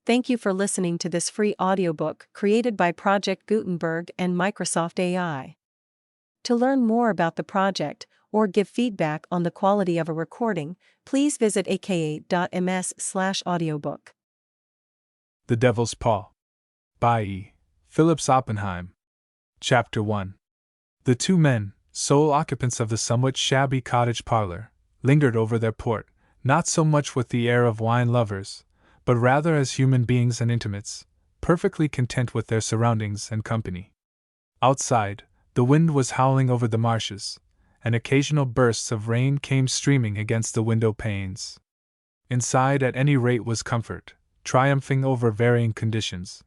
Thank you for listening to this free audiobook created by Project Gutenberg and Microsoft AI. To learn more about the project or give feedback on the quality of a recording, please visit aka.ms/audiobook. The Devil's Paw by Phillips Oppenheim. Chapter 1. The two men, sole occupants of the somewhat shabby cottage parlor, lingered over their port, not so much with the air of wine lovers, but rather as human beings and intimates, perfectly content with their surroundings and company. Outside, the wind was howling over the marshes, and occasional bursts of rain came streaming against the window panes. Inside, at any rate, was comfort, triumphing over varying conditions.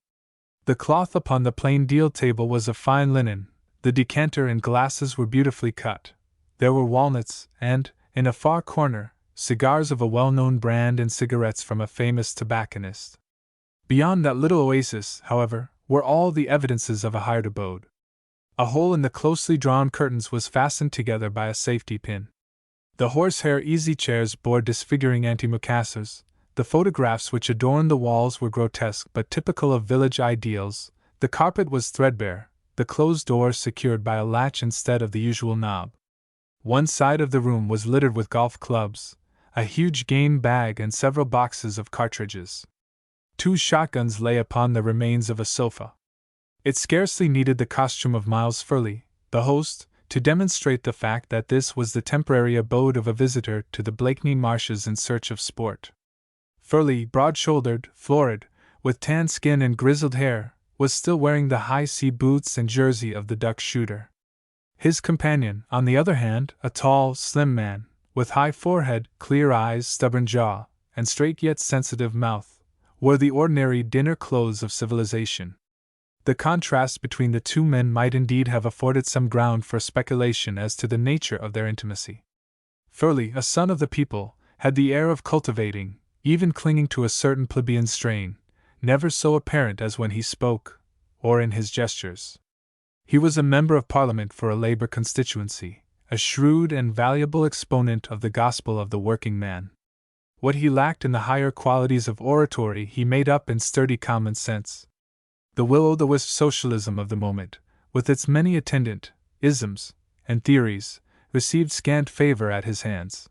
The cloth upon the plain deal table was of fine linen, the decanter and glasses were beautifully cut. There were walnuts, and, in a far corner, cigars of a well-known brand and cigarettes from a famous tobacconist. Beyond that little oasis, however, were all the evidences of a hired abode. A hole in the closely drawn curtains was fastened together by a safety pin. The horsehair easy-chairs bore disfiguring antimacassars. The photographs which adorned the walls were grotesque but typical of village ideals. The carpet was threadbare, the closed door secured by a latch instead of the usual knob. One side of the room was littered with golf clubs, a huge game bag, and several boxes of cartridges. 2 shotguns lay upon the remains of a sofa. It scarcely needed the costume of Miles Furley, the host, to demonstrate the fact that this was the temporary abode of a visitor to the Blakeney marshes in search of sport. Furley, broad-shouldered, florid, with tan skin and grizzled hair, was still wearing the high-sea boots and jersey of the duck shooter. His companion, on the other hand, a tall, slim man, with high forehead, clear eyes, stubborn jaw, and straight yet sensitive mouth, wore the ordinary dinner clothes of civilization. The contrast between the two men might indeed have afforded some ground for speculation as to the nature of their intimacy. Furley, a son of the people, had the air of cultivating, even clinging to a certain plebeian strain, never so apparent as when he spoke, or in his gestures. He was a member of Parliament for a Labour constituency, a shrewd and valuable exponent of the gospel of the working man. What he lacked in the higher qualities of oratory he made up in sturdy common sense. The will-o'-the-wisp socialism of the moment, with its many attendant isms and theories, received scant favour at his hands.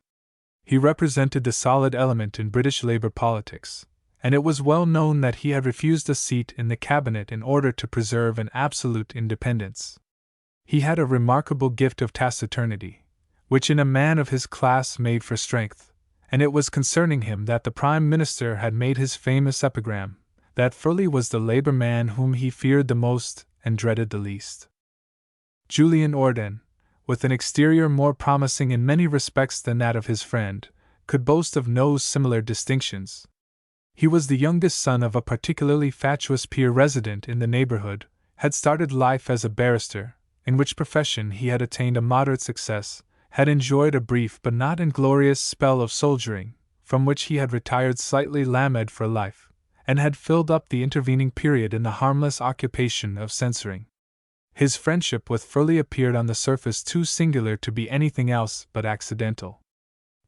He represented the solid element in British Labour politics, and it was well known that he had refused a seat in the cabinet in order to preserve an absolute independence. He had a remarkable gift of taciturnity, which in a man of his class made for strength, and it was concerning him that the Prime Minister had made his famous epigram, that Furley was the Labour man whom he feared the most and dreaded the least. Julian Orden, with an exterior more promising in many respects than that of his friend, could boast of no similar distinctions. He was the youngest son of a particularly fatuous peer resident in the neighbourhood, had started life as a barrister, in which profession he had attained a moderate success, had enjoyed a brief but not inglorious spell of soldiering, from which he had retired slightly lamed for life, and had filled up the intervening period in the harmless occupation of censoring. His friendship with Furley appeared on the surface too singular to be anything else but accidental.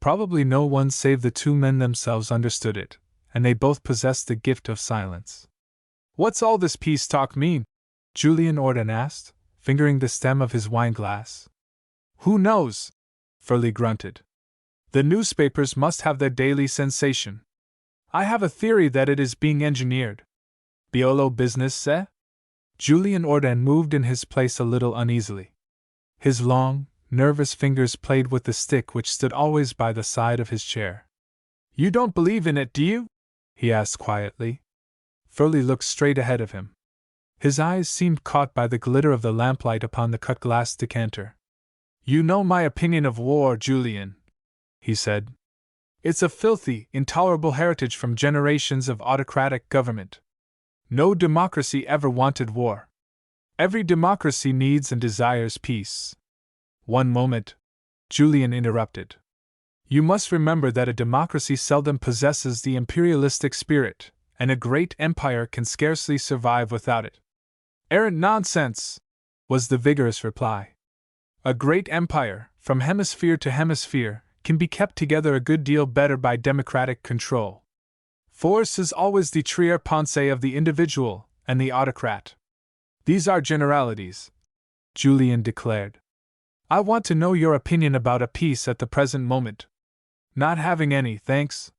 Probably no one save the two men themselves understood it, and they both possessed the gift of silence. "What's all this peace talk mean?" Julian Orden asked, fingering the stem of his wineglass. "Who knows?" Furley grunted. "The newspapers must have their daily sensation. I have a theory that it is being engineered." "Biolo business, eh?" Julian Orden moved in his place a little uneasily. His long, nervous fingers played with the stick which stood always by the side of his chair. "You don't believe in it, do you?" he asked quietly. Furley looked straight ahead of him. His eyes seemed caught by the glitter of the lamplight upon the cut-glass decanter. "You know my opinion of war, Julian," he said. "It's a filthy, intolerable heritage from generations of autocratic government. No democracy ever wanted war. Every democracy needs and desires peace." "One moment," Julian interrupted. "You must remember that a democracy seldom possesses the imperialistic spirit, and a great empire can scarcely survive without it." "Arrant nonsense," was the vigorous reply. "A great empire, from hemisphere to hemisphere, can be kept together a good deal better by democratic control." Force is always the trier pensée of the individual and the autocrat. These are generalities, Julian declared. I want to know your opinion about a piece at the present moment. Not having any, thanks.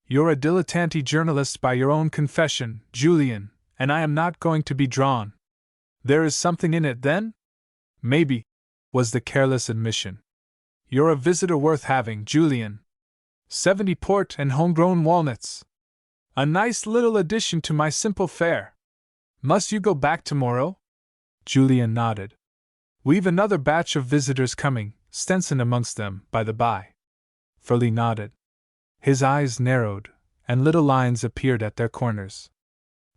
You're a dilettante journalist by your own confession, Julian, and I am not going to be drawn. There is something in it, then? Maybe, was the careless admission. You're a visitor worth having, Julian. 70 port and homegrown walnuts. A nice little addition to my simple fare. Must you go back tomorrow? Julian nodded. We've another batch of visitors coming, Stenson amongst them, by the by. Furley nodded. His eyes narrowed, and little lines appeared at their corners.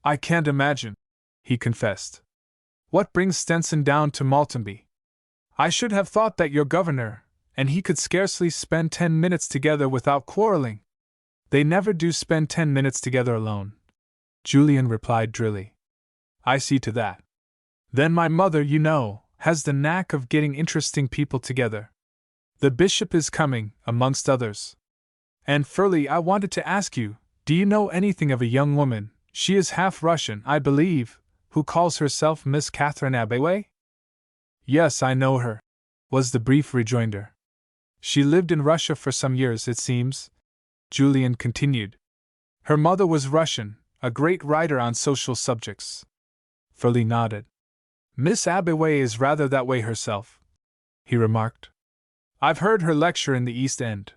I can't imagine, he confessed. What brings Stenson down to Maltonby? I should have thought that your governor and he could scarcely spend 10 minutes together without quarreling. They never do spend 10 minutes together alone, Julian replied drily. I see to that. Then my mother, you know, has the knack of getting interesting people together. The bishop is coming, amongst others. And Furley, I wanted to ask you, do you know anything of a young woman, she is half Russian, I believe, who calls herself Miss Catherine Abeway? Yes, I know her, was the brief rejoinder. She lived in Russia for some years, it seems, Julian continued. Her mother was Russian, a great writer on social subjects. Furley nodded. Miss Abeway is rather that way herself, he remarked. I've heard her lecture in the East End.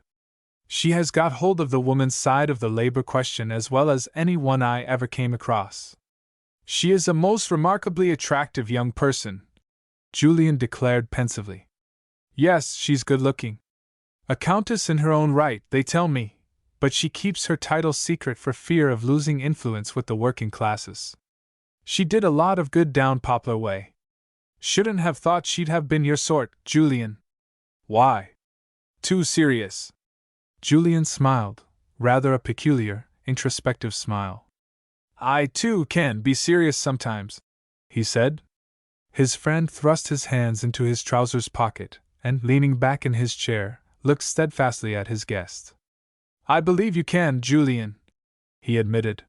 She has got hold of the woman's side of the labor question as well as any one I ever came across. She is a most remarkably attractive young person, Julian declared pensively. Yes, she's good-looking. A countess in her own right, they tell me, but she keeps her title secret for fear of losing influence with the working classes. She did a lot of good down Poplar way. Shouldn't have thought she'd have been your sort, Julian. Why? Too serious. Julian smiled, rather a peculiar, introspective smile. I, too, can be serious sometimes, he said. His friend thrust his hands into his trousers pocket, and, leaning back in his chair, looked steadfastly at his guest. I believe you can, Julian, he admitted.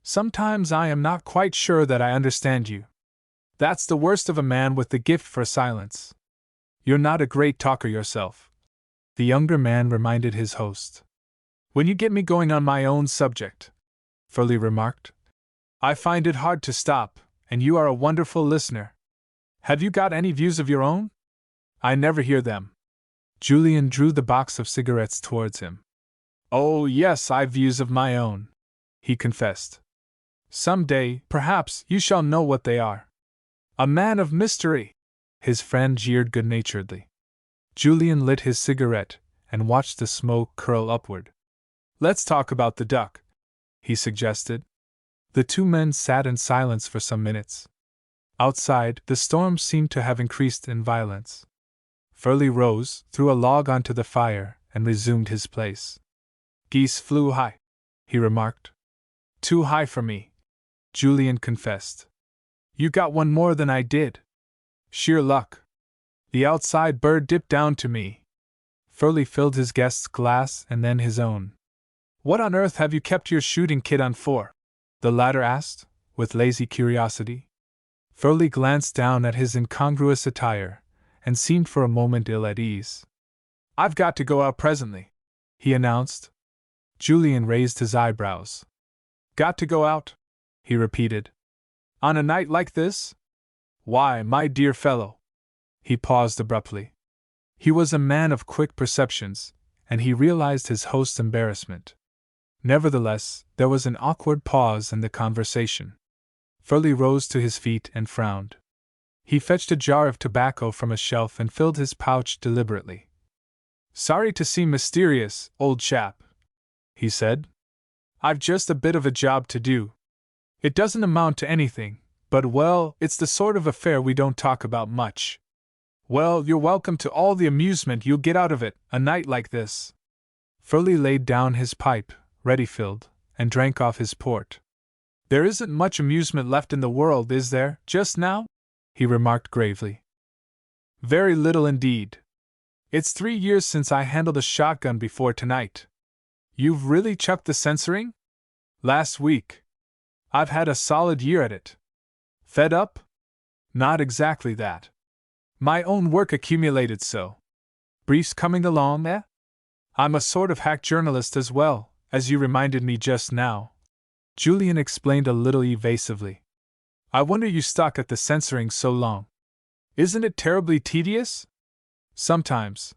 Sometimes I am not quite sure that I understand you. That's the worst of a man with the gift for silence. You're not a great talker yourself, the younger man reminded his host. When you get me going on my own subject, Furley remarked, I find it hard to stop, and you are a wonderful listener. Have you got any views of your own? I never hear them. Julian drew the box of cigarettes towards him. Oh, yes, I've views of my own, he confessed. Some day, perhaps, you shall know what they are. A man of mystery, his friend jeered good-naturedly. Julian lit his cigarette and watched the smoke curl upward. Let's talk about the duck, he suggested. The two men sat in silence for some minutes. Outside, the storm seemed to have increased in violence. Furley rose, threw a log onto the fire, and resumed his place. Geese flew high, he remarked. Too high for me, Julian confessed. You got one more than I did. Sheer luck. The outside bird dipped down to me. Furley filled his guest's glass and then his own. What on earth have you kept your shooting kit on for? The latter asked, with lazy curiosity. Furley glanced down at his incongruous attire, and seemed for a moment ill at ease. I've got to go out presently, he announced. Julian raised his eyebrows. Got to go out? He repeated. On a night like this? Why, my dear fellow. He paused abruptly. He was a man of quick perceptions, and he realized his host's embarrassment. Nevertheless, there was an awkward pause in the conversation. Furley rose to his feet and frowned. He fetched a jar of tobacco from a shelf and filled his pouch deliberately. Sorry to seem mysterious, old chap, he said. I've just a bit of a job to do. It doesn't amount to anything, but well, it's the sort of affair we don't talk about much. Well, you're welcome to all the amusement you'll get out of it, a night like this. Furley laid down his pipe, ready filled, and drank off his port. There isn't much amusement left in the world, is there, just now? He remarked gravely. Very little indeed. It's 3 years since I handled a shotgun before tonight. You've really chucked the censoring? Last week. I've had a solid year at it. Fed up? Not exactly that. My own work accumulated so. Briefs coming along, eh? I'm a sort of hack journalist as well, as you reminded me just now. Julian explained a little evasively. I wonder you stuck at the censoring so long. Isn't it terribly tedious? Sometimes.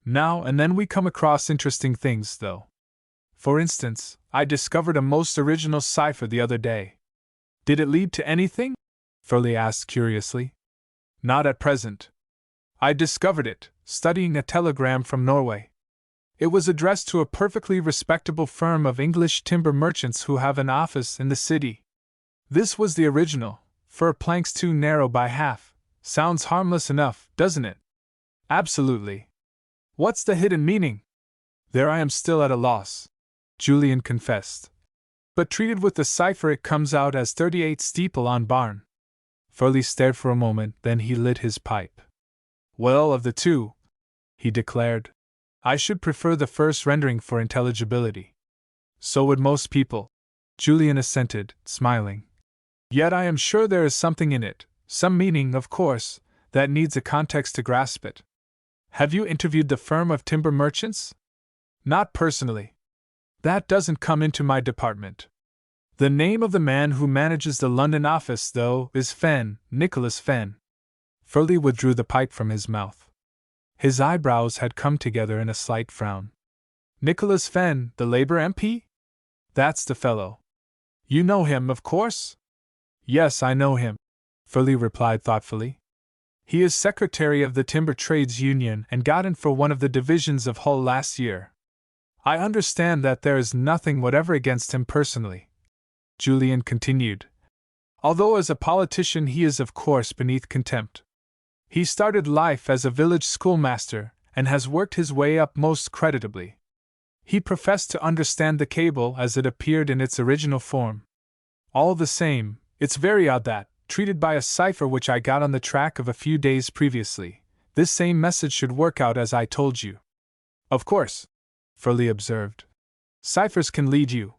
Now and then we come across interesting things, though. For instance, I discovered a most original cipher the other day. Did it lead to anything? Furley asked curiously. Not at present. I discovered it, studying a telegram from Norway. It was addressed to a perfectly respectable firm of English timber merchants who have an office in the city. This was the original, fir planks too narrow by half. Sounds harmless enough, doesn't it? Absolutely. What's the hidden meaning? There I am still at a loss, Julian confessed. But treated with the cipher it comes out as 38 steeple on barn. Furley stared for a moment, then he lit his pipe. Well, of the two, he declared, I should prefer the first rendering for intelligibility. So would most people, Julian assented, smiling. Yet I am sure there is something in it, some meaning, of course, that needs a context to grasp it. Have you interviewed the firm of timber merchants? Not personally. That doesn't come into my department. The name of the man who manages the London office, though, is Fenn, Nicholas Fenn. Furley withdrew the pipe from his mouth. His eyebrows had come together in a slight frown. Nicholas Fenn, the Labour MP? That's the fellow. You know him, of course? Yes, I know him, Furley replied thoughtfully. He is secretary of the Timber Trades Union and got in for one of the divisions of Hull last year. I understand that there is nothing whatever against him personally, Julian continued, although as a politician he is of course beneath contempt. He started life as a village schoolmaster and has worked his way up most creditably. He professed to understand the cable as it appeared in its original form. All the same, it's very odd that, treated by a cipher which I got on the track of a few days previously, this same message should work out as I told you. Of course, Furley observed. Ciphers can lead you.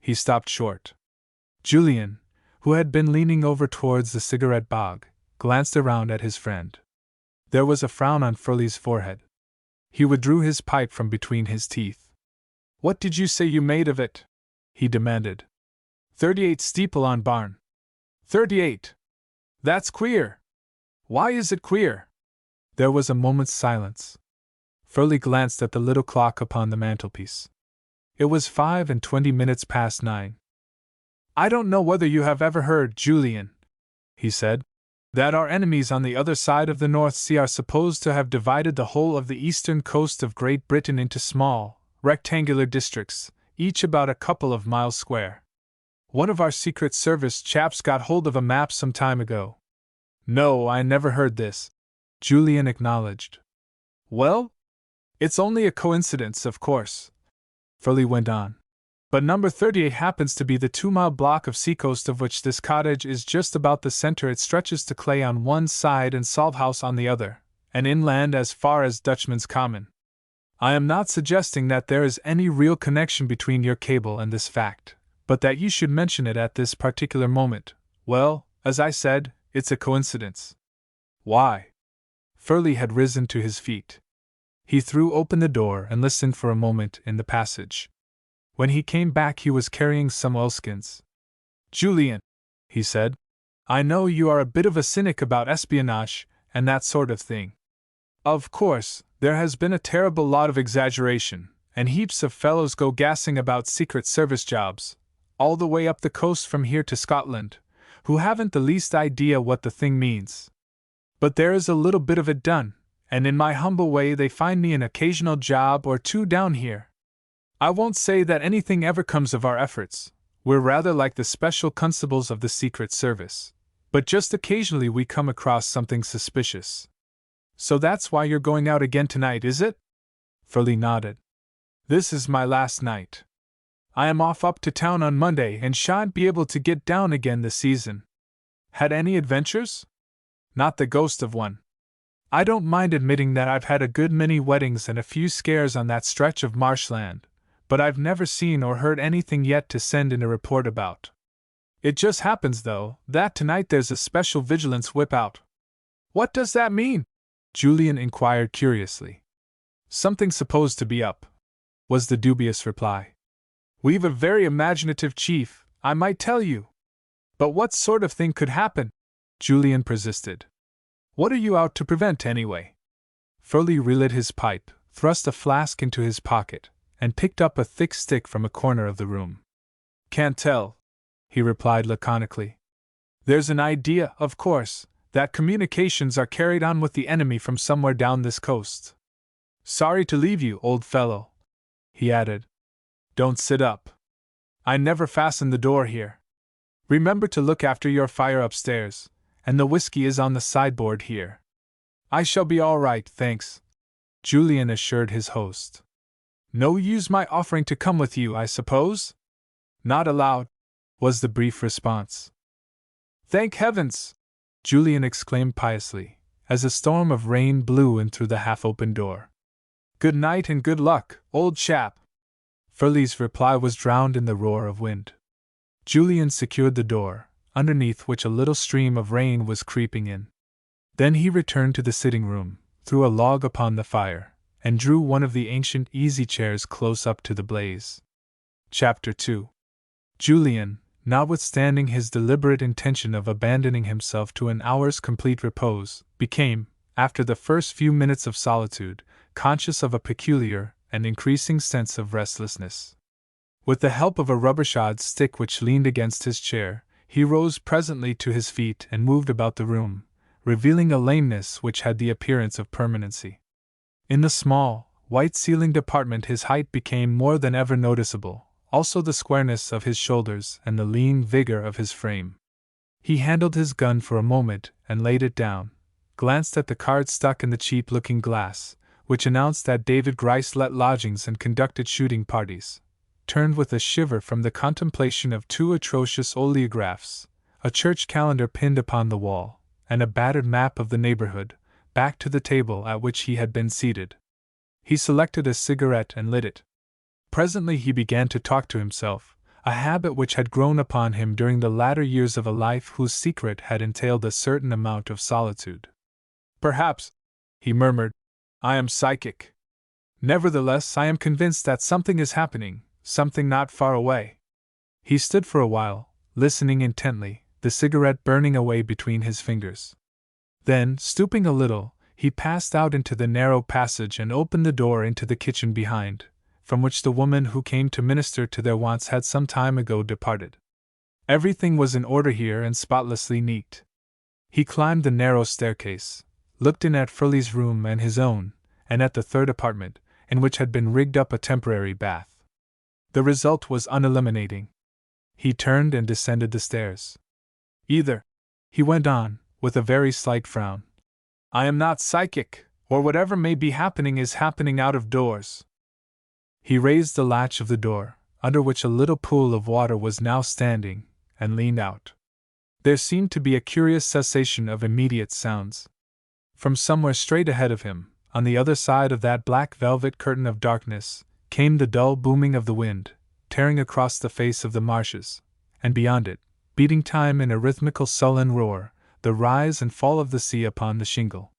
He stopped short. Julian, who had been leaning over towards the cigarette bog, glanced around at his friend. There was a frown on Furley's forehead. He withdrew his pipe from between his teeth. What did you say you made of it? He demanded. 38 steeple on barn. 38. That's queer. Why is it queer? There was a moment's silence. Furley glanced at the little clock upon the mantelpiece. It was 25 past 9. I don't know whether you have ever heard, Julian, he said, that our enemies on the other side of the North Sea are supposed to have divided the whole of the eastern coast of Great Britain into small, rectangular districts, each about a couple of miles square. One of our Secret Service chaps got hold of a map some time ago. No, I never heard this, Julian acknowledged. Well, it's only a coincidence, of course, Furley went on. But number 38 happens to be the 2-mile block of seacoast of which this cottage is just about the center. It stretches to Clay on one side and Salthouse on the other, and inland as far as Dutchman's Common. I am not suggesting that there is any real connection between your cable and this fact, but that you should mention it at this particular moment. Well, as I said, it's a coincidence. Why? Furley had risen to his feet. He threw open the door and listened for a moment in the passage. When he came back he was carrying some oilskins. Julian, he said, I know you are a bit of a cynic about espionage and that sort of thing. Of course, there has been a terrible lot of exaggeration, and heaps of fellows go gassing about Secret Service jobs, all the way up the coast from here to Scotland, who haven't the least idea what the thing means. But there is a little bit of it done, and in my humble way they find me an occasional job or two down here. I won't say that anything ever comes of our efforts, we're rather like the special constables of the Secret Service, but just occasionally we come across something suspicious. So that's why you're going out again tonight, is it? Furley nodded. This is my last night. I am off up to town on Monday and shan't be able to get down again this season. Had any adventures? Not the ghost of one. I don't mind admitting that I've had a good many weddings and a few scares on that stretch of marshland, but I've never seen or heard anything yet to send in a report about. It just happens, though, that tonight there's a special vigilance whip out. What does that mean? Julian inquired curiously. Something supposed to be up, was the dubious reply. We've a very imaginative chief, I might tell you. But what sort of thing could happen? Julian persisted. What are you out to prevent, anyway? Furley relit his pipe, thrust a flask into his pocket, and picked up a thick stick from a corner of the room. Can't tell, he replied laconically. There's an idea, of course, that communications are carried on with the enemy from somewhere down this coast. Sorry to leave you, old fellow, he added. Don't sit up. I never fasten the door here. Remember to look after your fire upstairs, and the whiskey is on the sideboard here. I shall be all right, thanks, Julian assured his host. No use my offering to come with you, I suppose? Not allowed, was the brief response. Thank heavens! Julian exclaimed piously, as a storm of rain blew in through the half-open door. Good night and good luck, old chap! Furley's reply was drowned in the roar of wind. Julian secured the door, underneath which a little stream of rain was creeping in. Then he returned to the sitting room, threw a log upon the fire, and drew one of the ancient easy chairs close up to the blaze. Chapter 2. Julian, notwithstanding his deliberate intention of abandoning himself to an hour's complete repose, became, after the first few minutes of solitude, conscious of a peculiar and increasing sense of restlessness. With the help of a rubber-shod stick which leaned against his chair, he rose presently to his feet and moved about the room, revealing a lameness which had the appearance of permanency. In the small, white-ceilinged apartment his height became more than ever noticeable, also the squareness of his shoulders and the lean vigor of his frame. He handled his gun for a moment and laid it down, glanced at the card stuck in the cheap-looking glass, which announced that David Gryce let lodgings and conducted shooting parties, turned with a shiver from the contemplation of two atrocious oleographs, a church calendar pinned upon the wall, and a battered map of the neighborhood, back to the table at which he had been seated. He selected a cigarette and lit it. Presently he began to talk to himself, a habit which had grown upon him during the latter years of a life whose secret had entailed a certain amount of solitude. Perhaps, he murmured, I am psychic. Nevertheless, I am convinced that something is happening, something not far away. He stood for a while, listening intently, the cigarette burning away between his fingers. Then, stooping a little, he passed out into the narrow passage and opened the door into the kitchen behind, from which the woman who came to minister to their wants had some time ago departed. Everything was in order here and spotlessly neat. He climbed the narrow staircase, looked in at Furley's room and his own, and at the third apartment, in which had been rigged up a temporary bath. The result was unilluminating. He turned and descended the stairs. Either, he went on, with a very slight frown, I am not psychic, or whatever may be happening is happening out of doors. He raised the latch of the door, under which a little pool of water was now standing, and leaned out. There seemed to be a curious cessation of immediate sounds. From somewhere straight ahead of him, on the other side of that black velvet curtain of darkness, came the dull booming of the wind, tearing across the face of the marshes, and beyond it, beating time in a rhythmical sullen roar, the rise and fall of the sea upon the shingle.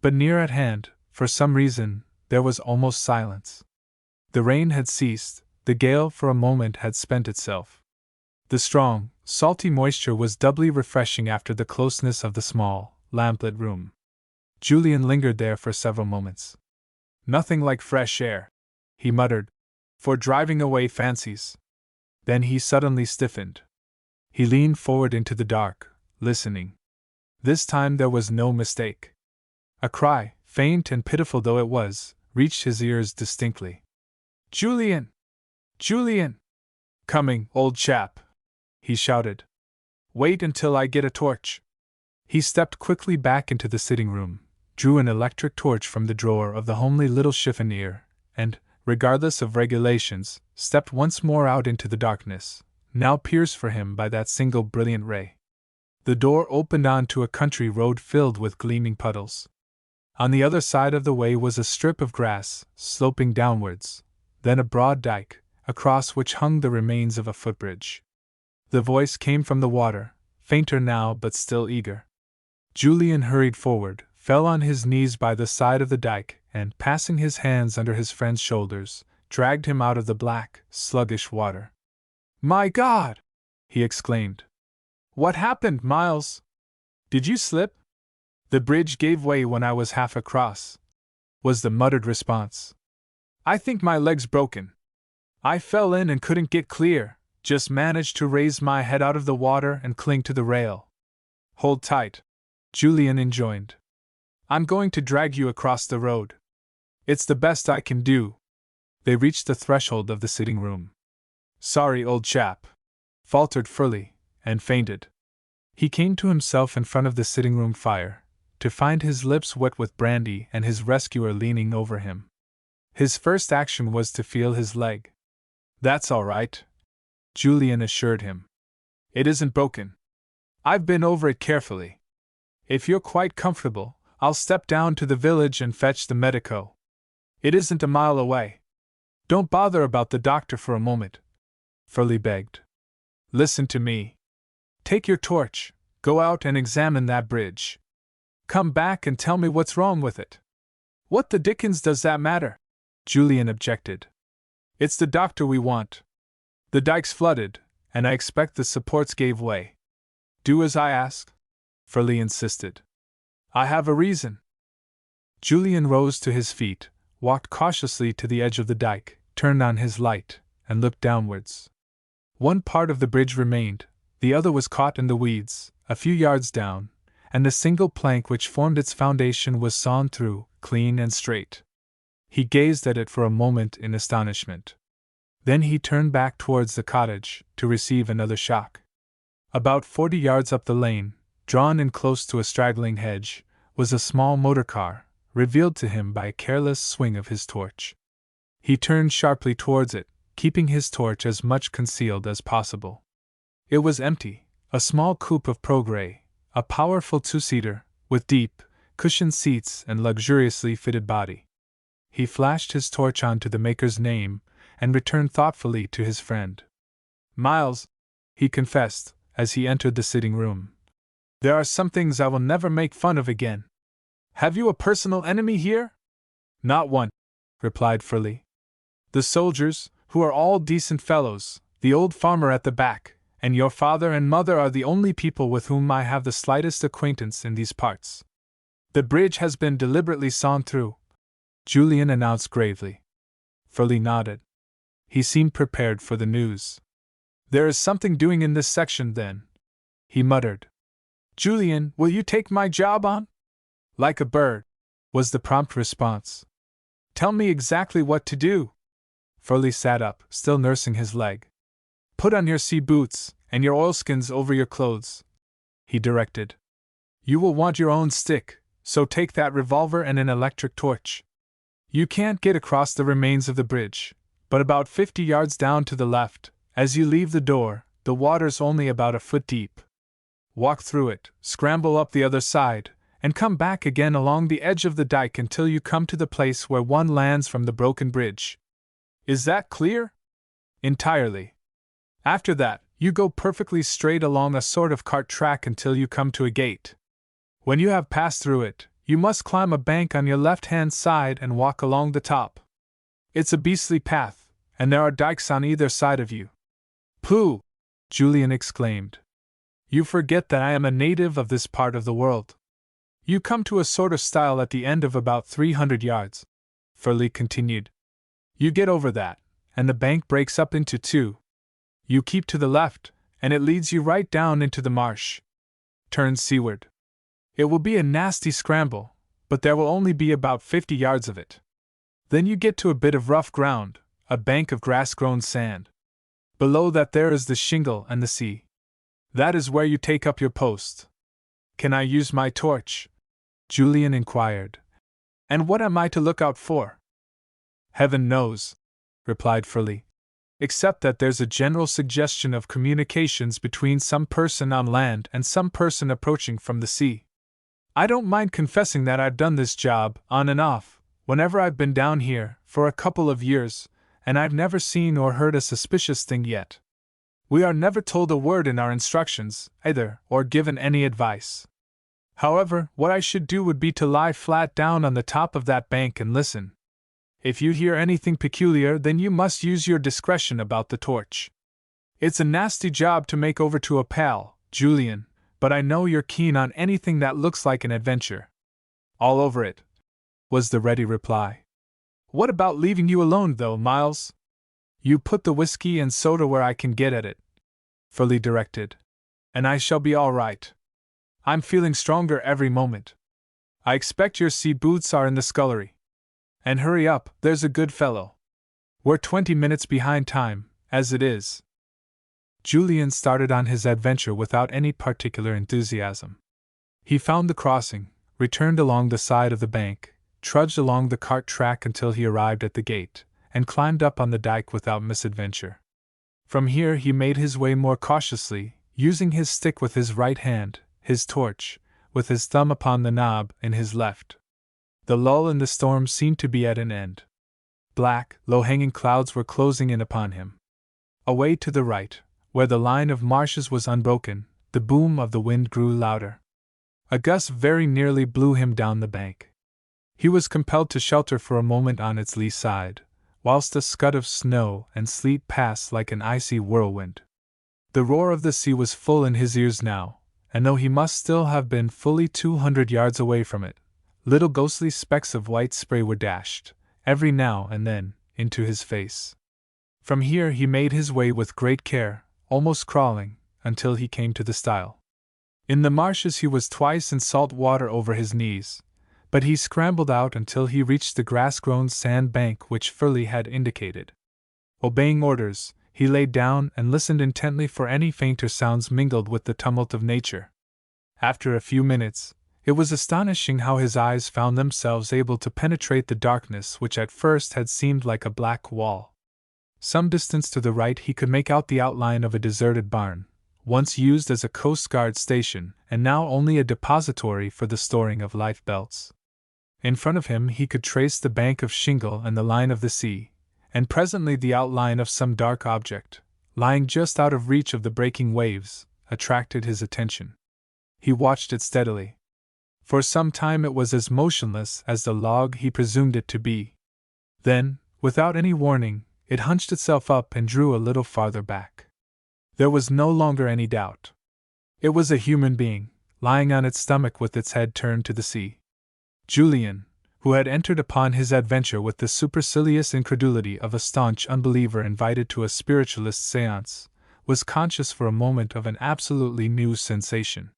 But near at hand, for some reason, there was almost silence. The rain had ceased, the gale for a moment had spent itself. The strong, salty moisture was doubly refreshing after the closeness of the small, lamplit room. Julian lingered there for several moments. Nothing like fresh air, he muttered, for driving away fancies. Then he suddenly stiffened. He leaned forward into the dark, listening. This time there was no mistake. A cry, faint and pitiful though it was, reached his ears distinctly. Julian! Julian! Coming, old chap! He shouted. Wait until I get a torch. He stepped quickly back into the sitting room, drew an electric torch from the drawer of the homely little chiffonier, and, regardless of regulations, stepped once more out into the darkness, now pierced for him by that single brilliant ray. The door opened onto a country road filled with gleaming puddles. On the other side of the way was a strip of grass, sloping downwards, then a broad dike, across which hung the remains of a footbridge. The voice came from the water, fainter now but still eager. Julian hurried forward, fell on his knees by the side of the dike, and, passing his hands under his friend's shoulders, dragged him out of the black, sluggish water. "My God!" he exclaimed. "What happened, Miles? Did you slip?" "The bridge gave way when I was half across," was the muttered response. "I think my leg's broken. I fell in and couldn't get clear, just managed to raise my head out of the water and cling to the rail." "Hold tight," Julian enjoined. "I'm going to drag you across the road. It's the best I can do." They reached the threshold of the sitting room. "Sorry, old chap," faltered Furley, and fainted. He came to himself in front of the sitting room fire, to find his lips wet with brandy and his rescuer leaning over him. His first action was to feel his leg. "That's all right," Julian assured him. "It isn't broken. I've been over it carefully. If you're quite comfortable, I'll step down to the village and fetch the medico. It isn't a mile away." "Don't bother about the doctor for a moment," Furley begged. "Listen to me. Take your torch, go out and examine that bridge. Come back and tell me what's wrong with it." "What the dickens does that matter?" Julian objected. "It's the doctor we want. The dike's flooded, and I expect the supports gave way." "Do as I ask," Furley insisted. "I have a reason." Julian rose to his feet, walked cautiously to the edge of the dike, turned on his light, and looked downwards. One part of the bridge remained, the other was caught in the weeds, a few yards down, and the single plank which formed its foundation was sawn through, clean and straight. He gazed at it for a moment in astonishment. Then he turned back towards the cottage, to receive another shock. About 40 yards up the lane, drawn in close to a straggling hedge, was a small motor car, revealed to him by a careless swing of his torch. He turned sharply towards it, keeping his torch as much concealed as possible. It was empty, a small coupe of progrès, a powerful two-seater, with deep, cushioned seats and luxuriously fitted body. He flashed his torch on to the maker's name, and returned thoughtfully to his friend. "Miles," he confessed, as he entered the sitting room, "there are some things I will never make fun of again. Have you a personal enemy here?" "Not one," replied Furley. "The soldiers, who are all decent fellows, the old farmer at the back, and your father and mother are the only people with whom I have the slightest acquaintance in these parts. The bridge has been deliberately sawn through," Julian announced gravely. Furley nodded. He seemed prepared for the news. "There is something doing in this section, then," he muttered. "Julian, will you take my job on?" "Like a bird," was the prompt response. "Tell me exactly what to do." Furley sat up, still nursing his leg. "Put on your sea boots, and your oilskins over your clothes," he directed. "You will want your own stick, so take that revolver and an electric torch. You can't get across the remains of the bridge, but about 50 yards down to the left, as you leave the door, the water's only about a foot deep. Walk through it, scramble up the other side, and come back again along the edge of the dike until you come to the place where one lands from the broken bridge. Is that clear?" "Entirely. After that, you go perfectly straight along a sort of cart track until you come to a gate. When you have passed through it, you must climb a bank on your left-hand side and walk along the top. It's a beastly path, and there are dikes on either side of you." "Pooh!" Julian exclaimed. "You forget that I am a native of this part of the world. You come to a sort of stile at the end of about 300 yards, Furley continued. "You get over that, and the bank breaks up into two. You keep to the left, and it leads you right down into the marsh. Turn seaward. It will be a nasty scramble, but there will only be about 50 yards of it. Then you get to a bit of rough ground, a bank of grass-grown sand. Below that there is the shingle and the sea. That is where you take up your post." "Can I use my torch?" Julian inquired. "And what am I to look out for?" "Heaven knows," replied Furley, "except that there's a general suggestion of communications between some person on land and some person approaching from the sea. I don't mind confessing that I've done this job, on and off, whenever I've been down here, for a couple of years, and I've never seen or heard a suspicious thing yet. We are never told a word in our instructions, either, or given any advice. However, what I should do would be to lie flat down on the top of that bank and listen. If you hear anything peculiar, then you must use your discretion about the torch. It's a nasty job to make over to a pal, Julian, but I know you're keen on anything that looks like an adventure. All over it, was the ready reply. What about leaving you alone, though, Miles? You put the whiskey and soda where I can get at it, Furley directed, and I shall be all right. I'm feeling stronger every moment. I expect your sea boots are in the scullery. And hurry up, there's a good fellow. We're 20 minutes behind time, as it is. Julian started on his adventure without any particular enthusiasm. He found the crossing, returned along the side of the bank, trudged along the cart track until he arrived at the gate, and climbed up on the dike without misadventure. From here he made his way more cautiously, using his stick with his right hand, his torch, with his thumb upon the knob, in his left. The lull in the storm seemed to be at an end. Black, low-hanging clouds were closing in upon him. Away to the right, where the line of marshes was unbroken, the boom of the wind grew louder. A gust very nearly blew him down the bank. He was compelled to shelter for a moment on its lee side, whilst a scud of snow and sleet passed like an icy whirlwind. The roar of the sea was full in his ears now, and though he must still have been fully 200 yards away from it, little ghostly specks of white spray were dashed, every now and then, into his face. From here he made his way with great care, almost crawling, until he came to the stile. In the marshes he was twice in salt water over his knees, but he scrambled out until he reached the grass-grown sand bank which Furley had indicated. Obeying orders, he lay down and listened intently for any fainter sounds mingled with the tumult of nature. After a few minutes, it was astonishing how his eyes found themselves able to penetrate the darkness which at first had seemed like a black wall. Some distance to the right he could make out the outline of a deserted barn, once used as a Coast Guard station and now only a depository for the storing of life belts. In front of him he could trace the bank of shingle and the line of the sea, and presently the outline of some dark object, lying just out of reach of the breaking waves, attracted his attention. He watched it steadily. For some time it was as motionless as the log he presumed it to be. Then, without any warning, it hunched itself up and drew a little farther back. There was no longer any doubt. It was a human being, lying on its stomach with its head turned to the sea. Julian, who had entered upon his adventure with the supercilious incredulity of a staunch unbeliever invited to a spiritualist séance, was conscious for a moment of an absolutely new sensation.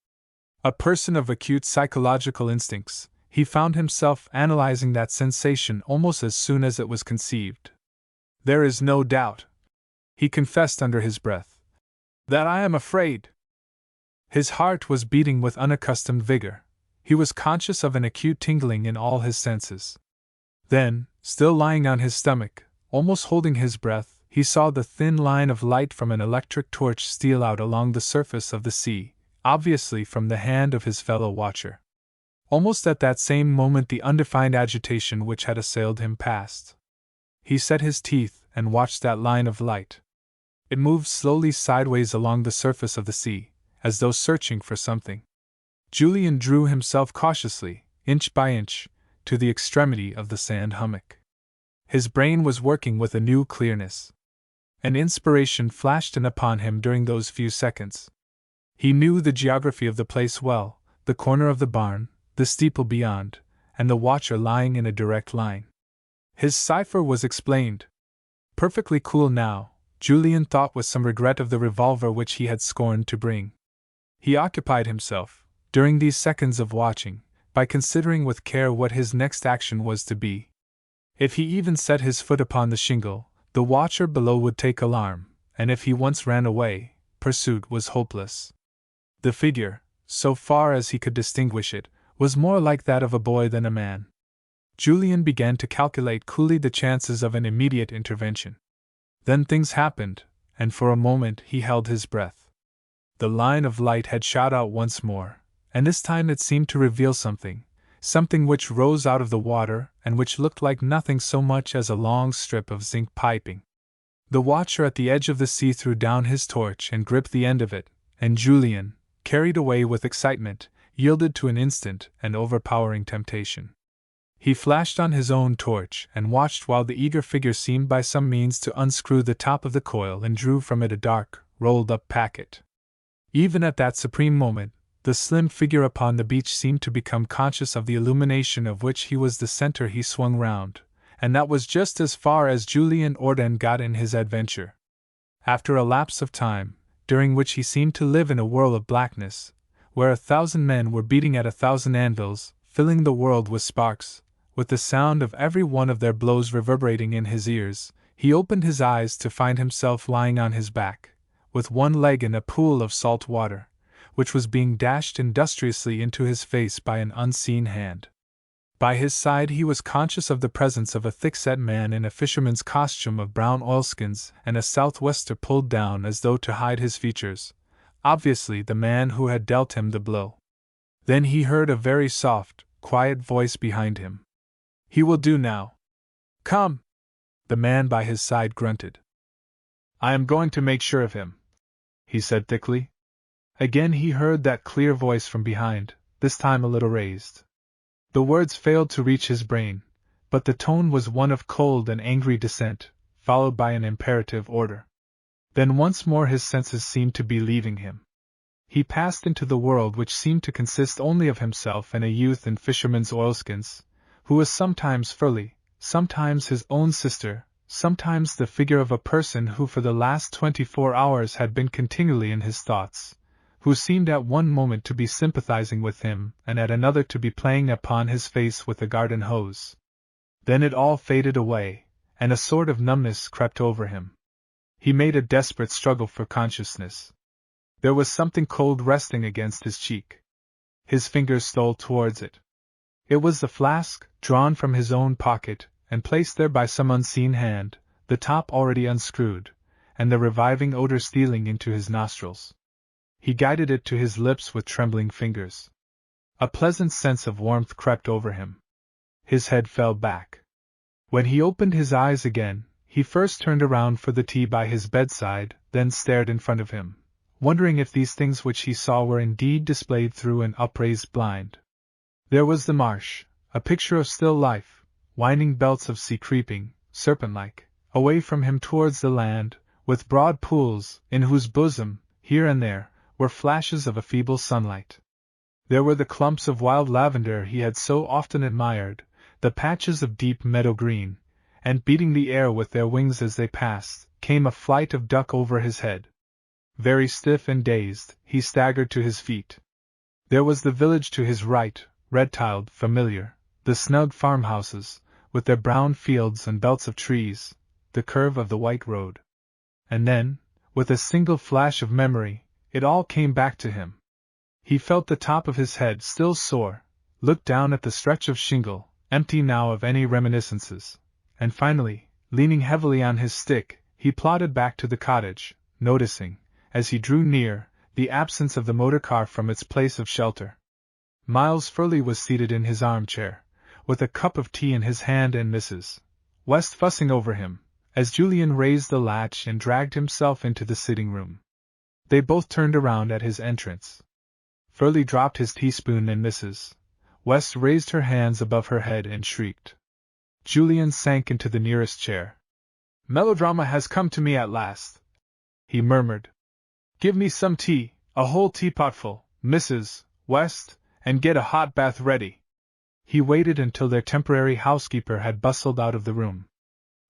A person of acute psychological instincts, he found himself analyzing that sensation almost as soon as it was conceived. There is no doubt, he confessed under his breath, that I am afraid. His heart was beating with unaccustomed vigor. He was conscious of an acute tingling in all his senses. Then, still lying on his stomach, almost holding his breath, he saw the thin line of light from an electric torch steal out along the surface of the sea, obviously from the hand of his fellow watcher. Almost at that same moment the undefined agitation which had assailed him passed. He set his teeth and watched that line of light. It moved slowly sideways along the surface of the sea, as though searching for something. Julian drew himself cautiously, inch by inch, to the extremity of the sand hummock. His brain was working with a new clearness. An inspiration flashed in upon him during those few seconds. He knew the geography of the place well, the corner of the barn, the steeple beyond, and the watcher lying in a direct line. His cipher was explained. Perfectly cool now, Julian thought with some regret of the revolver which he had scorned to bring. He occupied himself, during these seconds of watching, by considering with care what his next action was to be. If he even set his foot upon the shingle, the watcher below would take alarm, and if he once ran away, pursuit was hopeless. The figure, so far as he could distinguish it, was more like that of a boy than a man. Julian began to calculate coolly the chances of an immediate intervention. Then things happened, and for a moment he held his breath. The line of light had shot out once more, and this time it seemed to reveal something, something which rose out of the water and which looked like nothing so much as a long strip of zinc piping. The watcher at the edge of the sea threw down his torch and gripped the end of it, and Julian, carried away with excitement, yielded to an instant and overpowering temptation. He flashed on his own torch and watched while the eager figure seemed by some means to unscrew the top of the coil and drew from it a dark, rolled-up packet. Even at that supreme moment, the slim figure upon the beach seemed to become conscious of the illumination of which he was the center. He swung round, and that was just as far as Julian Orden got in his adventure. After a lapse of time, during which he seemed to live in a whirl of blackness, where 1,000 men were beating at 1,000 anvils, filling the world with sparks, with the sound of every one of their blows reverberating in his ears, he opened his eyes to find himself lying on his back, with one leg in a pool of salt water, which was being dashed industriously into his face by an unseen hand. By his side he was conscious of the presence of a thick-set man in a fisherman's costume of brown oilskins and a southwester pulled down as though to hide his features, obviously the man who had dealt him the blow. Then he heard a very soft, quiet voice behind him. "He will do now. Come!" The man by his side grunted. "I am going to make sure of him," he said thickly. Again he heard that clear voice from behind, this time a little raised. The words failed to reach his brain, but the tone was one of cold and angry dissent, followed by an imperative order. Then once more his senses seemed to be leaving him. He passed into the world which seemed to consist only of himself and a youth in fisherman's oilskins, who was sometimes Furley, sometimes his own sister, sometimes the figure of a person who for the last 24 hours had been continually in his thoughts, who seemed at one moment to be sympathizing with him and at another to be playing upon his face with a garden hose. Then it all faded away, and a sort of numbness crept over him. He made a desperate struggle for consciousness. There was something cold resting against his cheek. His fingers stole towards it. It was the flask, drawn from his own pocket, and placed there by some unseen hand, the top already unscrewed, and the reviving odor stealing into his nostrils. He guided it to his lips with trembling fingers. A pleasant sense of warmth crept over him. His head fell back. When he opened his eyes again, he first turned around for the tea by his bedside, then stared in front of him, wondering if these things which he saw were indeed displayed through an upraised blind. There was the marsh, a picture of still life, winding belts of sea creeping, serpent-like, away from him towards the land, with broad pools, in whose bosom, here and there, were flashes of a feeble sunlight. There were the clumps of wild lavender he had so often admired, the patches of deep meadow green, and beating the air with their wings as they passed, came a flight of duck over his head. Very stiff and dazed, he staggered to his feet. There was the village to his right, red-tiled, familiar, the snug farmhouses, with their brown fields and belts of trees, the curve of the white road. And then, with a single flash of memory, it all came back to him. He felt the top of his head still sore, looked down at the stretch of shingle, empty now of any reminiscences, and finally, leaning heavily on his stick, he plodded back to the cottage, noticing, as he drew near, the absence of the motor car from its place of shelter. Miles Furley was seated in his armchair, with a cup of tea in his hand and Mrs. West fussing over him, as Julian raised the latch and dragged himself into the sitting-room. They both turned around at his entrance. Furley dropped his teaspoon and Mrs. West raised her hands above her head and shrieked. Julian sank into the nearest chair. "Melodrama has come to me at last," he murmured. "Give me some tea, a whole teapotful, Mrs. West, and get a hot bath ready." He waited until their temporary housekeeper had bustled out of the room.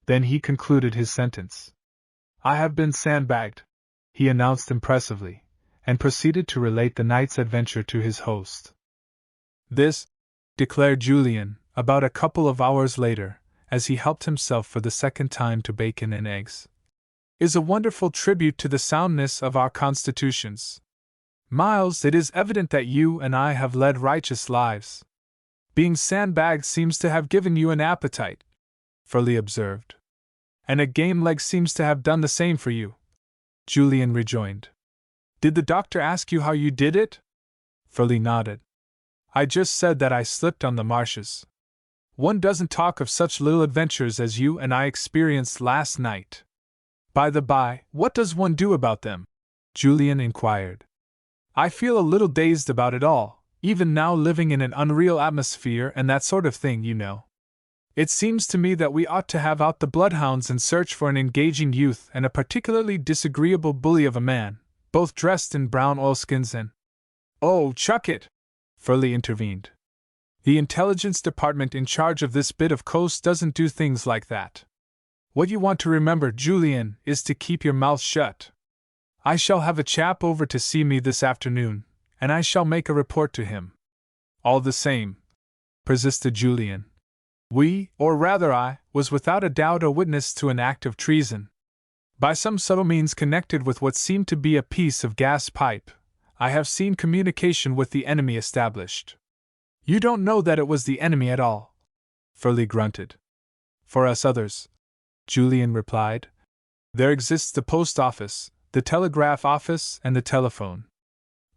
Then he concluded his sentence. "I have been sandbagged," he announced impressively, and proceeded to relate the night's adventure to his host. "This," declared Julian, about a couple of hours later, as he helped himself for the second time to bacon and eggs, "is a wonderful tribute to the soundness of our constitutions. Miles, it is evident that you and I have led righteous lives. Being sandbagged seems to have given you an appetite," Furley observed. "And a game leg seems to have done the same for you," Julian rejoined. "Did the doctor ask you how you did it?" Furley nodded. I just said that I slipped on the marshes. One doesn't talk of such little adventures as you and I experienced last night. By the by, what does one do about them? Julian inquired. I feel a little dazed about it all, even now living in an unreal atmosphere and that sort of thing, you know. It seems to me that we ought to have out the bloodhounds and search for an engaging youth and a particularly disagreeable bully of a man, both dressed in brown oilskins and— Oh, chuck it! Furley intervened. The intelligence department in charge of this bit of coast doesn't do things like that. What you want to remember, Julian, is to keep your mouth shut. I shall have a chap over to see me this afternoon, and I shall make a report to him. All the same, persisted Julian. Or rather I, was without a doubt a witness to an act of treason. By some subtle means connected with what seemed to be a piece of gas pipe, I have seen communication with the enemy established. You don't know that it was the enemy at all, Furley grunted. For us others, Julian replied, there exists the post office, the telegraph office, and the telephone.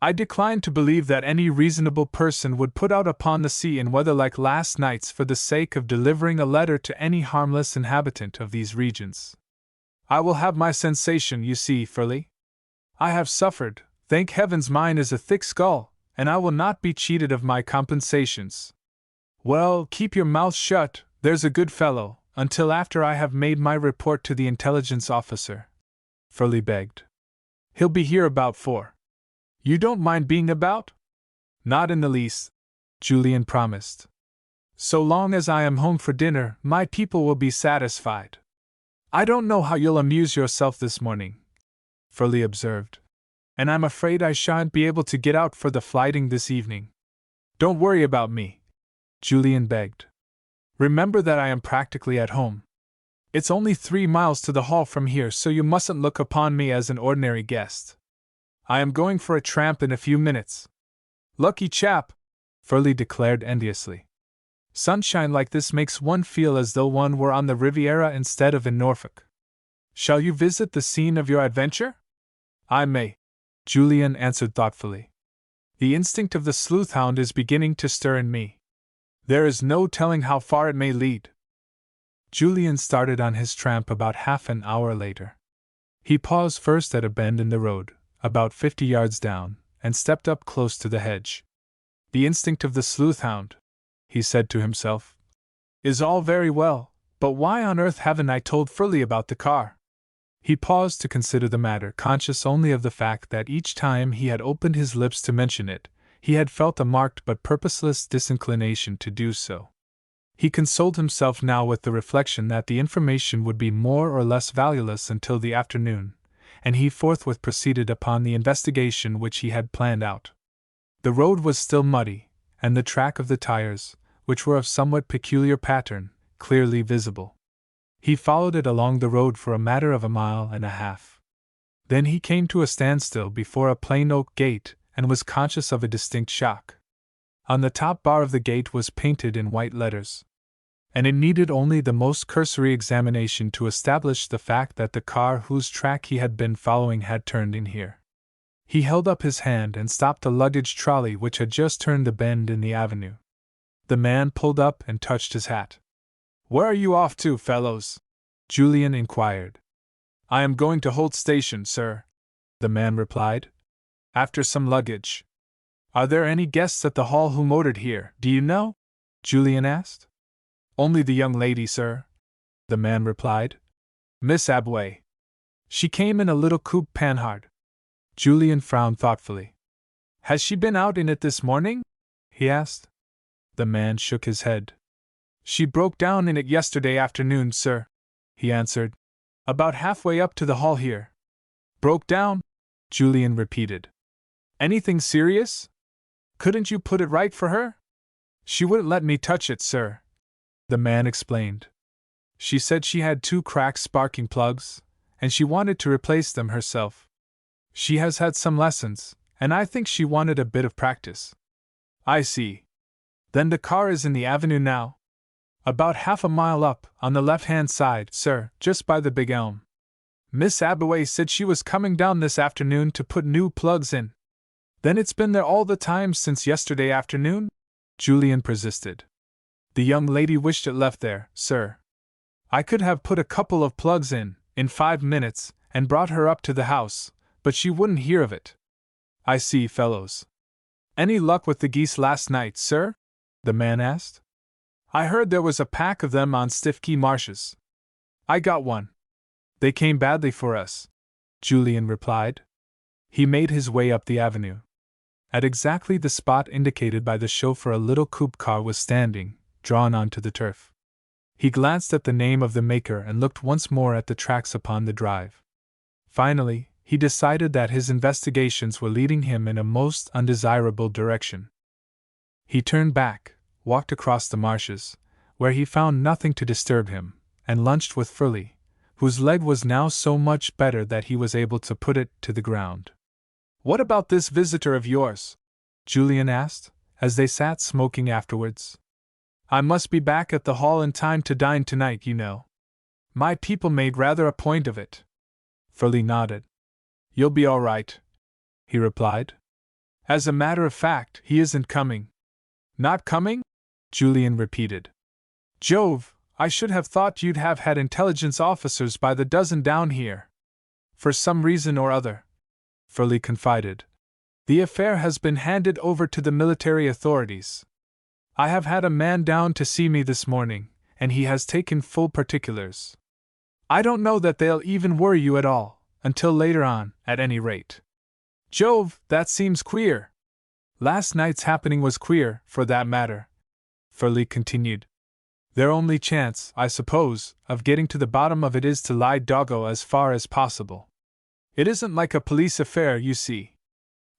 I decline to believe that any reasonable person would put out upon the sea in weather like last night's for the sake of delivering a letter to any harmless inhabitant of these regions. I will have my sensation, you see, Furley. I have suffered, thank heavens mine is a thick skull, and I will not be cheated of my compensations. Well, keep your mouth shut, there's a good fellow, until after I have made my report to the intelligence officer, Furley begged. He'll be here about 4. You don't mind being about? Not in the least, Julian promised. So long as I am home for dinner, my people will be satisfied. I don't know how you'll amuse yourself this morning, Furley observed, and I'm afraid I shan't be able to get out for the flighting this evening. Don't worry about me, Julian begged. Remember that I am practically at home. It's only 3 miles to the hall from here, so you mustn't look upon me as an ordinary guest. I am going for a tramp in a few minutes. Lucky chap, Furley declared enviously. Sunshine like this makes one feel as though one were on the Riviera instead of in Norfolk. Shall you visit the scene of your adventure? I may, Julian answered thoughtfully. The instinct of the sleuth-hound is beginning to stir in me. There is no telling how far it may lead. Julian started on his tramp about half an hour later. He paused first at a bend in the road, about 50 yards down, and stepped up close to the hedge. The instinct of the sleuth-hound, he said to himself, is all very well, but why on earth haven't I told Furley about the car? He paused to consider the matter, conscious only of the fact that each time he had opened his lips to mention it, he had felt a marked but purposeless disinclination to do so. He consoled himself now with the reflection that the information would be more or less valueless until the afternoon, and he forthwith proceeded upon the investigation which he had planned out. The road was still muddy, and the track of the tires, which were of somewhat peculiar pattern, clearly visible. He followed it along the road for a matter of 1.5 miles. Then he came to a standstill before a plain oak gate and was conscious of a distinct shock. On the top bar of the gate was painted in white letters, and it needed only the most cursory examination to establish the fact that the car whose track he had been following had turned in here. He held up his hand and stopped a luggage trolley which had just turned the bend in the avenue. The man pulled up and touched his hat. Where are you off to, fellows? Julian inquired. I am going to Holt Station, sir, the man replied. After some luggage. Are there any guests at the hall who motored here, do you know? Julian asked. Only the young lady, sir, the man replied. Miss Abway. She came in a little coupe Panhard. Julian frowned thoughtfully. Has she been out in it this morning? He asked. The man shook his head. She broke down in it yesterday afternoon, sir, he answered. About halfway up to the hall here. Broke down? Julian repeated. Anything serious? Couldn't you put it right for her? She wouldn't let me touch it, sir, the man explained. She said she had 2 cracked sparking plugs, and she wanted to replace them herself. She has had some lessons, and I think she wanted a bit of practice. I see. Then the car is in the avenue now? About half a mile up, on the left-hand side, sir, just by the big elm. Miss Abaway said she was coming down this afternoon to put new plugs in. Then it's been there all the time since yesterday afternoon? Julian persisted. The young lady wished it left there, sir. I could have put a couple of plugs in 5 minutes, and brought her up to the house, but she wouldn't hear of it. I see, fellows. Any luck with the geese last night, sir? The man asked. I heard there was a pack of them on Stiffkey Marshes. I got one. They came badly for us, Julian replied. He made his way up the avenue. At exactly the spot indicated by the chauffeur, a little coupe car was standing, drawn onto the turf. He glanced at the name of the maker and looked once more at the tracks upon the drive. Finally, he decided that his investigations were leading him in a most undesirable direction. He turned back, walked across the marshes, where he found nothing to disturb him, and lunched with Furley, whose leg was now so much better that he was able to put it to the ground. What about this visitor of yours? Julian asked, as they sat smoking afterwards. I must be back at the hall in time to dine tonight, you know. My people made rather a point of it. Furley nodded. You'll be all right, he replied. As a matter of fact, he isn't coming. Not coming? Julian repeated. Jove, I should have thought you'd have had intelligence officers by the dozen down here. For some reason or other, Furley confided, the affair has been handed over to the military authorities. I have had a man down to see me this morning, and he has taken full particulars. I don't know that they'll even worry you at all, until later on, at any rate. Jove, that seems queer. Last night's happening was queer, for that matter, Furley continued. Their only chance, I suppose, of getting to the bottom of it is to lie doggo as far as possible. It isn't like a police affair, you see.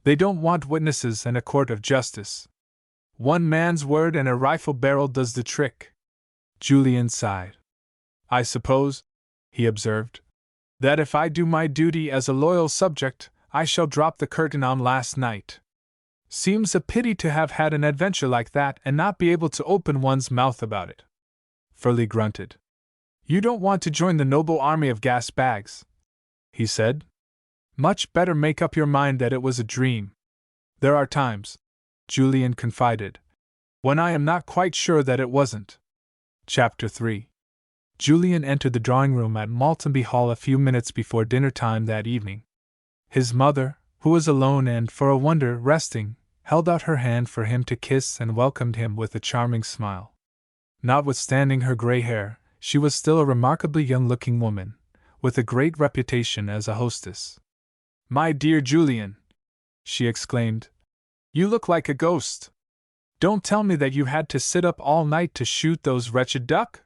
They don't want witnesses and a court of justice. One man's word and a rifle barrel does the trick. Julian sighed. I suppose, he observed, that if I do my duty as a loyal subject, I shall drop the curtain on last night. Seems a pity to have had an adventure like that and not be able to open one's mouth about it. Furley grunted. You don't want to join the noble army of gas bags, he said. Much better make up your mind that it was a dream. There are times, Julian confided, when I am not quite sure that it wasn't. Chapter 3. Julian entered the drawing-room at Maltby Hall a few minutes before dinner time that evening. His mother, who was alone and, for a wonder, resting, held out her hand for him to kiss and welcomed him with a charming smile. Notwithstanding her gray hair, she was still a remarkably young-looking woman, with a great reputation as a hostess. My dear Julian, she exclaimed, you look like a ghost. Don't tell me that you had to sit up all night to shoot those wretched duck?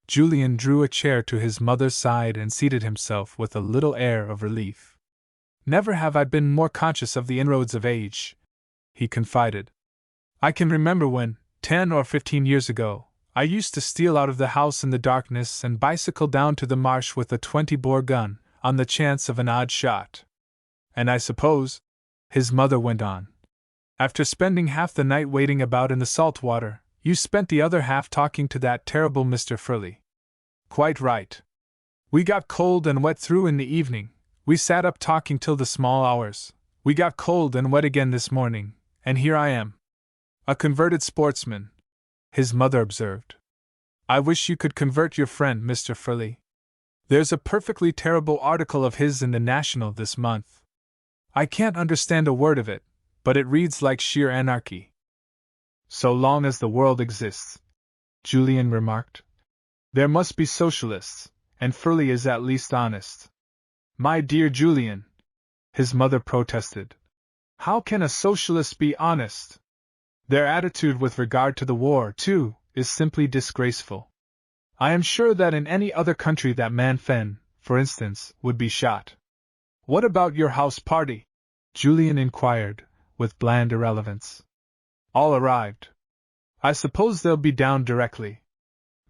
Julian drew a chair to his mother's side and seated himself with a little air of relief. Never have I been more conscious of the inroads of age, he confided. I can remember when, 10 or 15 years ago, I used to steal out of the house in the darkness and bicycle down to the marsh with a 20-bore gun, on the chance of an odd shot. And I suppose, his mother went on, after spending half the night waiting about in the salt water, you spent the other half talking to that terrible Mr. Furley. Quite right. We got cold and wet through in the evening. We sat up talking till the small hours. We got cold and wet again this morning, and here I am. A converted sportsman, his mother observed. I wish you could convert your friend, Mr. Furley. There's a perfectly terrible article of his in the National this month. I can't understand a word of it, but it reads like sheer anarchy. So long as the world exists, Julian remarked, there must be socialists, and Furley is at least honest. My dear Julian, his mother protested. How can a socialist be honest? Their attitude with regard to the war, too, is simply disgraceful. I am sure that in any other country that man Fenn, for instance, would be shot. What about your house party? Julian inquired, with bland irrelevance. All arrived. I suppose they'll be down directly.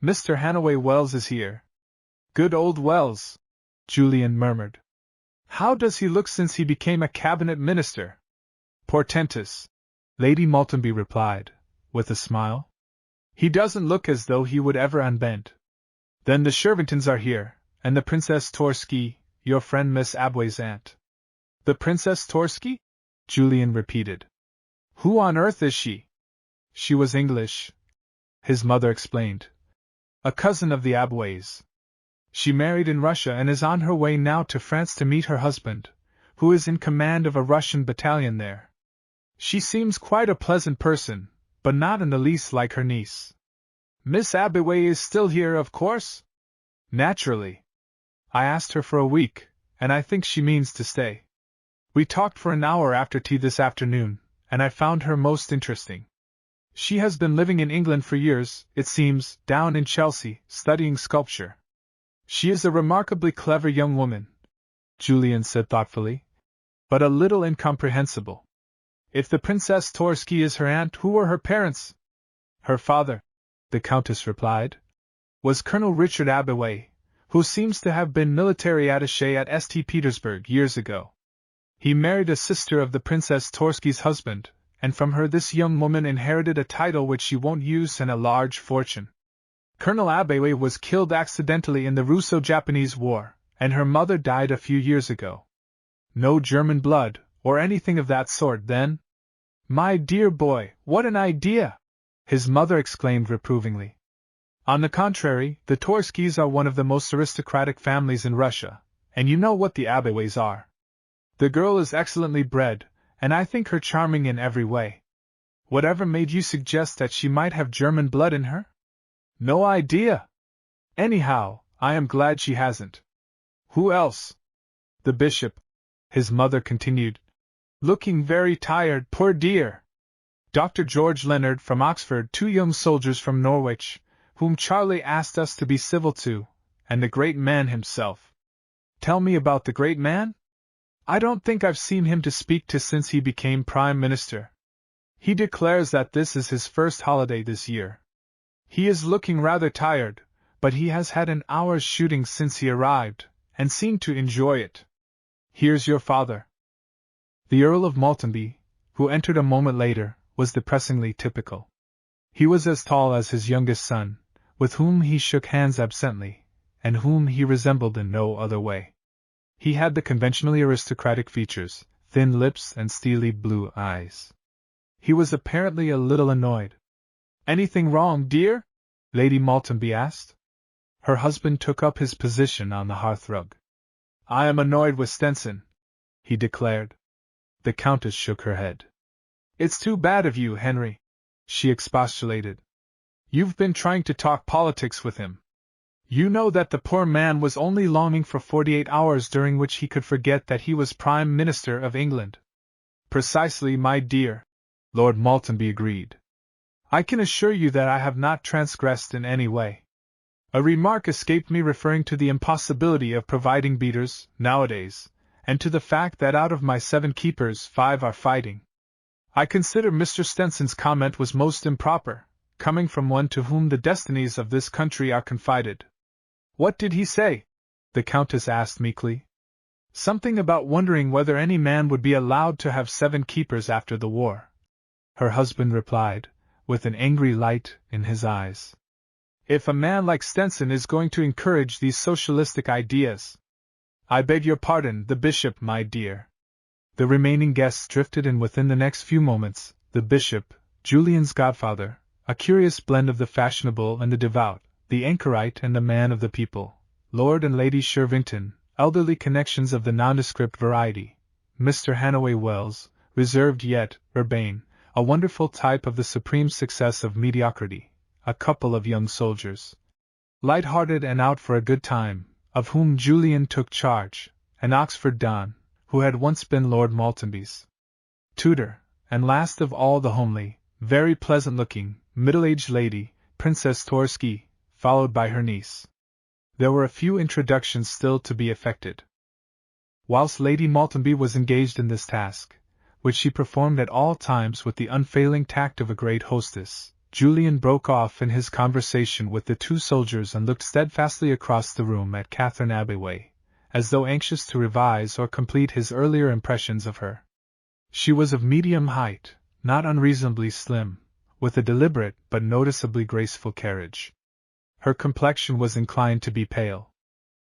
Mr. Hannaway Wells is here. Good old Wells, Julian murmured. How does he look since he became a cabinet minister? Portentous, Lady Maltby replied, with a smile. He doesn't look as though he would ever unbend. Then the Shervingtons are here, and the Princess Torsky, your friend Miss Abway's aunt. The Princess Torsky? Julian repeated. Who on earth is she? She was English, his mother explained. A cousin of the Abways. She married in Russia and is on her way now to France to meet her husband, who is in command of a Russian battalion there. She seems quite a pleasant person, but not in the least like her niece. Miss Abway is still here, of course? Naturally. I asked her for a week, and I think she means to stay. We talked for an hour after tea this afternoon, and I found her most interesting. She has been living in England for years, it seems, down in Chelsea, studying sculpture. She is a remarkably clever young woman, Julian said thoughtfully, but a little incomprehensible. If the Princess Torsky is her aunt, who were her parents? Her father, the Countess replied, was Colonel Richard Abway, who seems to have been military attaché at St. Petersburg years ago. He married a sister of the Princess Torsky's husband, and from her this young woman inherited a title which she won't use and a large fortune. Colonel Abway was killed accidentally in the Russo-Japanese War, and her mother died a few years ago. No German blood, or anything of that sort, then? My dear boy, what an idea! His mother exclaimed reprovingly. On the contrary, the Torskys are one of the most aristocratic families in Russia, and you know what the Abways are. The girl is excellently bred, and I think her charming in every way. Whatever made you suggest that she might have German blood in her? No idea. Anyhow, I am glad she hasn't. Who else? The bishop, his mother continued, looking very tired, poor dear. Dr. George Leonard from Oxford, 2 young soldiers from Norwich, whom Charlie asked us to be civil to, and the great man himself. Tell me about the great man? I don't think I've seen him to speak to since he became Prime Minister. He declares that this is his first holiday this year. He is looking rather tired, but he has had an hour's shooting since he arrived, and seemed to enjoy it. Here's your father. The Earl of Maltenby, who entered a moment later, was depressingly typical. He was as tall as his youngest son, with whom he shook hands absently, and whom he resembled in no other way. He had the conventionally aristocratic features, thin lips and steely blue eyes. He was apparently a little annoyed. Anything wrong, dear? Lady Maltenby asked. Her husband took up his position on the hearthrug. I am annoyed with Stenson, he declared. The Countess shook her head. It's too bad of you, Henry, she expostulated. You've been trying to talk politics with him. You know that the poor man was only longing for 48 hours during which he could forget that he was Prime Minister of England. Precisely, my dear, Lord Maltenby agreed. I can assure you that I have not transgressed in any way. A remark escaped me referring to the impossibility of providing beaters, nowadays, and to the fact that out of my 7 keepers 5 are fighting. I consider Mr. Stenson's comment was most improper, coming from one to whom the destinies of this country are confided. What did he say? The Countess asked meekly. Something about wondering whether any man would be allowed to have 7 keepers after the war. Her husband replied, with an angry light in his eyes. If a man like Stenson is going to encourage these socialistic ideas. I beg your pardon, the bishop, my dear. The remaining guests drifted in within the next few moments, the bishop, Julian's godfather, a curious blend of the fashionable and the devout, the anchorite and the man of the people, Lord and Lady Shervington, elderly connections of the nondescript variety, Mr. Hannaway Wells, reserved yet urbane, a wonderful type of the supreme success of mediocrity, a couple of young soldiers, light-hearted and out for a good time, of whom Julian took charge, an Oxford don, who had once been Lord Maltenby's tutor, and last of all the homely, very pleasant-looking, middle-aged lady, Princess Torsky, followed by her niece. There were a few introductions still to be effected. Whilst Lady Maltenby was engaged in this task, which she performed at all times with the unfailing tact of a great hostess, Julian broke off in his conversation with the 2 soldiers and looked steadfastly across the room at Catherine Abway, as though anxious to revise or complete his earlier impressions of her. She was of medium height, not unreasonably slim, with a deliberate but noticeably graceful carriage. Her complexion was inclined to be pale.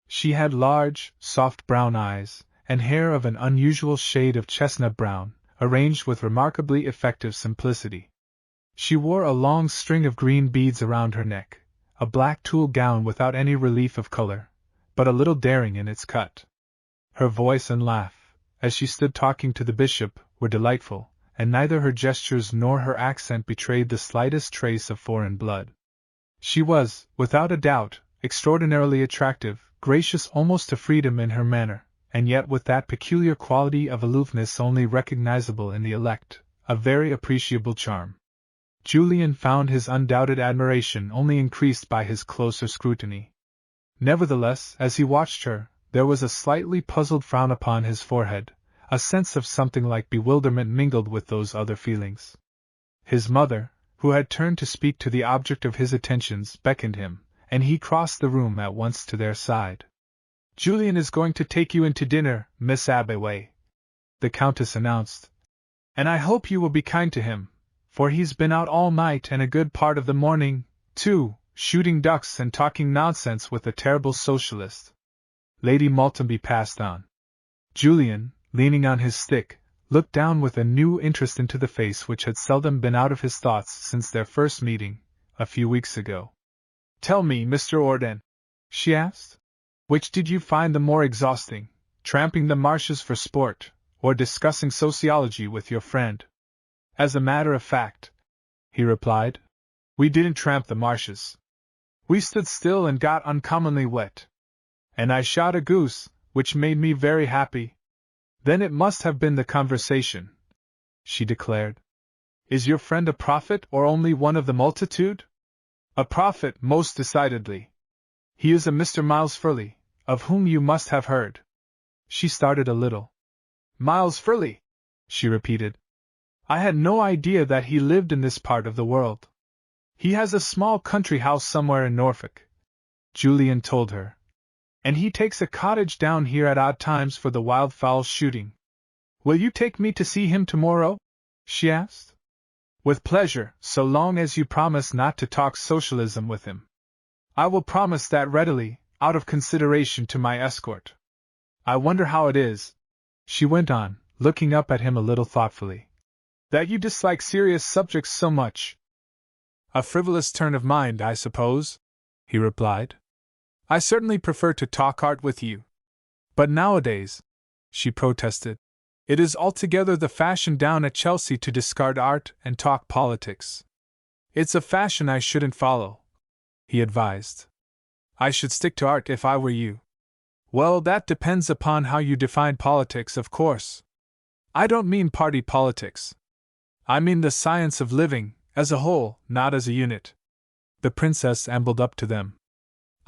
She had large, soft brown eyes, and hair of an unusual shade of chestnut brown, arranged with remarkably effective simplicity. She wore a long string of green beads around her neck, a black tulle gown without any relief of color, but a little daring in its cut. Her voice and laugh, as she stood talking to the bishop, were delightful, and neither her gestures nor her accent betrayed the slightest trace of foreign blood. She was, without a doubt, extraordinarily attractive, gracious almost to freedom in her manner, and yet with that peculiar quality of aloofness only recognizable in the elect, a very appreciable charm. Julian found his undoubted admiration only increased by his closer scrutiny. Nevertheless, as he watched her, there was a slightly puzzled frown upon his forehead, a sense of something like bewilderment mingled with those other feelings. His mother, who had turned to speak to the object of his attentions, beckoned him, and he crossed the room at once to their side. "Julian is going to take you in to dinner, Miss Abbeway," the Countess announced. "And I hope you will be kind to him, for he's been out all night and a good part of the morning, too, shooting ducks and talking nonsense with a terrible socialist." Lady Maltenby passed on. Julian, leaning on his stick, looked down with a new interest into the face which had seldom been out of his thoughts since their first meeting, a few weeks ago. "Tell me, Mr. Orden," she asked, "which did you find the more exhausting, tramping the marshes for sport, or discussing sociology with your friend?" "As a matter of fact," he replied, "we didn't tramp the marshes. We stood still and got uncommonly wet. And I shot a goose, which made me very happy." "Then it must have been the conversation," she declared. "Is your friend a prophet or only one of the multitude?" "A prophet, most decidedly. He is a Mr. Miles Furley, of whom you must have heard." She started a little. "Miles Furley?" she repeated. "I had no idea that he lived in this part of the world." "He has a small country house somewhere in Norfolk," Julian told her. "And he takes a cottage down here at odd times for the wildfowl shooting." "Will you take me to see him tomorrow?" she asked. "With pleasure, so long as you promise not to talk socialism with him." "I will promise that readily, out of consideration to my escort. I wonder how it is," she went on, looking up at him a little thoughtfully, "that you dislike serious subjects so much." "A frivolous turn of mind, I suppose," he replied. "I certainly prefer to talk art with you. But nowadays," she protested, "it is altogether the fashion down at Chelsea to discard art and talk politics." "It's a fashion I shouldn't follow," he advised. "I should stick to art if I were you." "Well, that depends upon how you define politics, of course. I don't mean party politics. I mean the science of living, as a whole, not as a unit." The princess ambled up to them.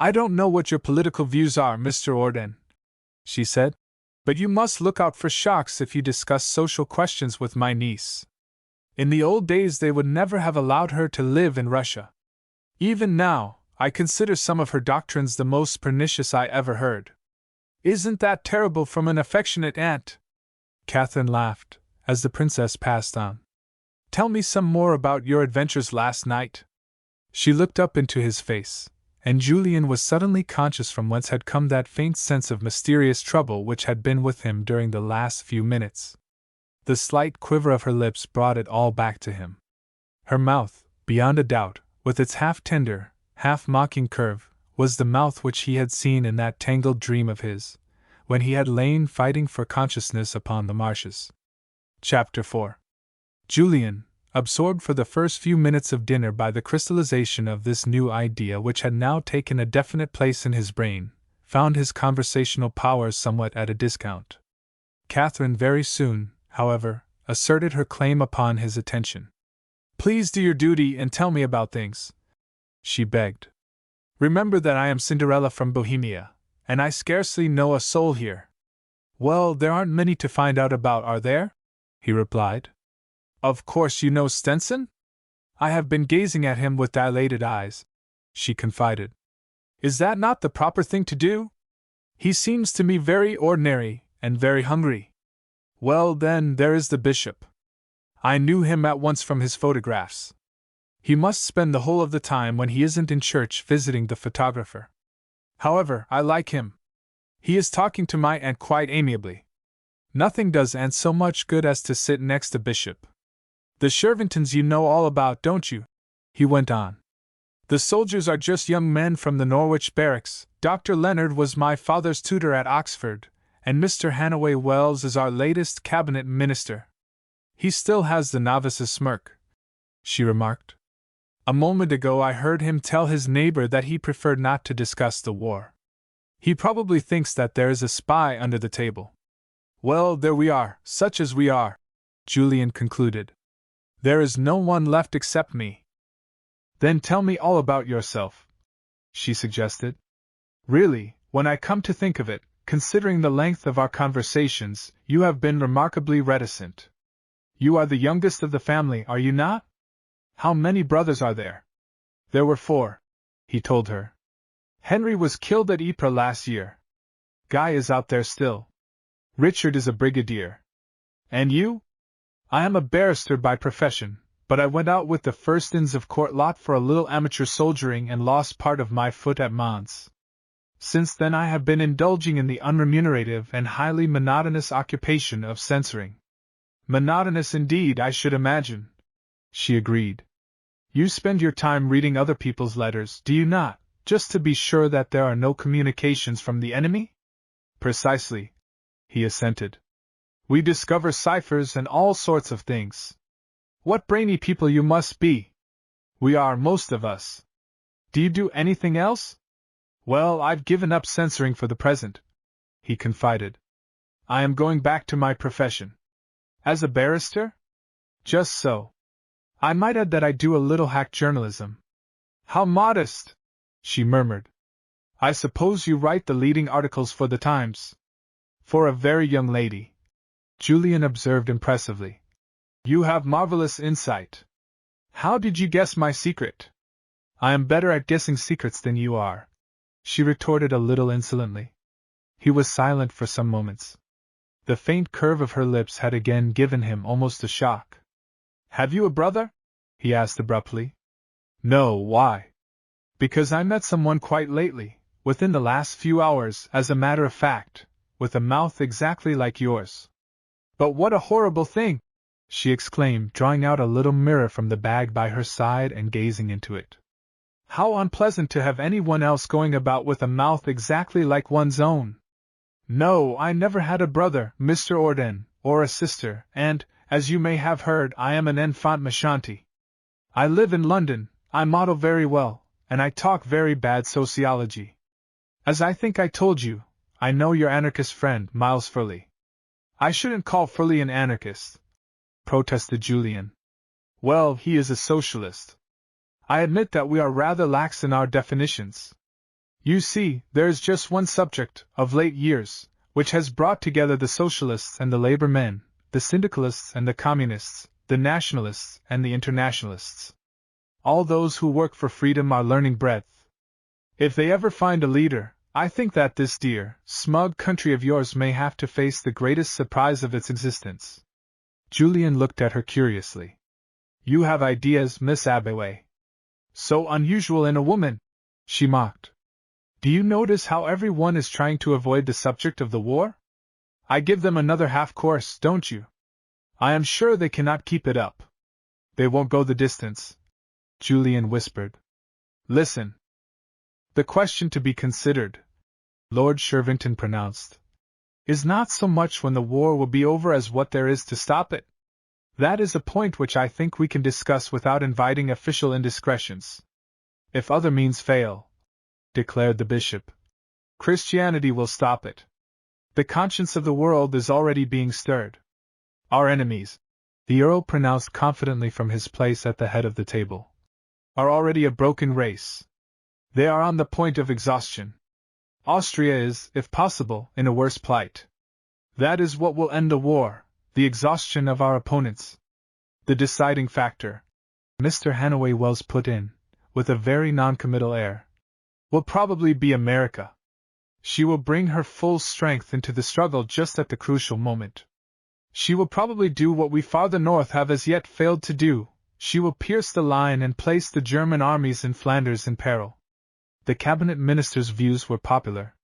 "I don't know what your political views are, Mr. Orden," she said, "but you must look out for shocks if you discuss social questions with my niece. In the old days they would never have allowed her to live in Russia. Even now, I consider some of her doctrines the most pernicious I ever heard." "Isn't that terrible from an affectionate aunt?" Catherine laughed, as the princess passed on. "Tell me some more about your adventures last night." She looked up into his face, and Julian was suddenly conscious from whence had come that faint sense of mysterious trouble which had been with him during the last few minutes. The slight quiver of her lips brought it all back to him. Her mouth, beyond a doubt, with its half-tender, half-mocking curve, was the mouth which he had seen in that tangled dream of his, when he had lain fighting for consciousness upon the marshes. Chapter 4. Julian, absorbed for the first few minutes of dinner by the crystallization of this new idea which had now taken a definite place in his brain, found his conversational powers somewhat at a discount. Catherine very soon, however, asserted her claim upon his attention. "Please do your duty and tell me about things," she begged. "Remember that I am Cinderella from Bohemia, and I scarcely know a soul here." "Well, there aren't many to find out about, are there?" he replied. "Of course you know Stenson?" "I have been gazing at him with dilated eyes," she confided. "Is that not the proper thing to do? He seems to me very ordinary, and very hungry." "Well, then, there is the bishop. I knew him at once from his photographs. He must spend the whole of the time when he isn't in church visiting the photographer. However, I like him. He is talking to my aunt quite amiably. Nothing does aunt so much good as to sit next a bishop. The Shervingtons you know all about, don't you? He went on. The soldiers are just young men from the Norwich barracks. Dr. Leonard was my father's tutor at Oxford, and Mr. Hannaway Wells is our latest cabinet minister. He still has the novice's smirk, she remarked. A moment ago I heard him tell his neighbor that he preferred not to discuss the war. He probably thinks that there is a spy under the table. Well, there we are, such as we are, Julian concluded. There is no one left except me. Then tell me all about yourself, she suggested. Really, when I come to think of it, considering the length of our conversations, you have been remarkably reticent. You are the youngest of the family, are you not? How many brothers are there? There were 4, he told her. Henry was killed at Ypres last year. Guy is out there still. Richard is a brigadier. And you? I am a barrister by profession, but I went out with the first Inns of Court lot for a little amateur soldiering and lost part of my foot at Mons. Since then I have been indulging in the unremunerative and highly monotonous occupation of censoring. Monotonous indeed, I should imagine, she agreed. You spend your time reading other people's letters, do you not, just to be sure that there are no communications from the enemy? Precisely, he assented. We discover ciphers and all sorts of things. What brainy people you must be! We are, most of us. Do you do anything else? Well, I've given up censoring for the present, he confided. I am going back to my profession. As a barrister? Just so. I might add that I do a little hack journalism. How modest! She murmured. I suppose you write the leading articles for the Times. For a very young lady, Julian observed impressively. You have marvelous insight. How did you guess my secret? I am better at guessing secrets than you are, she retorted a little insolently. He was silent for some moments. The faint curve of her lips had again given him almost a shock. Have you a brother? He asked abruptly. No, why? Because I met someone quite lately, within the last few hours, as a matter of fact, with a mouth exactly like yours. But what a horrible thing! She exclaimed, drawing out a little mirror from the bag by her side and gazing into it. How unpleasant to have anyone else going about with a mouth exactly like one's own! No, I never had a brother, Mr. Orden, or a sister, and, as you may have heard, I am an enfant méchante. I live in London, I model very well, and I talk very bad sociology. As I think I told you, I know your anarchist friend, Miles Furley. I shouldn't call Furley an anarchist, protested Julian. Well, he is a socialist. I admit that we are rather lax in our definitions. You see, there is just one subject, of late years, which has brought together the socialists and the labor men, the syndicalists and the communists, the nationalists and the internationalists. All those who work for freedom are learning breadth. If they ever find a leader, I think that this dear, smug country of yours may have to face the greatest surprise of its existence. Julian looked at her curiously. You have ideas, Miss Abeway. So unusual in a woman, she mocked. Do you notice how every one is trying to avoid the subject of the war? I give them another half course, don't you? I am sure they cannot keep it up. They won't go the distance, Julian whispered. Listen. The question to be considered, Lord Shervington pronounced, is not so much when the war will be over as what there is to stop it. That is a point which I think we can discuss without inviting official indiscretions. If other means fail, declared the bishop, Christianity will stop it. The conscience of the world is already being stirred. Our enemies, the Earl pronounced confidently from his place at the head of the table, are already a broken race. They are on the point of exhaustion. Austria is, if possible, in a worse plight. That is what will end the war, the exhaustion of our opponents. The deciding factor, Mr. Hannaway Wells put in, with a very noncommittal air, will probably be America. She will bring her full strength into the struggle just at the crucial moment. She will probably do what we farther north have as yet failed to do. She will pierce the line and place the German armies in Flanders in peril. The cabinet minister's views were popular.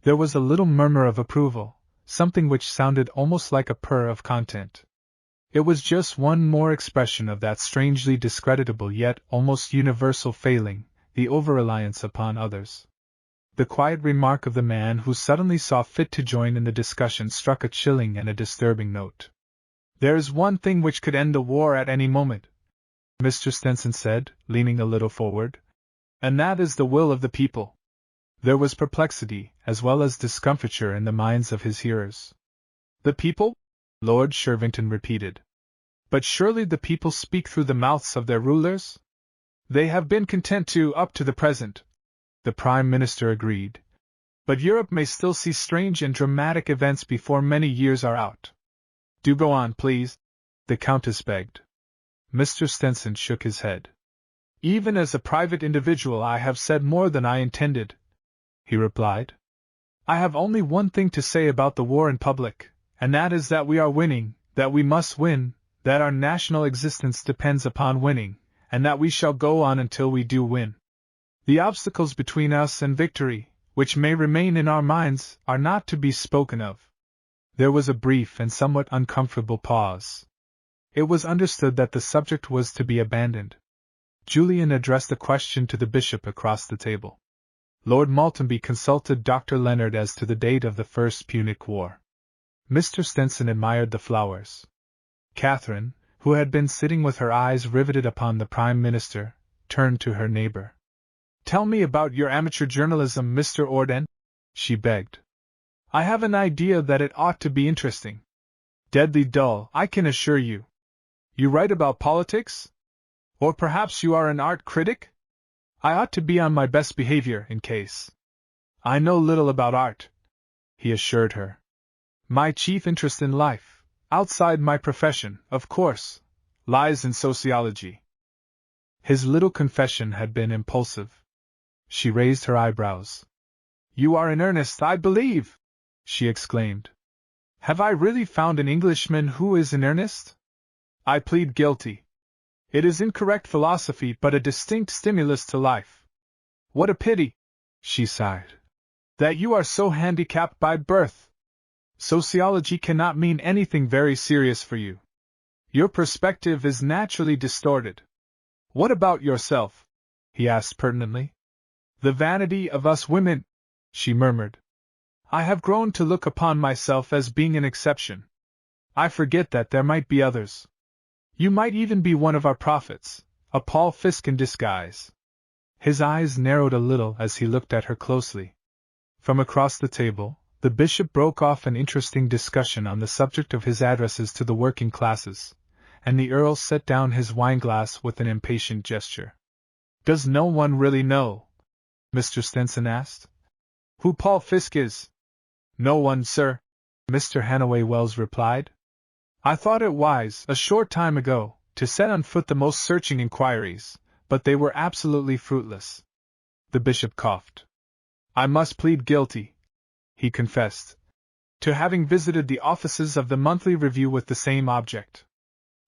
There was a little murmur of approval, something which sounded almost like a purr of content. It was just one more expression of that strangely discreditable yet almost universal failing, the over-reliance upon others. The quiet remark of the man who suddenly saw fit to join in the discussion struck a chilling and a disturbing note. "There is one thing which could end the war at any moment," Mr. Stenson said, leaning a little forward, "and that is the will of the people." There was perplexity, as well as discomfiture in the minds of his hearers. "The people?" Lord Shervington repeated. "But surely the people speak through the mouths of their rulers?" "They have been content to, up to the present," the Prime Minister agreed. "But Europe may still see strange and dramatic events before many years are out." "Do go on, please," the Countess begged. Mr. Stenson shook his head. "Even as a private individual I have said more than I intended," he replied. "I have only one thing to say about the war in public, and that is that we are winning, that we must win, that our national existence depends upon winning, and that we shall go on until we do win. The obstacles between us and victory, which may remain in our minds, are not to be spoken of." There was a brief and somewhat uncomfortable pause. It was understood that the subject was to be abandoned. Julian addressed a question to the bishop across the table. Lord Maltenby consulted Dr. Leonard as to the date of the First Punic War. Mr. Stenson admired the flowers. Catherine, who had been sitting with her eyes riveted upon the Prime Minister, turned to her neighbor. "Tell me about your amateur journalism, Mr. Orden," she begged. "I have an idea that it ought to be interesting." "Deadly dull, I can assure you." "You write about politics? Or perhaps you are an art critic?" "I ought to be on my best behavior, in case." "I know little about art," he assured her. "My chief interest in life, outside my profession, of course, lies in sociology." His little confession had been impulsive. She raised her eyebrows. "You are in earnest, I believe!" she exclaimed. "Have I really found an Englishman who is in earnest? I plead guilty. It is incorrect philosophy, but a distinct stimulus to life. What a pity," she sighed, "that you are so handicapped by birth. Sociology cannot mean anything very serious for you. Your perspective is naturally distorted. What about yourself?" he asked pertinently. "The vanity of us women," she murmured. "I have grown to look upon myself as being an exception. I forget that there might be others. You might even be one of our prophets, a Paul Fiske in disguise." His eyes narrowed a little as he looked at her closely. From across the table, the bishop broke off an interesting discussion on the subject of his addresses to the working classes, and the earl set down his wineglass with an impatient gesture. "Does no one really know?" Mr. Stenson asked. "Who Paul Fiske is?" "No one, sir," Mr. Hannaway Wells replied. "I thought it wise, a short time ago, to set on foot the most searching inquiries, but they were absolutely fruitless." The bishop coughed. "I must plead guilty," he confessed, "to having visited the offices of the Monthly Review with the same object.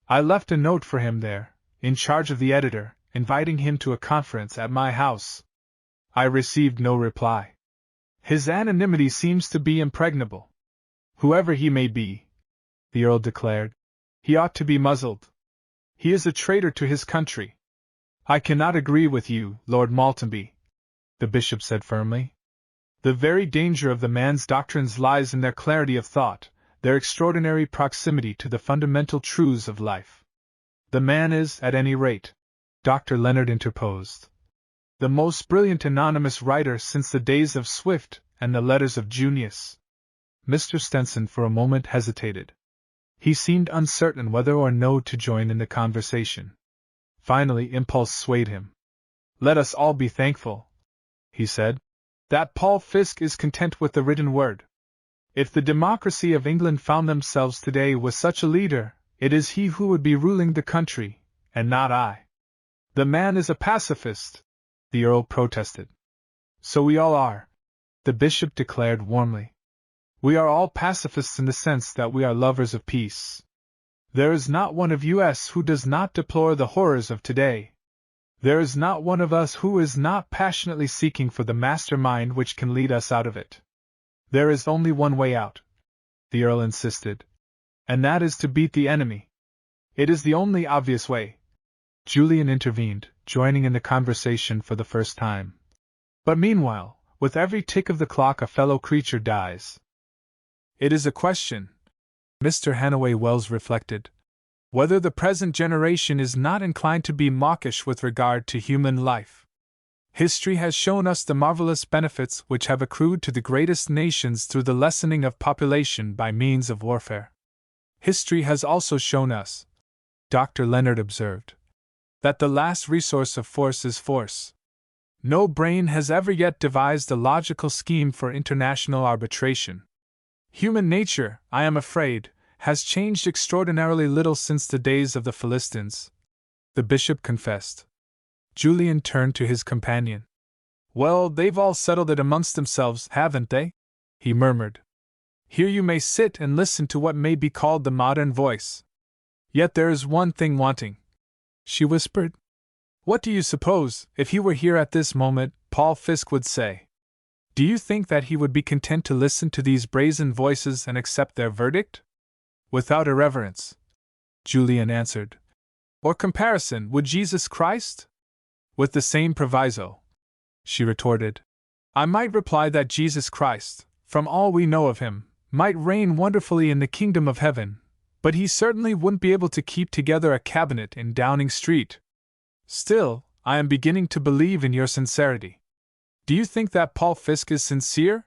I left a note for him there, in charge of the editor, inviting him to a conference at my house. I received no reply. His anonymity seems to be impregnable. Whoever he may be," the Earl declared, "he ought to be muzzled. He is a traitor to his country." "I cannot agree with you, Lord Maltenby," the bishop said firmly. "The very danger of the man's doctrines lies in their clarity of thought, their extraordinary proximity to the fundamental truths of life." "The man is, at any rate," Dr. Leonard interposed, "the most brilliant anonymous writer since the days of Swift and the letters of Junius." Mr. Stenson for a moment hesitated. He seemed uncertain whether or no to join in the conversation. Finally, impulse swayed him. "Let us all be thankful," he said, "that Paul Fiske is content with the written word. If the democracy of England found themselves today with such a leader, it is he who would be ruling the country, and not I." "The man is a pacifist," the Earl protested. "So we all are," the bishop declared warmly. "We are all pacifists in the sense that we are lovers of peace. There is not one of us who does not deplore the horrors of today. There is not one of us who is not passionately seeking for the mastermind which can lead us out of it. There is only one way out," the Earl insisted, "and that is to beat the enemy. It is the only obvious way. Julian intervened, joining in the conversation for the first time. But meanwhile, with every tick of the clock a fellow creature dies. It is a question, Mr. Hannaway Wells reflected, whether the present generation is not inclined to be mawkish with regard to human life. History has shown us the marvelous benefits which have accrued to the greatest nations through the lessening of population by means of warfare. History has also shown us, Dr. Leonard observed, that the last resource of force is force. No brain has ever yet devised a logical scheme for international arbitration. Human nature, I am afraid, has changed extraordinarily little since the days of the Philistines, the bishop confessed. Julian turned to his companion. Well, they've all settled it amongst themselves, haven't they? He murmured. Here you may sit and listen to what may be called the modern voice. Yet there is one thing wanting, she whispered. What do you suppose, if he were here at this moment, Paul Fiske would say? Do you think that he would be content to listen to these brazen voices and accept their verdict? Without irreverence, Julian answered. Or comparison, would Jesus Christ? With the same proviso, she retorted. I might reply that Jesus Christ, from all we know of him, might reign wonderfully in the kingdom of heaven, but he certainly wouldn't be able to keep together a cabinet in Downing Street. Still, I am beginning to believe in your sincerity. Do you think that Paul Fiske is sincere?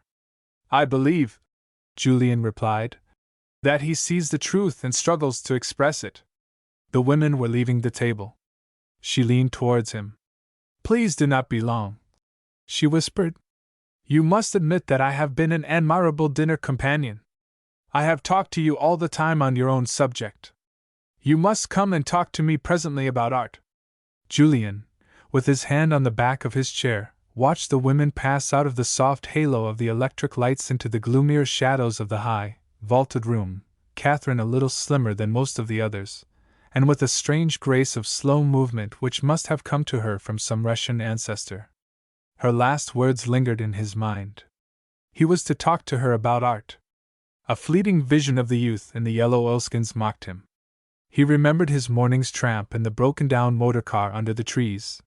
I believe, Julian replied, that he sees the truth and struggles to express it. The women were leaving the table. She leaned towards him. Please do not be long, she whispered. You must admit that I have been an admirable dinner companion. I have talked to you all the time on your own subject. You must come and talk to me presently about art. Julian, with his hand on the back of his chair, watched the women pass out of the soft halo of the electric lights into the gloomier shadows of the high, vaulted room, Catherine a little slimmer than most of the others, and with a strange grace of slow movement which must have come to her from some Russian ancestor. Her last words lingered in his mind. He was to talk to her about art. A fleeting vision of the youth in the yellow oilskins mocked him. He remembered his morning's tramp in the broken-down motor car under the trees.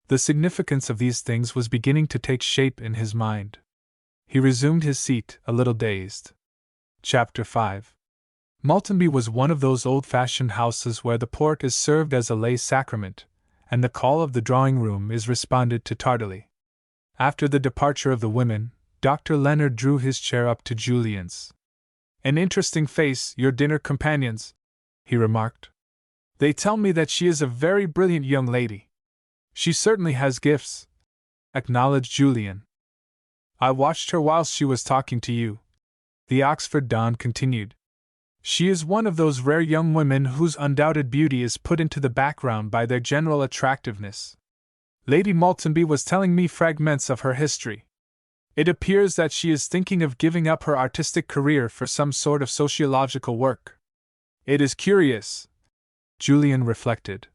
The significance of these things was beginning to take shape in his mind. He resumed his seat, a little dazed. Chapter 5. Maltenby was one of those old-fashioned houses where the port is served as a lay sacrament, and the call of the drawing-room is responded to tardily. After the departure of the women, Dr. Leonard drew his chair up to Julian's. An interesting face, your dinner companion's, he remarked. They tell me that she is a very brilliant young lady. She certainly has gifts, acknowledged Julian. I watched her whilst she was talking to you, the Oxford Don continued. She is one of those rare young women whose undoubted beauty is put into the background by their general attractiveness. Lady Maltenby was telling me fragments of her history. It appears that she is thinking of giving up her artistic career for some sort of sociological work. It is curious, Julian reflected,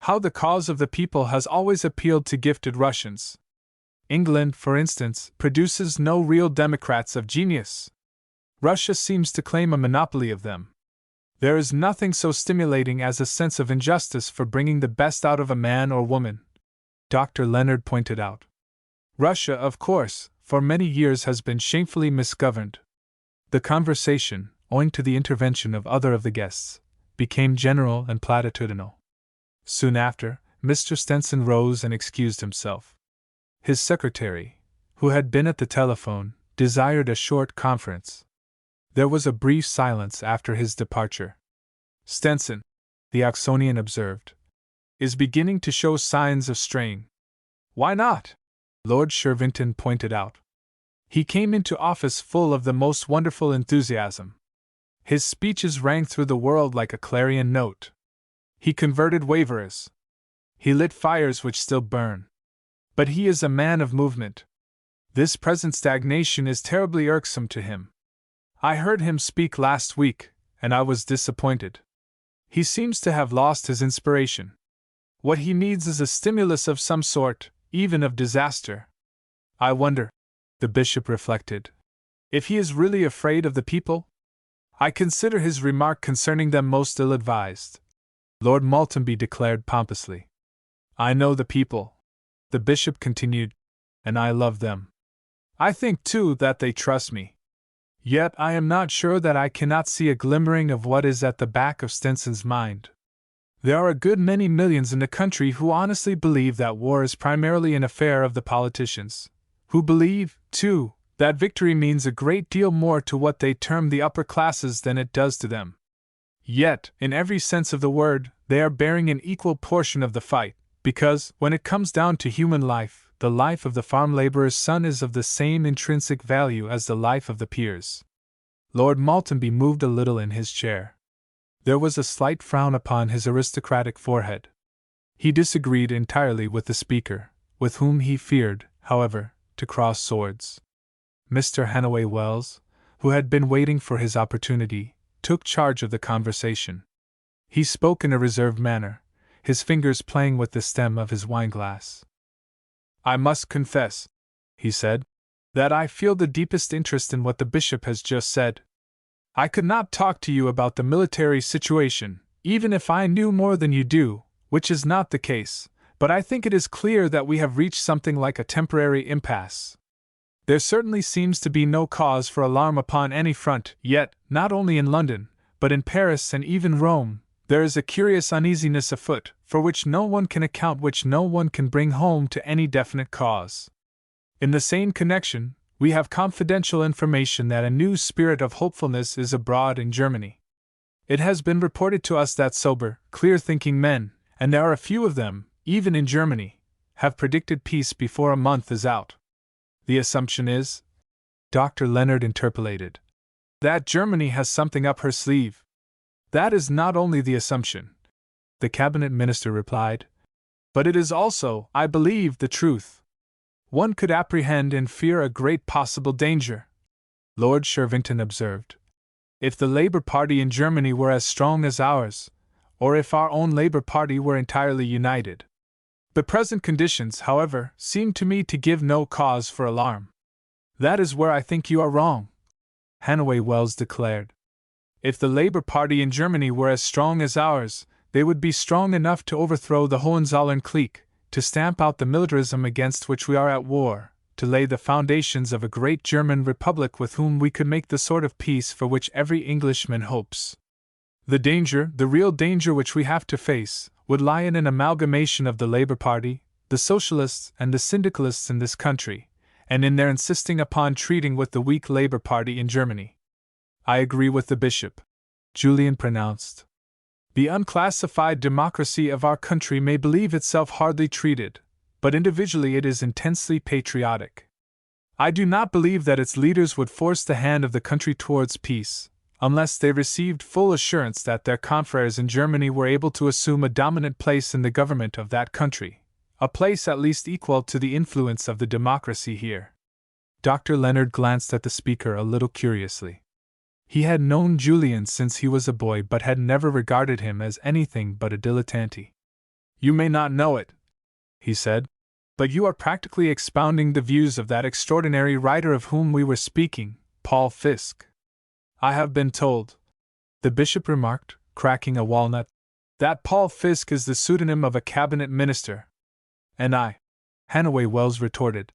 how the cause of the people has always appealed to gifted Russians. England, for instance, produces no real democrats of genius. Russia seems to claim a monopoly of them. There is nothing so stimulating as a sense of injustice for bringing the best out of a man or woman, Dr. Leonard pointed out. Russia, of course, for many years has been shamefully misgoverned. The conversation, owing to the intervention of other of the guests, became general and platitudinal. Soon after, Mr. Stenson rose and excused himself. His secretary, who had been at the telephone, desired a short conference. There was a brief silence after his departure. Stenson, the Oxonian observed, is beginning to show signs of straying. Why not? Lord Shervington pointed out. He came into office full of the most wonderful enthusiasm. His speeches rang through the world like a clarion note. He converted waverers. He lit fires which still burn. But he is a man of movement. This present stagnation is terribly irksome to him. I heard him speak last week, and I was disappointed. He seems to have lost his inspiration. What he needs is a stimulus of some sort, even of disaster. I wonder, the bishop reflected, if he is really afraid of the people? I consider his remark concerning them most ill-advised. Lord Maltenby declared pompously. I know the people, the bishop continued, and I love them. I think, too, that they trust me. Yet I am not sure that I cannot see a glimmering of what is at the back of Stenson's mind. There are a good many millions in the country who honestly believe that war is primarily an affair of the politicians, who believe, too, that victory means a great deal more to what they term the upper classes than it does to them. Yet, in every sense of the word, they are bearing an equal portion of the fight, because, when it comes down to human life, the life of the farm laborer's son is of the same intrinsic value as the life of the peer's. Lord Maltenby moved a little in his chair. There was a slight frown upon his aristocratic forehead. He disagreed entirely with the speaker, with whom he feared, however, to cross swords. Mr. Hannaway Wells, who had been waiting for his opportunity, took charge of the conversation. He spoke in a reserved manner, his fingers playing with the stem of his wineglass. I must confess, he said, that I feel the deepest interest in what the bishop has just said. I could not talk to you about the military situation, even if I knew more than you do, which is not the case, but I think it is clear that we have reached something like a temporary impasse. There certainly seems to be no cause for alarm upon any front, yet, not only in London, but in Paris and even Rome, there is a curious uneasiness afoot, for which no one can account, which no one can bring home to any definite cause. In the same connection, we have confidential information that a new spirit of hopefulness is abroad in Germany. It has been reported to us that sober, clear-thinking men, and there are a few of them, even in Germany, have predicted peace before a month is out. The assumption is, Dr. Leonard interpolated, that Germany has something up her sleeve. That is not only the assumption, the cabinet minister replied, but it is also, I believe, the truth. One could apprehend and fear a great possible danger. Lord Shervington observed. If the Labour Party in Germany were as strong as ours, or if our own Labour Party were entirely united. The present conditions, however, seem to me to give no cause for alarm. That is where I think you are wrong, Hannaway Wells declared. If the Labour Party in Germany were as strong as ours, they would be strong enough to overthrow the Hohenzollern clique, to stamp out the militarism against which we are at war, to lay the foundations of a great German republic with whom we could make the sort of peace for which every Englishman hopes. The danger, the real danger which we have to face, would lie in an amalgamation of the Labour Party, the Socialists and the Syndicalists in this country, and in their insisting upon treating with the weak Labour Party in Germany. I agree with the bishop, Julian pronounced. The unclassified democracy of our country may believe itself hardly treated, but individually it is intensely patriotic. I do not believe that its leaders would force the hand of the country towards peace, unless they received full assurance that their confreres in Germany were able to assume a dominant place in the government of that country, a place at least equal to the influence of the democracy here. Dr. Leonard glanced at the speaker a little curiously. He had known Julian since he was a boy but had never regarded him as anything but a dilettante. You may not know it, he said, but you are practically expounding the views of that extraordinary writer of whom we were speaking, Paul Fiske. I have been told, the bishop remarked, cracking a walnut, that Paul Fiske is the pseudonym of a cabinet minister. And I, Hannaway Wells retorted,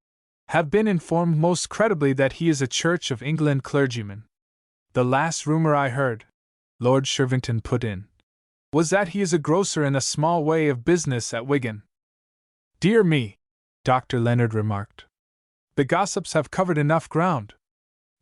have been informed most credibly that he is a Church of England clergyman. The last rumor I heard, Lord Shervington put in, was that he is a grocer in a small way of business at Wigan. Dear me, Dr. Leonard remarked. The gossips have covered enough ground.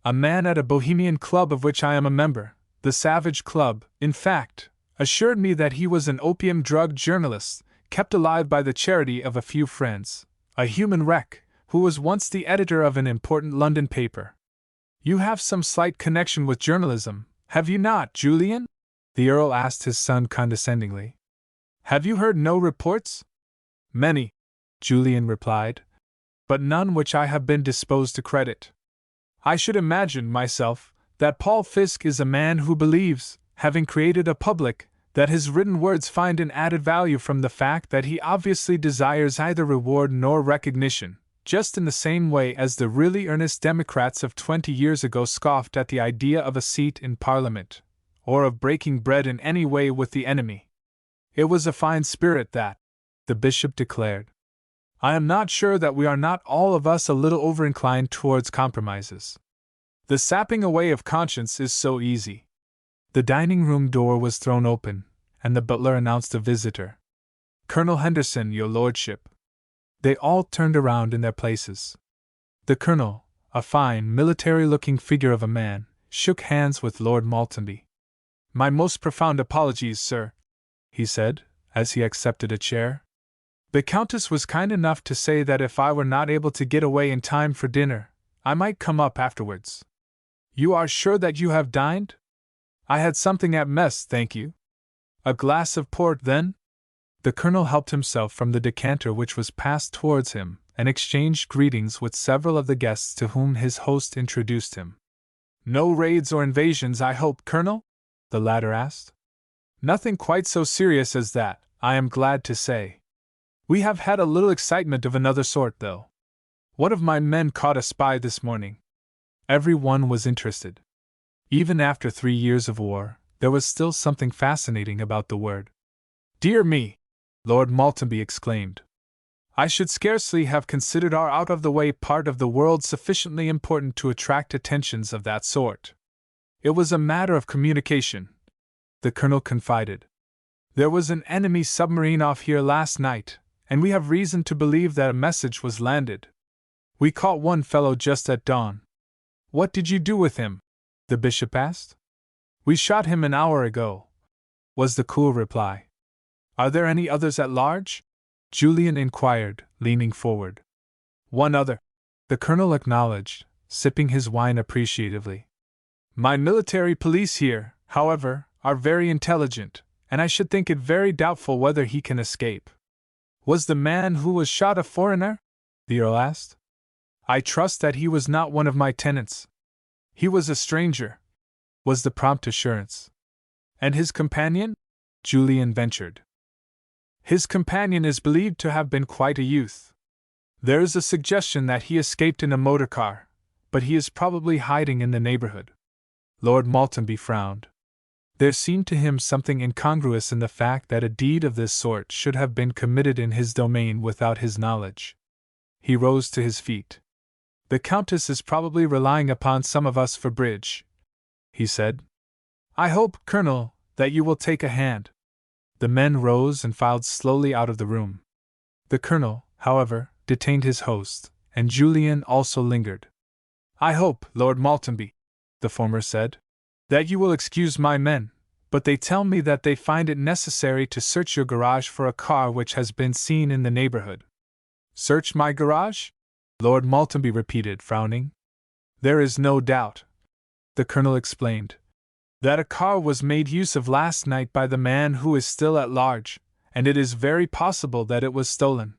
A man at a Bohemian club of which I am a member, the Savage Club, in fact, assured me that he was an opium-drugged journalist, kept alive by the charity of a few friends, a human wreck, who was once the editor of an important London paper. You have some slight connection with journalism, have you not, Julian? The Earl asked his son condescendingly. Have you heard no reports? Many, Julian replied, but none which I have been disposed to credit. I should imagine, myself, that Paul Fiske is a man who believes, having created a public, that his written words find an added value from the fact that he obviously desires neither reward nor recognition, just in the same way as the really earnest Democrats of 20 years ago scoffed at the idea of a seat in Parliament, or of breaking bread in any way with the enemy. It was a fine spirit that, the bishop declared. I am not sure that we are not all of us a little over-inclined towards compromises. The sapping away of conscience is so easy. The dining room door was thrown open, and the butler announced a visitor. Colonel Henderson, your lordship. They all turned around in their places. The colonel, a fine, military-looking figure of a man, shook hands with Lord Maltenby. My most profound apologies, sir, he said, as he accepted a chair. The Countess was kind enough to say that if I were not able to get away in time for dinner, I might come up afterwards. You are sure that you have dined? I had something at mess, thank you. A glass of port, then? The colonel helped himself from the decanter which was passed towards him, and exchanged greetings with several of the guests to whom his host introduced him. No raids or invasions, I hope, Colonel? The latter asked. Nothing quite so serious as that, I am glad to say. We have had a little excitement of another sort, though. One of my men caught a spy this morning. Every one was interested. Even after 3 years of war, there was still something fascinating about the word. Dear me! Lord Maltenby exclaimed. I should scarcely have considered our out-of-the-way part of the world sufficiently important to attract attentions of that sort. It was a matter of communication, the colonel confided. There was an enemy submarine off here last night, and we have reason to believe that a message was landed. We caught one fellow just at dawn. What did you do with him? The bishop asked. We shot him an hour ago, was the cool reply. Are there any others at large? Julian inquired, leaning forward. One other, the colonel acknowledged, sipping his wine appreciatively. My military police here, however, are very intelligent, and I should think it very doubtful whether he can escape. Was the man who was shot a foreigner? The Earl asked. I trust that he was not one of my tenants. He was a stranger, was the prompt assurance. And his companion? Julian ventured. His companion is believed to have been quite a youth. There is a suggestion that he escaped in a motor car, but he is probably hiding in the neighborhood. Lord Maltenby frowned. There seemed to him something incongruous in the fact that a deed of this sort should have been committed in his domain without his knowledge. He rose to his feet. The Countess is probably relying upon some of us for bridge, he said. I hope, Colonel, that you will take a hand. The men rose and filed slowly out of the room. The colonel, however, detained his host, and Julian also lingered. I hope, Lord Maltenby, the former said, that you will excuse my men, but they tell me that they find it necessary to search your garage for a car which has been seen in the neighborhood. Search my garage? Lord Maltenby repeated, frowning. There is no doubt, the colonel explained, that a car was made use of last night by the man who is still at large, and it is very possible that it was stolen.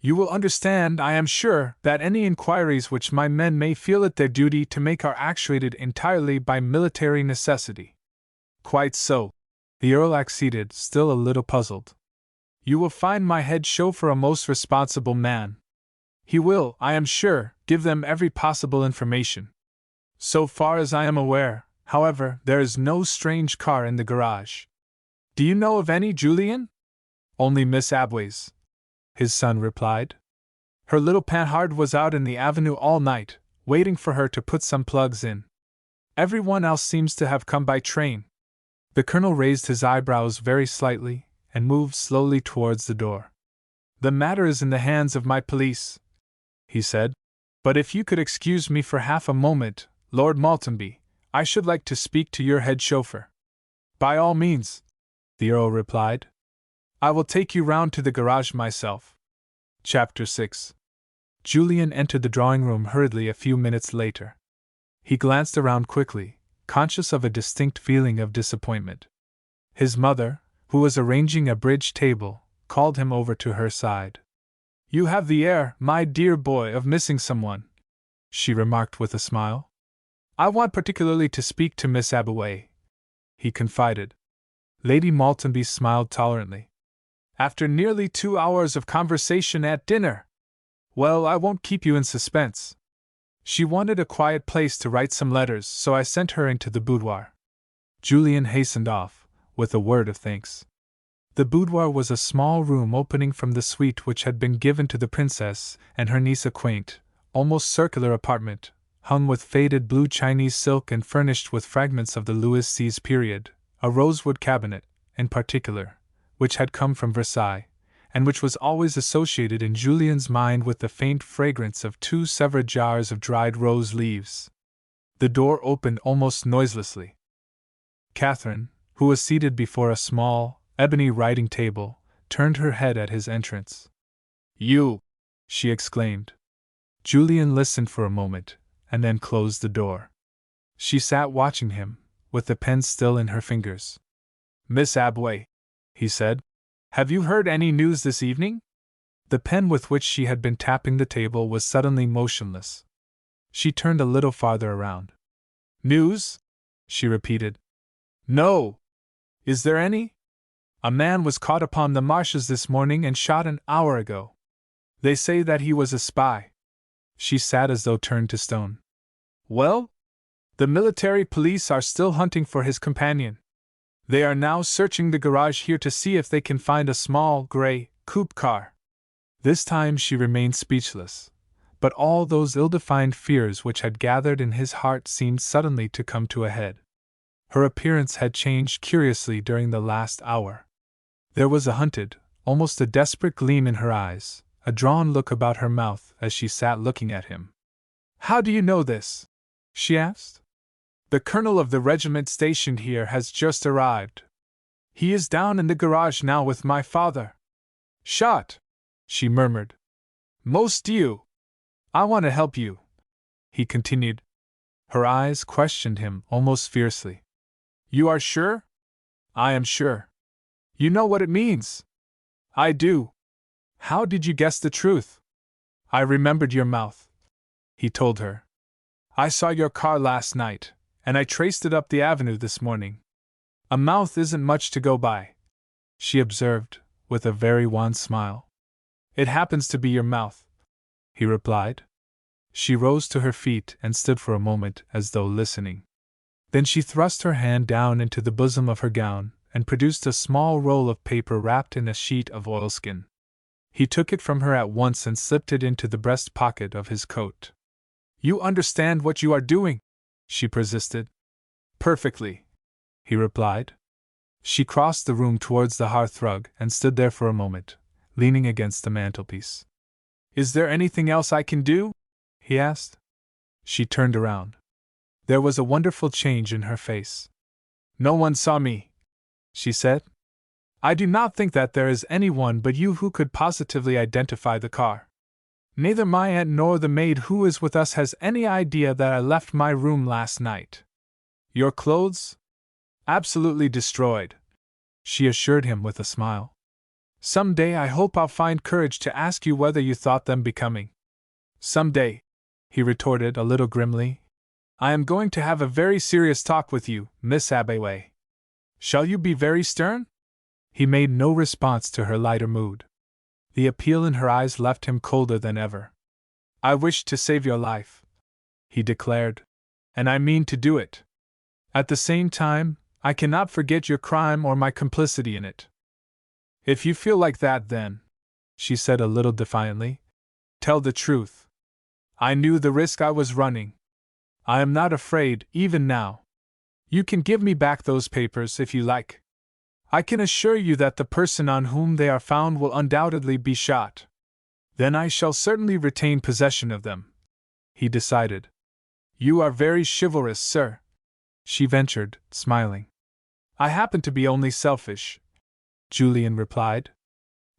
You will understand, I am sure, that any inquiries which my men may feel it their duty to make are actuated entirely by military necessity. Quite so, the Earl acceded, still a little puzzled. You will find my head chauffeur a most responsible man. He will, I am sure, give them every possible information. So far as I am aware, however, there is no strange car in the garage. Do you know of any, Julian? Only Miss Abway's, his son replied. Her little Panhard was out in the avenue all night, waiting for her to put some plugs in. Everyone else seems to have come by train. The colonel raised his eyebrows very slightly, and moved slowly towards the door. The matter is in the hands of my police, he said, but if you could excuse me for half a moment, Lord Maltenby, I should like to speak to your head chauffeur. By all means, the Earl replied. I will take you round to the garage myself. Chapter 6. Julian entered the drawing-room hurriedly a few minutes later. He glanced around quickly, conscious of a distinct feeling of disappointment. His mother, who was arranging a bridge table, called him over to her side. You have the air, my dear boy, of missing someone, she remarked with a smile. I want particularly to speak to Miss Abway, he confided. Lady Maltenby smiled tolerantly. After nearly 2 hours of conversation at dinner! Well, I won't keep you in suspense. She wanted a quiet place to write some letters, so I sent her into the boudoir. Julian hastened off, with a word of thanks. The boudoir was a small room opening from the suite which had been given to the princess and her niece, a quaint, almost circular apartment, hung with faded blue Chinese silk and furnished with fragments of the Louis XVI period, a rosewood cabinet, in particular, which had come from Versailles, and which was always associated in Julien's mind with the faint fragrance of 2 Sevres jars of dried rose leaves. The door opened almost noiselessly. Catherine, who was seated before a small, ebony writing table, turned her head at his entrance. "You!" she exclaimed. Julien listened for a moment, and then closed the door. She sat watching him, with the pen still in her fingers. "Miss Abway," he said, "have you heard any news this evening?" The pen with which she had been tapping the table was suddenly motionless. She turned a little farther around. "News?" she repeated. "No. Is there any? A man was caught upon the marshes this morning and shot an hour ago. They say that he was a spy." She sat as though turned to stone. "Well? The military police are still hunting for his companion. They are now searching the garage here to see if they can find a small, gray, coupe car." This time she remained speechless, but all those ill-defined fears which had gathered in his heart seemed suddenly to come to a head. Her appearance had changed curiously during the last hour. There was a hunted, almost a desperate gleam in her eyes, a drawn look about her mouth as she sat looking at him. "How do you know this?" she asked. "The colonel of the regiment stationed here has just arrived. He is down in the garage now with my father." "Shot!" she murmured. "Most you! I want to help you," he continued. Her eyes questioned him almost fiercely. "You are sure?" "I am sure." "You know what it means?" "I do." "How did you guess the truth?" "I remembered your mouth," he told her. "I saw your car last night, and I traced it up the avenue this morning." "A mouth isn't much to go by," she observed, with a very wan smile. "It happens to be your mouth," he replied. She rose to her feet and stood for a moment as though listening. Then she thrust her hand down into the bosom of her gown and produced a small roll of paper wrapped in a sheet of oilskin. He took it from her at once and slipped it into the breast pocket of his coat. "You understand what you are doing?" she persisted. "Perfectly," he replied. She crossed the room towards the hearthrug and stood there for a moment, leaning against the mantelpiece. "Is there anything else I can do?" he asked. She turned around. There was a wonderful change in her face. "No one saw me," she said. "I do not think that there is anyone but you who could positively identify the car. Neither my aunt nor the maid who is with us has any idea that I left my room last night." "Your clothes?" "Absolutely destroyed," she assured him with a smile. "Some day I hope I'll find courage to ask you whether you thought them becoming." "Some day," he retorted a little grimly. "I am going to have a very serious talk with you, Miss Abway. Shall you be very stern?" He made no response to her lighter mood. The appeal in her eyes left him colder than ever. "I wish to save your life," he declared, "and I mean to do it. At the same time, I cannot forget your crime or my complicity in it." "If you feel like that, then," she said a little defiantly, "tell the truth. I knew the risk I was running. I am not afraid, even now. You can give me back those papers if you like. I can assure you that the person on whom they are found will undoubtedly be shot. Then I shall certainly retain possession of them," he decided. "You are very chivalrous, sir," she ventured, smiling. "I happen to be only selfish," Julien replied.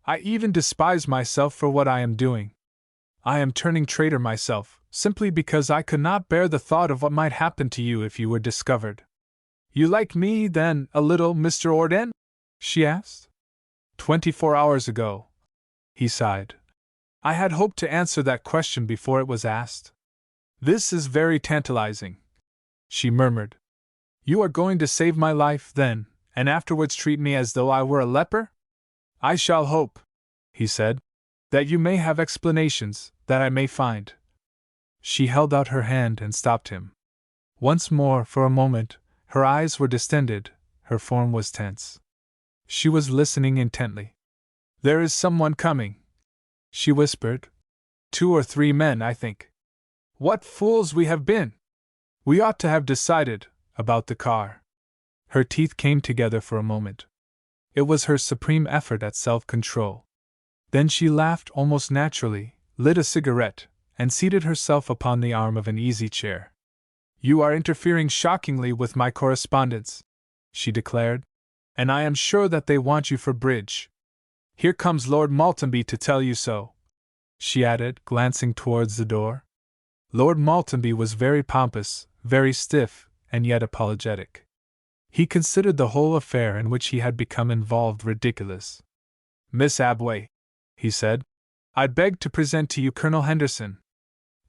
"I even despise myself for what I am doing. I am turning traitor myself, simply because I could not bear the thought of what might happen to you if you were discovered." "You like me, then, a little, Mr. Orden?" she asked. 24 hours ago," he sighed. "I had hoped to answer that question before it was asked." "This is very tantalizing," she murmured. "You are going to save my life, then, and afterwards treat me as though I were a leper?" "I shall hope," he said, "that you may have explanations, that I may find." She held out her hand and stopped him. Once more, for a moment, her eyes were distended, her form was tense. She was listening intently. "There is someone coming," she whispered. "2 or 3 men, I think. What fools we have been! We ought to have decided about the car." Her teeth came together for a moment. It was her supreme effort at self-control. Then she laughed almost naturally, lit a cigarette, and seated herself upon the arm of an easy chair. "You are interfering shockingly with my correspondence," she declared, "and I am sure that they want you for bridge. Here comes Lord Maltenby to tell you so," she added, glancing towards the door. Lord Maltenby was very pompous, very stiff, and yet apologetic. He considered the whole affair in which he had become involved ridiculous. "Miss Abway," he said, "I beg to present to you Colonel Henderson.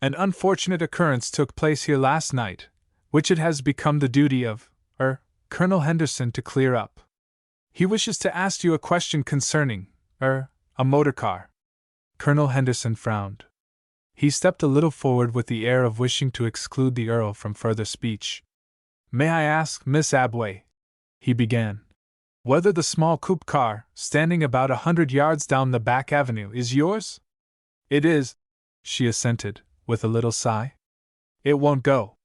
An unfortunate occurrence took place here last night, which it has become the duty of, Colonel Henderson to clear up. He wishes to ask you a question concerning, a motor car." Colonel Henderson frowned. He stepped a little forward with the air of wishing to exclude the Earl from further speech. "May I ask, Miss Abway," he began, "whether the small coupe car, standing about 100 yards down the back avenue, is yours?" "It is," she assented, with a little sigh. "It won't go."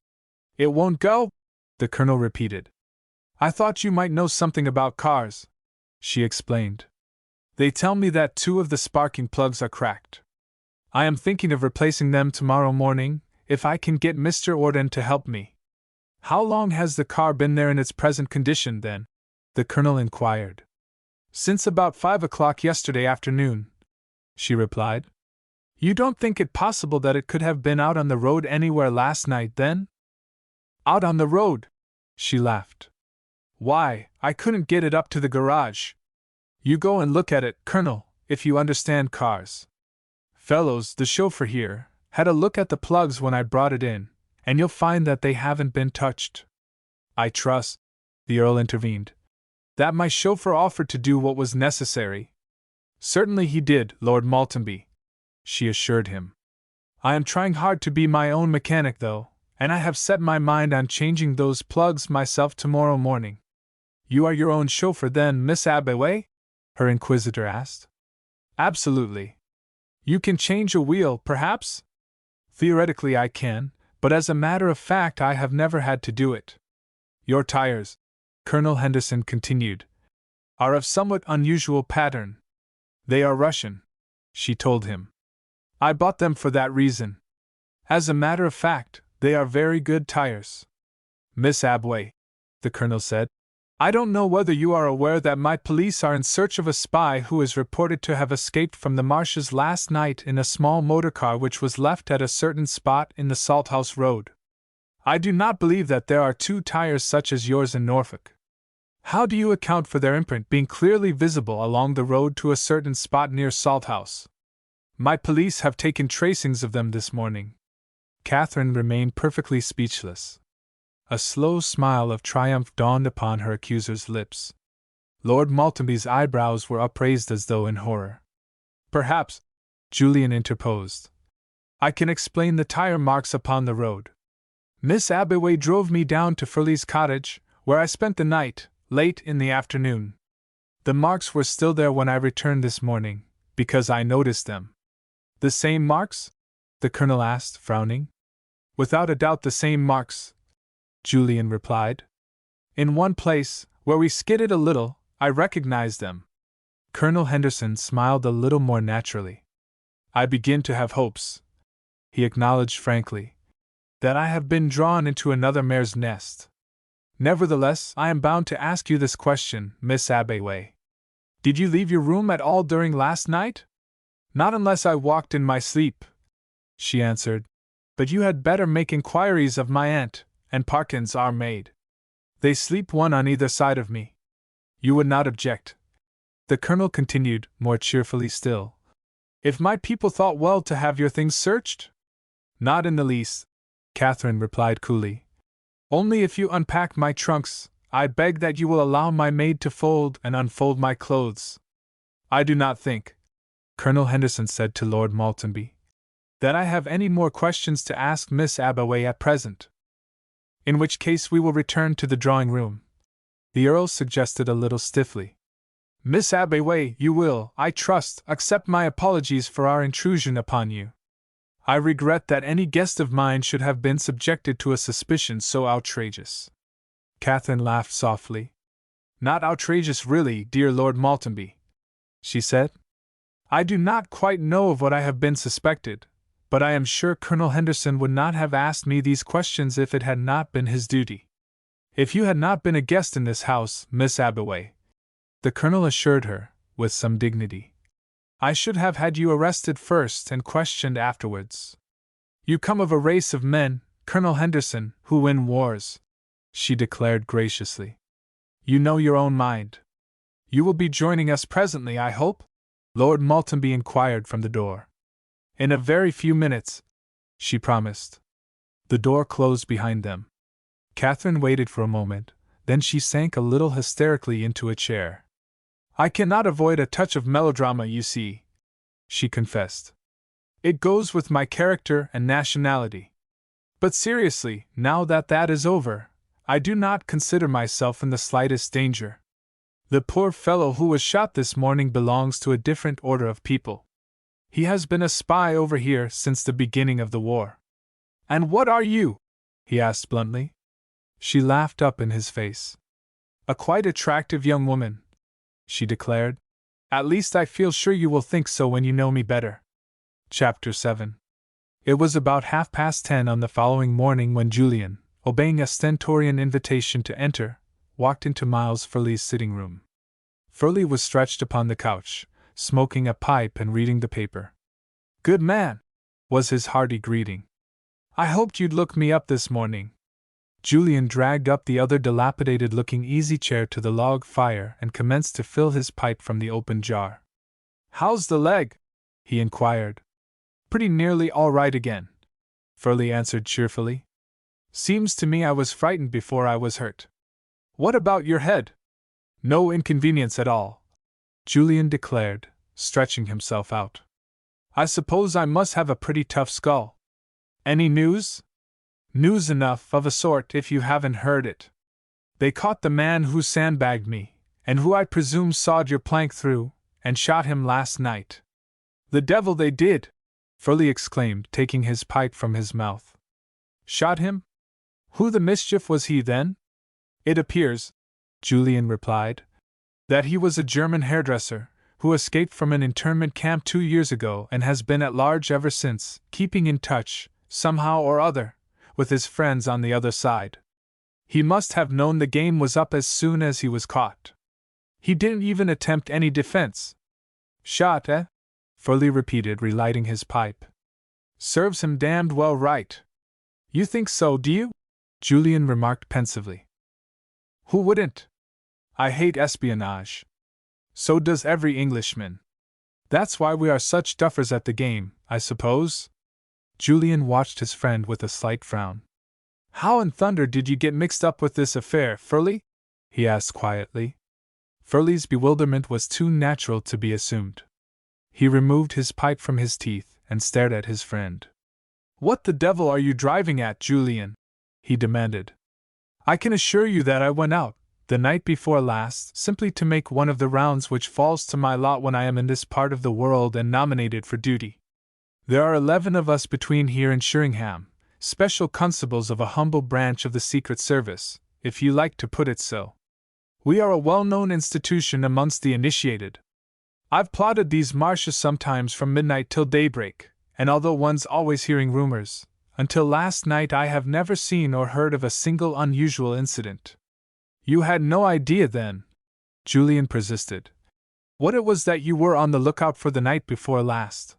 "It won't go?" the Colonel repeated. "I thought you might know something about cars," she explained. "They tell me that 2 of the sparking plugs are cracked. I am thinking of replacing them tomorrow morning, if I can get Mr. Orden to help me." "How long has the car been there in its present condition, then?" the Colonel inquired. "Since about 5 o'clock yesterday afternoon," she replied. "You don't think it possible that it could have been out on the road anywhere last night, then?" "Out on the road?" she laughed. "Why, I couldn't get it up to the garage. You go and look at it, Colonel, if you understand cars. Fellows, the chauffeur here, had a look at the plugs when I brought it in, and you'll find that they haven't been touched." "I trust," the Earl intervened, "that my chauffeur offered to do what was necessary." "Certainly he did, Lord Maltenby," she assured him. "I am trying hard to be my own mechanic, though, and I have set my mind on changing those plugs myself tomorrow morning." "You are your own chauffeur, then, Miss Abway?" her inquisitor asked. "Absolutely." "You can change a wheel, perhaps?" "Theoretically I can, but as a matter of fact I have never had to do it." "Your tires," Colonel Henderson continued, "are of somewhat unusual pattern." "They are Russian," she told him. "I bought them for that reason. As a matter of fact, they are very good tires." "Miss Abway," the Colonel said, "I don't know whether you are aware that my police are in search of a spy who is reported to have escaped from the marshes last night in a small motor car which was left at a certain spot in the Salthouse Road. I do not believe that there are 2 tires such as yours in Norfolk. How do you account for their imprint being clearly visible along the road to a certain spot near Salthouse? My police have taken tracings of them this morning." Catherine remained perfectly speechless. A slow smile of triumph dawned upon her accuser's lips. Lord Maltenby's eyebrows were upraised as though in horror. "Perhaps," Julian interposed, "I can explain the tire marks upon the road. Miss Abway drove me down to Furley's cottage, where I spent the night, late in the afternoon. The marks were still there when I returned this morning, because I noticed them." "The same marks?" the Colonel asked, frowning. "Without a doubt the same marks," Julian replied. "In one place, where we skidded a little, I recognized them." Colonel Henderson smiled a little more naturally. "I begin to have hopes," he acknowledged frankly, "that I have been drawn into another mare's nest. Nevertheless, I am bound to ask you this question, Miss Abway. Did you leave your room at all during last night?" "Not unless I walked in my sleep," she answered, "but you had better make inquiries of my aunt and Parkins, our maid. They sleep one on either side of me. You would not object," the Colonel continued, more cheerfully still, "if my people thought well to have your things searched?" "Not in the least," Catherine replied coolly. "Only if you unpack my trunks, I beg that you will allow my maid to fold and unfold my clothes. I do not think," Colonel Henderson said to Lord Maltenby, "that I have any more questions to ask Miss Abway at present. In which case we will return to the drawing-room," the Earl suggested a little stiffly. Miss Abbeway, you will, I trust, accept my apologies for our intrusion upon you. I regret that any guest of mine should have been subjected to a suspicion so outrageous. Catherine laughed softly. Not outrageous really, dear Lord Maltenby, she said. I do not quite know of what I have been suspected, but I am sure Colonel Henderson would not have asked me these questions if it had not been his duty. If you had not been a guest in this house, Miss Abbeway, the Colonel assured her, with some dignity, I should have had you arrested first and questioned afterwards. You come of a race of men, Colonel Henderson, who win wars, she declared graciously. You know your own mind. You will be joining us presently, I hope? Lord Maltenby inquired from the door. In a very few minutes, she promised. The door closed behind them. Catherine waited for a moment, then she sank a little hysterically into a chair. I cannot avoid a touch of melodrama, you see, she confessed. It goes with my character and nationality. But seriously, now that is over, I do not consider myself in the slightest danger. The poor fellow who was shot this morning belongs to a different order of people. He has been a spy over here since the beginning of the war. And what are you? He asked bluntly. She laughed up in his face. A quite attractive young woman, she declared. At least I feel sure you will think so when you know me better. Chapter 7. It was about 10:30 on the following morning when Julian, obeying a stentorian invitation to enter, walked into Miles Furley's sitting room. Furley was stretched upon the couch, smoking a pipe and reading the paper. Good man, was his hearty greeting. I hoped you'd look me up this morning. Julian dragged up the other dilapidated-looking easy chair to the log fire and commenced to fill his pipe from the open jar. How's the leg? He inquired. Pretty nearly all right again, Furley answered cheerfully. Seems to me I was frightened before I was hurt. What about your head? No inconvenience at all, Julian declared, stretching himself out. I suppose I must have a pretty tough skull. Any news? News enough, of a sort, if you haven't heard it. They caught the man who sandbagged me, and who I presume sawed your plank through, and shot him last night. The devil they did! Furley exclaimed, taking his pipe from his mouth. Shot him? Who the mischief was he then? It appears, Julian replied, that he was a German hairdresser, who escaped from an internment camp 2 years ago and has been at large ever since, keeping in touch, somehow or other, with his friends on the other side. He must have known the game was up as soon as he was caught. He didn't even attempt any defense. Shot, eh? Furley repeated, relighting his pipe. Serves him damned well right. You think so, do you? Julian remarked pensively. Who wouldn't? I hate espionage. So does every Englishman. That's why we are such duffers at the game, I suppose? Julian watched his friend with a slight frown. How in thunder did you get mixed up with this affair, Furley? He asked quietly. Furley's bewilderment was too natural to be assumed. He removed his pipe from his teeth and stared at his friend. What the devil are you driving at, Julian? He demanded. I can assure you that I went out, the night before last, simply to make one of the rounds which falls to my lot when I am in this part of the world and nominated for duty. There are 11 of us between here and Sheringham, special constables of a humble branch of the Secret Service, if you like to put it so. We are a well-known institution amongst the initiated. I've plodded these marshes sometimes from midnight till daybreak, and although one's always hearing rumors, until last night I have never seen or heard of a single unusual incident. You had no idea then, Julian persisted, what it was that you were on the lookout for the night before last.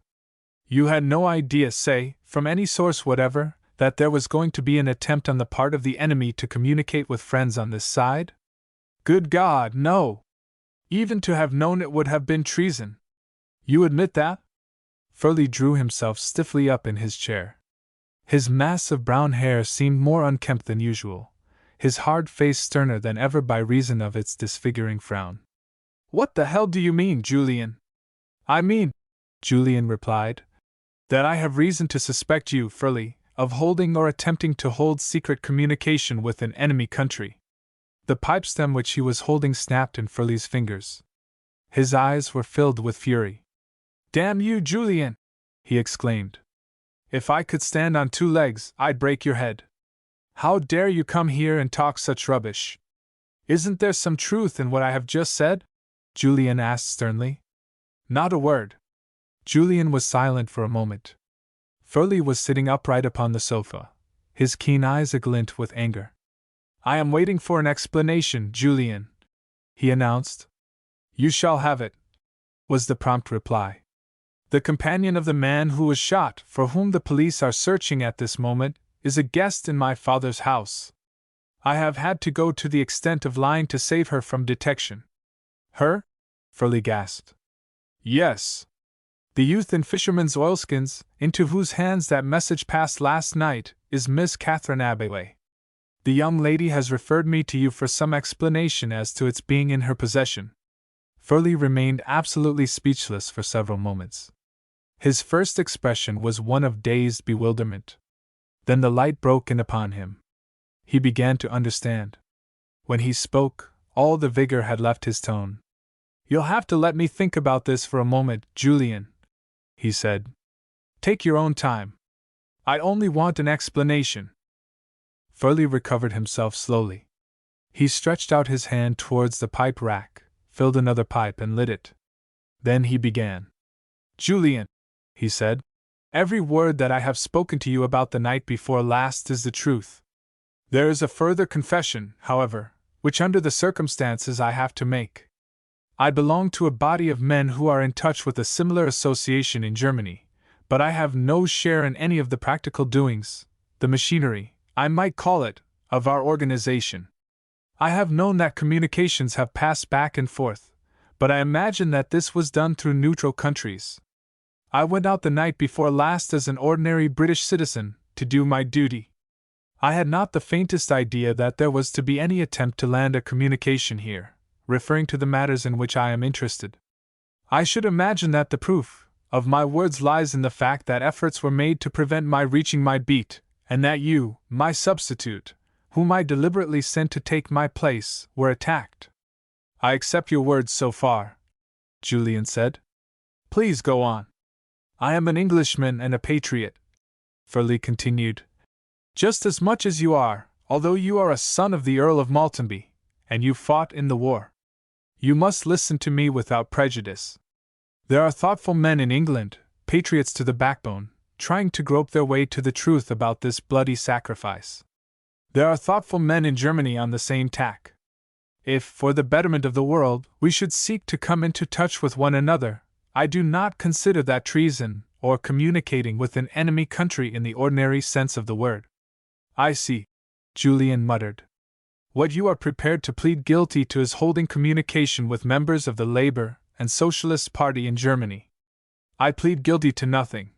You had no idea, say, from any source whatever, that there was going to be an attempt on the part of the enemy to communicate with friends on this side? Good God, no! Even to have known it would have been treason. You admit that? Furley drew himself stiffly up in his chair. His mass of brown hair seemed more unkempt than usual, his hard face sterner than ever by reason of its disfiguring frown. What the hell do you mean, Julian? I mean, Julian replied, that I have reason to suspect you, Furley, of holding or attempting to hold secret communication with an enemy country. The pipe stem which he was holding snapped in Furley's fingers. His eyes were filled with fury. "Damn you, Julian!" he exclaimed. "If I could stand on 2 legs, I'd break your head. How dare you come here and talk such rubbish?" "Isn't there some truth in what I have just said?" Julian asked sternly. "Not a word." Julian was silent for a moment. Furley was sitting upright upon the sofa, his keen eyes aglint with anger. "I am waiting for an explanation, Julian," he announced. "You shall have it," was the prompt reply. "The companion of the man who was shot, for whom the police are searching at this moment, is a guest in my father's house. I have had to go to the extent of lying to save her from detection." "Her?" Furley gasped. "Yes. The youth in fisherman's oilskins, into whose hands that message passed last night, is Miss Catherine Abeway. The young lady has referred me to you for some explanation as to its being in her possession." Furley remained absolutely speechless for several moments. His first expression was one of dazed bewilderment. Then the light broke in upon him. He began to understand. When he spoke, all the vigor had left his tone. "You'll have to let me think about this for a moment, Julian," he said. "Take your own time. I only want an explanation." Furley recovered himself slowly. He stretched out his hand towards the pipe rack, filled another pipe and lit it. Then he began. "Julian," he said, "every word that I have spoken to you about the night before last is the truth. There is a further confession, however, which under the circumstances I have to make. I belong to a body of men who are in touch with a similar association in Germany, but I have no share in any of the practical doings, the machinery, I might call it, of our organization. I have known that communications have passed back and forth, but I imagine that this was done through neutral countries. I went out the night before last as an ordinary British citizen, to do my duty. I had not the faintest idea that there was to be any attempt to land a communication here, referring to the matters in which I am interested. I should imagine that the proof of my words lies in the fact that efforts were made to prevent my reaching my beat, and that you, my substitute, whom I deliberately sent to take my place, were attacked." "I accept your words so far," Julian said. "Please go on." "I am an Englishman and a patriot," Furley continued, "just as much as you are, although you are a son of the Earl of Maltenby, and you fought in the war. You must listen to me without prejudice. There are thoughtful men in England, patriots to the backbone, trying to grope their way to the truth about this bloody sacrifice. There are thoughtful men in Germany on the same tack. If, for the betterment of the world, we should seek to come into touch with one another, I do not consider that treason, or communicating with an enemy country in the ordinary sense of the word." "I see," Julian muttered. "What you are prepared to plead guilty to is holding communication with members of the Labour and Socialist Party in Germany." "I plead guilty to nothing,"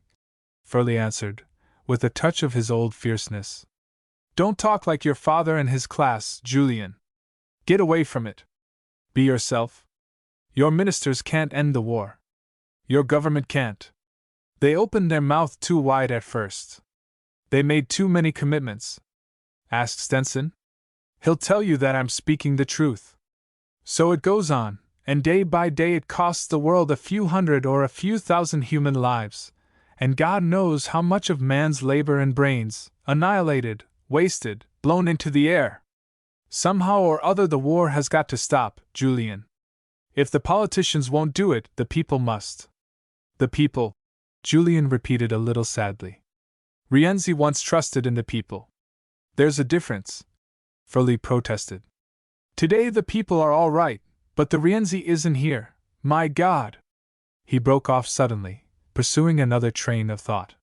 Furley answered, with a touch of his old fierceness. "Don't talk like your father and his class, Julian. Get away from it. Be yourself. Your ministers can't end the war. Your government can't. They opened their mouth too wide at first. They made too many commitments. Ask Stenson. He'll tell you that I'm speaking the truth. So it goes on, and day by day it costs the world a few hundred or a few thousand human lives, and God knows how much of man's labor and brains, annihilated, wasted, blown into the air. Somehow or other the war has got to stop, Julian. If the politicians won't do it, the people must." "The people," Julian repeated a little sadly. "Rienzi once trusted in the people." "There's a difference," Furley protested. "Today the people are all right, but the Rienzi isn't here, my God!" He broke off suddenly, pursuing another train of thought.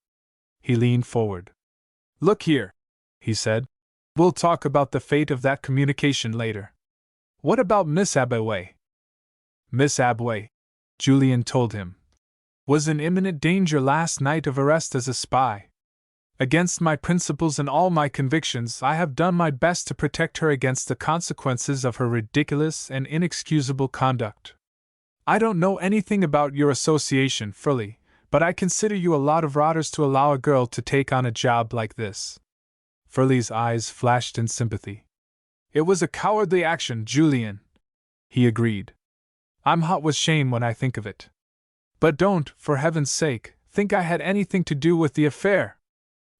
He leaned forward. "Look here," he said. "We'll talk about the fate of that communication later. What about Miss Abeway?" "Miss Abeway," Julian told him, "was in imminent danger last night of arrest as a spy. Against my principles and all my convictions, I have done my best to protect her against the consequences of her ridiculous and inexcusable conduct. I don't know anything about your association, Furley, but I consider you a lot of rotters to allow a girl to take on a job like this." Furley's eyes flashed in sympathy. "It was a cowardly action, Julian," he agreed. I'm hot with shame when I think of it. But don't, for heaven's sake, think I had anything to do with the affair.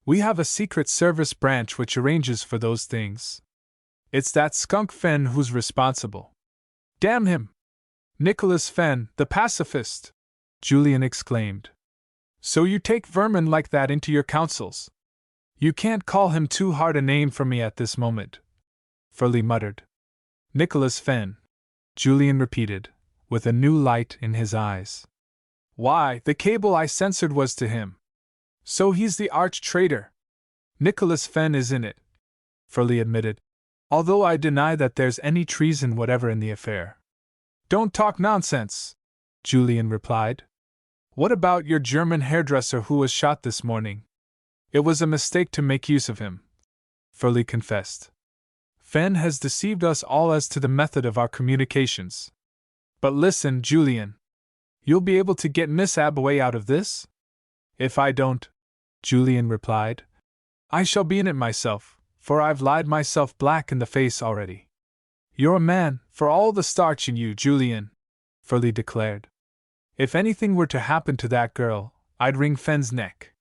We have a Secret Service branch which arranges for those things. It's that skunk Fenn who's responsible. Damn him! Nicholas Fenn, the pacifist! Julian exclaimed. So you take vermin like that into your counsels? You can't call him too hard a name for me at this moment, Furley muttered. Nicholas Fenn, Julian repeated, with a new light in his eyes. Why, the cable I censored was to him. So he's the arch-traitor. Nicholas Fenn is in it, Furley admitted, although I deny that there's any treason whatever in the affair. Don't talk nonsense, Julian replied. What about your German hairdresser who was shot this morning? It was a mistake to make use of him, Furley confessed. Fenn has deceived us all as to the method of our communications. But listen, Julian. You'll be able to get Miss Abaway out of this? If I don't, Julian replied, I shall be in it myself, for I've lied myself black in the face already. You're a man, for all the starch in you, Julian, Furley declared. If anything were to happen to that girl, I'd wring Fenn's neck.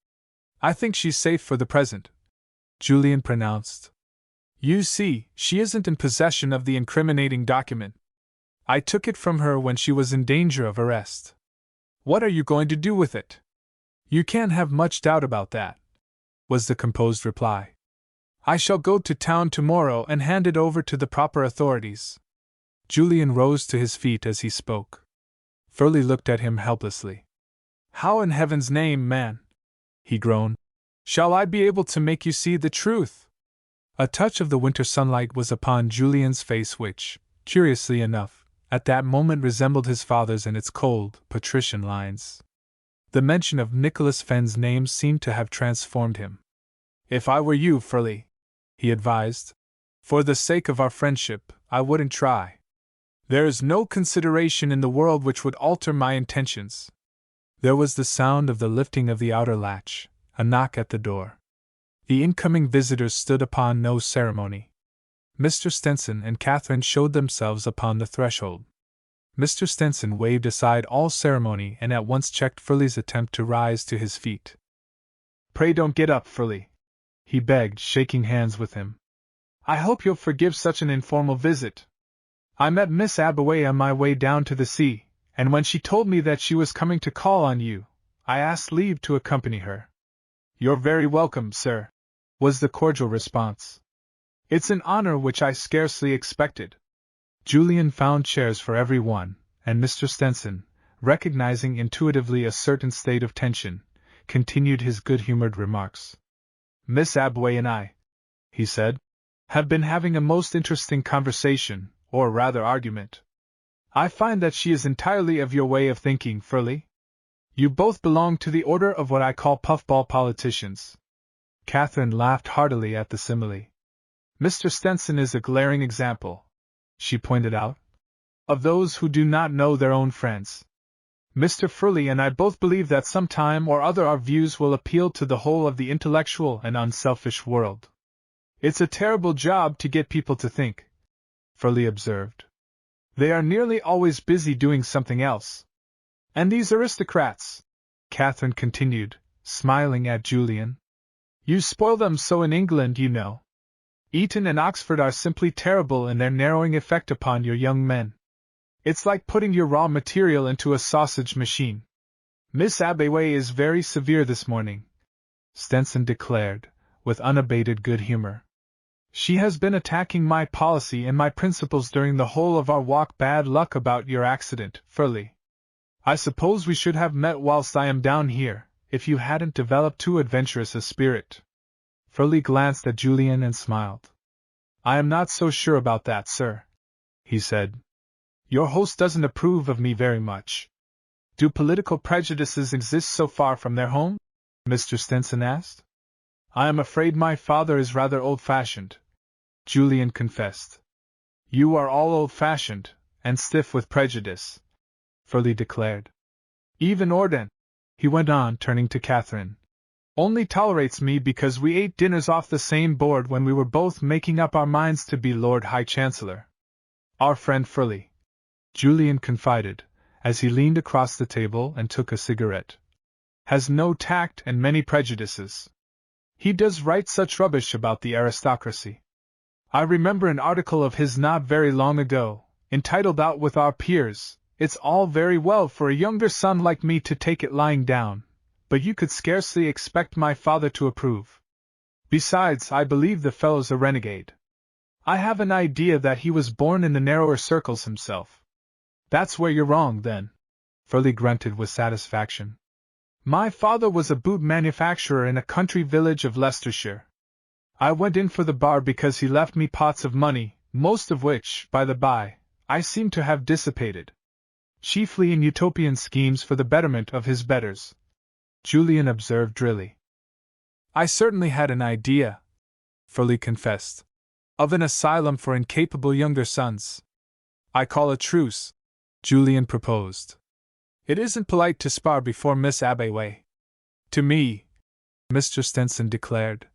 I think she's safe for the present, Julian pronounced. You see, she isn't in possession of the incriminating document. I took it from her when she was in danger of arrest. What are you going to do with it? You can't have much doubt about that, was the composed reply. I shall go to town tomorrow and hand it over to the proper authorities. Julian rose to his feet as he spoke. Furley looked at him helplessly. How in heaven's name, man, he groaned, shall I be able to make you see the truth? A touch of the winter sunlight was upon Julian's face which, curiously enough, at that moment resembled his father's in its cold, patrician lines. The mention of Nicholas Fenn's name seemed to have transformed him. If I were you, Furley, he advised, for the sake of our friendship, I wouldn't try. There is no consideration in the world which would alter my intentions. There was the sound of the lifting of the outer latch, a knock at the door. The incoming visitors stood upon no ceremony. Mr. Stenson and Catherine showed themselves upon the threshold. Mr. Stenson waved aside all ceremony and at once checked Furley's attempt to rise to his feet. Pray don't get up, Furley, he begged, shaking hands with him. I hope you'll forgive such an informal visit. I met Miss Abaway on my way down to the sea, and when she told me that she was coming to call on you, I asked leave to accompany her. You're very welcome, sir, was the cordial response. It's an honor which I scarcely expected. Julian found chairs for every one, and Mr. Stenson, recognizing intuitively a certain state of tension, continued his good-humored remarks. Miss Abaway and I, he said, have been having a most interesting conversation, or rather argument. I find that she is entirely of your way of thinking, Furley. You both belong to the order of what I call puffball politicians. Catherine laughed heartily at the simile. Mr. Stenson is a glaring example, she pointed out, of those who do not know their own friends. Mr. Furley and I both believe that some time or other our views will appeal to the whole of the intellectual and unselfish world. It's a terrible job to get people to think, Furley observed. They are nearly always busy doing something else. And these aristocrats, Catherine continued, smiling at Julian. You spoil them so in England, you know. Eton and Oxford are simply terrible in their narrowing effect upon your young men. It's like putting your raw material into a sausage machine. Miss Abaway is very severe this morning, Stenson declared, with unabated good humor. She has been attacking my policy and my principles during the whole of our walk. Bad luck about your accident, Furley. I suppose we should have met whilst I am down here, if you hadn't developed too adventurous a spirit. Furley glanced at Julian and smiled. I am not so sure about that, sir, he said. Your host doesn't approve of me very much. Do political prejudices exist so far from their home? Mr. Stenson asked. I am afraid my father is rather old-fashioned, Julian confessed. You are all old-fashioned, and stiff with prejudice, Furley declared. Even Orden, he went on, turning to Catherine, only tolerates me because we ate dinners off the same board when we were both making up our minds to be Lord High Chancellor. Our friend Furley, Julian confided, as he leaned across the table and took a cigarette. Has no tact and many prejudices. He does write such rubbish about the aristocracy. I remember an article of his not very long ago, entitled Out with Our Peers. It's all very well for a younger son like me to take it lying down, but you could scarcely expect my father to approve. Besides, I believe the fellow's a renegade. I have an idea that he was born in the narrower circles himself. That's where you're wrong, then. Furley grunted with satisfaction. My father was a boot manufacturer in a country village of Leicestershire. I went in for the bar because he left me pots of money, most of which, by the by, I seem to have dissipated. Chiefly in utopian schemes for the betterment of his betters. Julian observed drily. I certainly had an idea, Furley confessed, of an asylum for incapable younger sons. I call a truce, Julian proposed. It isn't polite to spar before Miss Abbeway. To me, Mr. Stenson declared,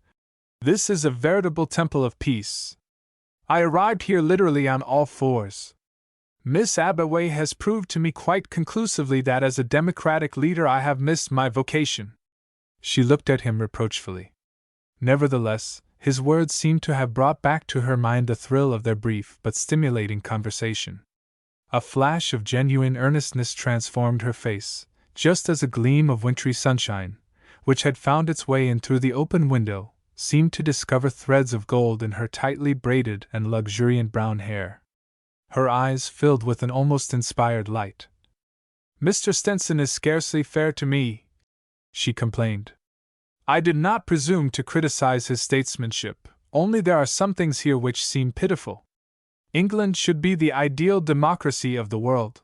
this is a veritable temple of peace. I arrived here literally on all fours. Miss Abbeway has proved to me quite conclusively that as a democratic leader I have missed my vocation. She looked at him reproachfully. Nevertheless, his words seemed to have brought back to her mind the thrill of their brief but stimulating conversation. A flash of genuine earnestness transformed her face, just as a gleam of wintry sunshine, which had found its way in through the open window, seemed to discover threads of gold in her tightly braided and luxuriant brown hair. Her eyes filled with an almost inspired light. Mr. Stenson is scarcely fair to me, she complained. I did not presume to criticize his statesmanship, only there are some things here which seem pitiful. England should be the ideal democracy of the world.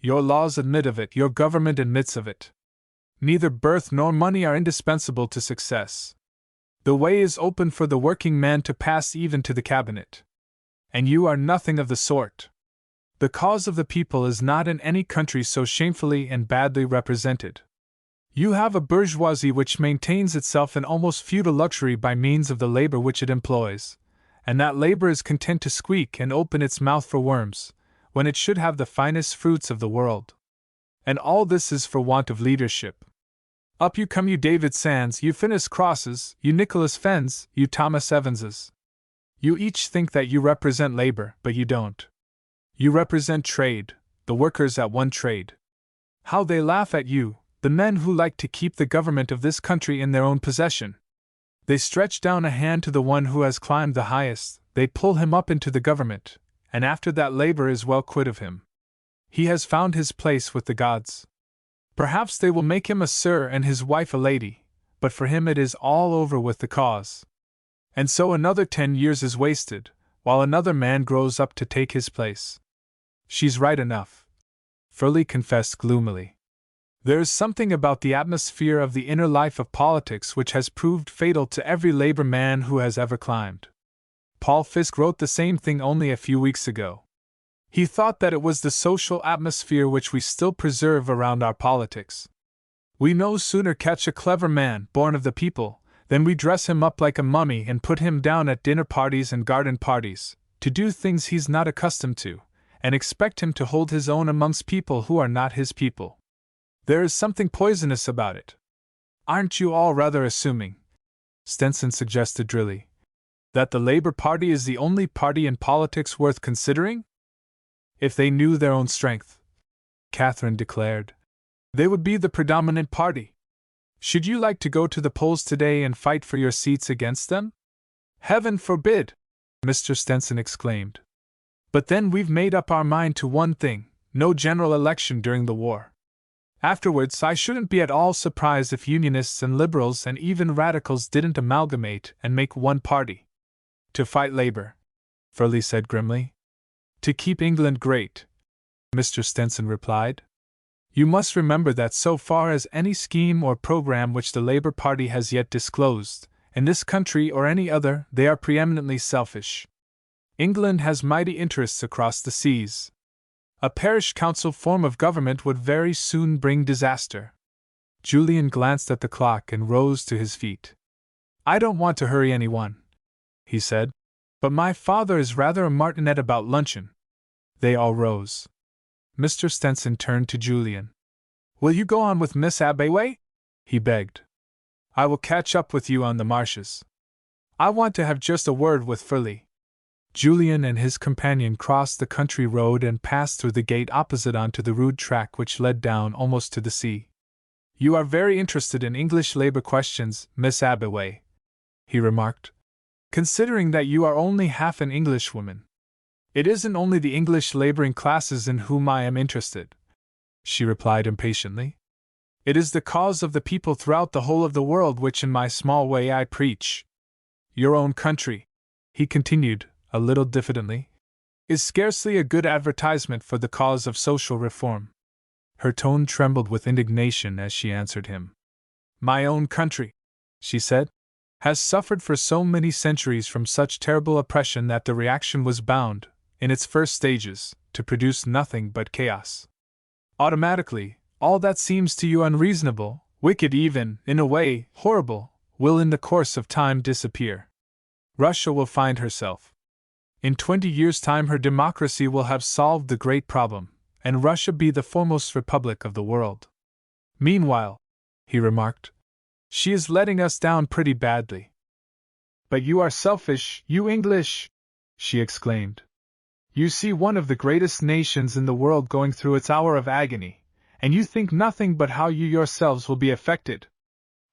Your laws admit of it, your government admits of it. Neither birth nor money are indispensable to success. The way is open for the working man to pass even to the cabinet. And you are nothing of the sort. The cause of the people is not in any country so shamefully and badly represented. You have a bourgeoisie which maintains itself in almost feudal luxury by means of the labor which it employs, and that labor is content to squeak and open its mouth for worms, when it should have the finest fruits of the world. And all this is for want of leadership. Up you come, you David Sands, you Finis Crosses, you Nicholas Fenns, you Thomas Evanses. You each think that you represent labor, but you don't. You represent trade, the workers at one trade. How they laugh at you, the men who like to keep the government of this country in their own possession. They stretch down a hand to the one who has climbed the highest, they pull him up into the government, and after that labor is well quit of him. He has found his place with the gods. Perhaps they will make him a sir and his wife a lady, but for him it is all over with the cause. And so another 10 years is wasted, while another man grows up to take his place. She's right enough, Furley confessed gloomily. There is something about the atmosphere of the inner life of politics which has proved fatal to every labor man who has ever climbed. Paul Fiske wrote the same thing only a few weeks ago. He thought that it was the social atmosphere which we still preserve around our politics. We no sooner catch a clever man, born of the people, than we dress him up like a mummy and put him down at dinner parties and garden parties, to do things he's not accustomed to, and expect him to hold his own amongst people who are not his people. There is something poisonous about it. Aren't you all rather assuming, Stenson suggested drily, that the Labour Party is the only party in politics worth considering? If they knew their own strength, Catherine declared, they would be the predominant party. Should you like to go to the polls today and fight for your seats against them? Heaven forbid! Mr. Stenson exclaimed. But then we've made up our mind to one thing, no general election during the war. Afterwards, I shouldn't be at all surprised if Unionists and Liberals and even Radicals didn't amalgamate and make one party. To fight labor, Furley said grimly. To keep England great, Mr. Stenson replied. You must remember that so far as any scheme or program which the Labour Party has yet disclosed, in this country or any other, they are preeminently selfish. England has mighty interests across the seas. A parish council form of government would very soon bring disaster. Julian glanced at the clock and rose to his feet. I don't want to hurry anyone, he said, but my father is rather a martinet about luncheon. They all rose. Mr. Stenson turned to Julian. Will you go on with Miss Abbeway? He begged. I will catch up with you on the marshes. I want to have just a word with Philly. Julian and his companion crossed the country road and passed through the gate opposite onto the rude track which led down almost to the sea. You are very interested in English labor questions, Miss Abbeway, he remarked, considering that you are only half an Englishwoman. It isn't only the English laboring classes in whom I am interested, she replied impatiently. It is the cause of the people throughout the whole of the world which in my small way I preach. Your own country, he continued, a little diffidently, is scarcely a good advertisement for the cause of social reform. Her tone trembled with indignation as she answered him. My own country, she said, has suffered for so many centuries from such terrible oppression that the reaction was bound, in its first stages, to produce nothing but chaos. Automatically, all that seems to you unreasonable, wicked even, in a way, horrible, will in the course of time disappear. Russia will find herself. In 20 years' time her democracy will have solved the great problem, and Russia be the foremost republic of the world. Meanwhile, he remarked, she is letting us down pretty badly. But you are selfish, you English, she exclaimed. You see one of the greatest nations in the world going through its hour of agony, and you think nothing but how you yourselves will be affected.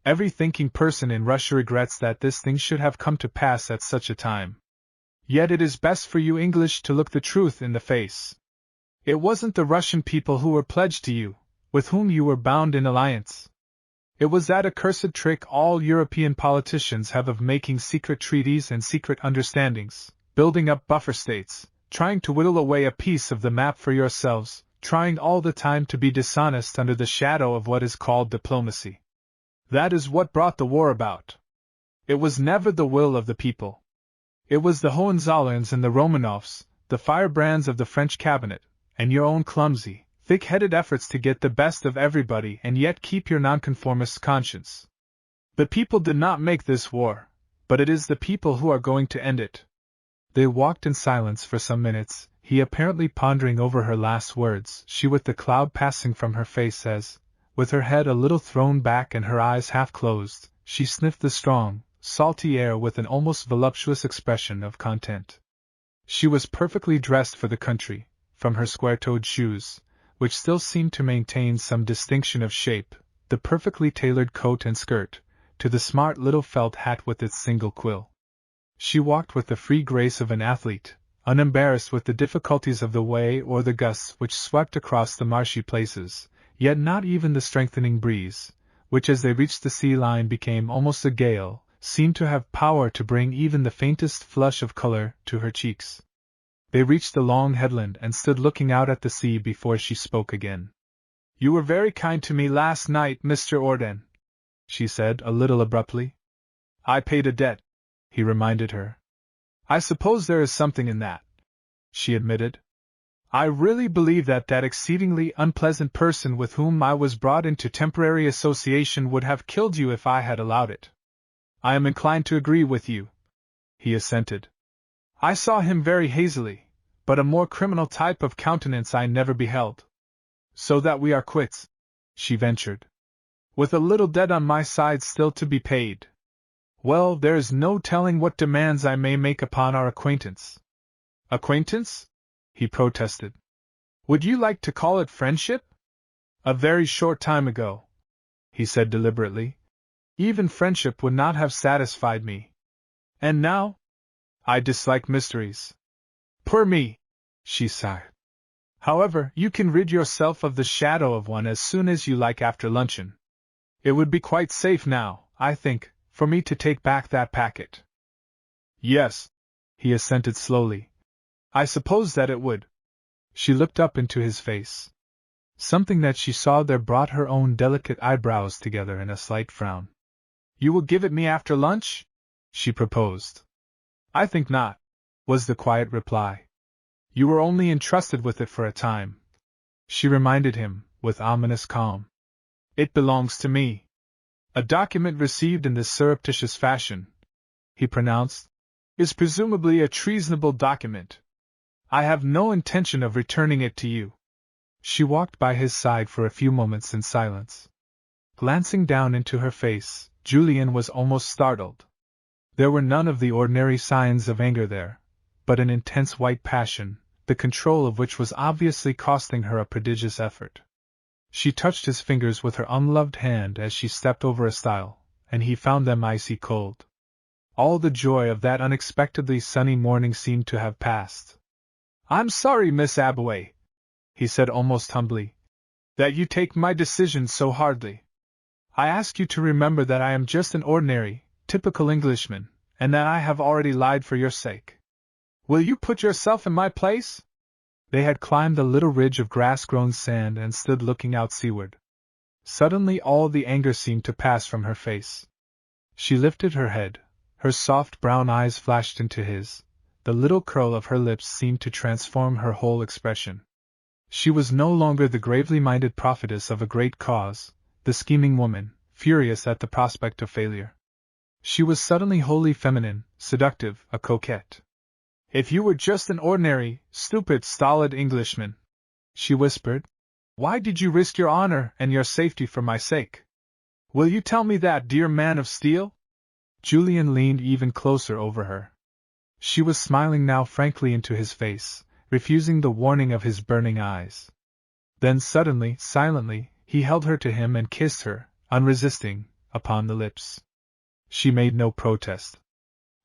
Every thinking person in Russia regrets that this thing should have come to pass at such a time. Yet it is best for you English to look the truth in the face. It wasn't the Russian people who were pledged to you, with whom you were bound in alliance. It was that accursed trick all European politicians have of making secret treaties and secret understandings, building up buffer states, trying to whittle away a piece of the map for yourselves, trying all the time to be dishonest under the shadow of what is called diplomacy. That is what brought the war about. It was never the will of the people. It was the Hohenzollerns and the Romanovs, the firebrands of the French cabinet, and your own clumsy, thick-headed efforts to get the best of everybody and yet keep your nonconformist conscience. The people did not make this war, but it is the people who are going to end it. They walked in silence for some minutes, he apparently pondering over her last words, she with the cloud passing from her face as, with her head a little thrown back and her eyes half closed, she sniffed the strong, salty air with an almost voluptuous expression of content. She was perfectly dressed for the country, from her square-toed shoes, which still seemed to maintain some distinction of shape, the perfectly tailored coat and skirt, to the smart little felt hat with its single quill. She walked with the free grace of an athlete, unembarrassed with the difficulties of the way or the gusts which swept across the marshy places, yet not even the strengthening breeze, which as they reached the sea line became almost a gale, seemed to have power to bring even the faintest flush of color to her cheeks. They reached the long headland and stood looking out at the sea before she spoke again. You were very kind to me last night, Mr. Orden, she said, a little abruptly. I paid a debt, he reminded her. I suppose there is something in that, she admitted. I really believe that exceedingly unpleasant person with whom I was brought into temporary association would have killed you if I had allowed it. I am inclined to agree with you, he assented. I saw him very hazily, but a more criminal type of countenance I never beheld. So that we are quits, she ventured. With a little debt on my side still to be paid. Well, there is no telling what demands I may make upon our acquaintance. Acquaintance? He protested. Would you like to call it friendship? A very short time ago, he said deliberately, even friendship would not have satisfied me. And now? I dislike mysteries. Poor me, she sighed. However, you can rid yourself of the shadow of one as soon as you like after luncheon. It would be quite safe now, I think, for me to take back that packet. Yes, he assented slowly. I suppose that it would. She looked up into his face. Something that she saw there brought her own delicate eyebrows together in a slight frown. You will give it me after lunch? She proposed. I think not, was the quiet reply. You were only entrusted with it for a time, she reminded him, with ominous calm. It belongs to me. A document received in this surreptitious fashion, he pronounced, is presumably a treasonable document. I have no intention of returning it to you. She walked by his side for a few moments in silence. Glancing down into her face, Julian was almost startled. There were none of the ordinary signs of anger there, but an intense white passion, the control of which was obviously costing her a prodigious effort. She touched his fingers with her unloved hand as she stepped over a stile, and he found them icy cold. All the joy of that unexpectedly sunny morning seemed to have passed. "I'm sorry, Miss Abaway," he said almost humbly, "that you take my decision so hardly. I ask you to remember that I am just an ordinary, typical Englishman, and that I have already lied for your sake. Will you put yourself in my place?" They had climbed a little ridge of grass-grown sand and stood looking out seaward. Suddenly all the anger seemed to pass from her face. She lifted her head, her soft brown eyes flashed into his, the little curl of her lips seemed to transform her whole expression. She was no longer the gravely-minded prophetess of a great cause, the scheming woman, furious at the prospect of failure. She was suddenly wholly feminine, seductive, a coquette. "If you were just an ordinary, stupid, stolid Englishman," she whispered, "why did you risk your honor and your safety for my sake? Will you tell me that, dear man of steel?" Julian leaned even closer over her. She was smiling now frankly into his face, refusing the warning of his burning eyes. Then suddenly, silently, he held her to him and kissed her, unresisting, upon the lips. She made no protest.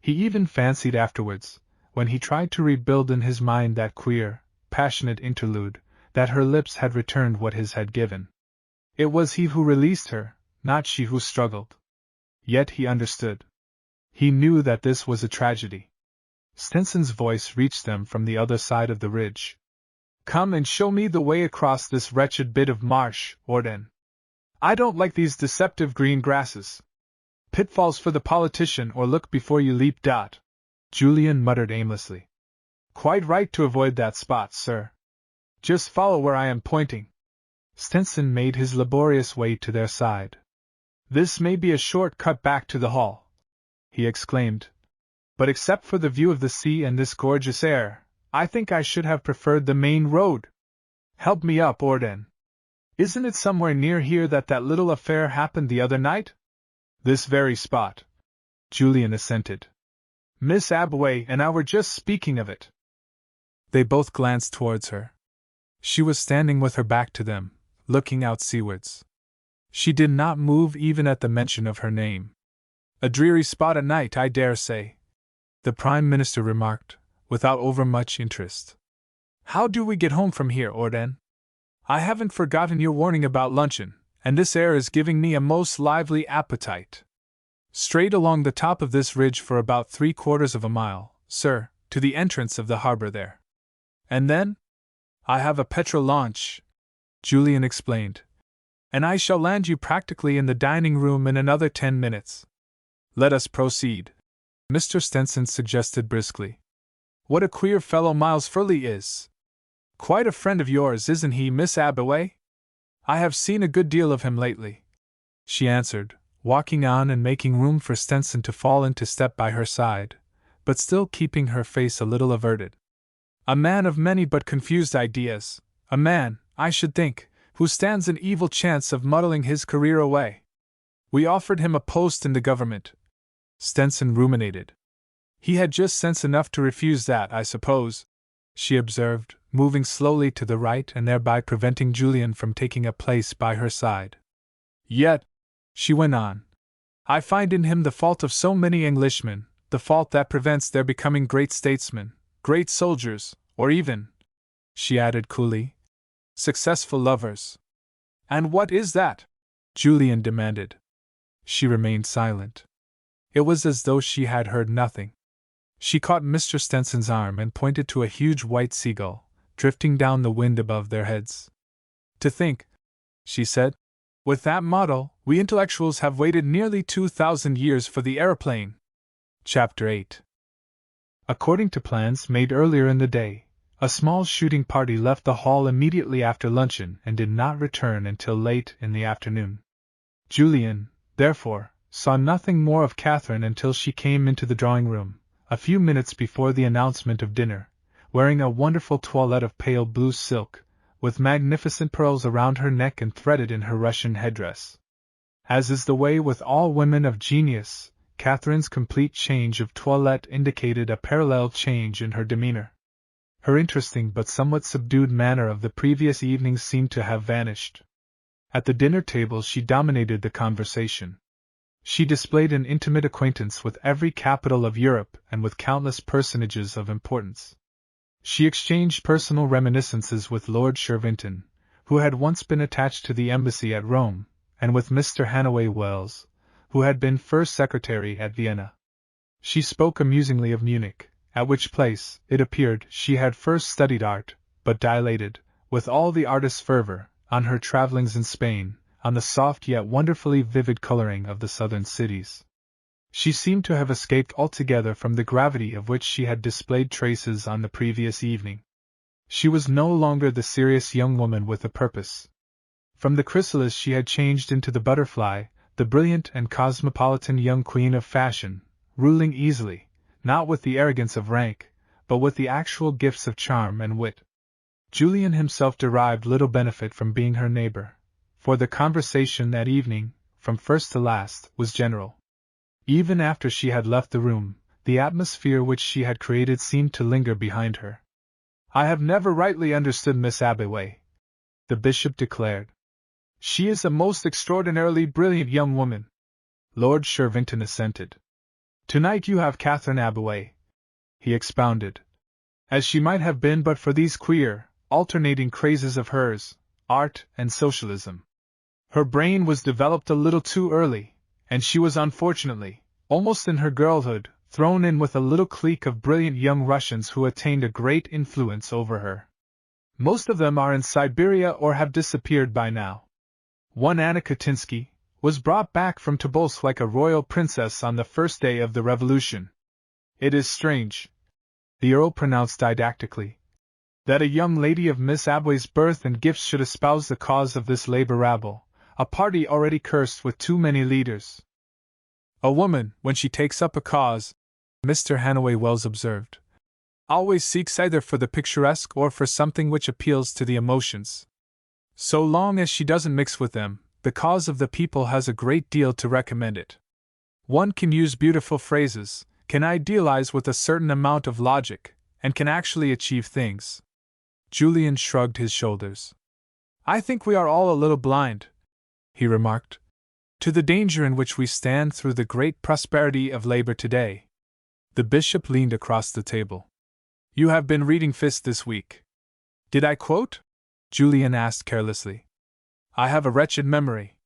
He even fancied afterwards, when he tried to rebuild in his mind that queer, passionate interlude, that her lips had returned what his had given. It was he who released her, not she who struggled. Yet he understood. He knew that this was a tragedy. Stenson's voice reached them from the other side of the ridge. "Come and show me the way across this wretched bit of marsh, Orden. I don't like these deceptive green grasses. Pitfalls for the politician, or look before you leap. Julian muttered aimlessly. "Quite right to avoid that spot, sir. Just follow where I am pointing." Stenson made his laborious way to their side. "This may be a short cut back to the hall," he exclaimed, "but except for the view of the sea and this gorgeous air, I think I should have preferred the main road. Help me up, Orden. Isn't it somewhere near here that little affair happened the other night?" "This very spot," Julian assented. "Miss Abaway and I were just speaking of it." They both glanced towards her. She was standing with her back to them, looking out seawards. She did not move even at the mention of her name. "A dreary spot at night, I dare say," the Prime Minister remarked, without overmuch interest. "How do we get home from here, Orden? I haven't forgotten your warning about luncheon, and this air is giving me a most lively appetite." "Straight along the top of this ridge for about 3/4 of a mile, sir, to the entrance of the harbor there. And then? I have a petrol launch," Julian explained, "and I shall land you practically in the dining room in another 10 minutes. Let us proceed," Mr. Stenson suggested briskly. "What a queer fellow Miles Furley is! Quite a friend of yours, isn't he, Miss Abaway?" "I have seen a good deal of him lately," she answered, walking on and making room for Stenson to fall into step by her side, but still keeping her face a little averted. "A man of many but confused ideas, a man, I should think, who stands an evil chance of muddling his career away. We offered him a post in the government," Stenson ruminated. "He had just sense enough to refuse that, I suppose," she observed, moving slowly to the right and thereby preventing Julian from taking a place by her side. "Yet," she went on, "I find in him the fault of so many Englishmen, the fault that prevents their becoming great statesmen, great soldiers, or even," she added coolly, "successful lovers." "And what is that?" Julian demanded. She remained silent. It was as though she had heard nothing. She caught Mr. Stenson's arm and pointed to a huge white seagull, drifting down the wind above their heads. "To think," she said, "with that model, we intellectuals have waited nearly 2,000 years for the aeroplane." Chapter 8. According to plans made earlier in the day, a small shooting party left the hall immediately after luncheon and did not return until late in the afternoon. Julian, therefore, saw nothing more of Catherine until she came into the drawing-room, a few minutes before the announcement of dinner, wearing a wonderful toilette of pale blue silk, with magnificent pearls around her neck and threaded in her Russian headdress. As is the way with all women of genius, Catherine's complete change of toilette indicated a parallel change in her demeanor. Her interesting but somewhat subdued manner of the previous evening seemed to have vanished. At the dinner table she dominated the conversation. She displayed an intimate acquaintance with every capital of Europe and with countless personages of importance. She exchanged personal reminiscences with Lord Shervinton, who had once been attached to the embassy at Rome, and with Mr. Hannaway Wells, who had been first secretary at Vienna. She spoke amusingly of Munich, at which place, it appeared, she had first studied art, but dilated, with all the artist's fervor, on her travellings in Spain, on the soft yet wonderfully vivid coloring of the southern cities. She seemed to have escaped altogether from the gravity of which she had displayed traces on the previous evening. She was no longer the serious young woman with a purpose. From the chrysalis she had changed into the butterfly, the brilliant and cosmopolitan young queen of fashion, ruling easily, not with the arrogance of rank, but with the actual gifts of charm and wit. Julian himself derived little benefit from being her neighbor, for the conversation that evening, from first to last, was general. Even after she had left the room, the atmosphere which she had created seemed to linger behind her. "I have never rightly understood Miss Abbeyway," the bishop declared. "She is a most extraordinarily brilliant young woman." Lord Shervinton assented. "Tonight you have Catherine Abbeyway," he expounded, "as she might have been but for these queer, alternating crazes of hers, art and socialism. Her brain was developed a little too early, and she was unfortunately, almost in her girlhood, thrown in with a little clique of brilliant young Russians who attained a great influence over her. Most of them are in Siberia or have disappeared by now. One, Anna Katinsky, was brought back from Tobolsk like a royal princess on the first day of the revolution. It is strange," the Earl pronounced didactically, "that a young lady of Miss Abway's birth and gifts should espouse the cause of this labor rabble, a party already cursed with too many leaders." "A woman, when she takes up a cause," Mr. Hannaway Wells observed, "always seeks either for the picturesque or for something which appeals to the emotions. So long as she doesn't mix with them, the cause of the people has a great deal to recommend it. One can use beautiful phrases, can idealize with a certain amount of logic, and can actually achieve things." Julian shrugged his shoulders. "I think we are all a little blind," he remarked, "to the danger in which we stand through the great prosperity of labor today." The bishop leaned across the table. "You have been reading Fiske this week." "Did I quote?" Julian asked carelessly. "I have a wretched memory.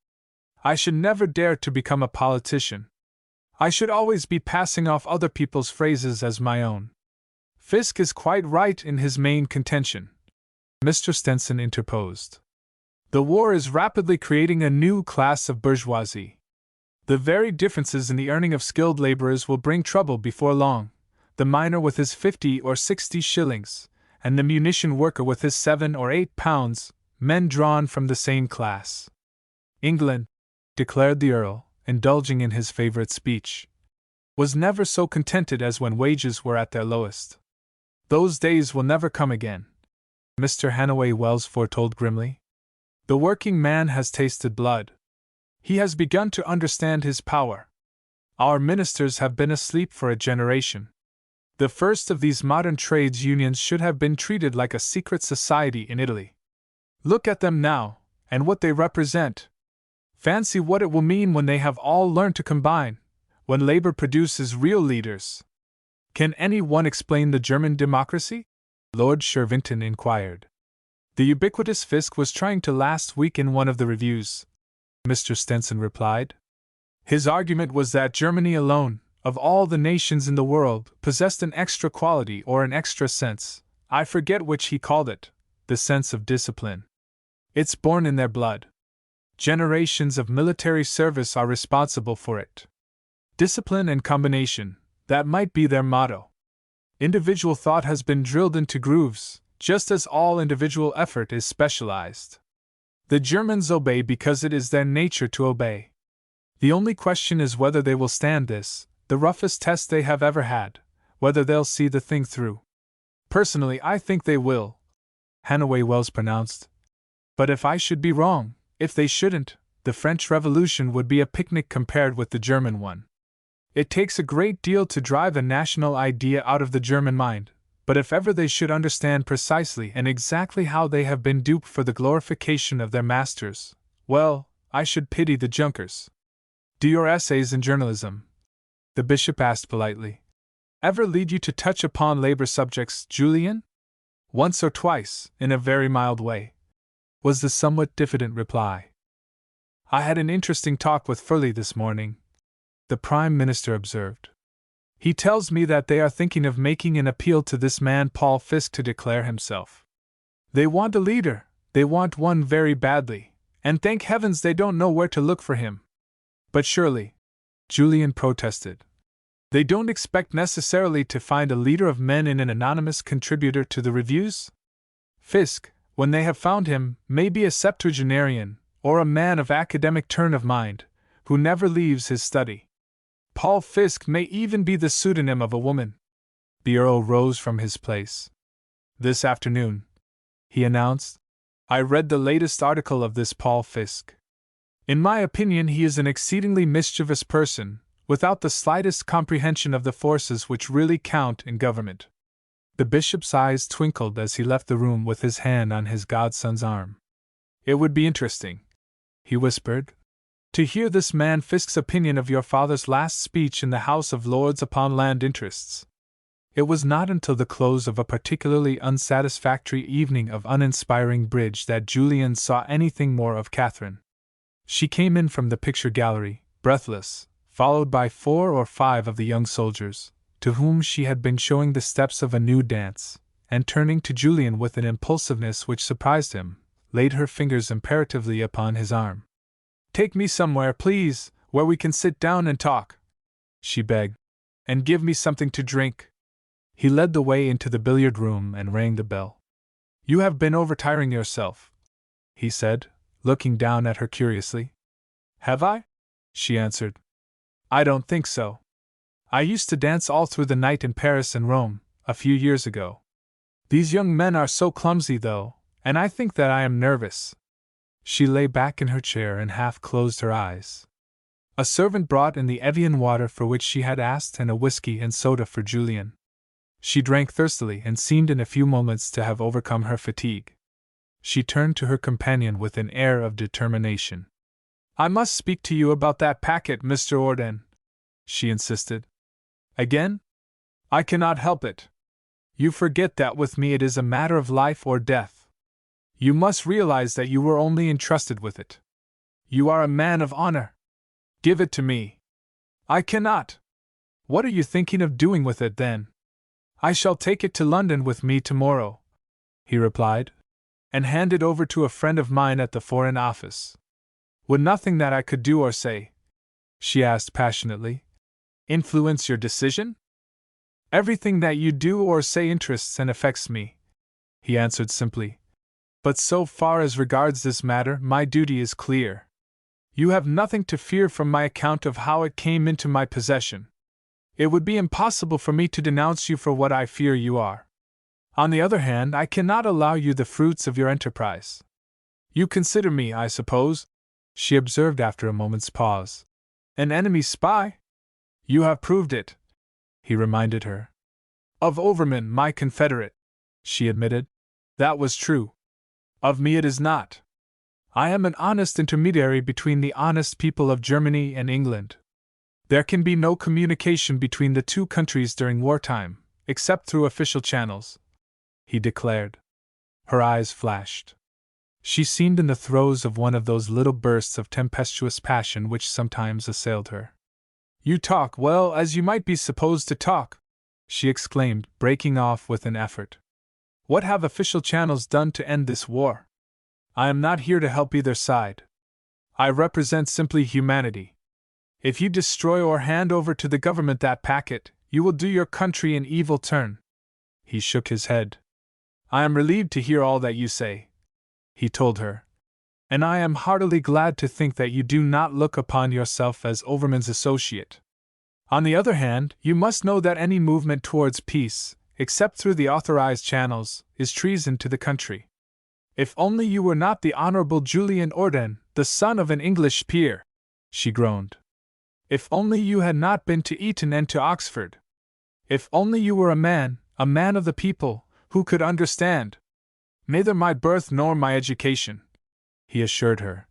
I should never dare to become a politician. I should always be passing off other people's phrases as my own." "Fiske is quite right in his main contention," Mr. Stenson interposed. "The war is rapidly creating a new class of bourgeoisie. The very differences in the earning of skilled laborers will bring trouble before long, the miner with his 50 or 60 shillings, and the munition worker with his 7 or 8 pounds, men drawn from the same class. England," declared the Earl, indulging in his favorite speech, "was never so contented as when wages were at their lowest. Those days will never come again," Mr. Hannaway Wells foretold grimly. "The working man has tasted blood. He has begun to understand his power. Our ministers have been asleep for a generation. The first of these modern trades unions should have been treated like a secret society in Italy. Look at them now, and what they represent. Fancy what it will mean when they have all learned to combine, when labor produces real leaders." "Can any one explain the German democracy?" Lord Shervinton inquired. "The ubiquitous Fiske was trying to last week in one of the reviews," Mr. Stenson replied. "His argument was that Germany alone, of all the nations in the world, possessed an extra quality or an extra sense, I forget which he called it, the sense of discipline. It's born in their blood. Generations of military service are responsible for it. Discipline and combination, that might be their motto. Individual thought has been drilled into grooves, just as all individual effort is specialized. The Germans obey because it is their nature to obey. The only question is whether they will stand this, the roughest test they have ever had, whether they'll see the thing through. Personally, I think they will." Hannaway Wells pronounced. But if I should be wrong, if they shouldn't, the French Revolution would be a picnic compared with the German one. It takes a great deal to drive the national idea out of the German mind, but if ever they should understand precisely and exactly how they have been duped for the glorification of their masters, well, I should pity the Junkers. Do your essays in journalism, the bishop asked politely, ever lead you to touch upon labor subjects, Julian? Once or twice, in a very mild way, was the somewhat diffident reply. I had an interesting talk with Furley this morning, the Prime Minister observed. He tells me that they are thinking of making an appeal to this man Paul Fiske to declare himself. They want a leader, they want one very badly, and thank heavens they don't know where to look for him. But surely, Julian protested, they don't expect necessarily to find a leader of men in an anonymous contributor to the reviews? Fiske, when they have found him, may be a septuagenarian, or a man of academic turn of mind, who never leaves his study. Paul Fiske may even be the pseudonym of a woman. The Earl rose from his place. This afternoon, he announced, I read the latest article of this Paul Fiske. In my opinion, he is an exceedingly mischievous person, without the slightest comprehension of the forces which really count in government. The bishop's eyes twinkled as he left the room with his hand on his godson's arm. It would be interesting, he whispered, to hear this man Fiske's opinion of your father's last speech in the House of Lords upon land interests. It was not until the close of a particularly unsatisfactory evening of uninspiring bridge that Julian saw anything more of Catherine. She came in from the picture gallery, breathless, followed by 4 or 5 of the young soldiers, to whom she had been showing the steps of a new dance, and turning to Julian with an impulsiveness which surprised him, laid her fingers imperatively upon his arm. Take me somewhere, please, where we can sit down and talk, she begged, and give me something to drink. He led the way into the billiard room and rang the bell. You have been overtiring yourself, he said, looking down at her curiously. Have I? She answered. I don't think so. I used to dance all through the night in Paris and Rome, a few years ago. These young men are so clumsy, though, and I think that I am nervous. She lay back in her chair and half closed her eyes. A servant brought in the Evian water for which she had asked and a whiskey and soda for Julian. She drank thirstily and seemed in a few moments to have overcome her fatigue. She turned to her companion with an air of determination. I must speak to you about that packet, Mr. Orden, she insisted. Again? I cannot help it. You forget that with me it is a matter of life or death. You must realize that you were only entrusted with it. You are a man of honor. Give it to me. I cannot. What are you thinking of doing with it, then? I shall take it to London with me tomorrow, he replied, and hand it over to a friend of mine at the Foreign Office. Would nothing that I could do or say, she asked passionately, influence your decision? Everything that you do or say interests and affects me, he answered simply. But so far as regards this matter, my duty is clear. You have nothing to fear from my account of how it came into my possession. It would be impossible for me to denounce you for what I fear you are. On the other hand, I cannot allow you the fruits of your enterprise. You consider me, I suppose, she observed after a moment's pause, an enemy spy? You have proved it, he reminded her. Of Overman, my confederate, she admitted. That was true. Of me it is not. I am an honest intermediary between the honest people of Germany and England. There can be no communication between the two countries during wartime, except through official channels, he declared. Her eyes flashed. She seemed in the throes of one of those little bursts of tempestuous passion which sometimes assailed her. You talk, well, as you might be supposed to talk, she exclaimed, breaking off with an effort. What have official channels done to end this war? I am not here to help either side. I represent simply humanity. If you destroy or hand over to the government that packet, you will do your country an evil turn. He shook his head. I am relieved to hear all that you say, he told her. And I am heartily glad to think that you do not look upon yourself as Overman's associate. On the other hand, you must know that any movement towards peace, except through the authorized channels, is treason to the country. If only you were not the Honorable Julian Orden, the son of an English peer, she groaned. If only you had not been to Eton and to Oxford. If only you were a man of the people, who could understand. Neither my birth nor my education, he assured her,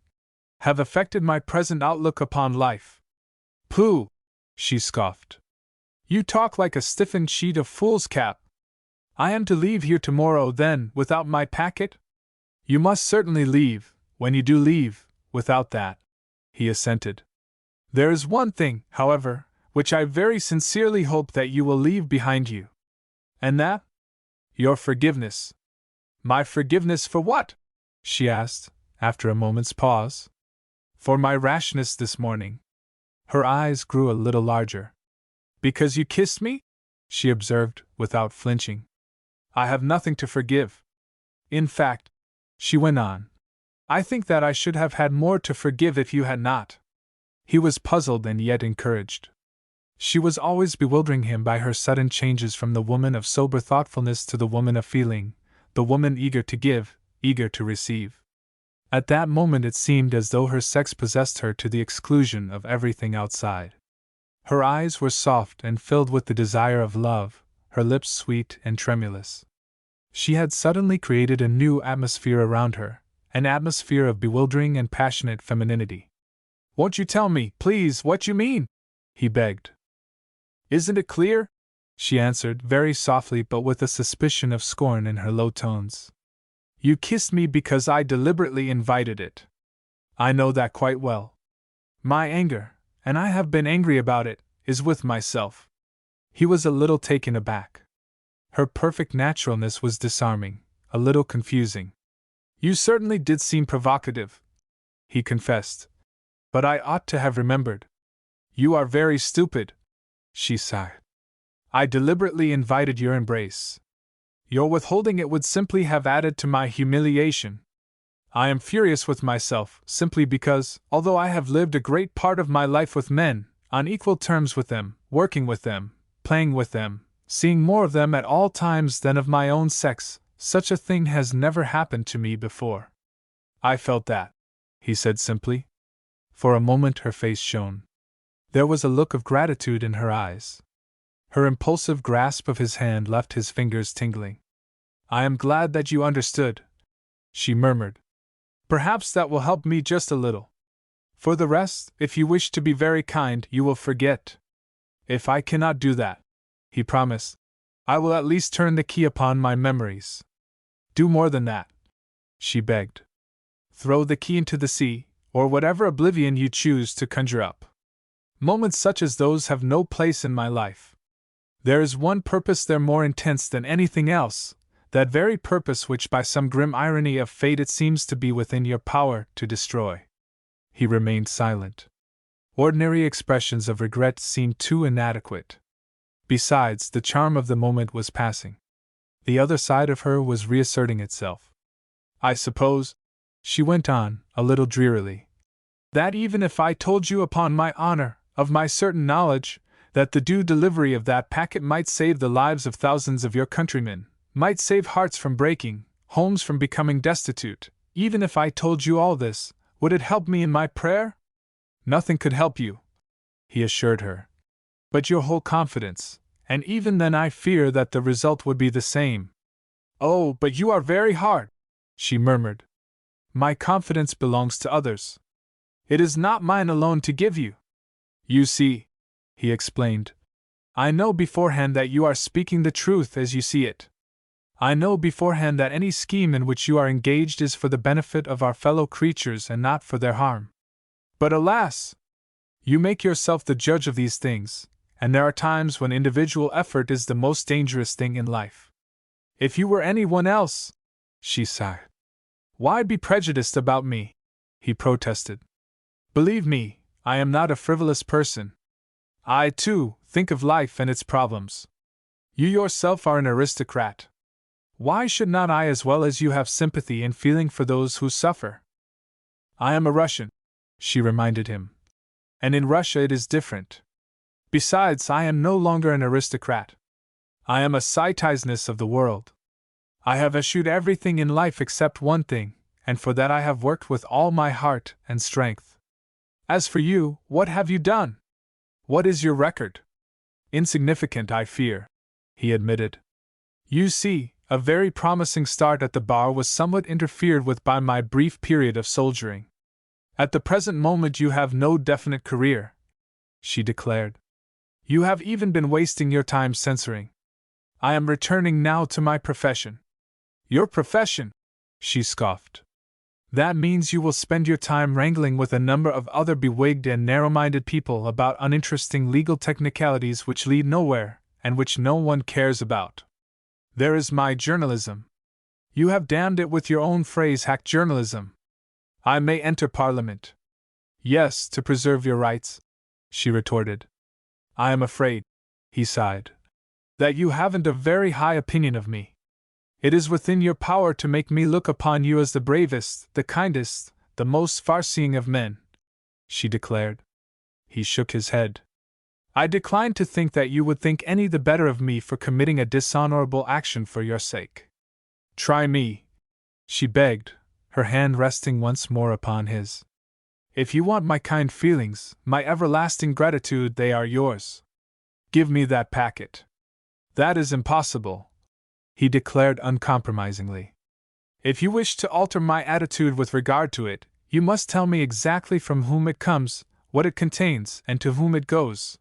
have affected my present outlook upon life. Pooh! She scoffed. You talk like a stiffened sheet of foolscap. I am to leave here tomorrow, then, without my packet? You must certainly leave, when you do leave, without that, he assented. There is one thing, however, which I very sincerely hope that you will leave behind you. And that? Your forgiveness. My forgiveness for what? She asked, after a moment's pause. For my rashness this morning. Her eyes grew a little larger. Because you kissed me? She observed, without flinching. I have nothing to forgive. In fact, she went on, I think that I should have had more to forgive if you had not. He was puzzled and yet encouraged. She was always bewildering him by her sudden changes from the woman of sober thoughtfulness to the woman of feeling, the woman eager to give, eager to receive. At that moment it seemed as though her sex possessed her to the exclusion of everything outside. Her eyes were soft and filled with the desire of love, her lips sweet and tremulous. She had suddenly created a new atmosphere around her, an atmosphere of bewildering and passionate femininity. Won't you tell me, please, what you mean? He begged. Isn't it clear? She answered, very softly but with a suspicion of scorn in her low tones. You kissed me because I deliberately invited it. I know that quite well. My anger, and I have been angry about it, is with myself. He was a little taken aback. Her perfect naturalness was disarming, a little confusing. You certainly did seem provocative, he confessed. But I ought to have remembered. You are very stupid, she sighed. I deliberately invited your embrace. Your withholding it would simply have added to my humiliation. I am furious with myself, simply because, although I have lived a great part of my life with men, on equal terms with them, working with them, playing with them, seeing more of them at all times than of my own sex, such a thing has never happened to me before. I felt that, he said simply. For a moment her face shone. There was a look of gratitude in her eyes. Her impulsive grasp of his hand left his fingers tingling. I am glad that you understood, she murmured. Perhaps that will help me just a little. For the rest, if you wish to be very kind, you will forget. If I cannot do that, he promised, I will at least turn the key upon my memories. Do more than that, she begged. Throw the key into the sea, or whatever oblivion you choose to conjure up. Moments such as those have no place in my life. There is one purpose there more intense than anything else, that very purpose which by some grim irony of fate it seems to be within your power to destroy. He remained silent. Ordinary expressions of regret seemed too inadequate. Besides, the charm of the moment was passing. The other side of her was reasserting itself. I suppose, she went on, a little drearily, that even if I told you upon my honor, of my certain knowledge, that the due delivery of that packet might save the lives of thousands of your countrymen, might save hearts from breaking, homes from becoming destitute, even if I told you all this, would it help me in my prayer? Nothing could help you, he assured her. But your whole confidence, and even then I fear that the result would be the same. Oh, but you are very hard, she murmured. My confidence belongs to others. It is not mine alone to give you. You see, he explained, I know beforehand that you are speaking the truth as you see it. I know beforehand that any scheme in which you are engaged is for the benefit of our fellow creatures and not for their harm. But alas! You make yourself the judge of these things, and there are times when individual effort is the most dangerous thing in life. If you were anyone else, she sighed. Why be prejudiced about me? He protested. Believe me, I am not a frivolous person. I, too, think of life and its problems. You yourself are an aristocrat. Why should not I as well as you have sympathy and feeling for those who suffer? I am a Russian, she reminded him. And in Russia it is different. Besides, I am no longer an aristocrat. I am a citizeness of the world. I have eschewed everything in life except one thing, and for that I have worked with all my heart and strength. As for you, what have you done? What is your record? Insignificant, I fear, he admitted. You see, a very promising start at the bar was somewhat interfered with by my brief period of soldiering. At the present moment you have no definite career, she declared. You have even been wasting your time censoring. I am returning now to my profession. Your profession? She scoffed. That means you will spend your time wrangling with a number of other bewigged and narrow-minded people about uninteresting legal technicalities which lead nowhere, and which no one cares about. There is my journalism. You have damned it with your own phrase, hack journalism. I may enter Parliament. Yes, to preserve your rights, she retorted. I am afraid, he sighed, that you haven't a very high opinion of me. It is within your power to make me look upon you as the bravest, the kindest, the most far-seeing of men, she declared. He shook his head. I decline to think that you would think any the better of me for committing a dishonorable action for your sake. Try me, she begged, her hand resting once more upon his. If you want my kind feelings, my everlasting gratitude, they are yours. Give me that packet. That is impossible, he declared uncompromisingly. If you wish to alter my attitude with regard to it, you must tell me exactly from whom it comes, what it contains, and to whom it goes.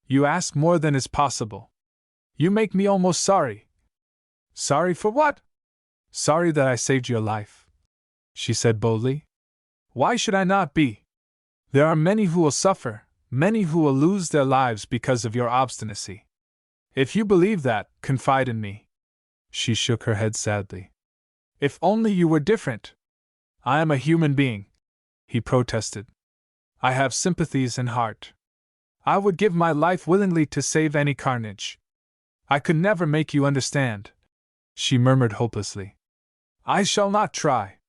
You ask more than is possible. You make me almost sorry. Sorry for what? Sorry that I saved your life, she said boldly. Why should I not be? There are many who will suffer, many who will lose their lives because of your obstinacy. If you believe that, confide in me. She shook her head sadly. If only you were different. I am a human being, he protested. I have sympathies and heart. I would give my life willingly to save any carnage. I could never make you understand, she murmured hopelessly. I shall not try.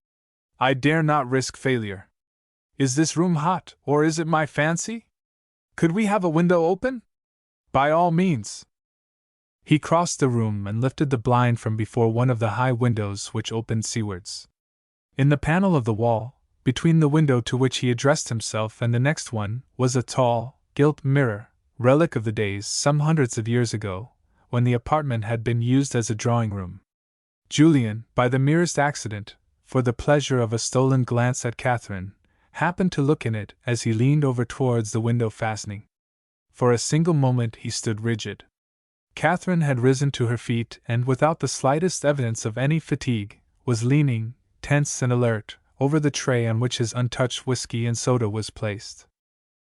I dare not risk failure. Is this room hot, or is it my fancy? Could we have a window open? By all means. He crossed the room and lifted the blind from before one of the high windows which opened seawards. In the panel of the wall, between the window to which he addressed himself and the next one, was a tall, gilt mirror, relic of the days some hundreds of years ago, when the apartment had been used as a drawing-room. Julian, by the merest accident, for the pleasure of a stolen glance at Catherine, happened to look in it as he leaned over towards the window fastening. For a single moment he stood rigid. Catherine had risen to her feet and, without the slightest evidence of any fatigue, was leaning, tense and alert, over the tray on which his untouched whiskey and soda was placed.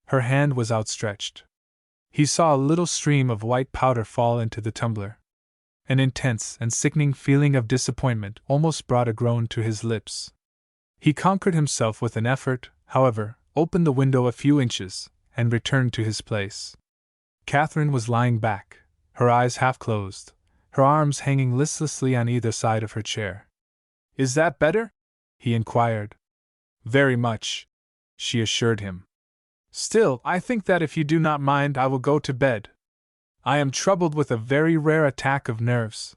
Her hand was outstretched. He saw a little stream of white powder fall into the tumbler. An intense and sickening feeling of disappointment almost brought a groan to his lips. He conquered himself with an effort, however, opened the window a few inches, and returned to his place. Catherine was lying back, her eyes half closed, her arms hanging listlessly on either side of her chair. Is that better? He inquired. Very much, she assured him. Still, I think that if you do not mind, I will go to bed. I am troubled with a very rare attack of nerves.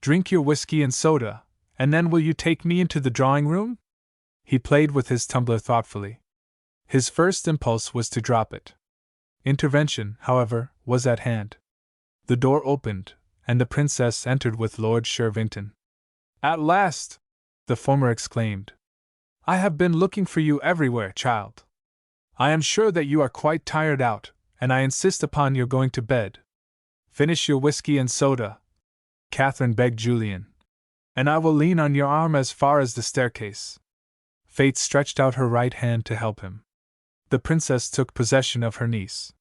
Drink your whiskey and soda, and then will you take me into the drawing-room? He played with his tumbler thoughtfully. His first impulse was to drop it. Intervention, however, was at hand. The door opened, and the princess entered with Lord Shervington. At last! The former exclaimed. I have been looking for you everywhere, child. I am sure that you are quite tired out, and I insist upon your going to bed. Finish your whiskey and soda, Catherine begged Julian, and I will lean on your arm as far as the staircase. Fate stretched out her right hand to help him. The princess took possession of her niece.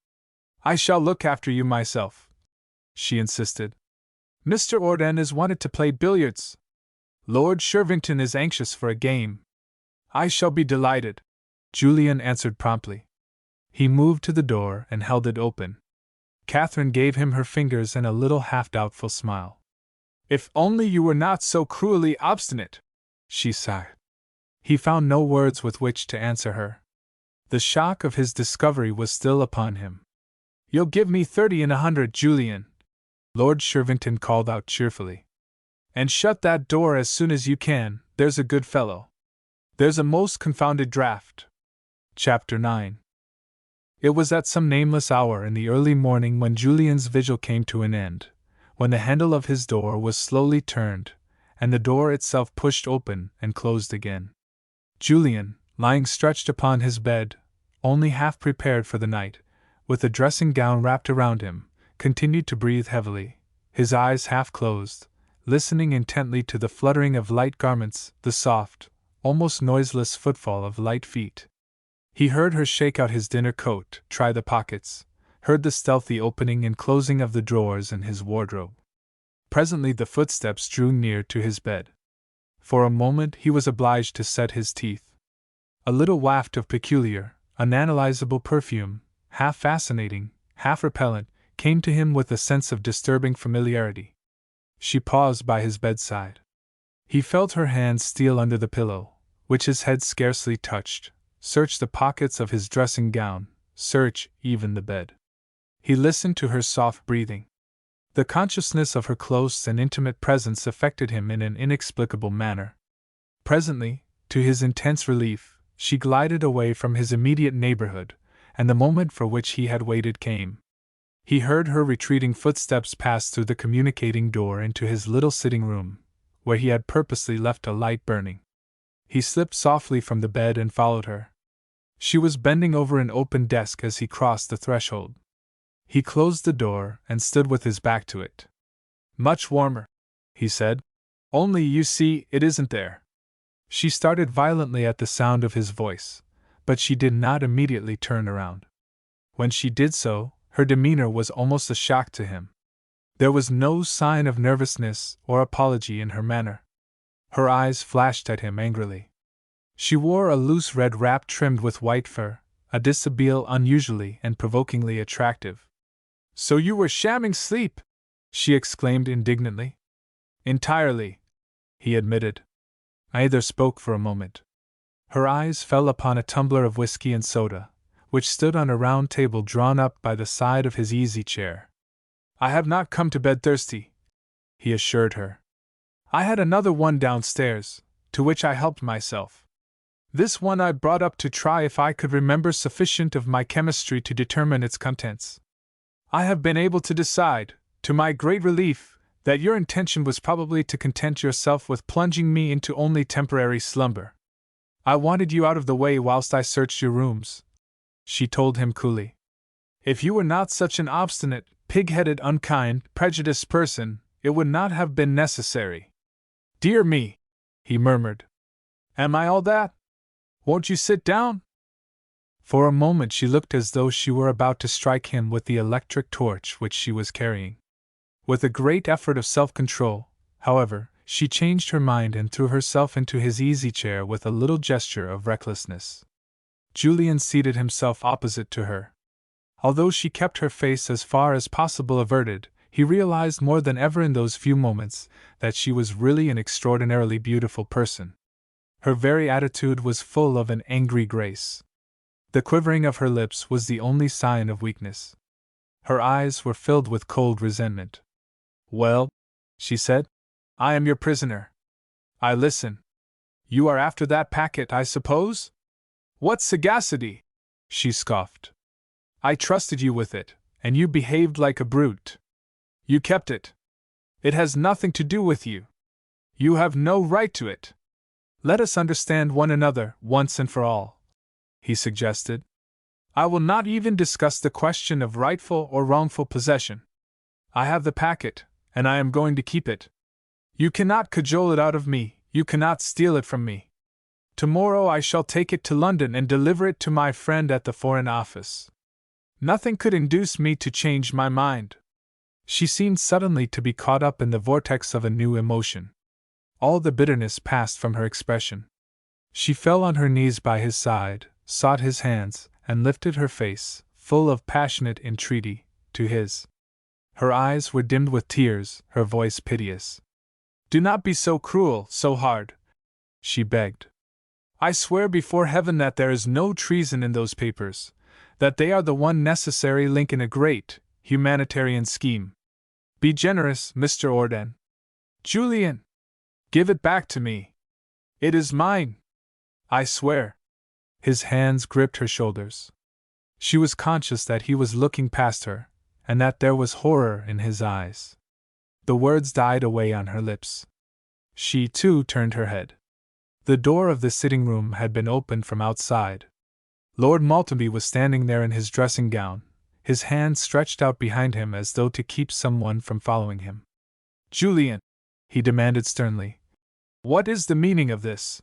I shall look after you myself, she insisted. Mr. Orden is wanted to play billiards. Lord Shervington is anxious for a game. I shall be delighted, Julian answered promptly. He moved to the door and held it open. Catherine gave him her fingers and a little half-doubtful smile. If only you were not so cruelly obstinate, she sighed. He found no words with which to answer her. The shock of his discovery was still upon him. You'll give me 30 in 100, Julian, Lord Shervington called out cheerfully. And shut that door as soon as you can, there's a good fellow. There's a most confounded draught. Chapter 9. It was at some nameless hour in the early morning when Julian's vigil came to an end, when the handle of his door was slowly turned, and the door itself pushed open and closed again. Julian, lying stretched upon his bed, only half prepared for the night, with a dressing gown wrapped around him, continued to breathe heavily, his eyes half closed, listening intently to the fluttering of light garments, the soft, almost noiseless footfall of light feet. He heard her shake out his dinner coat, try the pockets, heard the stealthy opening and closing of the drawers in his wardrobe. Presently the footsteps drew near to his bed. For a moment he was obliged to set his teeth. A little waft of peculiar, unanalyzable perfume, half fascinating, half repellent, came to him with a sense of disturbing familiarity. She paused by his bedside. He felt her hand steal under the pillow, which his head scarcely touched, search the pockets of his dressing gown, search even the bed. He listened to her soft breathing. The consciousness of her close and intimate presence affected him in an inexplicable manner. Presently, to his intense relief, she glided away from his immediate neighborhood, and the moment for which he had waited came. He heard her retreating footsteps pass through the communicating door into his little sitting room, where he had purposely left a light burning. He slipped softly from the bed and followed her. She was bending over an open desk as he crossed the threshold. He closed the door and stood with his back to it. "Much warmer," he said. "Only, you see, it isn't there." She started violently at the sound of his voice, but she did not immediately turn around. When she did so, her demeanor was almost a shock to him. There was no sign of nervousness or apology in her manner. Her eyes flashed at him angrily. She wore a loose red wrap trimmed with white fur, a dishabille unusually and provokingly attractive. "So you were shamming sleep!" she exclaimed indignantly. "Entirely," he admitted. Neither spoke for a moment. Her eyes fell upon a tumbler of whiskey and soda, which stood on a round table drawn up by the side of his easy chair. "I have not come to bed thirsty," he assured her. "I had another one downstairs, to which I helped myself. This one I brought up to try if I could remember sufficient of my chemistry to determine its contents. I have been able to decide, to my great relief, that your intention was probably to content yourself with plunging me into only temporary slumber. I wanted you out of the way whilst I searched your rooms," she told him coolly. "If you were not such an obstinate, pig-headed, unkind, prejudiced person, it would not have been necessary." "Dear me," he murmured. "Am I all that? Won't you sit down?" For a moment she looked as though she were about to strike him with the electric torch which she was carrying. With a great effort of self-control, however, she changed her mind and threw herself into his easy chair with a little gesture of recklessness. Julian seated himself opposite to her. Although she kept her face as far as possible averted, he realized more than ever in those few moments that she was really an extraordinarily beautiful person. Her very attitude was full of an angry grace. The quivering of her lips was the only sign of weakness. Her eyes were filled with cold resentment. "Well," she said, "I am your prisoner. I listen. You are after that packet, I suppose? What sagacity!" she scoffed. "I trusted you with it, and you behaved like a brute. You kept it. It has nothing to do with you. You have no right to it. Let us understand one another once and for all," he suggested. "I will not even discuss the question of rightful or wrongful possession. I have the packet, and I am going to keep it. You cannot cajole it out of me, you cannot steal it from me. Tomorrow I shall take it to London and deliver it to my friend at the Foreign Office. Nothing could induce me to change my mind." She seemed suddenly to be caught up in the vortex of a new emotion. All the bitterness passed from her expression. She fell on her knees by his side, sought his hands, and lifted her face, full of passionate entreaty, to his. Her eyes were dimmed with tears, her voice piteous. "Do not be so cruel, so hard," she begged. "I swear before heaven that there is no treason in those papers, that they are the one necessary link in a great, humanitarian scheme. Be generous, Mr. Orden. Julian! Give it back to me! It is mine! I swear! His hands gripped her shoulders. She was conscious that he was looking past her, and that there was horror in his eyes. The words died away on her lips. She, too, turned her head. The door of the sitting room had been opened from outside. Lord Maltenby was standing there in his dressing gown, his hand stretched out behind him as though to keep someone from following him. Julian, he demanded sternly, what is the meaning of this?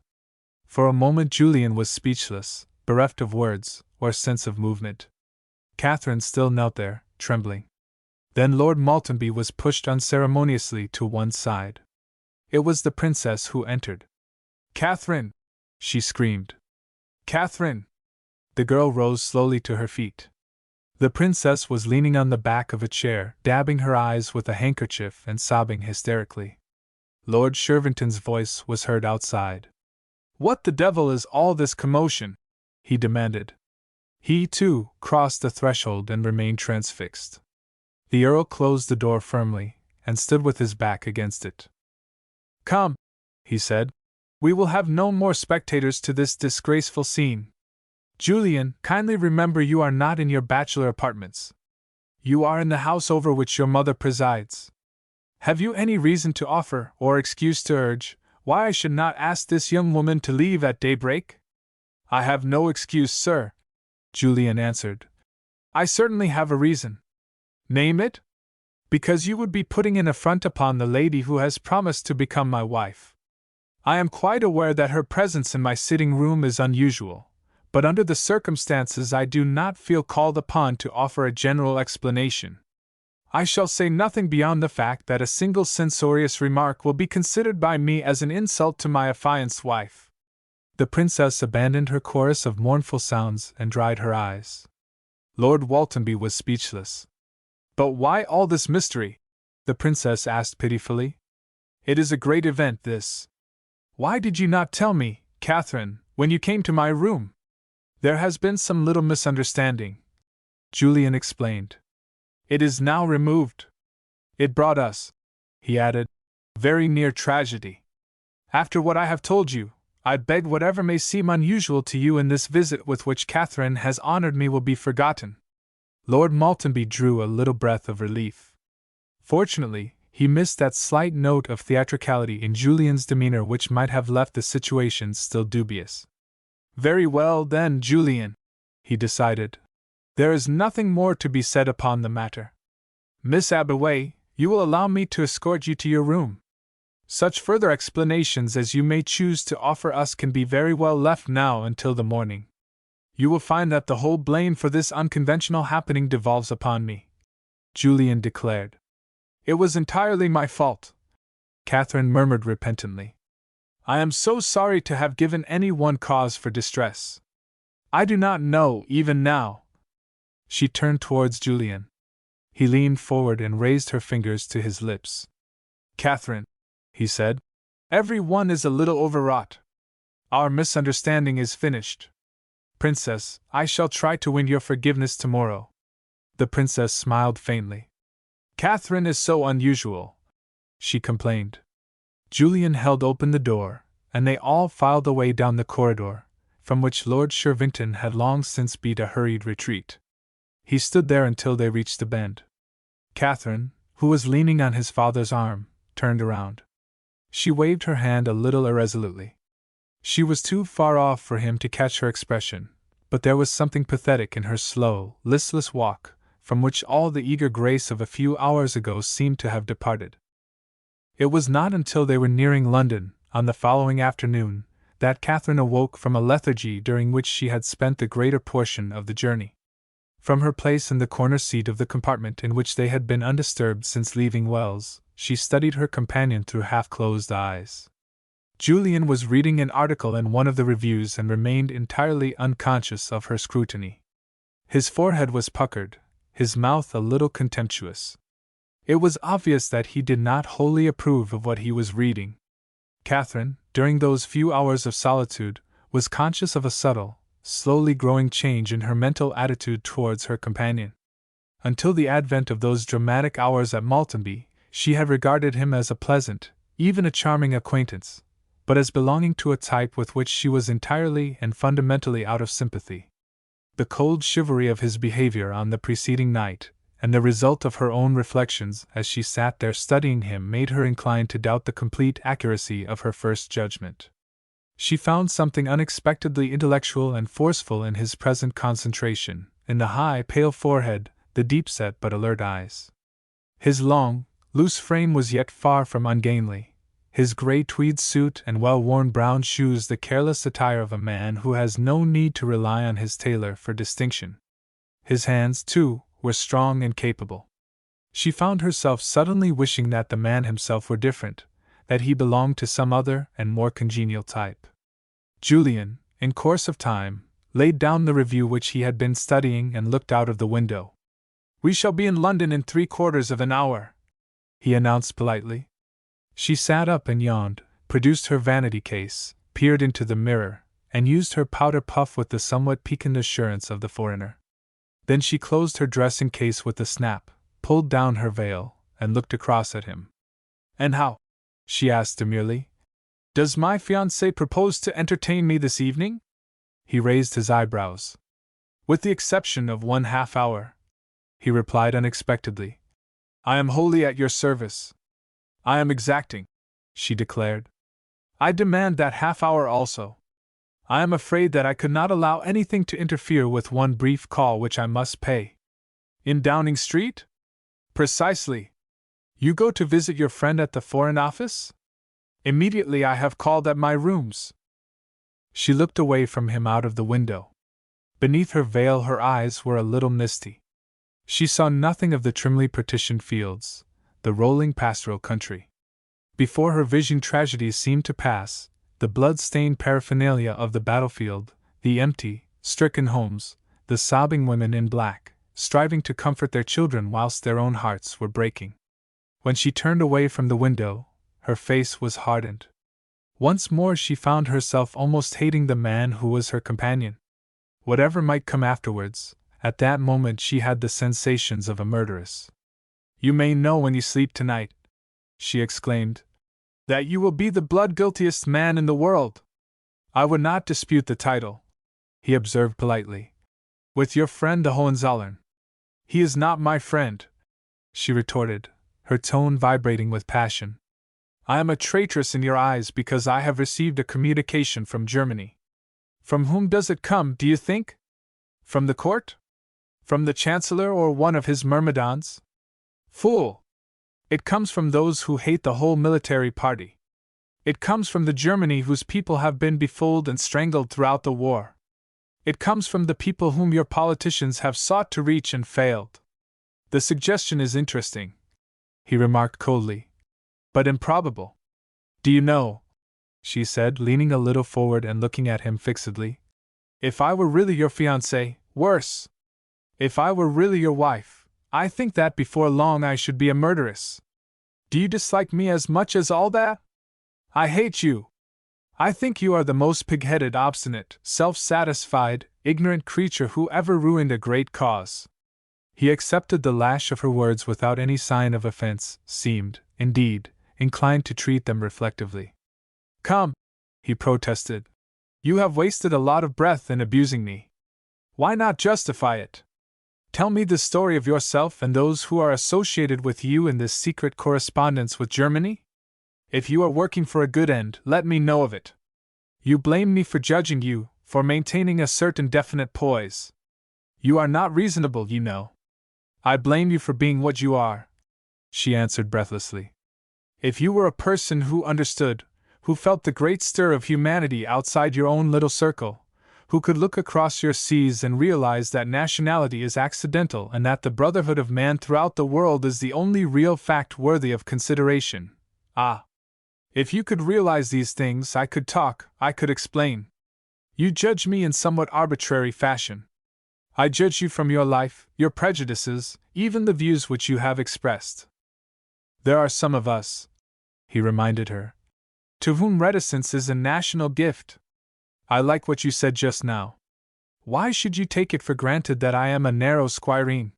For a moment Julian was speechless, bereft of words or sense of movement. Catherine still knelt there, trembling. Then Lord Maltenby was pushed unceremoniously to one side. It was the princess who entered. Catherine! She screamed. Catherine! The girl rose slowly to her feet. The princess was leaning on the back of a chair, dabbing her eyes with a handkerchief and sobbing hysterically. Lord Shervington's voice was heard outside. What the devil is all this commotion? He demanded. He, too, crossed the threshold and remained transfixed. The Earl closed the door firmly and stood with his back against it. Come, he said. We will have no more spectators to this disgraceful scene. Julian, kindly remember you are not in your bachelor apartments. You are in the house over which your mother presides. Have you any reason to offer, or excuse to urge, why I should not ask this young woman to leave at daybreak? I have no excuse, sir, Julian answered. I certainly have a reason. Name it? Because you would be putting an affront upon the lady who has promised to become my wife. I am quite aware that her presence in my sitting room is unusual, but under the circumstances I do not feel called upon to offer a general explanation. I shall say nothing beyond the fact that a single censorious remark will be considered by me as an insult to my affianced wife. The princess abandoned her chorus of mournful sounds and dried her eyes. Lord Maltenby was speechless. But why all this mystery? The princess asked pitifully. It is a great event, this. Why did you not tell me, Catherine, when you came to my room? There has been some little misunderstanding, Julian explained. It is now removed. It brought us, he added, very near tragedy. After what I have told you, I beg whatever may seem unusual to you in this visit with which Catherine has honored me will be forgotten. Lord Maltenby drew a little breath of relief. Fortunately, he missed that slight note of theatricality in Julian's demeanor which might have left the situation still dubious. Very well, then, Julian, he decided. There is nothing more to be said upon the matter. Miss Abaway, you will allow me to escort you to your room. Such further explanations as you may choose to offer us can be very well left now until the morning. You will find that the whole blame for this unconventional happening devolves upon me, Julian declared. It was entirely my fault, Catherine murmured repentantly. I am so sorry to have given any one cause for distress. I do not know, even now. She turned towards Julian. He leaned forward and raised her fingers to his lips. Catherine, he said, every one is a little overwrought. Our misunderstanding is finished. Princess, I shall try to win your forgiveness tomorrow. The princess smiled faintly. Catherine is so unusual, she complained. Julian held open the door, and they all filed away down the corridor, from which Lord Shervington had long since beat a hurried retreat. He stood there until they reached the bend. Catherine, who was leaning on his father's arm, turned around. She waved her hand a little irresolutely. She was too far off for him to catch her expression, but there was something pathetic in her slow, listless walk, from which all the eager grace of a few hours ago seemed to have departed. It was not until they were nearing London, on the following afternoon, that Catherine awoke from a lethargy during which she had spent the greater portion of the journey. From her place in the corner seat of the compartment in which they had been undisturbed since leaving Wells, she studied her companion through half-closed eyes. Julian was reading an article in one of the reviews and remained entirely unconscious of her scrutiny. His forehead was puckered, his mouth a little contemptuous. It was obvious that he did not wholly approve of what he was reading. Catherine, during those few hours of solitude, was conscious of a subtle, slowly growing change in her mental attitude towards her companion. Until the advent of those dramatic hours at Maltenby, she had regarded him as a pleasant, even a charming acquaintance, but as belonging to a type with which she was entirely and fundamentally out of sympathy. The cold chivalry of his behavior on the preceding night, and the result of her own reflections as she sat there studying him, made her inclined to doubt the complete accuracy of her first judgment. She found something unexpectedly intellectual and forceful in his present concentration, in the high, pale forehead, the deep-set but alert eyes. His long, loose frame was yet far from ungainly, his gray tweed suit and well-worn brown shoes the careless attire of a man who has no need to rely on his tailor for distinction. His hands, too, were strong and capable. She found herself suddenly wishing that the man himself were different, that he belonged to some other and more congenial type. Julian, in course of time, laid down the review which he had been studying and looked out of the window. "We shall be in London in 3/4 of an hour," he announced politely. She sat up and yawned, produced her vanity case, peered into the mirror, and used her powder puff with the somewhat piquant assurance of the foreigner. Then she closed her dressing case with a snap, pulled down her veil, and looked across at him. "And how," she asked demurely, "does my fiancé propose to entertain me this evening?" He raised his eyebrows. "With the exception of 1/2 hour," he replied unexpectedly. "I am wholly at your service." "I am exacting," she declared. "I demand that half hour also. I am afraid that I could not allow anything to interfere with one brief call which I must pay." "In Downing Street?" "Precisely. You go to visit your friend at the Foreign Office?" "Immediately I have called at my rooms." She looked away from him out of the window. Beneath her veil her eyes were a little misty. She saw nothing of the trimly partitioned fields, the rolling pastoral country. Before her vision tragedies seemed to pass, the blood-stained paraphernalia of the battlefield, the empty, stricken homes, the sobbing women in black, striving to comfort their children whilst their own hearts were breaking. When she turned away from the window, her face was hardened. Once more she found herself almost hating the man who was her companion. Whatever might come afterwards, at that moment she had the sensations of a murderess. "You may know when you sleep tonight," she exclaimed, "that you will be the blood-guiltiest man in the world." "I would not dispute the title," he observed politely, "with your friend the Hohenzollern." "He is not my friend," she retorted, her tone vibrating with passion. "I am a traitress in your eyes because I have received a communication from Germany." "From whom does it come, do you think? From the court? From the Chancellor or one of his myrmidons?" "Fool! It comes from those who hate the whole military party. It comes from the Germany whose people have been befooled and strangled throughout the war. It comes from the people whom your politicians have sought to reach and failed." "The suggestion is interesting," he remarked coldly, "but improbable. Do you know," she said, leaning a little forward and looking at him fixedly, "if I were really your fiancée, worse, if I were really your wife, I think that before long I should be a murderess. Do you dislike me as much as all that? I hate you. I think you are the most pig-headed, obstinate, self-satisfied, ignorant creature who ever ruined a great cause." He accepted the lash of her words without any sign of offense, seemed, indeed, inclined to treat them reflectively. "Come," he protested. "You have wasted a lot of breath in abusing me. Why not justify it? Tell me the story of yourself and those who are associated with you in this secret correspondence with Germany? If you are working for a good end, let me know of it. You blame me for judging you, for maintaining a certain definite poise. You are not reasonable, you know." "I blame you for being what you are," she answered breathlessly. "If you were a person who understood, who felt the great stir of humanity outside your own little circle, who could look across your seas and realize that nationality is accidental and that the brotherhood of man throughout the world is the only real fact worthy of consideration. Ah! If you could realize these things, I could talk, I could explain. You judge me in somewhat arbitrary fashion. I judge you from your life, your prejudices, even the views which you have expressed. There are some of us," he reminded her, "to whom reticence is a national gift. I like what you said just now. Why should you take it for granted that I am a narrow squireen?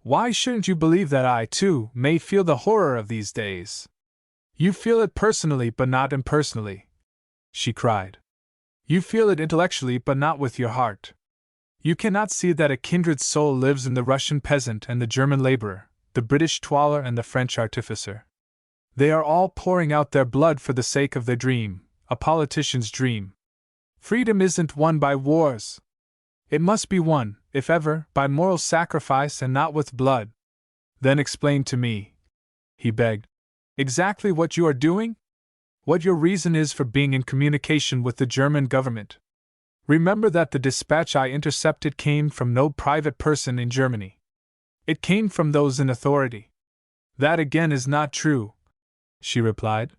Why shouldn't you believe that I, too, may feel the horror of these days? You feel it personally but not impersonally, she cried. You feel it intellectually but not with your heart. You cannot see that a kindred soul lives in the Russian peasant and the German laborer, the British toiler and the French artificer. They are all pouring out their blood for the sake of their dream, a politician's dream. Freedom isn't won by wars. It must be won, if ever, by moral sacrifice and not with blood. Then explain to me, he begged, exactly what you are doing? What your reason is for being in communication with the German government. Remember that the dispatch I intercepted came from no private person in Germany. It came from those in authority. That again is not true, she replied.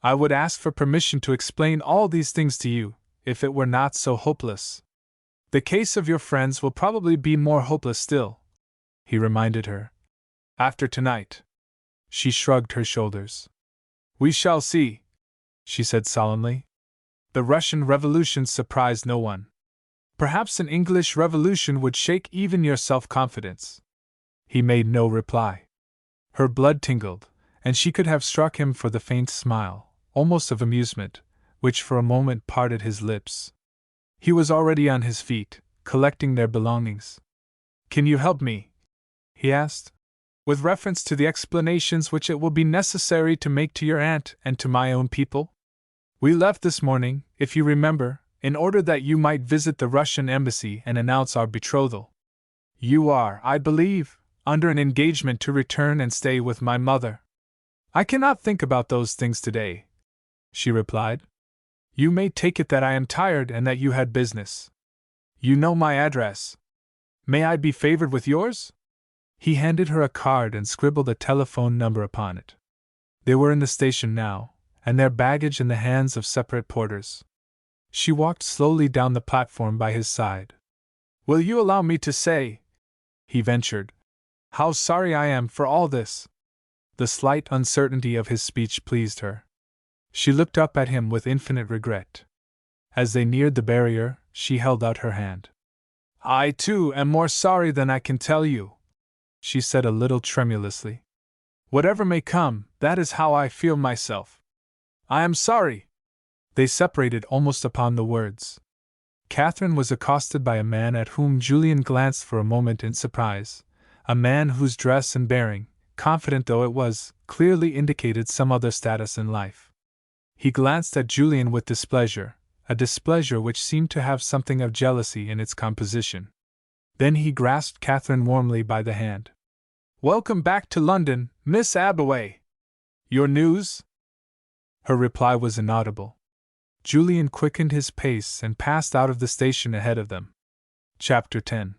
I would ask for permission to explain all these things to you, if it were not so hopeless. The case of your friends will probably be more hopeless still, he reminded her. After tonight. She shrugged her shoulders. We shall see, she said solemnly. The Russian Revolution surprised no one. Perhaps an English Revolution would shake even your self-confidence. He made no reply. Her blood tingled, and she could have struck him for the faint smile, almost of amusement, which for a moment parted his lips. He was already on his feet, collecting their belongings. Can you help me? He asked. With reference to the explanations which it will be necessary to make to your aunt and to my own people? We left this morning, if you remember, in order that you might visit the Russian embassy and announce our betrothal. You are, I believe, under an engagement to return and stay with my mother. I cannot think about those things today, she replied. You may take it that I am tired and that you had business. You know my address. May I be favored with yours? He handed her a card and scribbled a telephone number upon it. They were in the station now, and their baggage in the hands of separate porters. She walked slowly down the platform by his side. Will you allow me to say, he ventured, how sorry I am for all this? The slight uncertainty of his speech pleased her. She looked up at him with infinite regret. As they neared the barrier, she held out her hand. I, too, am more sorry than I can tell you, she said a little tremulously. Whatever may come, that is how I feel myself. I am sorry. They separated almost upon the words. Catherine was accosted by a man at whom Julian glanced for a moment in surprise, a man whose dress and bearing, confident though it was, clearly indicated some other status in life. He glanced at Julian with displeasure, a displeasure which seemed to have something of jealousy in its composition. Then he grasped Catherine warmly by the hand. Welcome back to London, Miss Abaway. Your news? Her reply was inaudible. Julian quickened his pace and passed out of the station ahead of them. Chapter 10.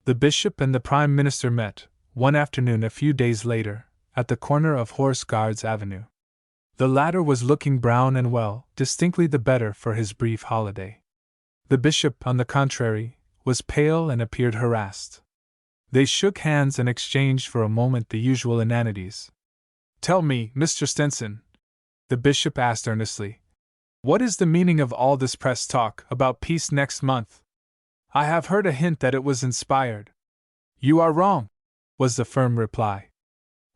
The bishop and the Prime Minister met, one afternoon a few days later, at the corner of Horse Guards Avenue. The latter was looking brown and well, distinctly the better for his brief holiday. The bishop, on the contrary, was pale and appeared harassed. They shook hands and exchanged for a moment the usual inanities. Tell me, Mr. Stenson, the bishop asked earnestly, what is the meaning of all this press talk about peace next month? I have heard a hint that it was inspired. You are wrong, was the firm reply.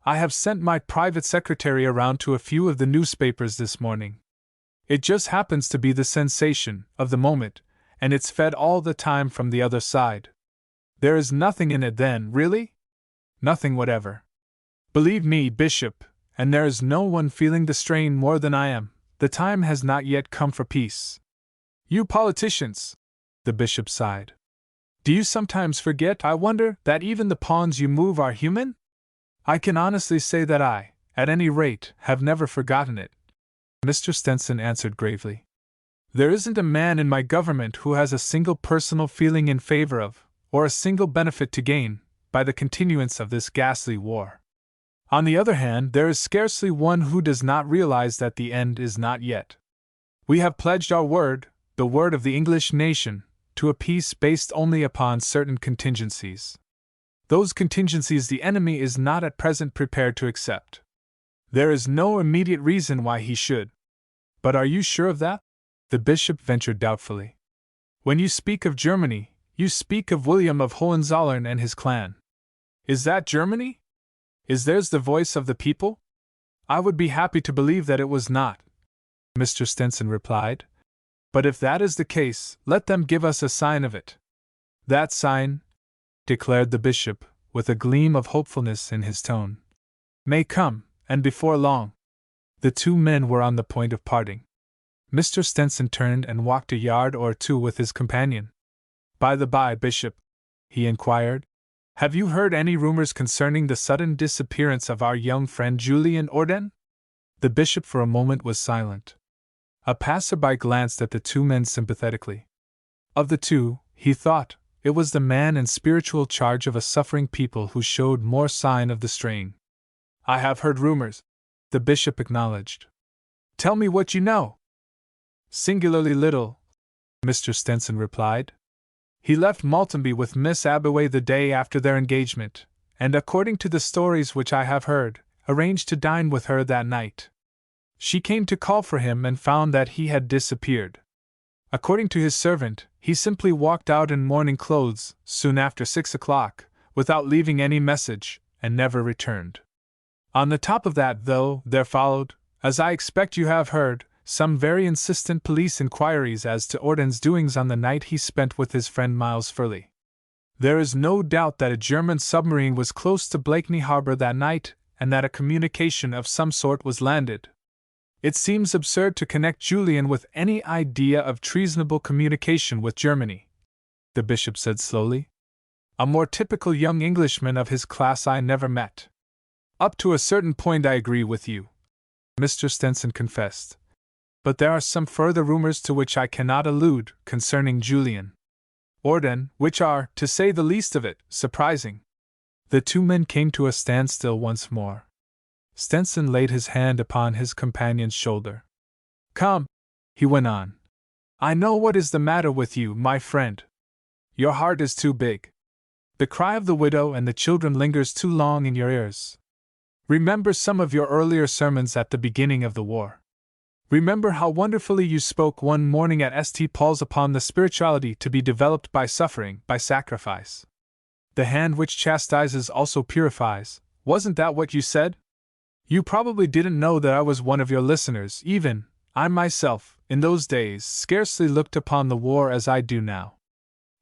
I have sent my private secretary around to a few of the newspapers this morning. It just happens to be the sensation of the moment, and it's fed all the time from the other side. There is nothing in it then, really? Nothing whatever. Believe me, Bishop, and there is no one feeling the strain more than I am, the time has not yet come for peace. You politicians, the bishop sighed. Do you sometimes forget, I wonder, that even the pawns you move are human? I can honestly say that I, at any rate, have never forgotten it. Mr. Stenson answered gravely. There isn't a man in my government who has a single personal feeling in favor of, or a single benefit to gain, by the continuance of this ghastly war. On the other hand, there is scarcely one who does not realize that the end is not yet. We have pledged our word, the word of the English nation, to a peace based only upon certain contingencies. Those contingencies the enemy is not at present prepared to accept. There is no immediate reason why he should. But are you sure of that? The bishop ventured doubtfully. When you speak of Germany, you speak of William of Hohenzollern and his clan. Is that Germany? Is theirs the voice of the people? I would be happy to believe that it was not, Mr. Stenson replied. But if that is the case, let them give us a sign of it. That sign, declared the bishop, with a gleam of hopefulness in his tone, may come, and before long. The two men were on the point of parting. Mr. Stenson turned and walked a yard or two with his companion. By the by, Bishop, he inquired, have you heard any rumors concerning the sudden disappearance of our young friend Julian Orden? The bishop for a moment was silent. A passerby glanced at the two men sympathetically. Of the two, he thought, it was the man in spiritual charge of a suffering people who showed more sign of the straying. I have heard rumors, the bishop acknowledged. Tell me what you know. Singularly little, Mr. Stenson replied. He left Maltenby with Miss Abaway the day after their engagement, and according to the stories which I have heard, arranged to dine with her that night. She came to call for him and found that he had disappeared. According to his servant, he simply walked out in morning clothes, soon after 6 o'clock, without leaving any message, and never returned. On the top of that, though, there followed, as I expect you have heard, some very insistent police inquiries as to Orden's doings on the night he spent with his friend Miles Furley. There is no doubt that a German submarine was close to Blakeney Harbor that night, and that a communication of some sort was landed. It seems absurd to connect Julian with any idea of treasonable communication with Germany, the bishop said slowly. A more typical young Englishman of his class I never met. Up to a certain point I agree with you, Mr. Stenson confessed. But there are some further rumors to which I cannot allude concerning Julian Orden, which are, to say the least of it, surprising. The two men came to a standstill once more. Stenson laid his hand upon his companion's shoulder. Come, he went on. I know what is the matter with you, my friend. Your heart is too big. The cry of the widow and the children lingers too long in your ears. Remember some of your earlier sermons at the beginning of the war. Remember how wonderfully you spoke one morning at St. Paul's upon the spirituality to be developed by suffering, by sacrifice. The hand which chastises also purifies, wasn't that what you said? You probably didn't know that I was one of your listeners, even, I myself, in those days, scarcely looked upon the war as I do now.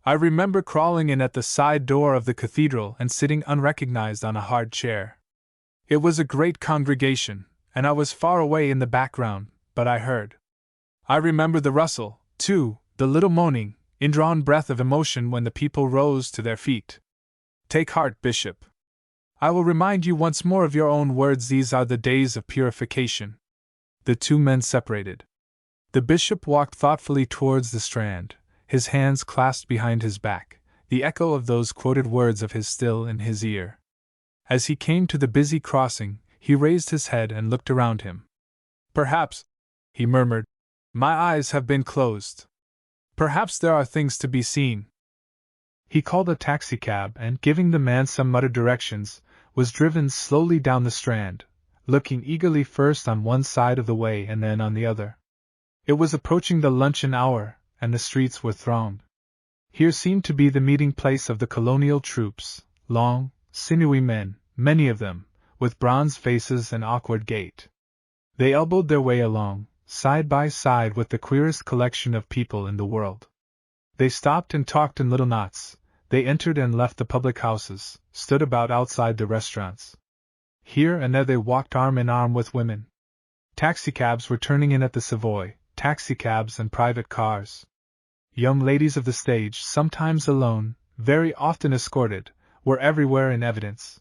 I remember crawling in at the side door of the cathedral and sitting unrecognized on a hard chair. It was a great congregation, and I was far away in the background, but I heard. I remember the rustle, too, the little moaning, indrawn breath of emotion when the people rose to their feet. Take heart, Bishop. I will remind you once more of your own words. These are the days of purification. The two men separated. The bishop walked thoughtfully towards the Strand, his hands clasped behind his back, the echo of those quoted words of his still in his ear. As he came to the busy crossing, he raised his head and looked around him. Perhaps, he murmured, my eyes have been closed. Perhaps there are things to be seen. He called a taxicab and, giving the man some muttered directions, was driven slowly down the Strand, looking eagerly first on one side of the way and then on the other. It was approaching the luncheon hour, and the streets were thronged. Here seemed to be the meeting place of the colonial troops, long, sinewy men, many of them, with bronze faces and awkward gait. They elbowed their way along, side by side with the queerest collection of people in the world. They stopped and talked in little knots. They entered and left the public houses, stood about outside the restaurants. Here and there they walked arm in arm with women. Taxicabs were turning in at the Savoy, taxicabs and private cars. Young ladies of the stage, sometimes alone, very often escorted, were everywhere in evidence.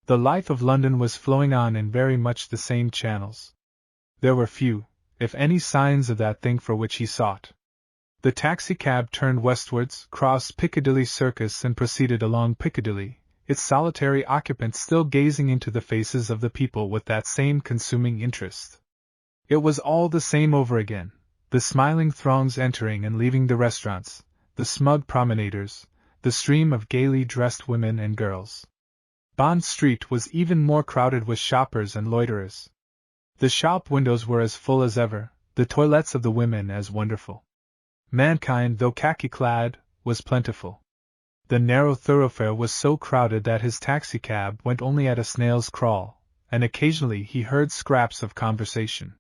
The life of London was flowing on in very much the same channels. There were few, if any, signs of that thing for which he sought. The taxicab turned westwards, crossed Piccadilly Circus and proceeded along Piccadilly, its solitary occupant still gazing into the faces of the people with that same consuming interest. It was all the same over again, the smiling throngs entering and leaving the restaurants, the smug promenaders, the stream of gaily dressed women and girls. Bond Street was even more crowded with shoppers and loiterers. The shop windows were as full as ever, the toilettes of the women as wonderful. Mankind, though khaki-clad, was plentiful. The narrow thoroughfare was so crowded that his taxicab went only at a snail's crawl, and occasionally he heard scraps of conversation.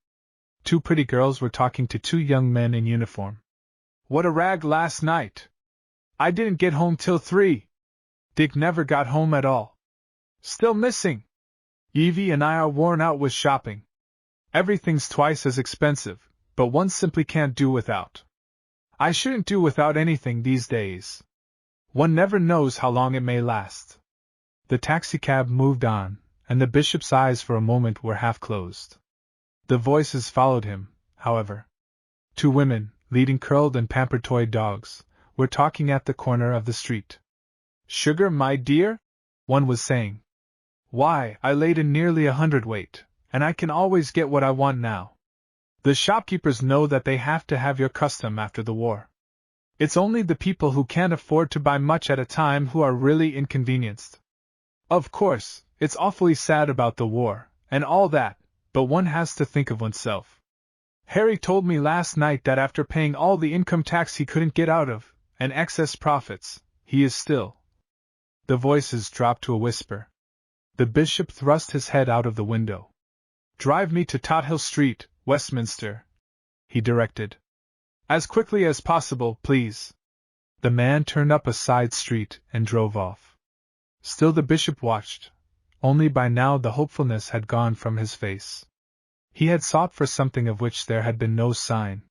Two pretty girls were talking to two young men in uniform. "What a rag last night! I didn't get home till 3. Dick never got home at all. Still missing. Evie and I are worn out with shopping. Everything's twice as expensive, but one simply can't do without. I shouldn't do without anything these days. One never knows how long it may last." The taxicab moved on, and the bishop's eyes for a moment were half closed. The voices followed him, however. Two women, leading curled and pampered toy dogs, were talking at the corner of the street. "Sugar, my dear?" one was saying. "Why, I laid in nearly 100 weight, and I can always get what I want now. The shopkeepers know that they have to have your custom after the war. It's only the people who can't afford to buy much at a time who are really inconvenienced. Of course, it's awfully sad about the war, and all that, but one has to think of oneself. Harry told me last night that after paying all the income tax he couldn't get out of, and excess profits, he is still." The voices dropped to a whisper. The bishop thrust his head out of the window. "Drive me to Tothill Street, Westminster," he directed. "As quickly as possible, please." The man turned up a side street and drove off. Still the bishop watched, only by now the hopefulness had gone from his face. He had sought for something of which there had been no sign.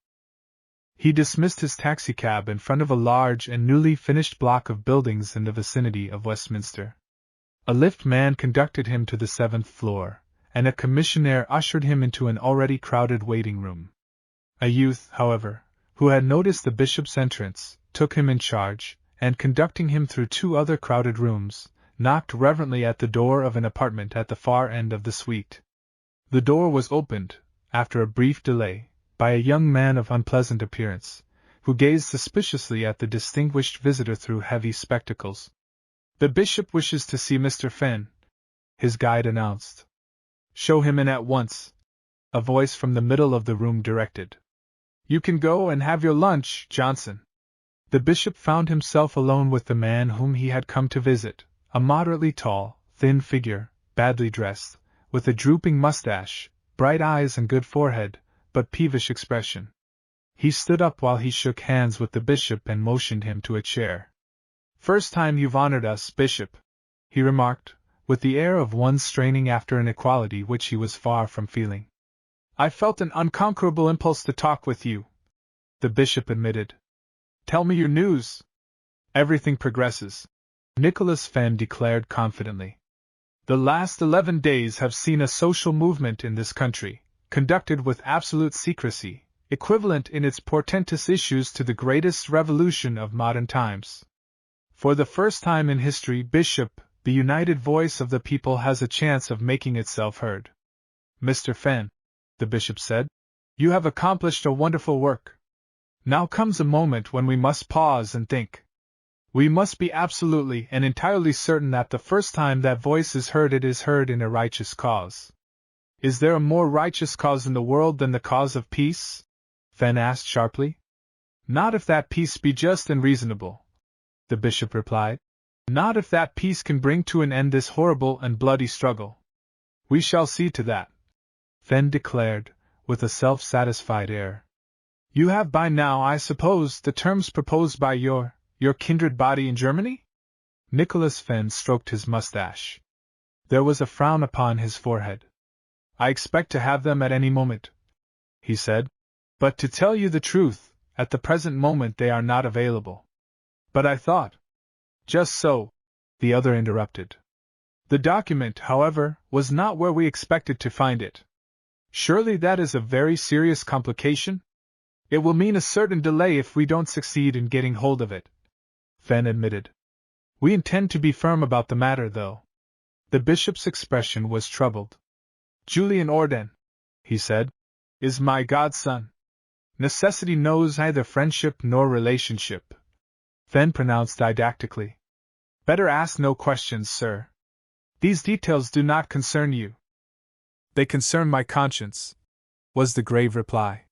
He dismissed his taxicab in front of a large and newly finished block of buildings in the vicinity of Westminster. A lift man conducted him to the 7th floor, and a commissionaire ushered him into an already crowded waiting room. A youth, however, who had noticed the bishop's entrance, took him in charge, and conducting him through two other crowded rooms, knocked reverently at the door of an apartment at the far end of the suite. The door was opened, after a brief delay, by a young man of unpleasant appearance, who gazed suspiciously at the distinguished visitor through heavy spectacles. "The bishop wishes to see Mr. Fenn," his guide announced. "Show him in at once," a voice from the middle of the room directed. "You can go and have your lunch, Johnson." The bishop found himself alone with the man whom he had come to visit, a moderately tall, thin figure, badly dressed, with a drooping mustache, bright eyes and good forehead, but peevish expression. He stood up while he shook hands with the bishop and motioned him to a chair. "First time you've honored us, Bishop," he remarked, with the air of one straining after an equality which he was far from feeling. "I felt an unconquerable impulse to talk with you," the bishop admitted. "Tell me your news." "Everything progresses," Nicholas Fenn declared confidently. "The last 11 days have seen a social movement in this country, conducted with absolute secrecy, equivalent in its portentous issues to the greatest revolution of modern times. For the first time in history, Bishop, the united voice of the people has a chance of making itself heard. Mr. Fenn," the bishop said, "you have accomplished a wonderful work. Now comes a moment when we must pause and think. We must be absolutely and entirely certain that the first time that voice is heard, it is heard in a righteous cause." "Is there a more righteous cause in the world than the cause of peace?" Fenn asked sharply. "Not if that peace be just and reasonable," the bishop replied. "Not if that peace can bring to an end this horrible and bloody struggle." "We shall see to that," Fenn declared, with a self-satisfied air. "You have by now, I suppose, the terms proposed by your kindred body in Germany?" Nicholas Fenn stroked his mustache. There was a frown upon his forehead. "I expect to have them at any moment," he said. "But to tell you the truth, at the present moment they are not available." "But I thought—" "Just so," the other interrupted. "The document, however, was not where we expected to find it. Surely that is a very serious complication? It will mean a certain delay if we don't succeed in getting hold of it," Fenn admitted. "We intend to be firm about the matter, though." The bishop's expression was troubled. "Julian Orden," he said, "is my godson. Necessity knows neither friendship nor relationship," Fenn pronounced didactically. "Better ask no questions, sir. These details do not concern you." "They concern my conscience," was the grave reply.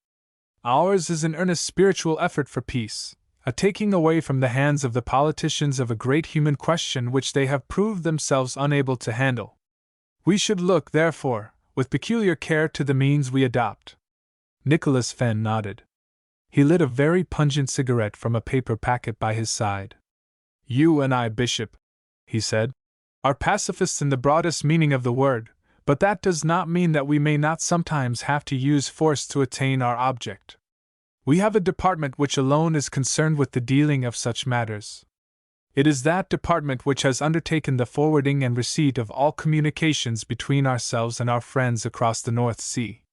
"Ours is an earnest spiritual effort for peace, a taking away from the hands of the politicians of a great human question which they have proved themselves unable to handle. We should look, therefore, with peculiar care to the means we adopt. Nicholas Fenn nodded. He lit a very pungent cigarette from a paper packet by his side. You and I, Bishop, he said, are pacifists in the broadest meaning of the word, but that does not mean that we may not sometimes have to use force to attain our object. We have a department which alone is concerned with the dealing of such matters. It is that department which has undertaken the forwarding and receipt of all communications between ourselves and our friends across the North Sea.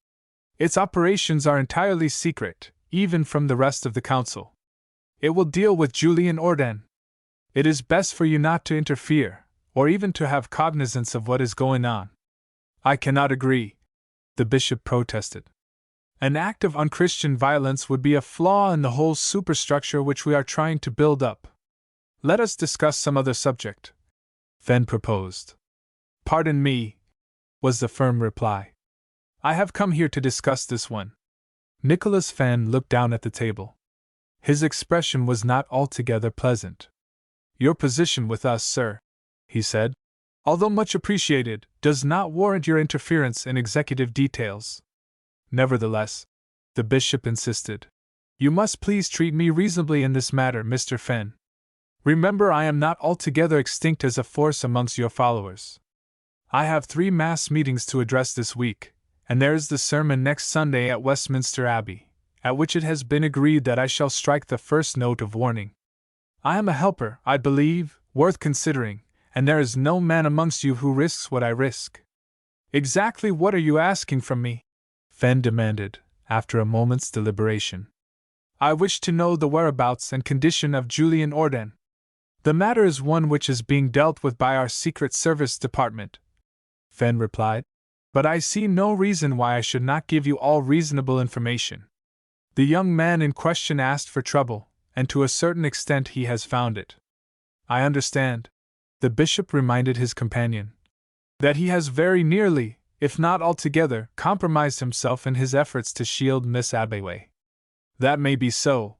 Its operations are entirely secret, even from the rest of the Council. It will deal with Julian Orden. It is best for you not to interfere, or even to have cognizance of what is going on. I cannot agree, the bishop protested. An act of unchristian violence would be a flaw in the whole superstructure which we are trying to build up. Let us discuss some other subject, Fenn proposed. Pardon me, was the firm reply. I have come here to discuss this one. Nicholas Fenn looked down at the table. His expression was not altogether pleasant. Your position with us, sir, he said, although much appreciated, does not warrant your interference in executive details. Nevertheless, the bishop insisted, you must please treat me reasonably in this matter, Mr. Fenn. Remember, I am not altogether extinct as a force amongst your followers. I have 3 mass meetings to address this week, and there is the sermon next Sunday at Westminster Abbey, at which it has been agreed that I shall strike the first note of warning. I am a helper, I believe, worth considering, and there is no man amongst you who risks what I risk. Exactly what are you asking from me? Fenn demanded, after a moment's deliberation. I wish to know the whereabouts and condition of Julian Orden. The matter is one which is being dealt with by our Secret Service Department, Fenn replied, but I see no reason why I should not give you all reasonable information. The young man in question asked for trouble, and to a certain extent he has found it. I understand, the bishop reminded his companion, that he has very nearly, if not altogether, compromised himself in his efforts to shield Miss Abeway. That may be so,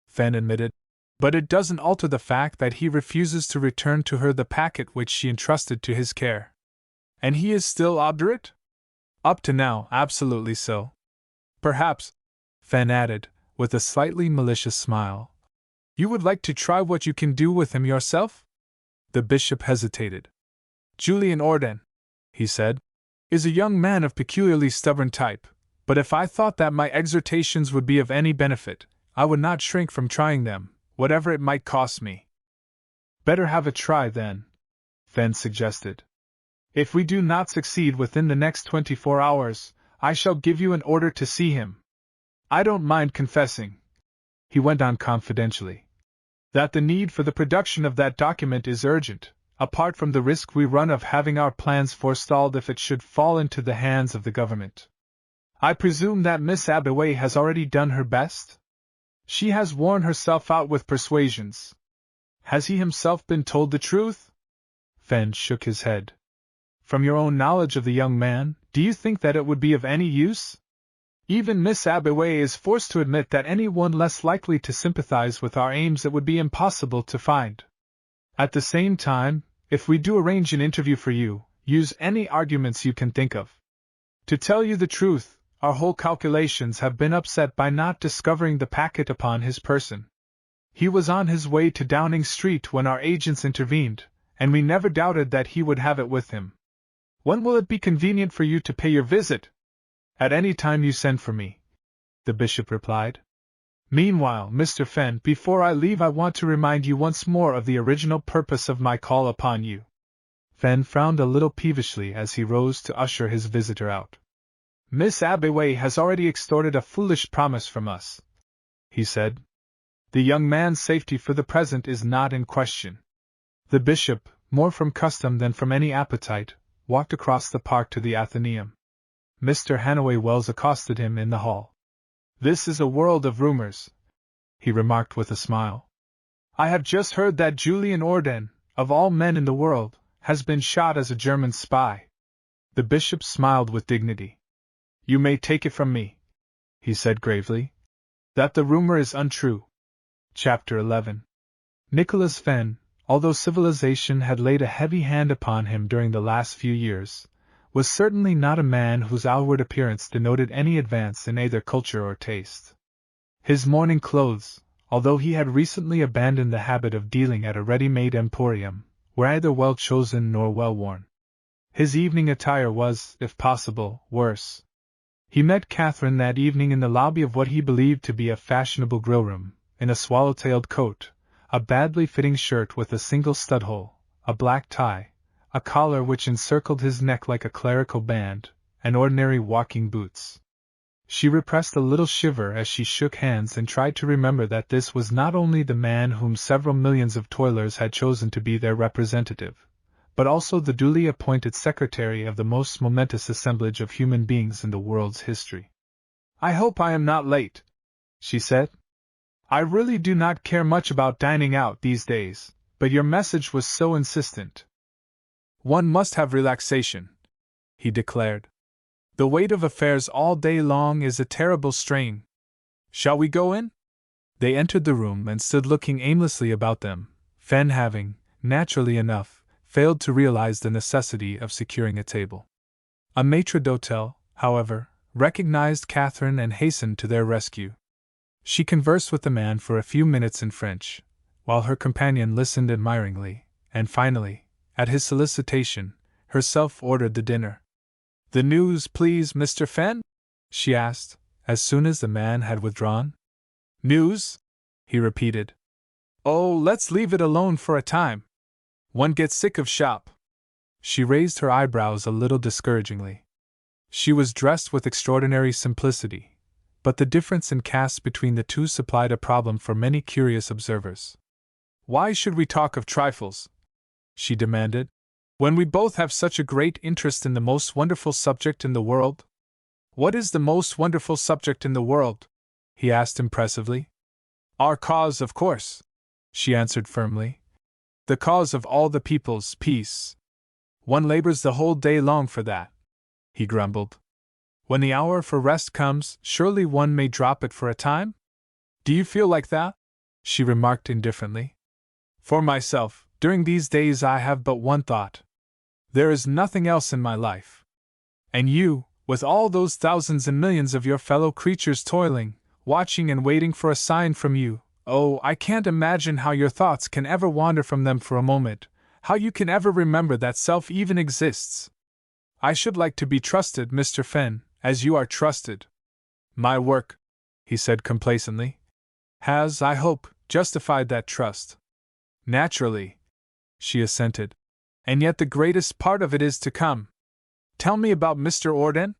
Fenn admitted, but it doesn't alter the fact that he refuses to return to her the packet which she entrusted to his care. And he is still obdurate? Up to now, absolutely so. Perhaps, Fenn added, with a slightly malicious smile, you would like to try what you can do with him yourself? The bishop hesitated. Julian Orden, he said, is a young man of peculiarly stubborn type, but if I thought that my exhortations would be of any benefit, I would not shrink from trying them, whatever it might cost me. Better have a try, then, Fenn suggested. If we do not succeed within the next 24 hours, I shall give you an order to see him. I don't mind confessing, he went on confidentially, that the need for the production of that document is urgent, apart from the risk we run of having our plans forestalled if it should fall into the hands of the government. I presume that Miss Abeway has already done her best? She has worn herself out with persuasions. Has he himself been told the truth? Fenn shook his head. From your own knowledge of the young man, do you think that it would be of any use? Even Miss Abeway is forced to admit that anyone less likely to sympathize with our aims it would be impossible to find. At the same time, if we do arrange an interview for you, use any arguments you can think of. To tell you the truth, our whole calculations have been upset by not discovering the packet upon his person. He was on his way to Downing Street when our agents intervened, and we never doubted that he would have it with him. When will it be convenient for you to pay your visit? At any time you send for me, the bishop replied. Meanwhile, Mr. Fenn, before I leave I want to remind you once more of the original purpose of my call upon you. Fenn frowned a little peevishly as he rose to usher his visitor out. Miss Abeway has already extorted a foolish promise from us, he said. The young man's safety for the present is not in question. The bishop, more from custom than from any appetite, walked across the park to the Athenaeum. Mr. Hannaway Wells accosted him in the hall. This is a world of rumors, he remarked with a smile. I have just heard that Julian Orden, of all men in the world, has been shot as a German spy. The bishop smiled with dignity. You may take it from me, he said gravely, that the rumor is untrue. Chapter 11. Nicholas Fenn, although civilization had laid a heavy hand upon him during the last few years, was certainly not a man whose outward appearance denoted any advance in either culture or taste. His morning clothes, although he had recently abandoned the habit of dealing at a ready-made emporium, were either well chosen nor well worn. His evening attire was, if possible, worse. He met Catherine that evening in the lobby of what he believed to be a fashionable grillroom, in a swallow-tailed coat, a badly fitting shirt with a single stud-hole, a black tie, a collar which encircled his neck like a clerical band, and ordinary walking boots. She repressed a little shiver as she shook hands and tried to remember that this was not only the man whom several millions of toilers had chosen to be their representative, but also the duly appointed secretary of the most momentous assemblage of human beings in the world's history. "I hope I am not late," she said. "I really do not care much about dining out these days, but your message was so insistent." "One must have relaxation," he declared. "The weight of affairs all day long is a terrible strain. Shall we go in?" They entered the room and stood looking aimlessly about them, Fen having, naturally enough, failed to realize the necessity of securing a table. A maître d'hôtel, however, recognized Catherine and hastened to their rescue. She conversed with the man for a few minutes in French, while her companion listened admiringly, and finally, at his solicitation, herself ordered the dinner. "The news, please, Mr. Fen?" she asked, as soon as the man had withdrawn. "News?" he repeated. "Oh, let's leave it alone for a time. One gets sick of shop." She raised her eyebrows a little discouragingly. She was dressed with extraordinary simplicity, but the difference in caste between the two supplied a problem for many curious observers. "Why should we talk of trifles?" she demanded, "when we both have such a great interest in the most wonderful subject in the world?" "What is the most wonderful subject in the world?" he asked impressively. "Our cause, of course," she answered firmly. "The cause of all the people's peace. One labors the whole day long for that," he grumbled. "When the hour for rest comes, surely one may drop it for a time?" "Do you feel like that?" she remarked indifferently. "For myself, during these days I have but one thought. There is nothing else in my life. And you, with all those thousands and millions of your fellow creatures toiling, watching and waiting for a sign from you, oh, I can't imagine how your thoughts can ever wander from them for a moment, how you can ever remember that self even exists. I should like to be trusted, Mr. Fen, as you are trusted. My work," he said complacently, "has, I hope, justified that trust." "Naturally," she assented. "And yet the greatest part of it is to come. Tell me about Mr. Orden?"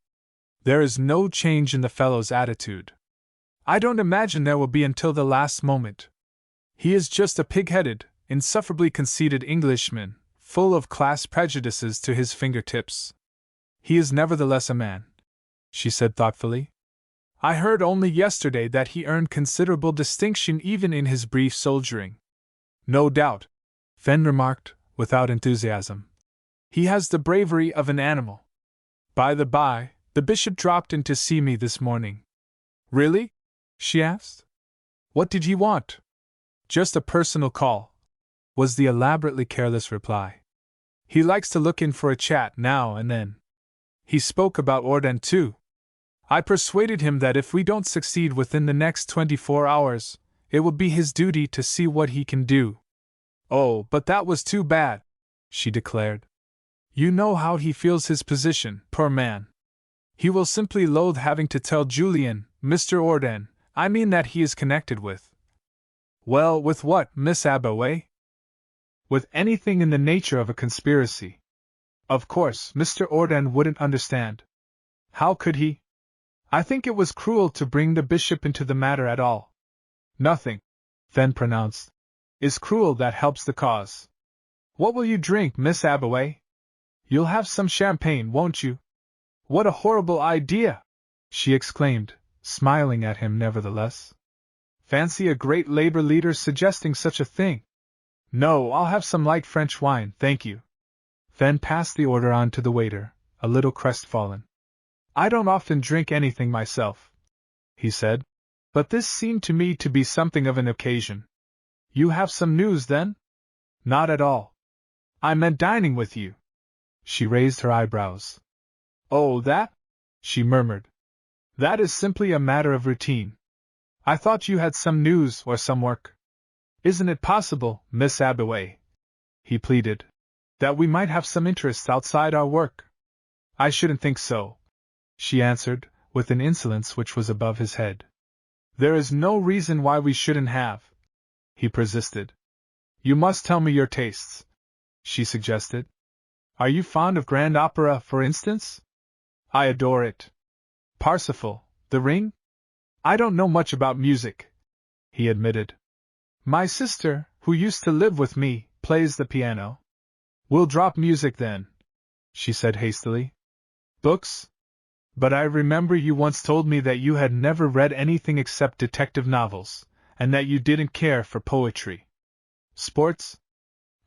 "There is no change in the fellow's attitude. I don't imagine there will be until the last moment. He is just a pig-headed, insufferably conceited Englishman, full of class prejudices to his fingertips. He is nevertheless a man," she said thoughtfully. "I heard only yesterday that he earned considerable distinction even in his brief soldiering." "No doubt," Fen remarked, without enthusiasm. "He has the bravery of an animal. By the by, the bishop dropped in to see me this morning." "Really?" she asked. "What did he want?" "Just a personal call," was the elaborately careless reply. "He likes to look in for a chat now and then. He spoke about Orden too. I persuaded him that if we don't succeed within the next 24 hours, it will be his duty to see what he can do." "Oh, but that was too bad," she declared. "You know how he feels his position, poor man. He will simply loathe having to tell Julian, Mr. Orden, I mean that he is connected with." "Well, with what, Miss Abaway?" "With anything in the nature of a conspiracy. Of course, Mr. Orden wouldn't understand. How could he? I think it was cruel to bring the bishop into the matter at all." "Nothing," Fen pronounced, "is cruel that helps the cause. What will you drink, Miss Abaway? You'll have some champagne, won't you?" "What a horrible idea!" she exclaimed, smiling at him nevertheless. "Fancy a great labor leader suggesting such a thing! No, I'll have some light French wine, thank you." Fen passed the order on to the waiter, a little crestfallen. "I don't often drink anything myself," he said, "but this seemed to me to be something of an occasion." "You have some news, then?" "Not at all. I meant dining with you." She raised her eyebrows. Oh, that? She murmured. That is simply a matter of routine. I thought you had some news or some work. Isn't it possible, Miss Abaway, he pleaded, that we might have some interests outside our work? I shouldn't think so, she answered, with an insolence which was above his head. There is no reason why we shouldn't have, he persisted. You must tell me your tastes, she suggested. Are you fond of grand opera, for instance? I adore it. Parsifal, The Ring? I don't know much about music, he admitted. My sister, who used to live with me, plays the piano. We'll drop music then, she said hastily. Books? But I remember you once told me that you had never read anything except detective novels, and that you didn't care for poetry. Sports?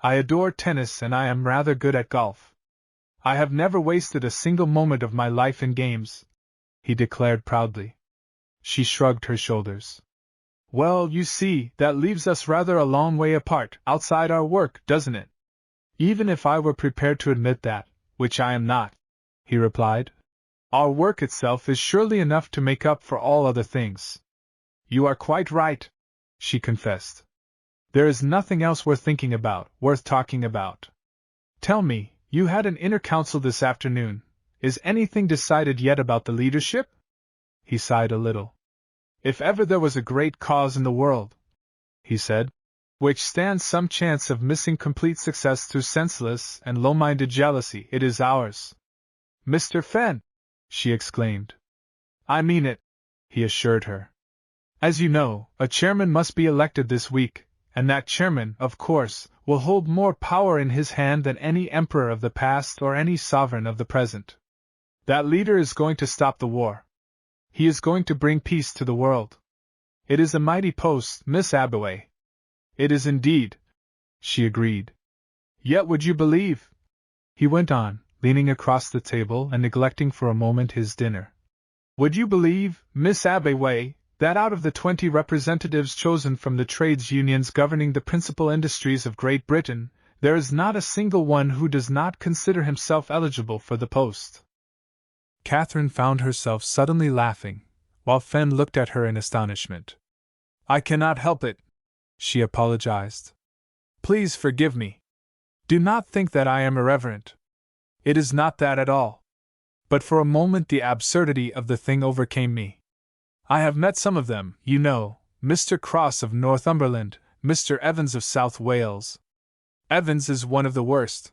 I adore tennis and I am rather good at golf. I have never wasted a single moment of my life in games, he declared proudly. She shrugged her shoulders. Well, you see, that leaves us rather a long way apart, outside our work, doesn't it? Even if I were prepared to admit that, which I am not, he replied, our work itself is surely enough to make up for all other things. You are quite right, she confessed. There is nothing else worth thinking about, worth talking about. Tell me, you had an inner council this afternoon. Is anything decided yet about the leadership? He sighed a little. If ever there was a great cause in the world, he said, which stands some chance of missing complete success through senseless and low-minded jealousy, it is ours. Mr. Fenn, she exclaimed. I mean it, he assured her. As you know, a chairman must be elected this week, and that chairman, of course, will hold more power in his hand than any emperor of the past or any sovereign of the present. That leader is going to stop the war. He is going to bring peace to the world. It is a mighty post, Miss Abaway. It is indeed, she agreed. Yet would you believe, he went on, leaning across the table and neglecting for a moment his dinner. Would you believe, Miss Abaway, that out of the 20 representatives chosen from the trades unions governing the principal industries of Great Britain, there is not a single one who does not consider himself eligible for the post? Catherine found herself suddenly laughing, while Fenn looked at her in astonishment. I cannot help it, she apologized. Please forgive me. Do not think that I am irreverent. It is not that at all. But for a moment the absurdity of the thing overcame me. I have met some of them, you know, Mr. Cross of Northumberland, Mr. Evans of South Wales. Evans is one of the worst,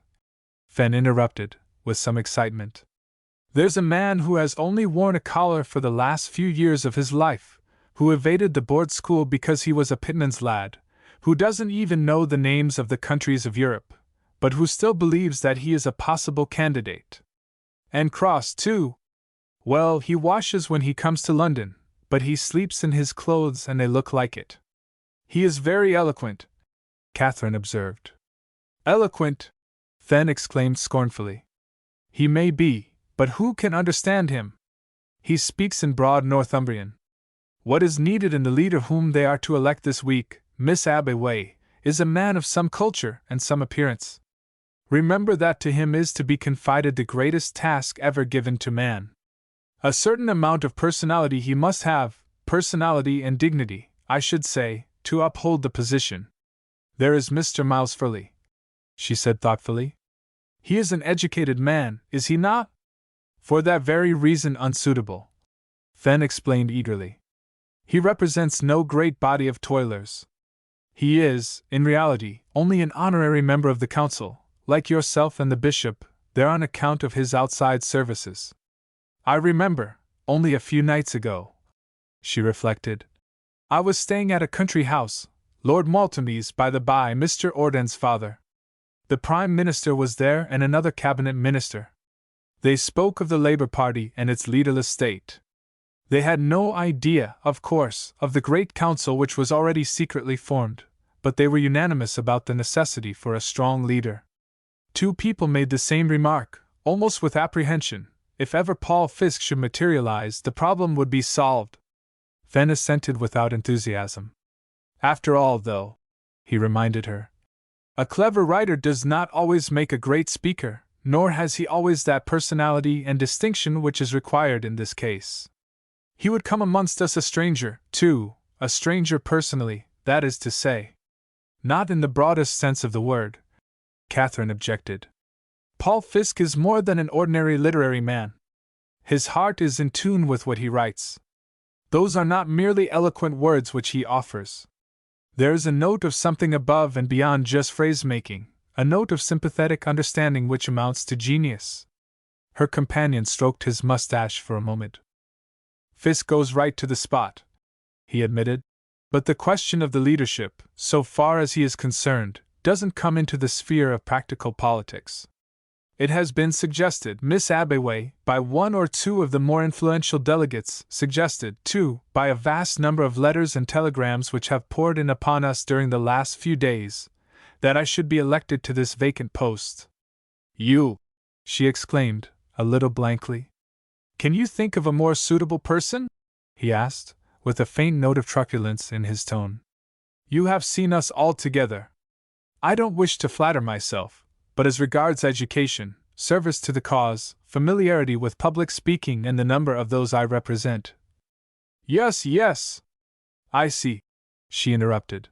Fenn interrupted, with some excitement. There's a man who has only worn a collar for the last few years of his life, who evaded the board school because he was a pitman's lad, who doesn't even know the names of the countries of Europe, but who still believes that he is a possible candidate. And Cross, too. Well, he washes when he comes to London, but he sleeps in his clothes and they look like it. He is very eloquent, Catherine observed. Eloquent? Fenn exclaimed scornfully. He may be, but who can understand him? He speaks in broad Northumbrian. What is needed in the leader whom they are to elect this week, Miss Abaway, is a man of some culture and some appearance. Remember that to him is to be confided the greatest task ever given to man. A certain amount of personality he must have, personality and dignity, I should say, to uphold the position. There is Mr. Miles Furley, she said thoughtfully. He is an educated man, is he not? For that very reason unsuitable, Fenn explained eagerly. He represents no great body of toilers. He is, in reality, only an honorary member of the council, like yourself and the bishop, there on account of his outside services. I remember, only a few nights ago, she reflected, I was staying at a country house, Lord Maltby's by the by, Mr. Orden's father. The Prime Minister was there and another cabinet minister. They spoke of the Labour Party and its leaderless state. They had no idea, of course, of the great council which was already secretly formed, but they were unanimous about the necessity for a strong leader. Two people made the same remark, almost with apprehension. If ever Paul Fiske should materialize, the problem would be solved. Fenn assented without enthusiasm. After all, though, he reminded her, a clever writer does not always make a great speaker, nor has he always that personality and distinction which is required in this case. He would come amongst us a stranger, too, a stranger personally, that is to say. Not in the broadest sense of the word, Catherine objected. Paul Fiske is more than an ordinary literary man. His heart is in tune with what he writes. Those are not merely eloquent words which he offers. There is a note of something above and beyond just phrase-making, a note of sympathetic understanding which amounts to genius. Her companion stroked his mustache for a moment. Fiske goes right to the spot, he admitted, but the question of the leadership, so far as he is concerned, doesn't come into the sphere of practical politics. It has been suggested, Miss Abeway, by one or two of the more influential delegates, suggested, too, by a vast number of letters and telegrams which have poured in upon us during the last few days, that I should be elected to this vacant post. You! She exclaimed, a little blankly. Can you think of a more suitable person? He asked, with a faint note of truculence in his tone. You have seen us all together. I don't wish to flatter myself, but as regards education, service to the cause, familiarity with public speaking, and the number of those I represent. Yes, yes! I see, she interrupted.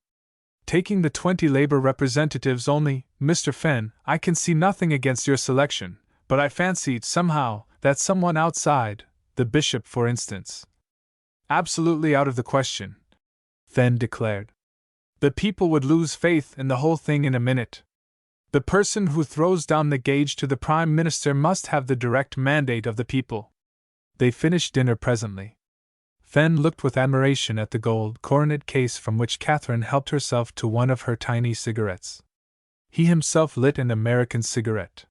Taking the 20 labor representatives only, Mr. Fenn, I can see nothing against your selection, but I fancied, somehow, that someone outside, the bishop for instance. Absolutely out of the question, Fenn declared. The people would lose faith in the whole thing in a minute. The person who throws down the gauge to the Prime Minister must have the direct mandate of the people. They finished dinner presently. Fenn looked with admiration at the gold coronet case from which Catherine helped herself to one of her tiny cigarettes. He himself lit an American cigarette.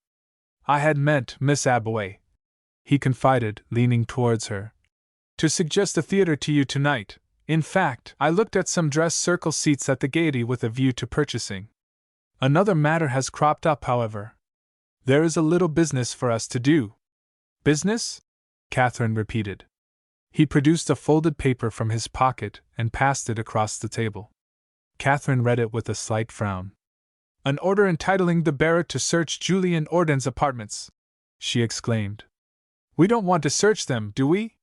I had meant, Miss Abeway, he confided, leaning towards her, to suggest a theater to you tonight. In fact, I looked at some dress circle seats at the Gaiety with a view to purchasing. Another matter has cropped up, however. There is a little business for us to do. Business? Catherine repeated. He produced a folded paper from his pocket and passed it across the table. Catherine read it with a slight frown. An order entitling the bearer to search Julian Orden's apartments, she exclaimed. We don't want to search them, do we?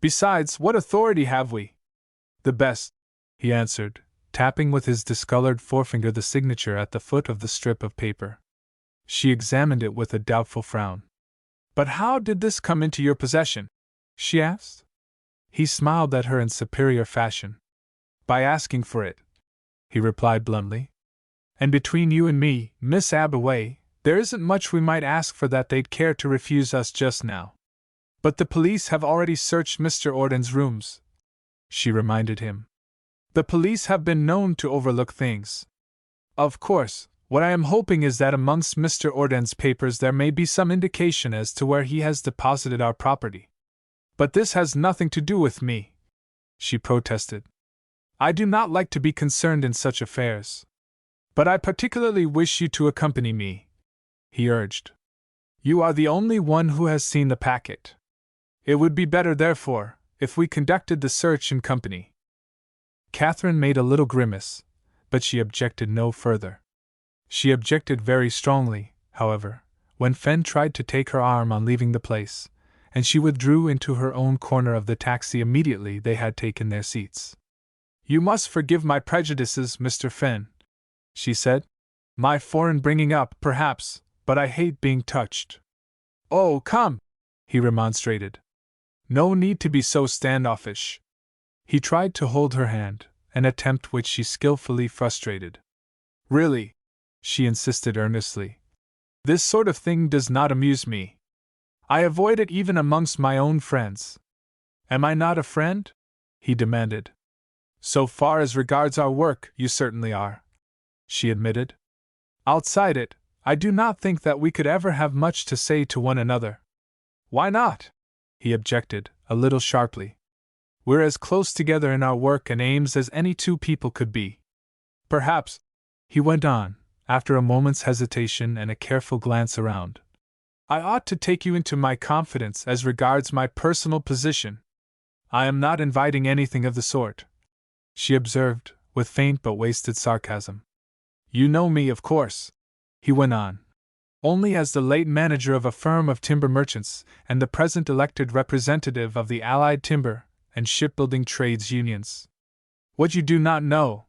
Besides, what authority have we? The best, he answered, tapping with his discolored forefinger the signature at the foot of the strip of paper. She examined it with a doubtful frown. But how did this come into your possession? She asked. He smiled at her in superior fashion. By asking for it, he replied bluntly. And between you and me, Miss Abeway, there isn't much we might ask for that they'd care to refuse us just now. But the police have already searched Mr. Orden's rooms, she reminded him. The police have been known to overlook things. Of course, what I am hoping is that amongst Mr. Orden's papers there may be some indication as to where he has deposited our property. But this has nothing to do with me, she protested. I do not like to be concerned in such affairs. But I particularly wish you to accompany me, he urged. You are the only one who has seen the packet. It would be better, therefore, if we conducted the search in company. Catherine made a little grimace, but she objected no further. She objected very strongly, however, when Fenn tried to take her arm on leaving the place, and she withdrew into her own corner of the taxi immediately they had taken their seats. You must forgive my prejudices, Mr. Fenn, she said. My foreign bringing up, perhaps, but I hate being touched. Oh, come, he remonstrated. No need to be so standoffish. He tried to hold her hand, an attempt which she skillfully frustrated. Really, she insisted earnestly, this sort of thing does not amuse me. I avoid it even amongst my own friends. Am I not a friend? He demanded. So far as regards our work, you certainly are, she admitted. Outside it, I do not think that we could ever have much to say to one another. Why not? He objected, a little sharply. We're as close together in our work and aims as any two people could be. Perhaps, he went on, after a moment's hesitation and a careful glance around, I ought to take you into my confidence as regards my personal position. I am not inviting anything of the sort, she observed, with faint but wasted sarcasm. You know me, of course, he went on. only as the late manager of a firm of timber merchants and the present elected representative of the Allied Timber and Shipbuilding Trades Unions. What you do not know,"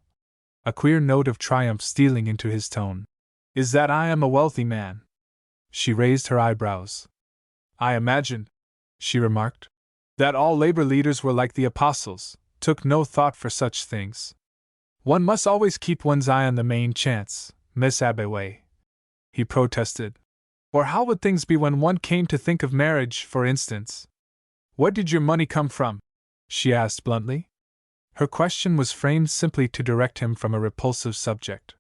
a queer note of triumph stealing into his tone, "is that I am a wealthy man." She raised her eyebrows. "I imagined," she remarked, "that all labor leaders were like the apostles, took no thought for such things. One must always keep one's eye on the main chance, Miss Abbeway," he protested. "Or how would things be when one came to think of marriage, for instance?" "Where did your money come from?" she asked bluntly. Her question was framed simply to direct him from a repulsive subject.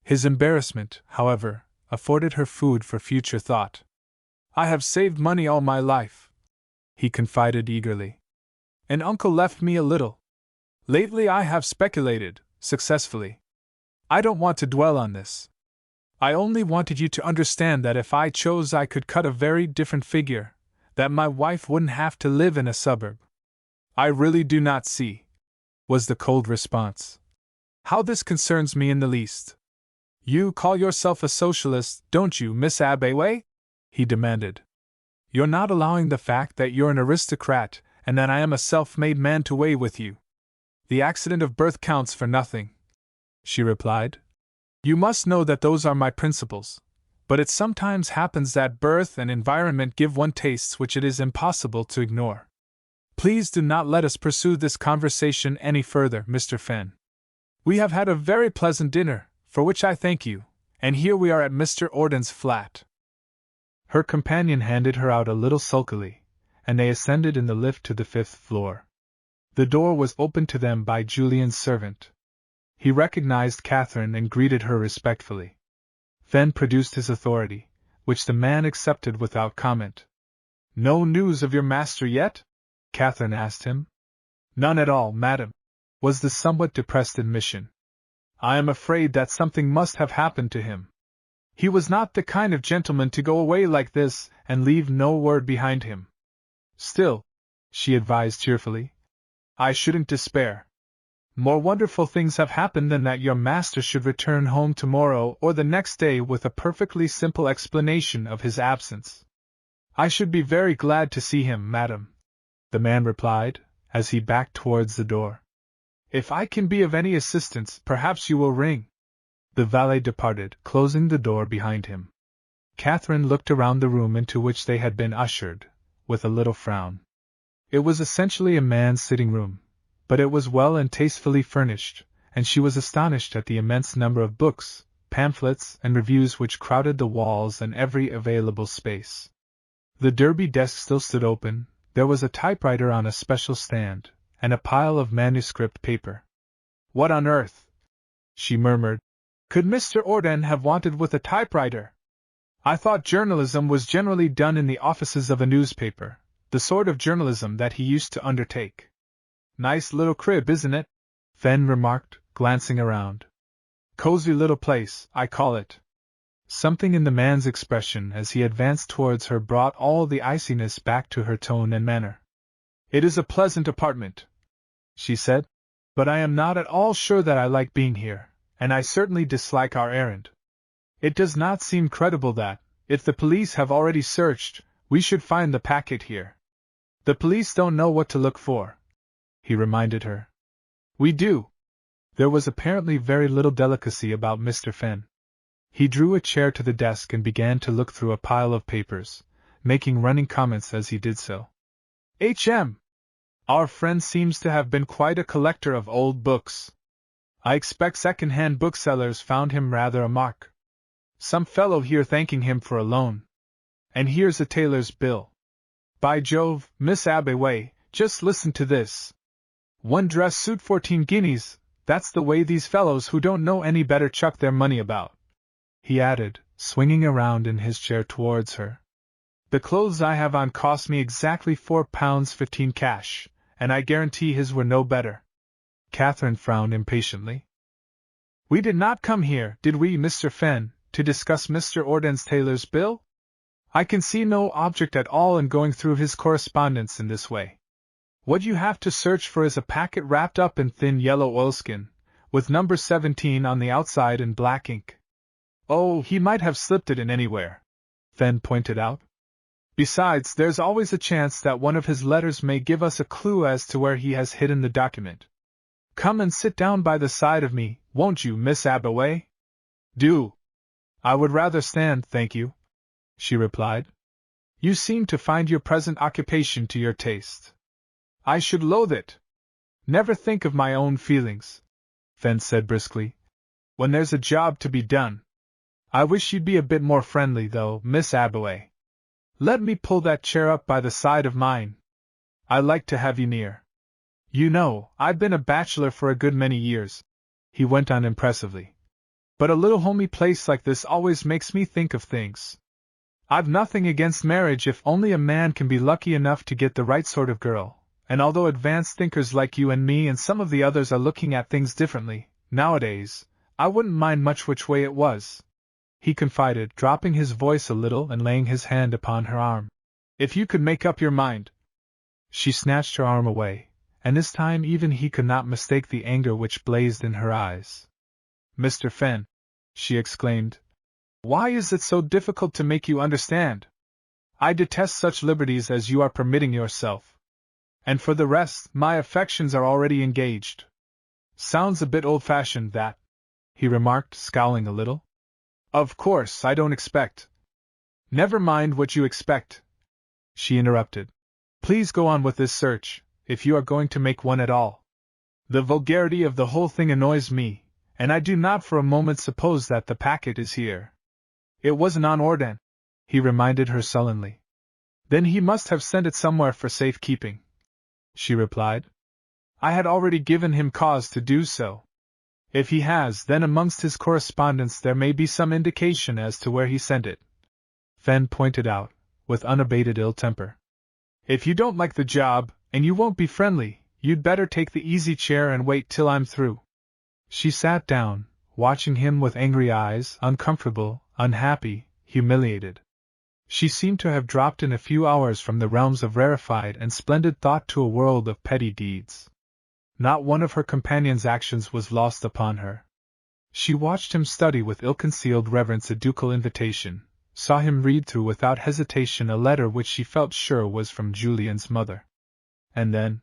His embarrassment, however, afforded her food for future thought. "I have saved money all my life," he confided eagerly. "An uncle left me a little. Lately I have speculated, successfully. I don't want to dwell on this. I only wanted you to understand that if I chose I could cut a very different figure, that my wife wouldn't have to live in a suburb." "I really do not see," was the cold response, "how this concerns me in the least." "You call yourself a socialist, don't you, Miss Abbeway?" he demanded. "You're not allowing the fact that you're an aristocrat and that I am a self-made man to weigh with you." "The accident of birth counts for nothing," she replied. "You must know that those are my principles, but it sometimes happens that birth and environment give one tastes which it is impossible to ignore. Please do not let us pursue this conversation any further, Mr. Fenn. We have had a very pleasant dinner, for which I thank you, and here we are at Mr. Orden's flat." Her companion handed her out a little sulkily, and they ascended in the lift to the 5th floor. The door was opened to them by Julian's servant. He recognized Catherine and greeted her respectfully. Fenn produced his authority, which the man accepted without comment. "No news of your master yet?" Catherine asked him. "None at all, madam," was the somewhat depressed admission. "I am afraid that something must have happened to him. He was not the kind of gentleman to go away like this and leave no word behind him. Still," she advised cheerfully, "I shouldn't despair. More wonderful things have happened than that your master should return home tomorrow or the next day with a perfectly simple explanation of his absence." "I should be very glad to see him, madam," the man replied, as he backed towards the door. "If I can be of any assistance, perhaps you will ring." The valet departed, closing the door behind him. Catherine looked around the room into which they had been ushered, with a little frown. It was essentially a man's sitting room, but it was well and tastefully furnished, and she was astonished at the immense number of books, pamphlets, and reviews which crowded the walls and every available space. The derby desk still stood open, there was a typewriter on a special stand, and a pile of manuscript paper. "What on earth," she murmured, "could Mr. Orden have wanted with a typewriter? I thought journalism was generally done in the offices of a newspaper, the sort of journalism that he used to undertake." "Nice little crib, isn't it?" Fenn remarked, glancing around. "Cozy little place, I call it." Something in the man's expression as he advanced towards her brought all the iciness back to her tone and manner. "It is a pleasant apartment," she said, "but I am not at all sure that I like being here, and I certainly dislike our errand. It does not seem credible that, if the police have already searched, we should find the packet here." "The police don't know what to look for," he reminded her. "We do." There was apparently very little delicacy about Mr. Fenn. He drew a chair to the desk and began to look through a pile of papers, making running comments as he did so. "H.M. Our friend seems to have been quite a collector of old books. I expect second-hand booksellers found him rather a mark. Some fellow here thanking him for a loan. And here's a tailor's bill. By Jove, Miss Abbeway, just listen to this. One dress suit 14 guineas, that's the way these fellows who don't know any better chuck their money about," he added, swinging around in his chair towards her. "The clothes I have on cost me exactly £4.15 cash, and I guarantee his were no better." Catherine frowned impatiently. "We did not come here, did we, Mr. Fenn, to discuss Mr. Orden's tailor's bill? I can see no object at all in going through his correspondence in this way. What you have to search for is a packet wrapped up in thin yellow oilskin, with number 17 on the outside in black ink. Oh, he might have slipped it in anywhere, Fen pointed out. Besides, there's always a chance that one of his letters may give us a clue as to where he has hidden the document. Come and sit down by the side of me, won't you, Miss Abaway? Do. I would rather stand, thank you, she replied. You seem to find your present occupation to your taste. I should loathe it. Never think of my own feelings, Fen said briskly, when there's a job to be done. I wish you'd be a bit more friendly, though, Miss Abaway. Let me pull that chair up by the side of mine. I like to have you near. You know, I've been a bachelor for a good many years, he went on impressively. But a little homey place like this always makes me think of things. I've nothing against marriage if only a man can be lucky enough to get the right sort of girl, and although advanced thinkers like you and me and some of the others are looking at things differently, nowadays, I wouldn't mind much which way it was, he confided, dropping his voice a little and laying his hand upon her arm. If you could make up your mind. She snatched her arm away, and this time even he could not mistake the anger which blazed in her eyes. Mr. Fen, she exclaimed, why is it so difficult to make you understand? I detest such liberties as you are permitting yourself. And for the rest, my affections are already engaged. Sounds a bit old-fashioned, that, he remarked, scowling a little. Of course, I don't expect. Never mind what you expect, she interrupted. Please go on with this search, if you are going to make one at all. The vulgarity of the whole thing annoys me, and I do not for a moment suppose that the packet is here. It wasn't on Orden, he reminded her sullenly. Then he must have sent it somewhere for safekeeping, she replied. I had already given him cause to do so. If he has, then amongst his correspondence there may be some indication as to where he sent it, Fen pointed out, with unabated ill temper. If you don't like the job, and you won't be friendly, you'd better take the easy chair and wait till I'm through. She sat down, watching him with angry eyes, uncomfortable, unhappy, humiliated. She seemed to have dropped in a few hours from the realms of rarefied and splendid thought to a world of petty deeds. Not one of her companion's actions was lost upon her. She watched him study with ill-concealed reverence a ducal invitation, saw him read through without hesitation a letter which she felt sure was from Julian's mother. And then,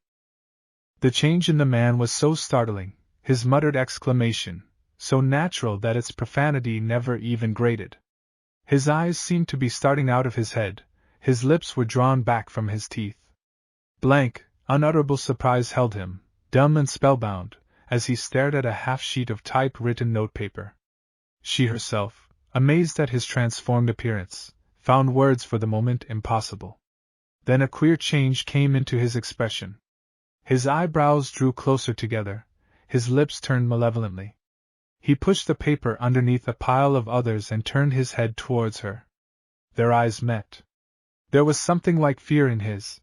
the change in the man was so startling, his muttered exclamation, so natural that its profanity never even grated. His eyes seemed to be starting out of his head, his lips were drawn back from his teeth. Blank, unutterable surprise held him, dumb and spellbound, as he stared at a half-sheet of typewritten notepaper. She herself, amazed at his transformed appearance, found words for the moment impossible. Then a queer change came into his expression. His eyebrows drew closer together, his lips turned malevolently. He pushed the paper underneath a pile of others and turned his head towards her. Their eyes met. There was something like fear in his.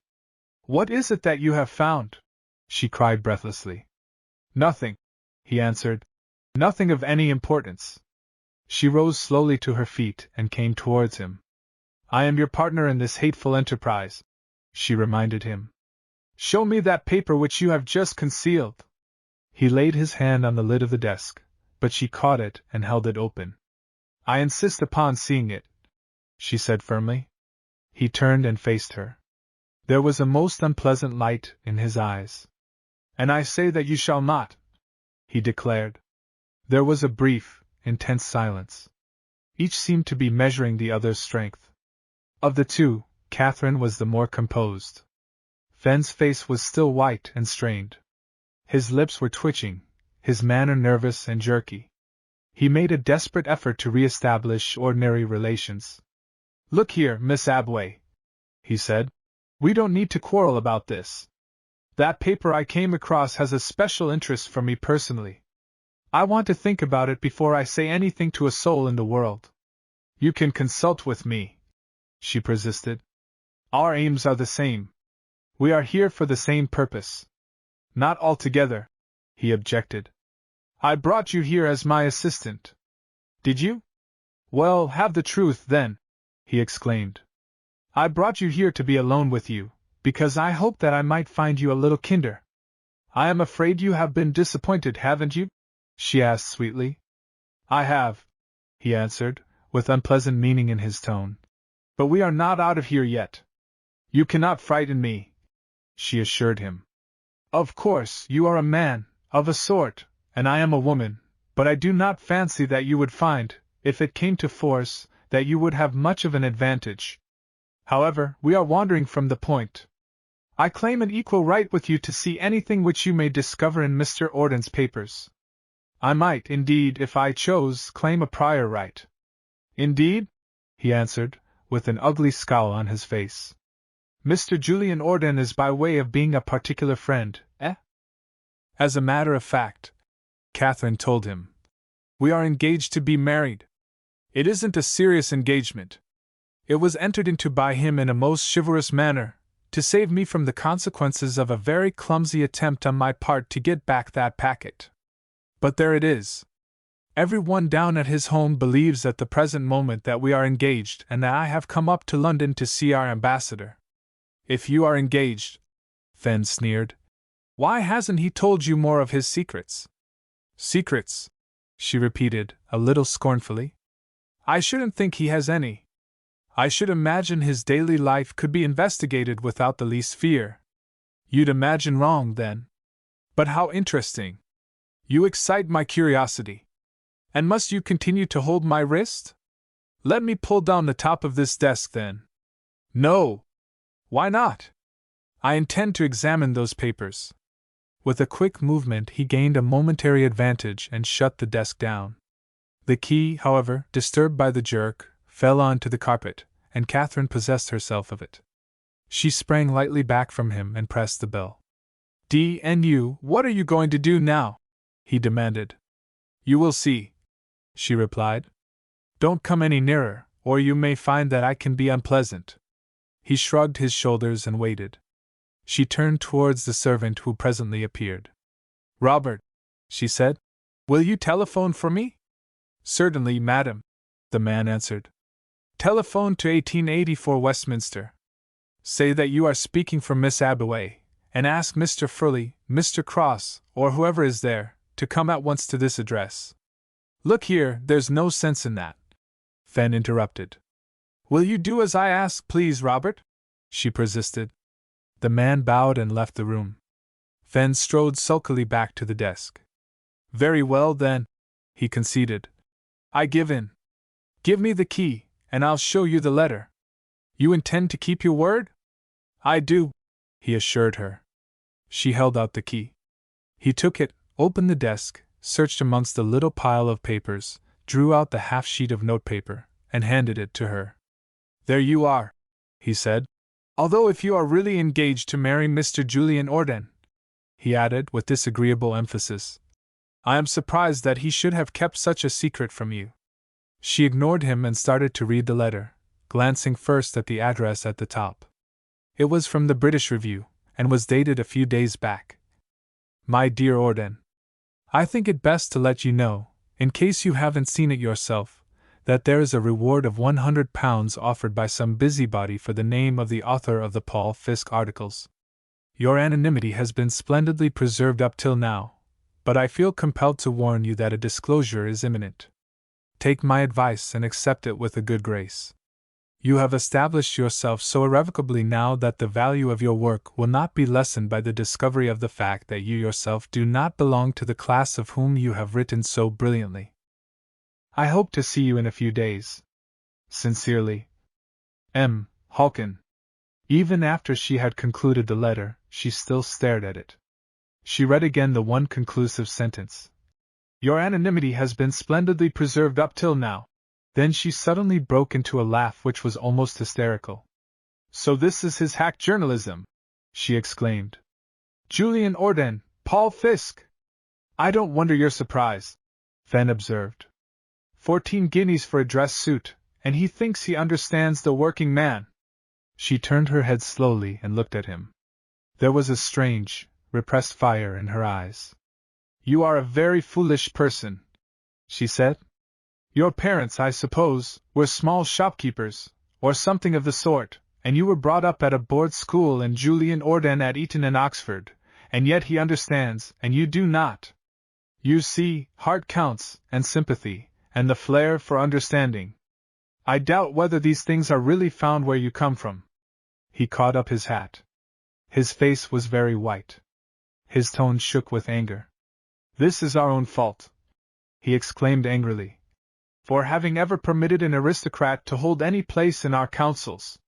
What is it that you have found? She cried breathlessly. Nothing, he answered. Nothing of any importance. She rose slowly to her feet and came towards him. I am your partner in this hateful enterprise, she reminded him. Show me that paper which you have just concealed. He laid his hand on the lid of the desk, but she caught it and held it open. I insist upon seeing it, she said firmly. He turned and faced her. There was a most unpleasant light in his eyes. And I say that you shall not, he declared. There was a brief, intense silence. Each seemed to be measuring the other's strength. Of the two, Catherine was the more composed. Fen's face was still white and strained. His lips were twitching, his manner nervous and jerky. He made a desperate effort to re-establish ordinary relations. Look here, Miss Abway, he said. We don't need to quarrel about this. That paper I came across has a special interest for me personally. I want to think about it before I say anything to a soul in the world. You can consult with me, she persisted. Our aims are the same. We are here for the same purpose. Not altogether, he objected. I brought you here as my assistant. Did you? Well, have the truth then, he exclaimed. I brought you here to be alone with you, because I hoped that I might find you a little kinder. I am afraid you have been disappointed, haven't you? She asked sweetly. I have, he answered, with unpleasant meaning in his tone. But we are not out of here yet. You cannot frighten me, she assured him. Of course, you are a man, of a sort, and I am a woman, but I do not fancy that you would find, if it came to force, that you would have much of an advantage. However, we are wandering from the point. I claim an equal right with you to see anything which you may discover in Mr. Orden's papers. I might, indeed, if I chose, claim a prior right. Indeed? He answered, with an ugly scowl on his face. Mr. Julian Orden is by way of being a particular friend, eh? As a matter of fact, Catherine told him, we are engaged to be married. It isn't a serious engagement. It was entered into by him in a most chivalrous manner, to save me from the consequences of a very clumsy attempt on my part to get back that packet. But there it is. Everyone down at his home believes at the present moment that we are engaged and that I have come up to London to see our ambassador. If you are engaged, Fen sneered, why hasn't he told you more of his secrets? Secrets, she repeated, a little scornfully. I shouldn't think he has any. I should imagine his daily life could be investigated without the least fear. You'd imagine wrong, then. But how interesting. You excite my curiosity. And must you continue to hold my wrist? Let me pull down the top of this desk, then. No. Why not? I intend to examine those papers. With a quick movement, he gained a momentary advantage and shut the desk down. The key, however, disturbed by the jerk, fell onto the carpet, and Catherine possessed herself of it. She sprang lightly back from him and pressed the bell. "D.N.U., what are you going to do now?" he demanded. "You will see," she replied. "Don't come any nearer, or you may find that I can be unpleasant." He shrugged his shoulders and waited. She turned towards the servant who presently appeared. "Robert," she said, "will you telephone for me?" "Certainly, madam," the man answered. "Telephone to 1884 Westminster. Say that you are speaking for Miss Abaway, and ask Mr. Furley, Mr. Cross, or whoever is there, to come at once to this address." "Look here, there's no sense in that," Fen interrupted. "Will you do as I ask, please, Robert?" she persisted. The man bowed and left the room. Fen strode sulkily back to the desk. "Very well, then," he conceded. "I give in. Give me the key, and I'll show you the letter. You intend to keep your word?" "I do," he assured her. She held out the key. He took it, opened the desk, searched amongst the little pile of papers, drew out the half-sheet of notepaper, and handed it to her. "There you are," he said. "Although if you are really engaged to marry Mr. Julian Orden," he added with disagreeable emphasis, "I am surprised that he should have kept such a secret from you." She ignored him and started to read the letter, glancing first at the address at the top. It was from the British Review, and was dated a few days back. "My dear Orden, I think it best to let you know, in case you haven't seen it yourself, that there is a reward of £100 offered by some busybody for the name of the author of the Paul Fiske articles. Your anonymity has been splendidly preserved up till now, but I feel compelled to warn you that a disclosure is imminent. Take my advice and accept it with a good grace. You have established yourself so irrevocably now that the value of your work will not be lessened by the discovery of the fact that you yourself do not belong to the class of whom you have written so brilliantly. I hope to see you in a few days. Sincerely, M. Halkin. Even after she had concluded the letter, she still stared at it. She read again the one conclusive sentence. Your anonymity has been splendidly preserved up till now. Then she suddenly broke into a laugh which was almost hysterical. So this is his hack journalism, she exclaimed. Julian Orden, Paul Fiske. I don't wonder you're surprised, Fen observed. 14 guineas for a dress suit, and he thinks he understands the working man. She turned her head slowly and looked at him. There was a strange, repressed fire in her eyes. You are a very foolish person, she said. Your parents, I suppose, were small shopkeepers, or something of the sort, and you were brought up at a board school and Julian Orden at Eton and Oxford, and yet he understands, and you do not. You see, heart counts, and sympathy, and the flair for understanding. I doubt whether these things are really found where you come from. He caught up his hat. His face was very white. His tone shook with anger. This is our own fault, he exclaimed angrily, for having ever permitted an aristocrat to hold any place in our councils.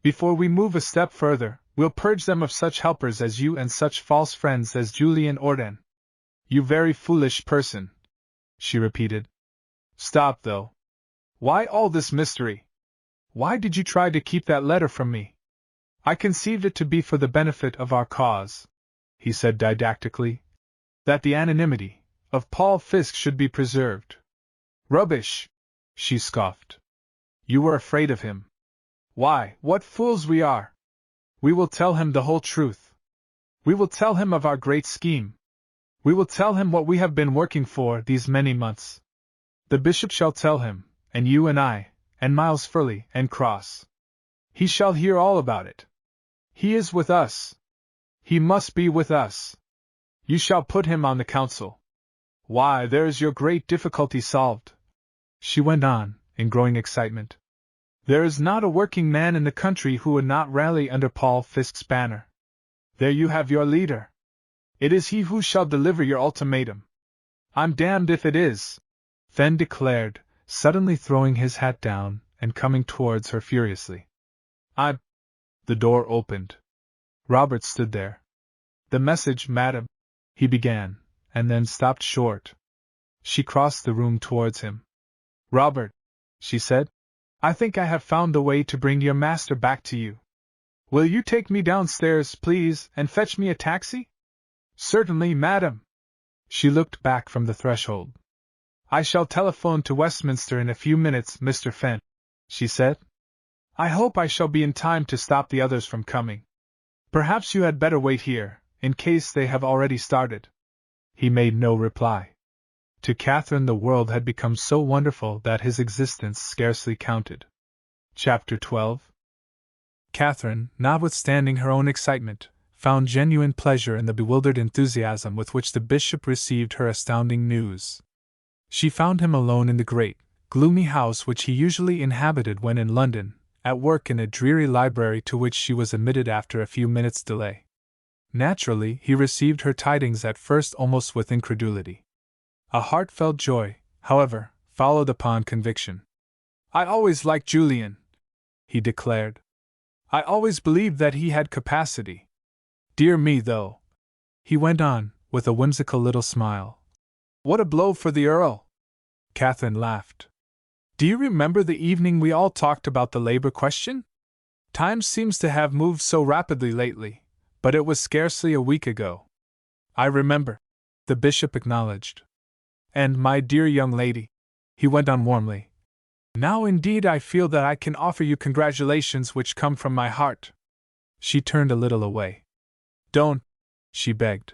Before we move a step further, we'll purge them of such helpers as you and such false friends as Julian Orden. You very foolish person, she repeated. Stop, though. Why all this mystery? Why did you try to keep that letter from me? I conceived it to be for the benefit of our cause, he said didactically, that the anonymity of Paul Fiske should be preserved. Rubbish, she scoffed. You were afraid of him. Why, what fools we are! We will tell him the whole truth. We will tell him of our great scheme. We will tell him what we have been working for these many months. The bishop shall tell him, and you and I, and Miles Furley and Cross. He shall hear all about it. He is with us. He must be with us. You shall put him on the council. Why, there is your great difficulty solved, she went on, in growing excitement. There is not a working man in the country who would not rally under Paul Fiske's banner. There you have your leader. It is he who shall deliver your ultimatum. I'm damned if it is, Fenn declared, suddenly throwing his hat down and coming towards her furiously. The door opened. Robert stood there. The message, madam, he began, and then stopped short. She crossed the room towards him. Robert, she said, I think I have found the way to bring your master back to you. Will you take me downstairs, please, and fetch me a taxi? Certainly, madam. She looked back from the threshold. I shall telephone to Westminster in a few minutes, Mr. Fenn, she said. I hope I shall be in time to stop the others from coming. Perhaps you had better wait here, in case they have already started. He made no reply. To Catherine the world had become so wonderful that his existence scarcely counted. Chapter 12. Catherine, notwithstanding her own excitement, found genuine pleasure in the bewildered enthusiasm with which the bishop received her astounding news. She found him alone in the great, gloomy house which he usually inhabited when in London, at work in a dreary library to which she was admitted after a few minutes' delay. Naturally, he received her tidings at first almost with incredulity. A heartfelt joy, however, followed upon conviction. I always liked Julian, he declared. I always believed that he had capacity. Dear me, though, he went on, with a whimsical little smile. What a blow for the Earl! Catherine laughed. Do you remember the evening we all talked about the labor question? Time seems to have moved so rapidly lately, but it was scarcely a week ago. I remember, the bishop acknowledged. And, my dear young lady, he went on warmly, now indeed I feel that I can offer you congratulations which come from my heart. She turned a little away. Don't, she begged.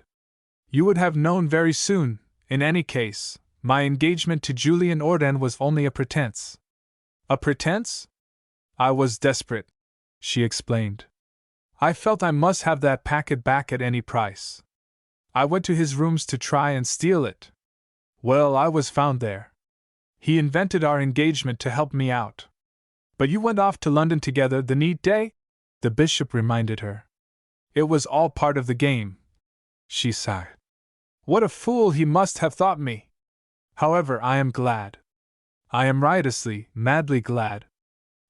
You would have known very soon, in any case. My engagement to Julian Orden was only a pretense. A pretense? I was desperate, she explained. I felt I must have that packet back at any price. I went to his rooms to try and steal it. Well, I was found there. He invented our engagement to help me out. But you went off to London together the neat day? The bishop reminded her. It was all part of the game. She sighed. What a fool he must have thought me! However, I am glad. I am riotously, madly glad.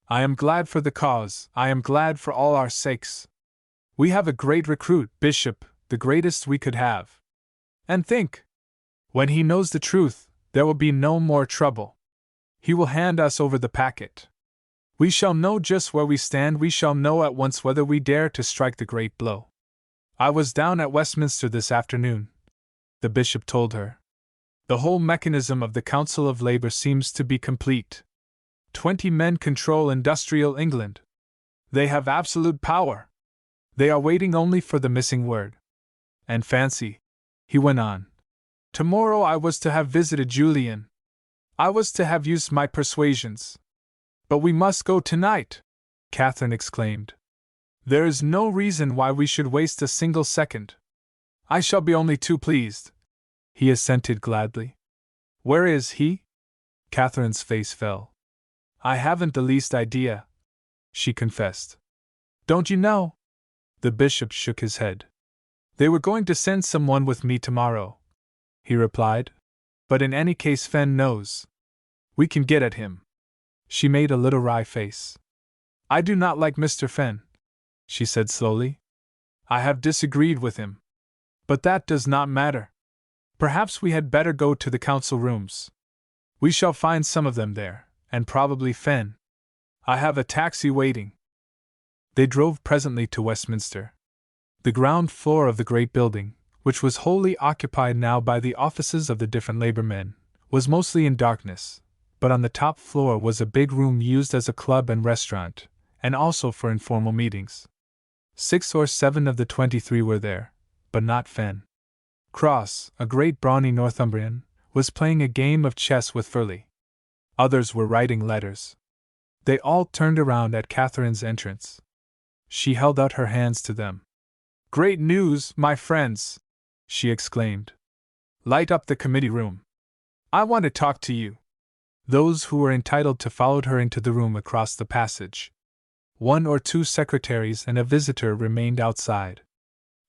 I am glad for the cause, I am glad for all our sakes. We have a great recruit, Bishop, the greatest we could have. And think! When he knows the truth, there will be no more trouble. He will hand us over the packet. We shall know just where we stand, we shall know at once whether we dare to strike the great blow. I was down at Westminster this afternoon, the bishop told her. The whole mechanism of the Council of Labour seems to be complete. 20 men control industrial England. They have absolute power. They are waiting only for the missing word. And fancy, he went on, tomorrow I was to have visited Julian. I was to have used my persuasions. But we must go tonight, Catherine exclaimed. There is no reason why we should waste a single second. I shall be only too pleased. He assented gladly. Where is he? Catherine's face fell. I haven't the least idea, she confessed. Don't you know? The bishop shook his head. They were going to send someone with me tomorrow, he replied. But in any case, Fen knows. We can get at him. She made a little wry face. I do not like Mr. Fen, she said slowly. I have disagreed with him. But that does not matter. Perhaps we had better go to the council rooms. We shall find some of them there, and probably Fen. I have a taxi waiting. They drove presently to Westminster. The ground floor of the great building, which was wholly occupied now by the offices of the different labor men, was mostly in darkness, but on the top floor was a big room used as a club and restaurant, and also for informal meetings. 6 or 7 of the 23 were there, but not Fen. Cross, a great brawny Northumbrian, was playing a game of chess with Furley. Others were writing letters. They all turned around at Catherine's entrance. She held out her hands to them. Great news, my friends! She exclaimed. Light up the committee room. I want to talk to you. Those who were entitled to followed her into the room across the passage. 1 or 2 secretaries and a visitor remained outside.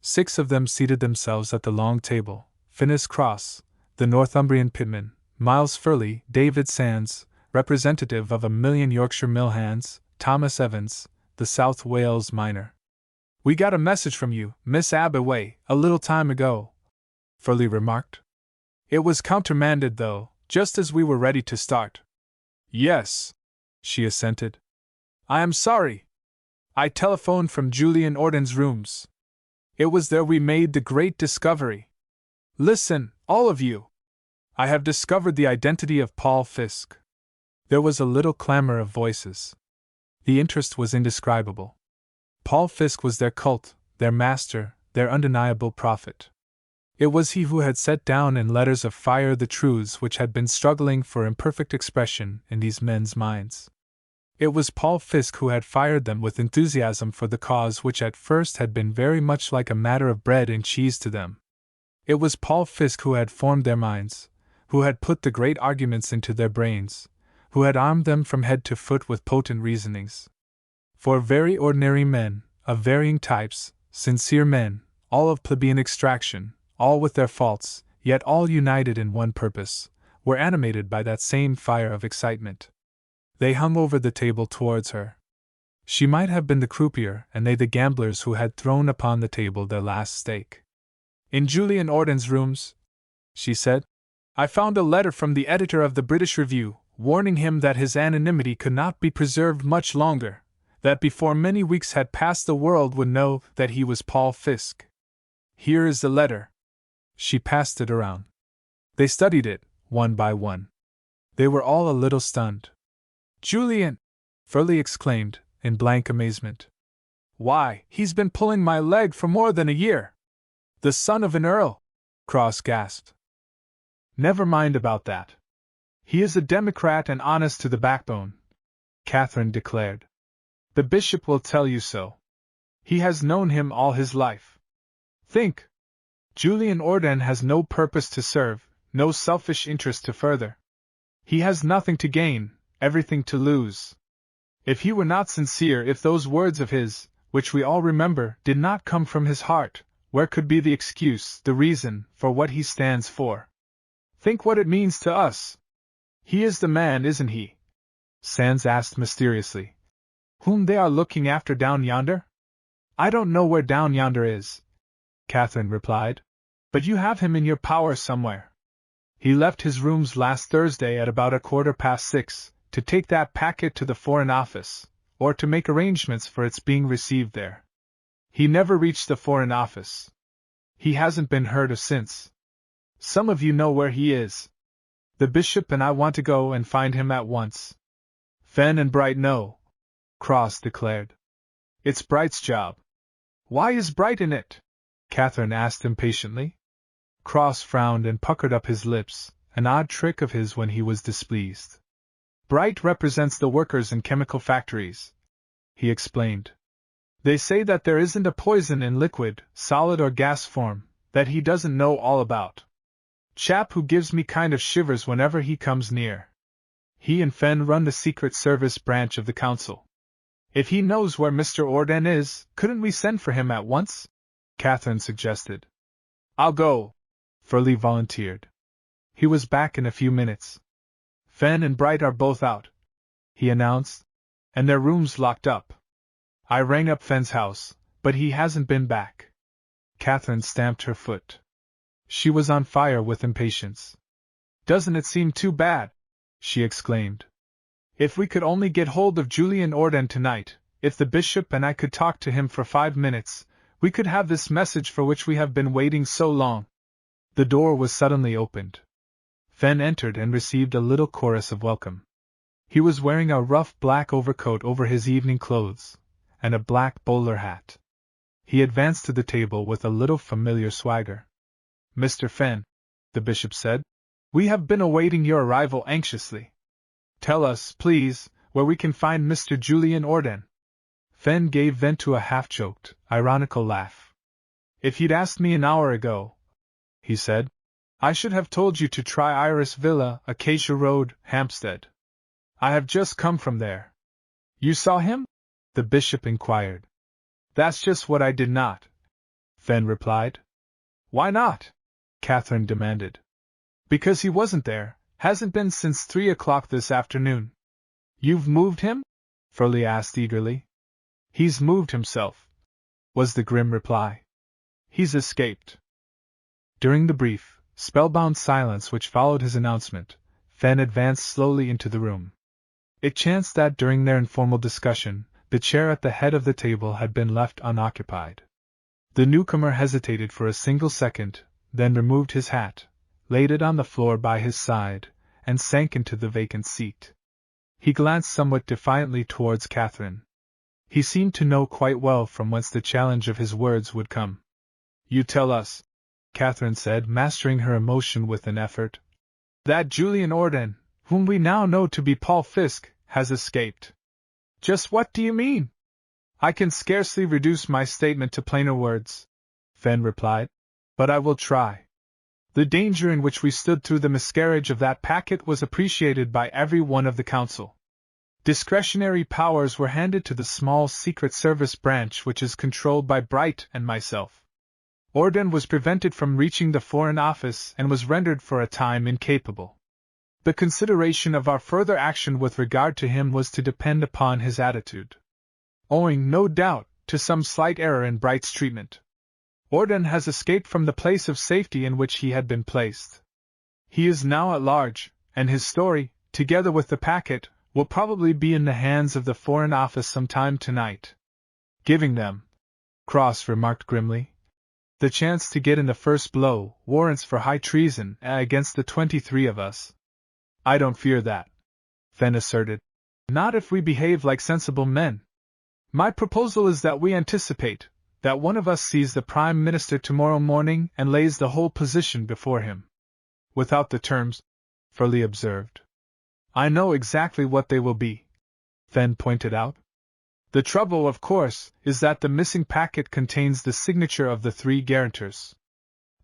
6 of them seated themselves at the long table: Phineas Cross, the Northumbrian pitman; Miles Furley, David Sands, representative of 1,000,000 Yorkshire mill hands; Thomas Evans, the South Wales miner. We got a message from you, Miss Abaway, a little time ago, Furley remarked. It was countermanded, though, just as we were ready to start. Yes, she assented. I am sorry. I telephoned from Julian Orden's rooms. It was there we made the great discovery. Listen, all of you. I have discovered the identity of Paul Fiske. There was a little clamor of voices. The interest was indescribable. Paul Fiske was their cult, their master, their undeniable prophet. It was he who had set down in letters of fire the truths which had been struggling for imperfect expression in these men's minds. It was Paul Fiske who had fired them with enthusiasm for the cause which at first had been very much like a matter of bread and cheese to them. It was Paul Fiske who had formed their minds, who had put the great arguments into their brains, who had armed them from head to foot with potent reasonings. For very ordinary men, of varying types, sincere men, all of plebeian extraction, all with their faults, yet all united in one purpose, were animated by that same fire of excitement. They hung over the table towards her. She might have been the croupier and they the gamblers who had thrown upon the table their last stake. In Julian Orden's rooms, she said, I found a letter from the editor of the British Review, warning him that his anonymity could not be preserved much longer, that before many weeks had passed the world would know that he was Paul Fiske. Here is the letter. She passed it around. They studied it, one by one. They were all a little stunned. Julian! Furley exclaimed, in blank amazement. Why, he's been pulling my leg for more than a year! The son of an earl! Cross gasped. Never mind about that. He is a Democrat and honest to the backbone, Catherine declared. The bishop will tell you so. He has known him all his life. Think! Julian Orden has no purpose to serve, no selfish interest to further. He has nothing to gain, everything to lose. If he were not sincere, if those words of his, which we all remember, did not come from his heart, where could be the excuse, the reason, for what he stands for? Think what it means to us. He is the man, isn't he? Sands asked mysteriously. Whom they are looking after down yonder? I don't know where down yonder is, Catherine replied. But you have him in your power somewhere. He left his rooms last Thursday at about 6:15, to take that packet to the Foreign Office, or to make arrangements for its being received there. He never reached the Foreign Office. He hasn't been heard of since. Some of you know where he is. The bishop and I want to go and find him at once. Fen and Bright know, Cross declared. It's Bright's job. Why is Bright in it? Catherine asked impatiently. Cross frowned and puckered up his lips, an odd trick of his when he was displeased. Bright represents the workers in chemical factories, he explained. They say that there isn't a poison in liquid, solid or gas form, that he doesn't know all about. Chap who gives me kind of shivers whenever he comes near. He and Fenn run the Secret Service branch of the council. If he knows where Mr. Orden is, couldn't we send for him at once? Catherine suggested. I'll go, Furley volunteered. He was back in a few minutes. Fenn and Bright are both out, he announced, and their rooms locked up. I rang up Fenn's house, but he hasn't been back. Catherine stamped her foot. She was on fire with impatience. Doesn't it seem too bad? She exclaimed. If we could only get hold of Julian Orden tonight, if the bishop and I could talk to him for 5 minutes, we could have this message for which we have been waiting so long. The door was suddenly opened. Fenn entered and received a little chorus of welcome. He was wearing a rough black overcoat over his evening clothes, and a black bowler hat. He advanced to the table with a little familiar swagger. Mr. Fenn, the bishop said, we have been awaiting your arrival anxiously. Tell us, please, where we can find Mr. Julian Orden. Fenn gave vent to a half-choked, ironical laugh. If you'd asked me an hour ago, he said, I should have told you to try Iris Villa, Acacia Road, Hampstead. I have just come from there. You saw him? The bishop inquired. That's just what I did not, Fenn replied. Why not? Catherine demanded. Because he wasn't there, hasn't been since 3 o'clock this afternoon. You've moved him? Furley asked eagerly. He's moved himself, was the grim reply. He's escaped. During the brief, spellbound silence which followed his announcement, Fenn advanced slowly into the room. It chanced that during their informal discussion, the chair at the head of the table had been left unoccupied. The newcomer hesitated for a single second, then removed his hat, laid it on the floor by his side, and sank into the vacant seat. He glanced somewhat defiantly towards Catherine. He seemed to know quite well from whence the challenge of his words would come. You tell us, Catherine said, mastering her emotion with an effort, that Julian Orden, whom we now know to be Paul Fiske, has escaped. Just what do you mean? I can scarcely reduce my statement to plainer words, Fenn replied, but I will try. The danger in which we stood through the miscarriage of that packet was appreciated by every one of the council. Discretionary powers were handed to the small Secret Service branch which is controlled by Bright and myself. Orden was prevented from reaching the Foreign Office and was rendered for a time incapable. The consideration of our further action with regard to him was to depend upon his attitude. Owing, no doubt, to some slight error in Bright's treatment, Orden has escaped from the place of safety in which he had been placed. He is now at large, and his story, together with the packet, will probably be in the hands of the Foreign Office sometime tonight. Giving them, Cross remarked grimly, the chance to get in the first blow warrants for high treason against the 23 of us. I don't fear that, Fenn asserted. Not if we behave like sensible men. My proposal is that we anticipate that one of us sees the Prime Minister tomorrow morning and lays the whole position before him. Without the terms, Furley observed. I know exactly what they will be, Fenn pointed out. The trouble, of course, is that the missing packet contains the signature of the 3 guarantors.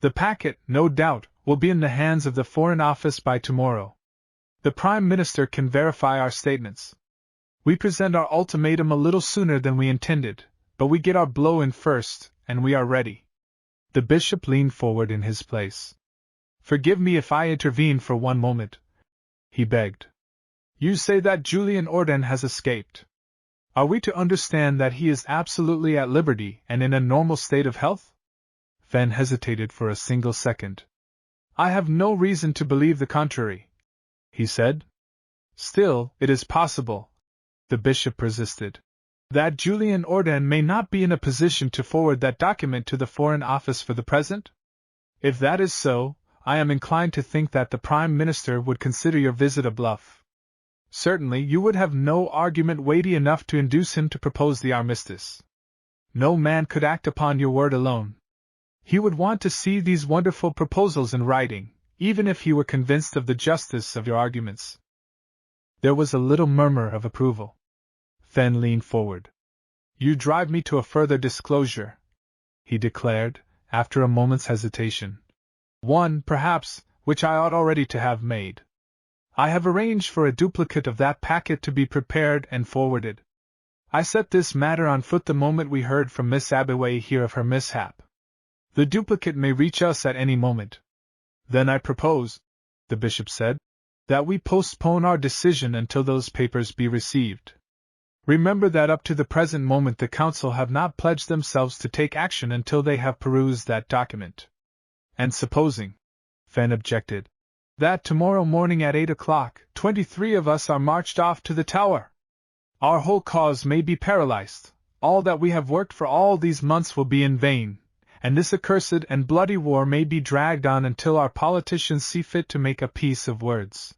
The packet, no doubt, will be in the hands of the Foreign Office by tomorrow. The Prime Minister can verify our statements. We present our ultimatum a little sooner than we intended, but we get our blow in first, and we are ready. The bishop leaned forward in his place. Forgive me if I intervene for one moment, he begged. You say that Julian Orden has escaped. Are we to understand that he is absolutely at liberty and in a normal state of health? Fenn hesitated for a single second. I have no reason to believe the contrary, he said. Still, it is possible, the bishop persisted, that Julian Orden may not be in a position to forward that document to the Foreign Office for the present. If that is so, I am inclined to think that the Prime Minister would consider your visit a bluff. Certainly you would have no argument weighty enough to induce him to propose the armistice. No man could act upon your word alone. He would want to see these wonderful proposals in writing, even if he were convinced of the justice of your arguments. There was a little murmur of approval. Fenn leaned forward. You drive me to a further disclosure, he declared, after a moment's hesitation. One, perhaps, which I ought already to have made. I have arranged for a duplicate of that packet to be prepared and forwarded. I set this matter on foot the moment we heard from Miss Abaway here of her mishap. The duplicate may reach us at any moment. Then I propose, the bishop said, that we postpone our decision until those papers be received. Remember that up to the present moment the council have not pledged themselves to take action until they have perused that document. And supposing, Fenn objected, that tomorrow morning at 8 o'clock, 23 of us are marched off to the tower. Our whole cause may be paralyzed, all that we have worked for all these months will be in vain, and this accursed and bloody war may be dragged on until our politicians see fit to make a peace of words.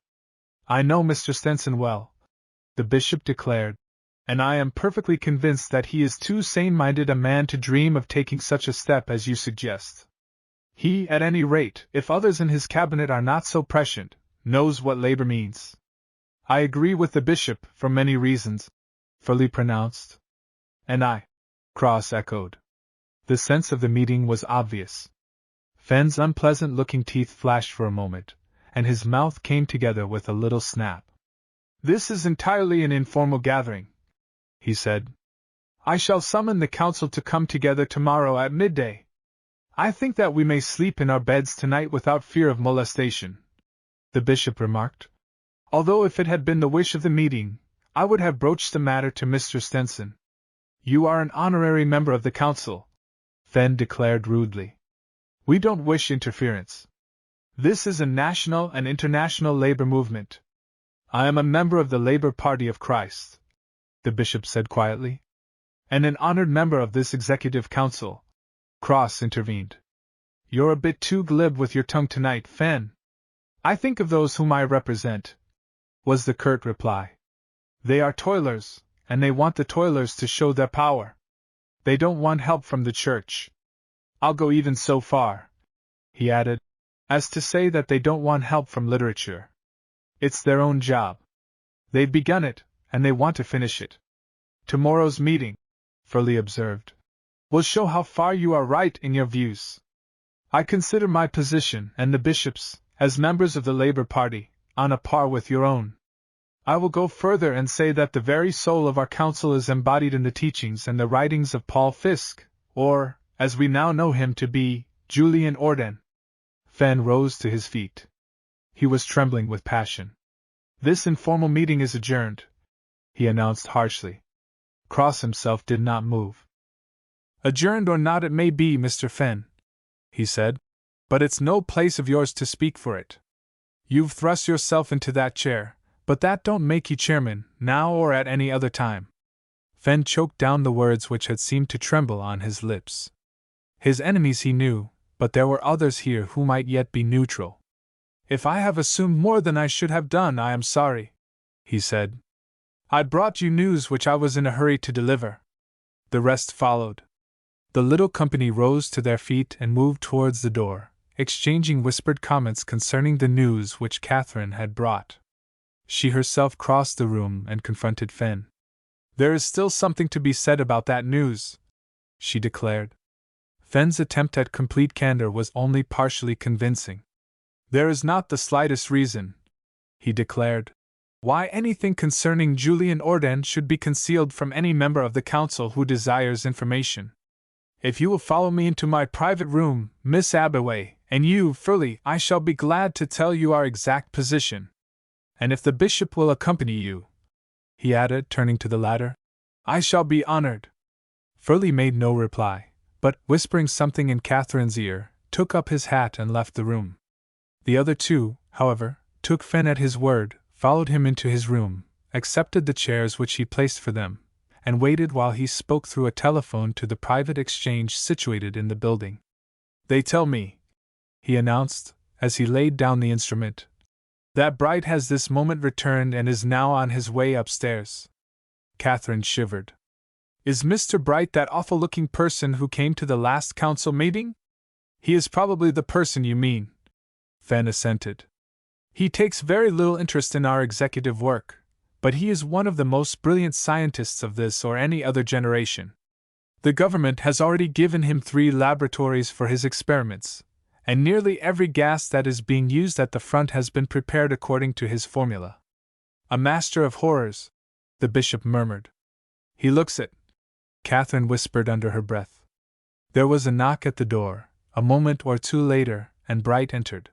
I know Mr. Stenson well, the bishop declared, and I am perfectly convinced that he is too sane-minded a man to dream of taking such a step as you suggest. He, at any rate, if others in his cabinet are not so prescient, knows what labor means. I agree with the bishop, for many reasons, Phillips pronounced. And I, Cross echoed. The sense of the meeting was obvious. Fenn's unpleasant-looking teeth flashed for a moment, and his mouth came together with a little snap. This is entirely an informal gathering, he said. I shall summon the council to come together tomorrow at midday. I think that we may sleep in our beds tonight without fear of molestation, the bishop remarked. Although if it had been the wish of the meeting, I would have broached the matter to Mr. Stenson. You are an honorary member of the council, Fenn declared rudely. We don't wish interference. This is a national and international labor movement. I am a member of the Labor Party of Christ, the bishop said quietly, and an honored member of this executive council. Cross intervened. You're a bit too glib with your tongue tonight, Fenn. I think of those whom I represent, was the curt reply. They are toilers, and they want the toilers to show their power. They don't want help from the church. I'll go even so far, he added, as to say that they don't want help from literature. It's their own job. They've begun it, and they want to finish it. Tomorrow's meeting, Furley observed, will show how far you are right in your views. I consider my position and the bishop's, as members of the Labour Party, on a par with your own. I will go further and say that the very soul of our council is embodied in the teachings and the writings of Paul Fiske, or, as we now know him to be, Julian Orden. Fenn rose to his feet. He was trembling with passion. This informal meeting is adjourned, he announced harshly. Cross himself did not move. Adjourned or not it may be, Mr. Fenn, he said, but it's no place of yours to speak for it. You've thrust yourself into that chair, but that don't make you chairman, now or at any other time. Fenn choked down the words which had seemed to tremble on his lips. His enemies he knew, but there were others here who might yet be neutral. If I have assumed more than I should have done, I am sorry, he said. I brought you news which I was in a hurry to deliver. The rest followed. The little company rose to their feet and moved towards the door, exchanging whispered comments concerning the news which Catherine had brought. She herself crossed the room and confronted Fenn. There is still something to be said about that news, she declared. Fenn's attempt at complete candor was only partially convincing. There is not the slightest reason, he declared, why anything concerning Julian Orden should be concealed from any member of the council who desires information. If you will follow me into my private room, Miss Abaway, and you, Furley, I shall be glad to tell you our exact position. And if the bishop will accompany you, he added, turning to the latter, I shall be honored. Furley made no reply, but, whispering something in Catherine's ear, took up his hat and left the room. The other two, however, took Fenn at his word, followed him into his room, accepted the chairs which he placed for them, and waited while he spoke through a telephone to the private exchange situated in the building. They tell me, he announced, as he laid down the instrument, that Bright has this moment returned and is now on his way upstairs. Catherine shivered. Is Mr. Bright that awful-looking person who came to the last council meeting? He is probably the person you mean, Fenn assented. He takes very little interest in our executive work, but he is one of the most brilliant scientists of this or any other generation. The government has already given him 3 laboratories for his experiments, and nearly every gas that is being used at the front has been prepared according to his formula. A master of horrors, the bishop murmured. He looks it, Catherine whispered under her breath. There was a knock at the door, a moment or two later, and Bright entered.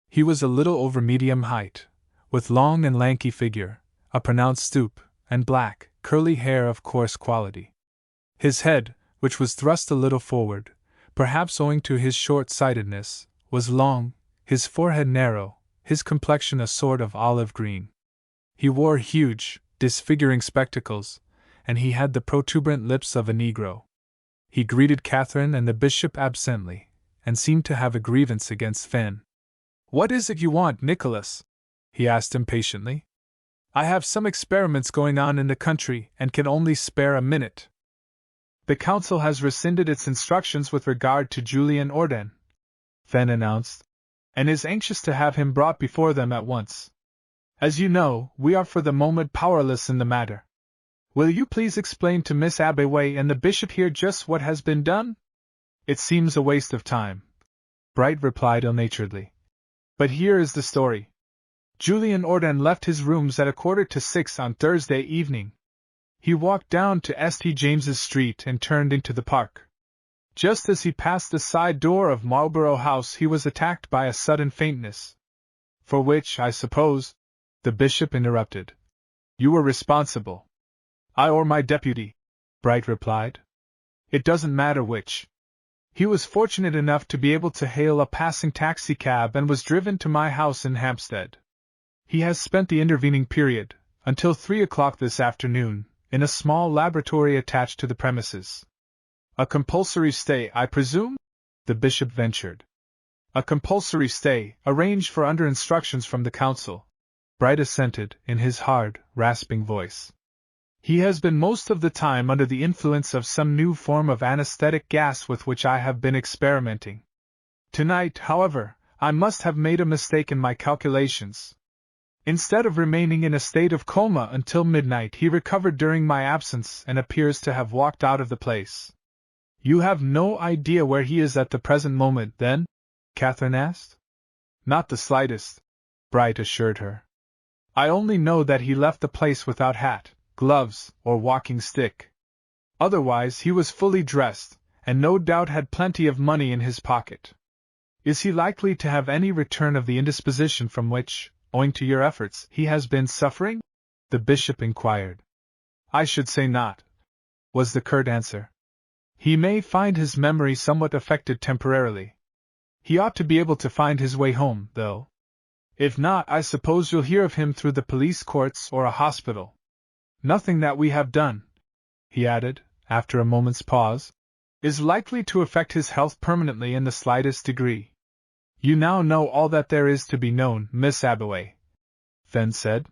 He was a little over medium height, with long and lanky figure, a pronounced stoop, and black, curly hair of coarse quality. His head, which was thrust a little forward, perhaps owing to his short-sightedness, was long, his forehead narrow, his complexion a sort of olive green. He wore huge, disfiguring spectacles, and he had the protuberant lips of a Negro. He greeted Catherine and the bishop absently, and seemed to have a grievance against Fenn. "What is it you want, Nicholas?" he asked impatiently. "I have some experiments going on in the country and can only spare a minute." "The council has rescinded its instructions with regard to Julian Orden," Fenn announced, "and is anxious to have him brought before them at once. As you know, we are for the moment powerless in the matter. Will you please explain to Miss Abbeway and the bishop here just what has been done?" "It seems a waste of time," Bright replied ill-naturedly. "But here is the story. Julian Orden left his rooms at 5:45 on Thursday evening. He walked down to St. James's Street and turned into the park. Just as he passed the side door of Marlborough House he was attacked by a sudden faintness. For which, I suppose," the bishop interrupted, "you were responsible." "I or my deputy," Bright replied. "It doesn't matter which. He was fortunate enough to be able to hail a passing taxicab and was driven to my house in Hampstead. He has spent the intervening period, until 3 o'clock this afternoon, in a small laboratory attached to the premises." "A compulsory stay, I presume?" the bishop ventured. "A compulsory stay, arranged for under instructions from the council," Bright assented, in his hard, rasping voice. "He has been most of the time under the influence of some new form of anesthetic gas with which I have been experimenting. Tonight, however, I must have made a mistake in my calculations. Instead of remaining in a state of coma until midnight, he recovered during my absence and appears to have walked out of the place." "You have no idea where he is at the present moment, then?" Catherine asked. "Not the slightest," Bright assured her. "I only know that he left the place without hat, gloves, or walking stick. Otherwise, he was fully dressed, and no doubt had plenty of money in his pocket." "Is he likely to have any return of the indisposition from which, owing to your efforts, he has been suffering?" the bishop inquired. "I should say not," was the curt answer. "He may find his memory somewhat affected temporarily. He ought to be able to find his way home, though. If not, I suppose you'll hear of him through the police courts or a hospital. Nothing that we have done," he added, after a moment's pause, "is likely to affect his health permanently in the slightest degree." "You now know all that there is to be known, Miss Abbeway," Fenn said.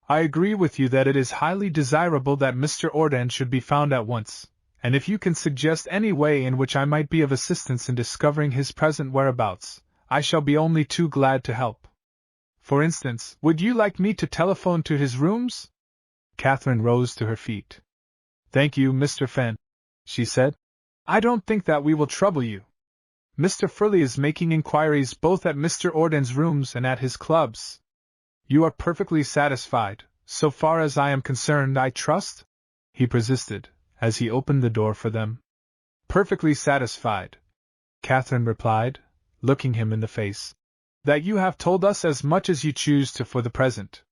"I agree with you that it is highly desirable that Mr. Orden should be found at once, and if you can suggest any way in which I might be of assistance in discovering his present whereabouts, I shall be only too glad to help. For instance, would you like me to telephone to his rooms?" Catherine rose to her feet. "Thank you, Mr. Fenn," she said. "I don't think that we will trouble you. Mr. Furley is making inquiries both at Mr. Orden's rooms and at his clubs. You are perfectly satisfied, so far as I am concerned, I trust?" he persisted, as he opened the door for them. "Perfectly satisfied," Catherine replied, looking him in the face. "That you have told us as much as you choose to for the present."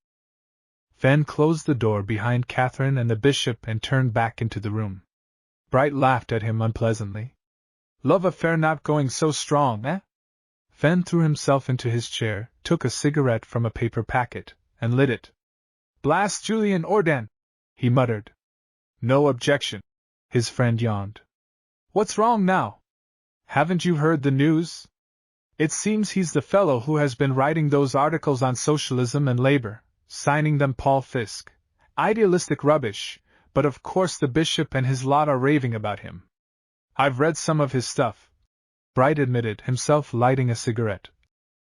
Fenn closed the door behind Catherine and the bishop and turned back into the room. Bright laughed at him unpleasantly. "Love affair not going so strong, eh?" Fenn threw himself into his chair, took a cigarette from a paper packet, and lit it. "Blast Julian Orden!" he muttered. "No objection," his friend yawned. "What's wrong now? Haven't you heard the news? It seems he's the fellow who has been writing those articles on socialism and labor, signing them Paul Fiske. Idealistic rubbish, but of course the bishop and his lot are raving about him. I've read some of his stuff," Bright admitted, himself lighting a cigarette.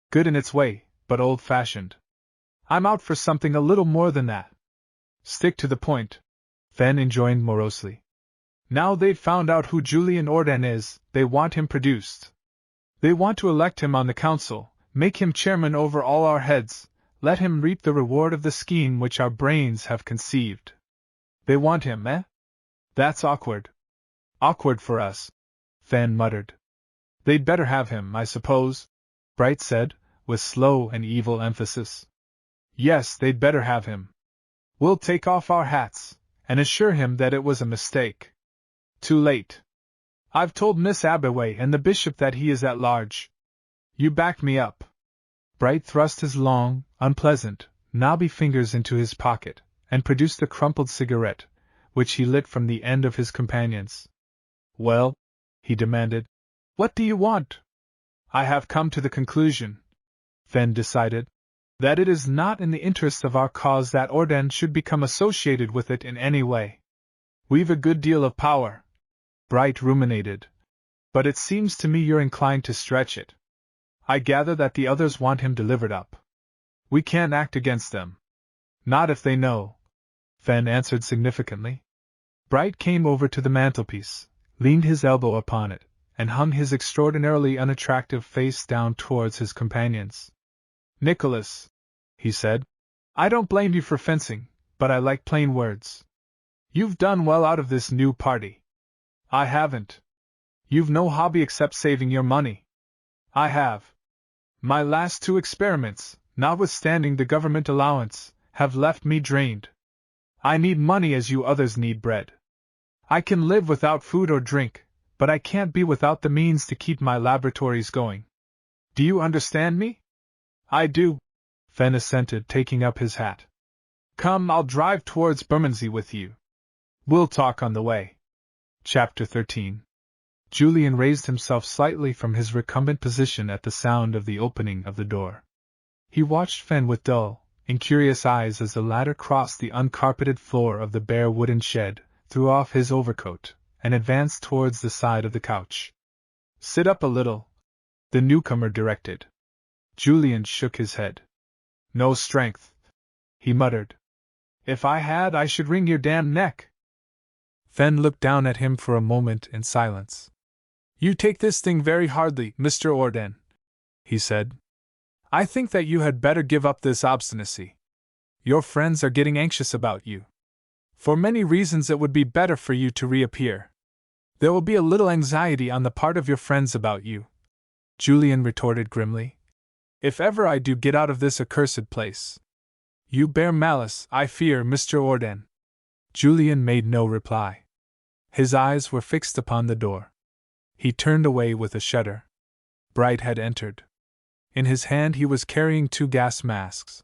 "Good in its way, but old-fashioned. I'm out for something a little more than that." "Stick to the point," Fenn enjoined morosely. "Now they've found out who Julian Orden is, they want him produced." They want to elect him on the council, make him chairman over all our heads, let him reap the reward of the scheme which our brains have conceived. They want him, eh? That's awkward. Awkward for us, Fan muttered. They'd better have him, I suppose, Bright said, with slow and evil emphasis. Yes, they'd better have him. We'll take off our hats, and assure him that it was a mistake. Too late. I've told Miss Abaway and the bishop that he is at large. You back me up. Bright thrust his long, unpleasant, knobby fingers into his pocket, and produced a crumpled cigarette, which he lit from the end of his companion's. Well, he demanded, what do you want? I have come to the conclusion, Fen decided, that it is not in the interests of our cause that Orden should become associated with it in any way. We've a good deal of power, Bright ruminated, but it seems to me you're inclined to stretch it. I gather that the others want him delivered up. We can't act against them. Not if they know, Fen answered significantly. Bright came over to the mantelpiece, leaned his elbow upon it, and hung his extraordinarily unattractive face down towards his companions. Nicholas, he said, I don't blame you for fencing, but I like plain words. You've done well out of this new party. I haven't. You've no hobby except saving your money. I have. My last 2 experiments, notwithstanding the government allowance, have left me drained. I need money as you others need bread. I can live without food or drink, but I can't be without the means to keep my laboratories going. Do you understand me? I do, Fen assented, taking up his hat. Come, I'll drive towards Bermondsey with you. We'll talk on the way. Chapter 13. Julian raised himself slightly from his recumbent position at the sound of the opening of the door. He watched Fen with dull, incurious eyes as the latter crossed the uncarpeted floor of the bare wooden shed, threw off his overcoat, and advanced towards the side of the couch. Sit up a little, the newcomer directed. Julian shook his head. No strength, he muttered. If I had, I should wring your damned neck. Fen looked down at him for a moment in silence. You take this thing very hardly, Mr. Orden, he said. I think that you had better give up this obstinacy. Your friends are getting anxious about you. For many reasons it would be better for you to reappear. There will be a little anxiety on the part of your friends about you, Julian retorted grimly. If ever I do get out of this accursed place. You bear malice, I fear, Mr. Orden. Julian made no reply. His eyes were fixed upon the door. He turned away with a shudder. Bright had entered. In his hand he was carrying 2 gas masks.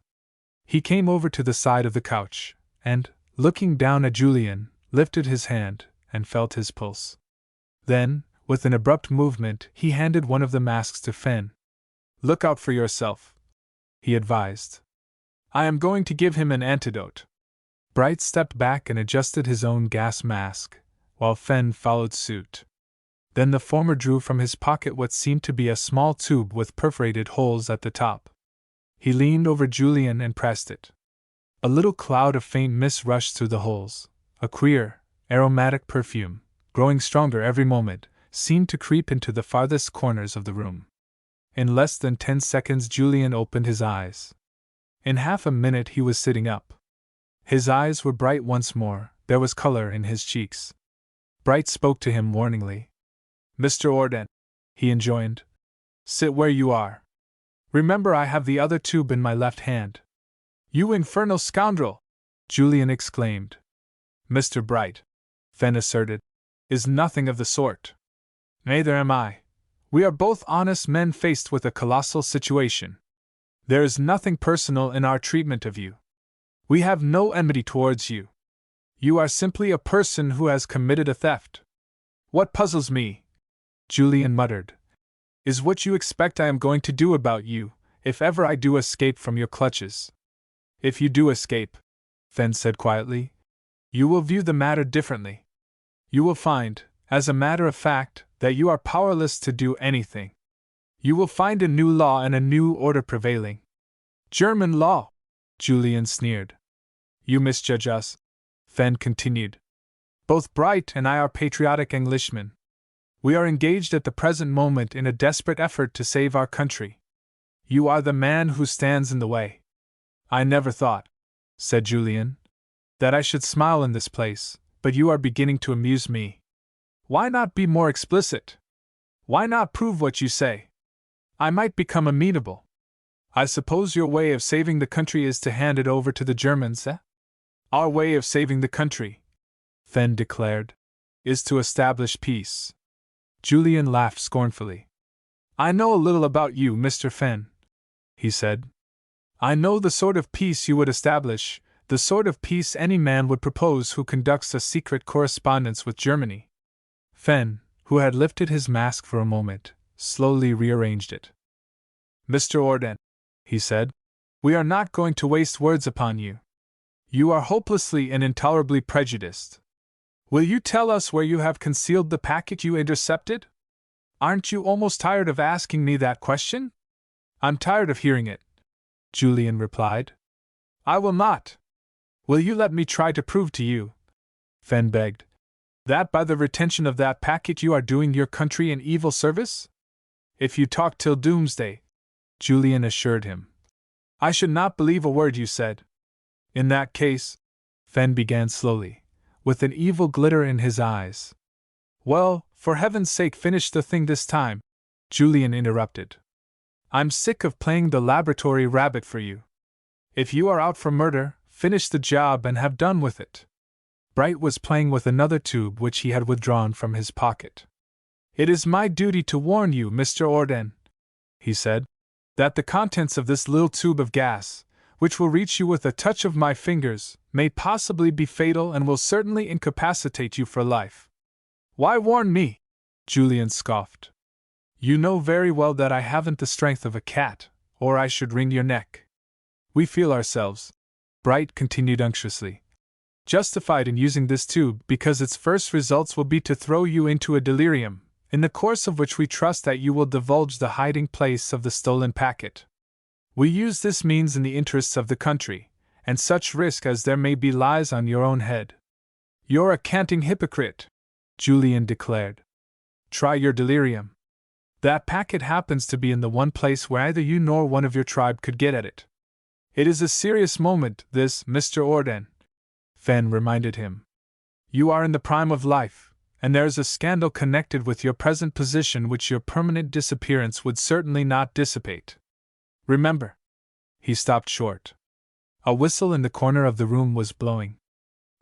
He came over to the side of the couch, and, looking down at Julian, lifted his hand and felt his pulse. Then, with an abrupt movement, he handed one of the masks to Fen. Look out for yourself, he advised. I am going to give him an antidote. Bright stepped back and adjusted his own gas mask, while Fen followed suit. Then the former drew from his pocket what seemed to be a small tube with perforated holes at the top. He leaned over Julian and pressed it. A little cloud of faint mist rushed through the holes. A queer, aromatic perfume, growing stronger every moment, seemed to creep into the farthest corners of the room. In less than 10 seconds Julian opened his eyes. In half a minute he was sitting up. His eyes were bright once more, there was color in his cheeks. Bright spoke to him warningly. Mr. Orden, he enjoined. Sit where you are. Remember I have the other tube in my left hand. You infernal scoundrel! Julian exclaimed. Mr. Bright, Fen asserted, is nothing of the sort. Neither am I. We are both honest men faced with a colossal situation. There is nothing personal in our treatment of you. We have no enmity towards you. You are simply a person who has committed a theft. What puzzles me, Julian muttered, is what you expect I am going to do about you, if ever I do escape from your clutches. If you do escape, Fen said quietly, you will view the matter differently. You will find, as a matter of fact, that you are powerless to do anything. You will find a new law and a new order prevailing. German law, Julian sneered. You misjudge us, Fen continued. Both Bright and I are patriotic Englishmen. We are engaged at the present moment in a desperate effort to save our country. You are the man who stands in the way." "I never thought," said Julian, "that I should smile in this place, but you are beginning to amuse me. Why not be more explicit? Why not prove what you say? I might become amenable. I suppose your way of saving the country is to hand it over to the Germans, eh?" "Our way of saving the country," Fenn declared, "is to establish peace." Julian laughed scornfully. "I know a little about you, Mr. Fenn," he said. "I know the sort of peace you would establish, the sort of peace any man would propose who conducts a secret correspondence with Germany." Fenn, who had lifted his mask for a moment, slowly rearranged it. "Mr. Orden," he said, "we are not going to waste words upon you. You are hopelessly and intolerably prejudiced. Will you tell us where you have concealed the packet you intercepted? Aren't you almost tired of asking me that question?" "I'm tired of hearing it," Julian replied. "I will not. Will you let me try to prove to you," Fenn begged, "that by the retention of that packet you are doing your country an evil service?" "If you talk till doomsday," Julian assured him, "I should not believe a word you said." "In that case," Fenn began slowly, with an evil glitter in his eyes. "Well, for heaven's sake finish the thing this time," Julian interrupted. "I'm sick of playing the laboratory rabbit for you. If you are out for murder, finish the job and have done with it." Bright was playing with another tube which he had withdrawn from his pocket. "It is my duty to warn you, Mr. Orden," he said, "that the contents of this little tube of gas, which will reach you with a touch of my fingers, may possibly be fatal and will certainly incapacitate you for life." "Why warn me?" Julian scoffed. "You know very well that I haven't the strength of a cat, or I should wring your neck. We feel ourselves," Bright continued unctuously, "justified in using this tube because its first results will be to throw you into a delirium, in the course of which we trust that you will divulge the hiding place of the stolen packet. We use this means in the interests of the country, and such risk as there may be lies on your own head." "You're a canting hypocrite," Julian declared. "Try your delirium. That packet happens to be in the one place where either you nor one of your tribe could get at it. It is a serious moment, this, Mr. Orden," Fenn reminded him. "You are in the prime of life, and there is a scandal connected with your present position which your permanent disappearance would certainly not dissipate. Remember." He stopped short. A whistle in the corner of the room was blowing.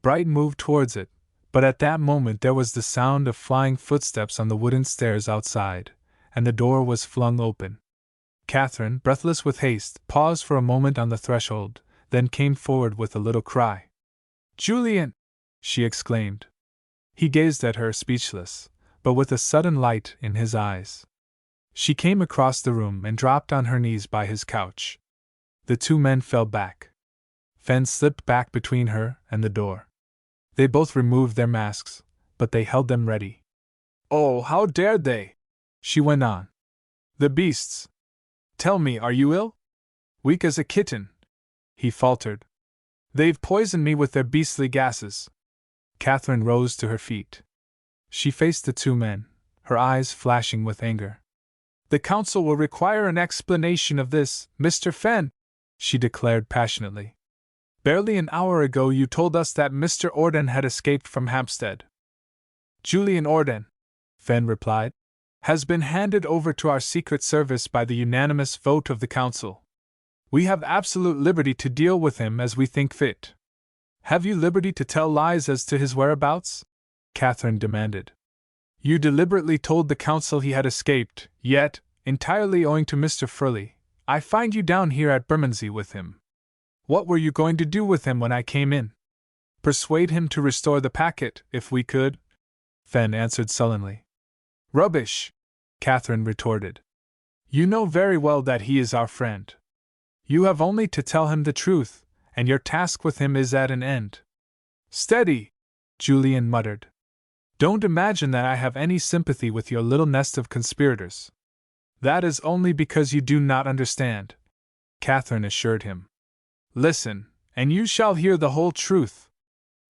Bright moved towards it, but at that moment there was the sound of flying footsteps on the wooden stairs outside, and the door was flung open. Catherine, breathless with haste, paused for a moment on the threshold, then came forward with a little cry. "Julian!" she exclaimed. He gazed at her speechless, but with a sudden light in his eyes. She came across the room and dropped on her knees by his couch. The two men fell back. Fenn slipped back between her and the door. They both removed their masks, but they held them ready. "Oh, how dared they?" she went on. "The beasts! Tell me, are you ill?" "Weak as a kitten," he faltered. "They've poisoned me with their beastly gases." Catherine rose to her feet. She faced the two men, her eyes flashing with anger. "The council will require an explanation of this, Mr. Fenn," she declared passionately. "Barely an hour ago you told us that Mr. Orden had escaped from Hampstead." "Julian Orden," Fenn replied, "has been handed over to our Secret Service by the unanimous vote of the council. We have absolute liberty to deal with him as we think fit." "Have you liberty to tell lies as to his whereabouts?" Catherine demanded. "You deliberately told the council he had escaped, yet, entirely owing to Mr. Furley, I find you down here at Bermondsey with him. What were you going to do with him when I came in?" "Persuade him to restore the packet, if we could," Fenn answered sullenly. "Rubbish!" Catherine retorted. "You know very well that he is our friend. You have only to tell him the truth, and your task with him is at an end." "Steady!" Julian muttered. "Don't imagine that I have any sympathy with your little nest of conspirators. That is only because you do not understand," Catherine assured him. "Listen, and you shall hear the whole truth.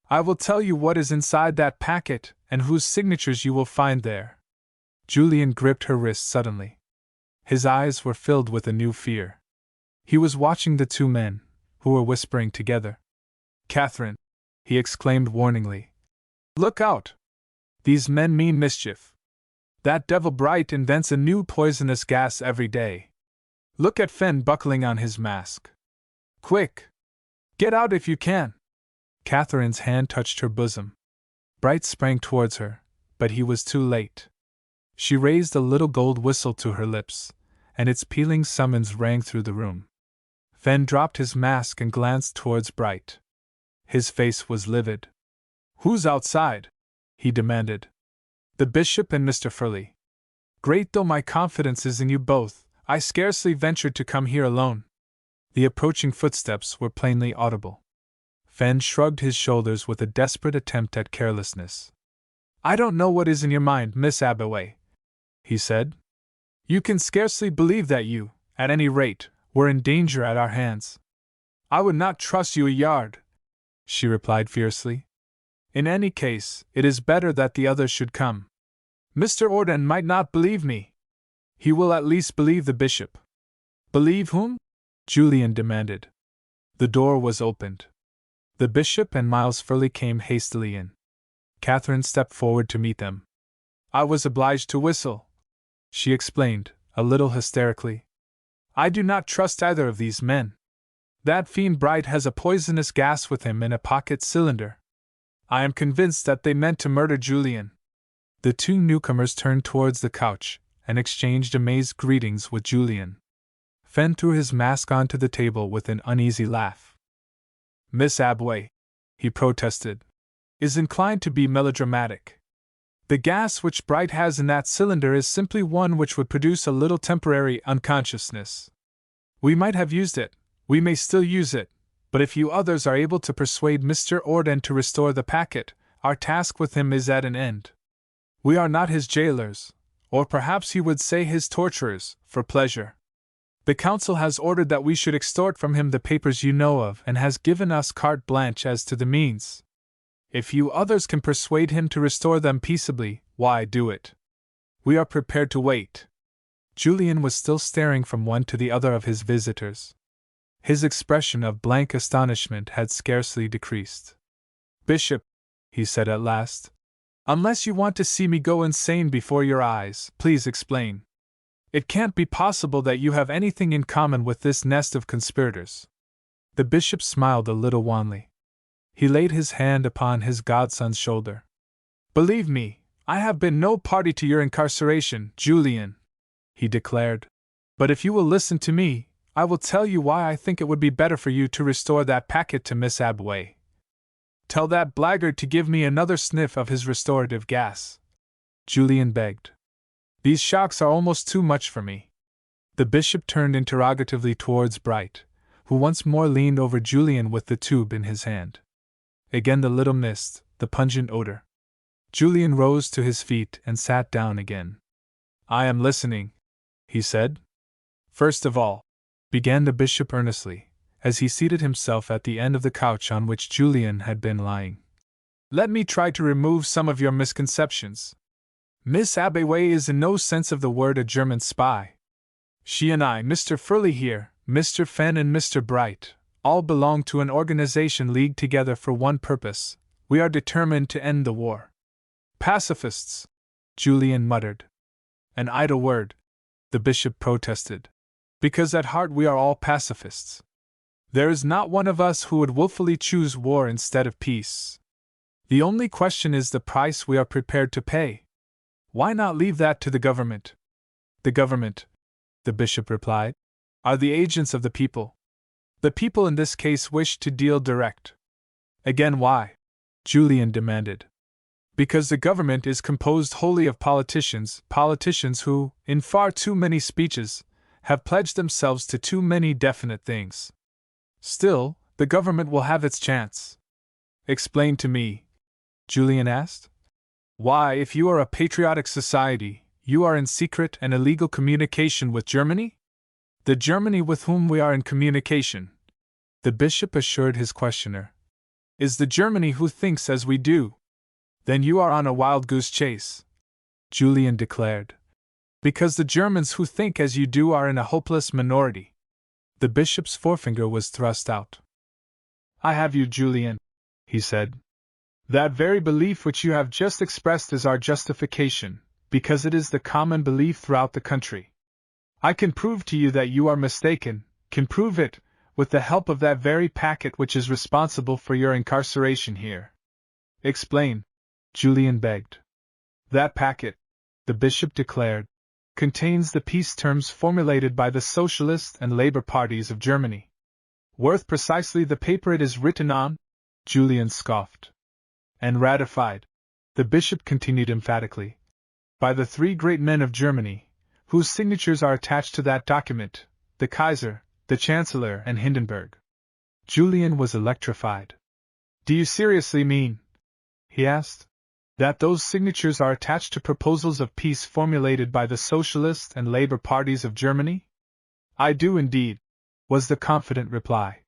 I will tell you what is inside that packet and whose signatures you will find there. Julian gripped her wrist suddenly. His eyes were filled with a new fear. He was watching the two men, who were whispering together. "Catherine," he exclaimed warningly. "Look out! These men mean mischief. That devil Bright invents a new poisonous gas every day. Look at Fenn buckling on his mask. Quick! Get out if you can!" Catherine's hand touched her bosom. Bright sprang towards her, but he was too late. She raised a little gold whistle to her lips, and its pealing summons rang through the room. Fenn dropped his mask and glanced towards Bright. His face was livid. "Who's outside?" he demanded. "The bishop and Mr. Furley. Great though my confidence is in you both, I scarcely ventured to come here alone." The approaching footsteps were plainly audible. Fenn shrugged his shoulders with a desperate attempt at carelessness. "I don't know what is in your mind, Miss Abaway," he said. "You can scarcely believe that you, at any rate, were in danger at our hands." "I would not trust you a yard," she replied fiercely. "In any case, it is better that the others should come. Mr. Orden might not believe me. He will at least believe the bishop." "Believe whom?" Julian demanded. The door was opened. The bishop and Miles Furley came hastily in. Catherine stepped forward to meet them. "I was obliged to whistle," she explained, a little hysterically. "I do not trust either of these men. That fiend Bright has a poisonous gas with him in a pocket cylinder. I am convinced that they meant to murder Julian." The two newcomers turned towards the couch and exchanged amazed greetings with Julian. Fenn threw his mask onto the table with an uneasy laugh. "Miss Abway," he protested, "is inclined to be melodramatic. The gas which Bright has in that cylinder is simply one which would produce a little temporary unconsciousness. We might have used it, we may still use it, but if you others are able to persuade Mr. Orden to restore the packet, our task with him is at an end. We are not his jailers, or perhaps you would say his torturers, for pleasure. The council has ordered that we should extort from him the papers you know of and has given us carte blanche as to the means. If you others can persuade him to restore them peaceably, why do it. We are prepared to wait." Julian was still staring from one to the other of his visitors. His expression of blank astonishment had scarcely decreased. "Bishop," he said at last, "unless you want to see me go insane before your eyes, please explain. It can't be possible that you have anything in common with this nest of conspirators." The bishop smiled a little wanly. He laid his hand upon his godson's shoulder. "Believe me, I have been no party to your incarceration, Julian," he declared. "But if you will listen to me, I will tell you why I think it would be better for you to restore that packet to Miss Abway. Tell that blackguard to give me another sniff of his restorative gas," Julian begged. "These shocks are almost too much for me." The bishop turned interrogatively towards Bright, who once more leaned over Julian with the tube in his hand. Again the little mist, the pungent odor. Julian rose to his feet and sat down again. "I am listening," he said. "First of all," began the bishop earnestly, as he seated himself at the end of the couch on which Julian had been lying, "let me try to remove some of your misconceptions. Miss Abaway is in no sense of the word a German spy. She and I, Mr. Furley here, Mr. Fenn and Mr. Bright, all belong to an organization leagued together for one purpose. We are determined to end the war." "Pacifists," Julian muttered. "An idle word," the bishop protested, "because at heart we are all pacifists. There is not one of us who would willfully choose war instead of peace. The only question is the price we are prepared to pay. Why not leave that to the government?" "The government," the bishop replied, "are the agents of the people. The people in this case wish to deal direct." "Again why?" Julian demanded. "Because the government is composed wholly of politicians who, in far too many speeches, have pledged themselves to too many definite things. Still, the government will have its chance." "Explain to me," Julian asked, "why, if you are a patriotic society, you are in secret and illegal communication with Germany?" "The Germany with whom we are in communication," the bishop assured his questioner, "is the Germany who thinks as we do." "Then you are on a wild goose chase," Julian declared, Because the Germans who think as you do are in a hopeless minority. The bishop's forefinger was thrust out. I have you, Julian, he said. That very belief which you have just expressed is our justification, because it is the common belief throughout the country. I can prove to you that you are mistaken, can prove it, with the help of that very packet which is responsible for your incarceration here. Explain, Julian begged. That packet, the bishop declared, contains the peace terms formulated by the Socialist and Labor parties of Germany. Worth precisely the paper it is written on? Julian scoffed. And ratified, the bishop continued emphatically, by the three great men of Germany, whose signatures are attached to that document, the Kaiser, the Chancellor, and Hindenburg. Julian was electrified. Do you seriously mean, he asked, that those signatures are attached to proposals of peace formulated by the Socialist and Labor parties of Germany? I do indeed, was the confident reply.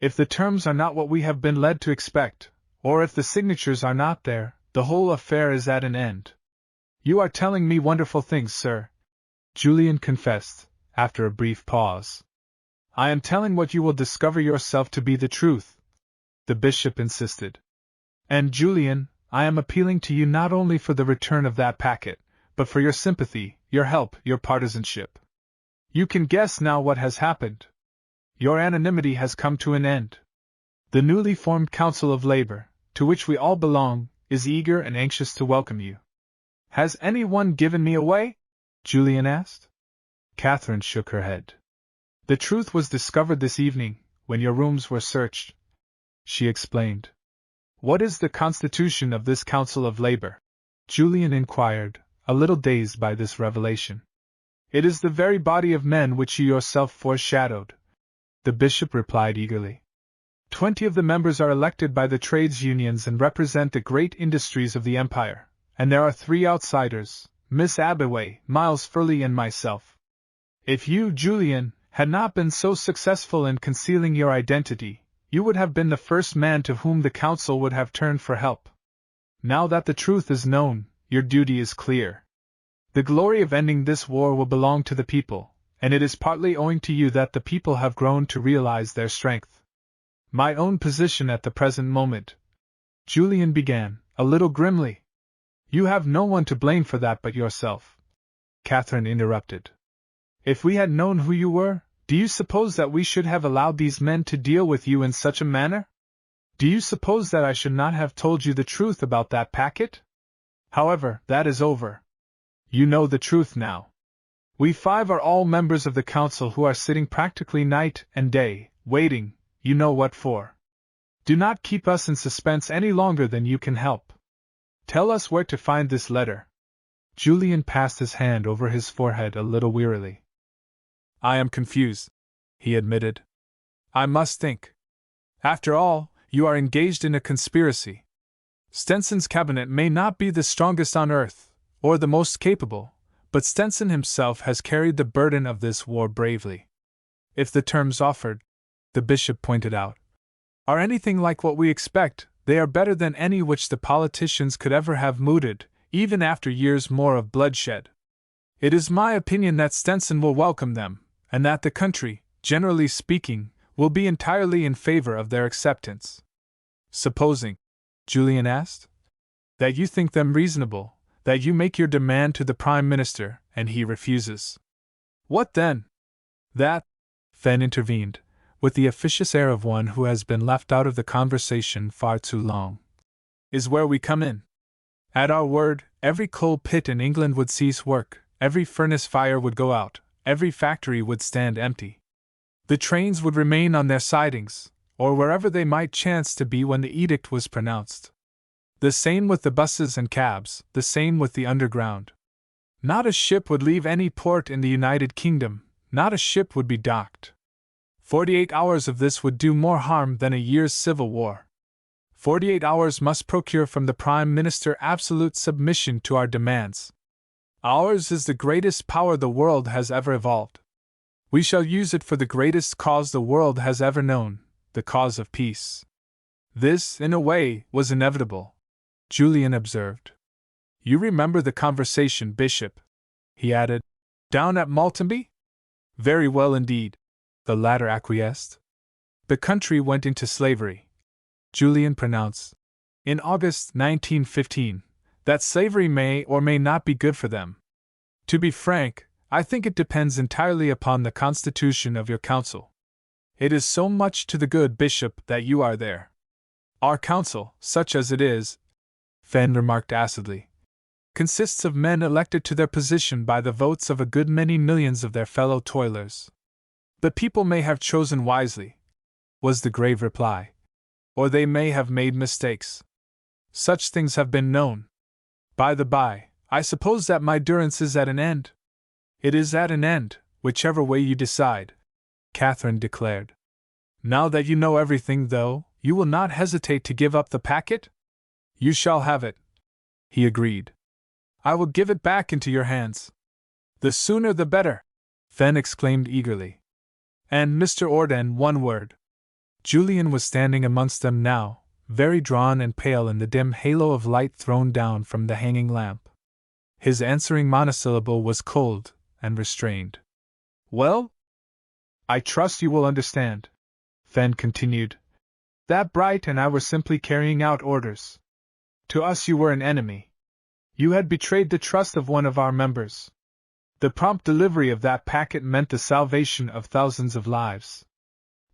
If the terms are not what we have been led to expect, or if the signatures are not there, the whole affair is at an end. You are telling me wonderful things, sir, Julian confessed, after a brief pause. I am telling what you will discover yourself to be the truth, the bishop insisted. And Julian, I am appealing to you not only for the return of that packet, but for your sympathy, your help, your partisanship. You can guess now what has happened. Your anonymity has come to an end. The newly formed Council of Labor, to which we all belong, is eager and anxious to welcome you. Has anyone given me away? Julian asked. Catherine shook her head. The truth was discovered this evening, when your rooms were searched, she explained. What is the constitution of this Council of Labor? Julian inquired, a little dazed by this revelation. It is the very body of men which you yourself foreshadowed, the bishop replied eagerly. 20 of the members are elected by the trades unions and represent the great industries of the empire, and there are 3 outsiders, Miss Abaway, Miles Furley, and myself. If you, Julian, had not been so successful in concealing your identity, you would have been the first man to whom the council would have turned for help. Now that the truth is known, your duty is clear. The glory of ending this war will belong to the people, and it is partly owing to you that the people have grown to realize their strength. My own position at the present moment, Julian began, a little grimly. You have no one to blame for that but yourself, Catherine interrupted. If we had known who you were, do you suppose that we should have allowed these men to deal with you in such a manner? Do you suppose that I should not have told you the truth about that packet? However, that is over. You know the truth now. We 5 are all members of the council who are sitting practically night and day, waiting, you know what for. Do not keep us in suspense any longer than you can help. Tell us where to find this letter. Julian passed his hand over his forehead a little wearily. I am confused, he admitted. I must think. After all, you are engaged in a conspiracy. Stenson's cabinet may not be the strongest on earth, or the most capable, but Stenson himself has carried the burden of this war bravely. If the terms offered, the bishop pointed out, are anything like what we expect, they are better than any which the politicians could ever have mooted, even after years more of bloodshed. It is my opinion that Stenson will welcome them, and that the country, generally speaking, will be entirely in favor of their acceptance. Supposing, Julian asked, that you think them reasonable, that you make your demand to the Prime Minister, and he refuses. What then? That, Fenn intervened, with the officious air of one who has been left out of the conversation far too long, is where we come in. At our word, every coal pit in England would cease work, every furnace fire would go out, every factory would stand empty. The trains would remain on their sidings, or wherever they might chance to be when the edict was pronounced. The same with the buses and cabs, the same with the underground. Not a ship would leave any port in the United Kingdom, not a ship would be docked. 48 hours of this would do more harm than a year's civil war. 48 hours must procure from the Prime Minister absolute submission to our demands. Ours is the greatest power the world has ever evolved. We shall use it for the greatest cause the world has ever known, the cause of peace. This, in a way, was inevitable, Julian observed. You remember the conversation, Bishop, he added. Down at Maltenby? Very well indeed, the latter acquiesced. The country went into slavery, Julian pronounced, in August 1915. That slavery may or may not be good for them. To be frank, I think it depends entirely upon the constitution of your council. It is so much to the good, Bishop, that you are there. Our council, such as it is, Fenn remarked acidly, consists of men elected to their position by the votes of a good many millions of their fellow toilers. The people may have chosen wisely, was the grave reply, or they may have made mistakes. Such things have been known. By the by, I suppose that my durance is at an end? It is at an end, whichever way you decide, Catherine declared. Now that you know everything, though, you will not hesitate to give up the packet? You shall have it, he agreed. I will give it back into your hands. The sooner the better, Fenn exclaimed eagerly. And Mr. Orden, one word. Julian was standing amongst them now, very drawn and pale in the dim halo of light thrown down from the hanging lamp. His answering monosyllable was cold and restrained. Well? I trust you will understand, Fenn continued. That Bright and I were simply carrying out orders. To us you were an enemy. You had betrayed the trust of one of our members. The prompt delivery of that packet meant the salvation of thousands of lives.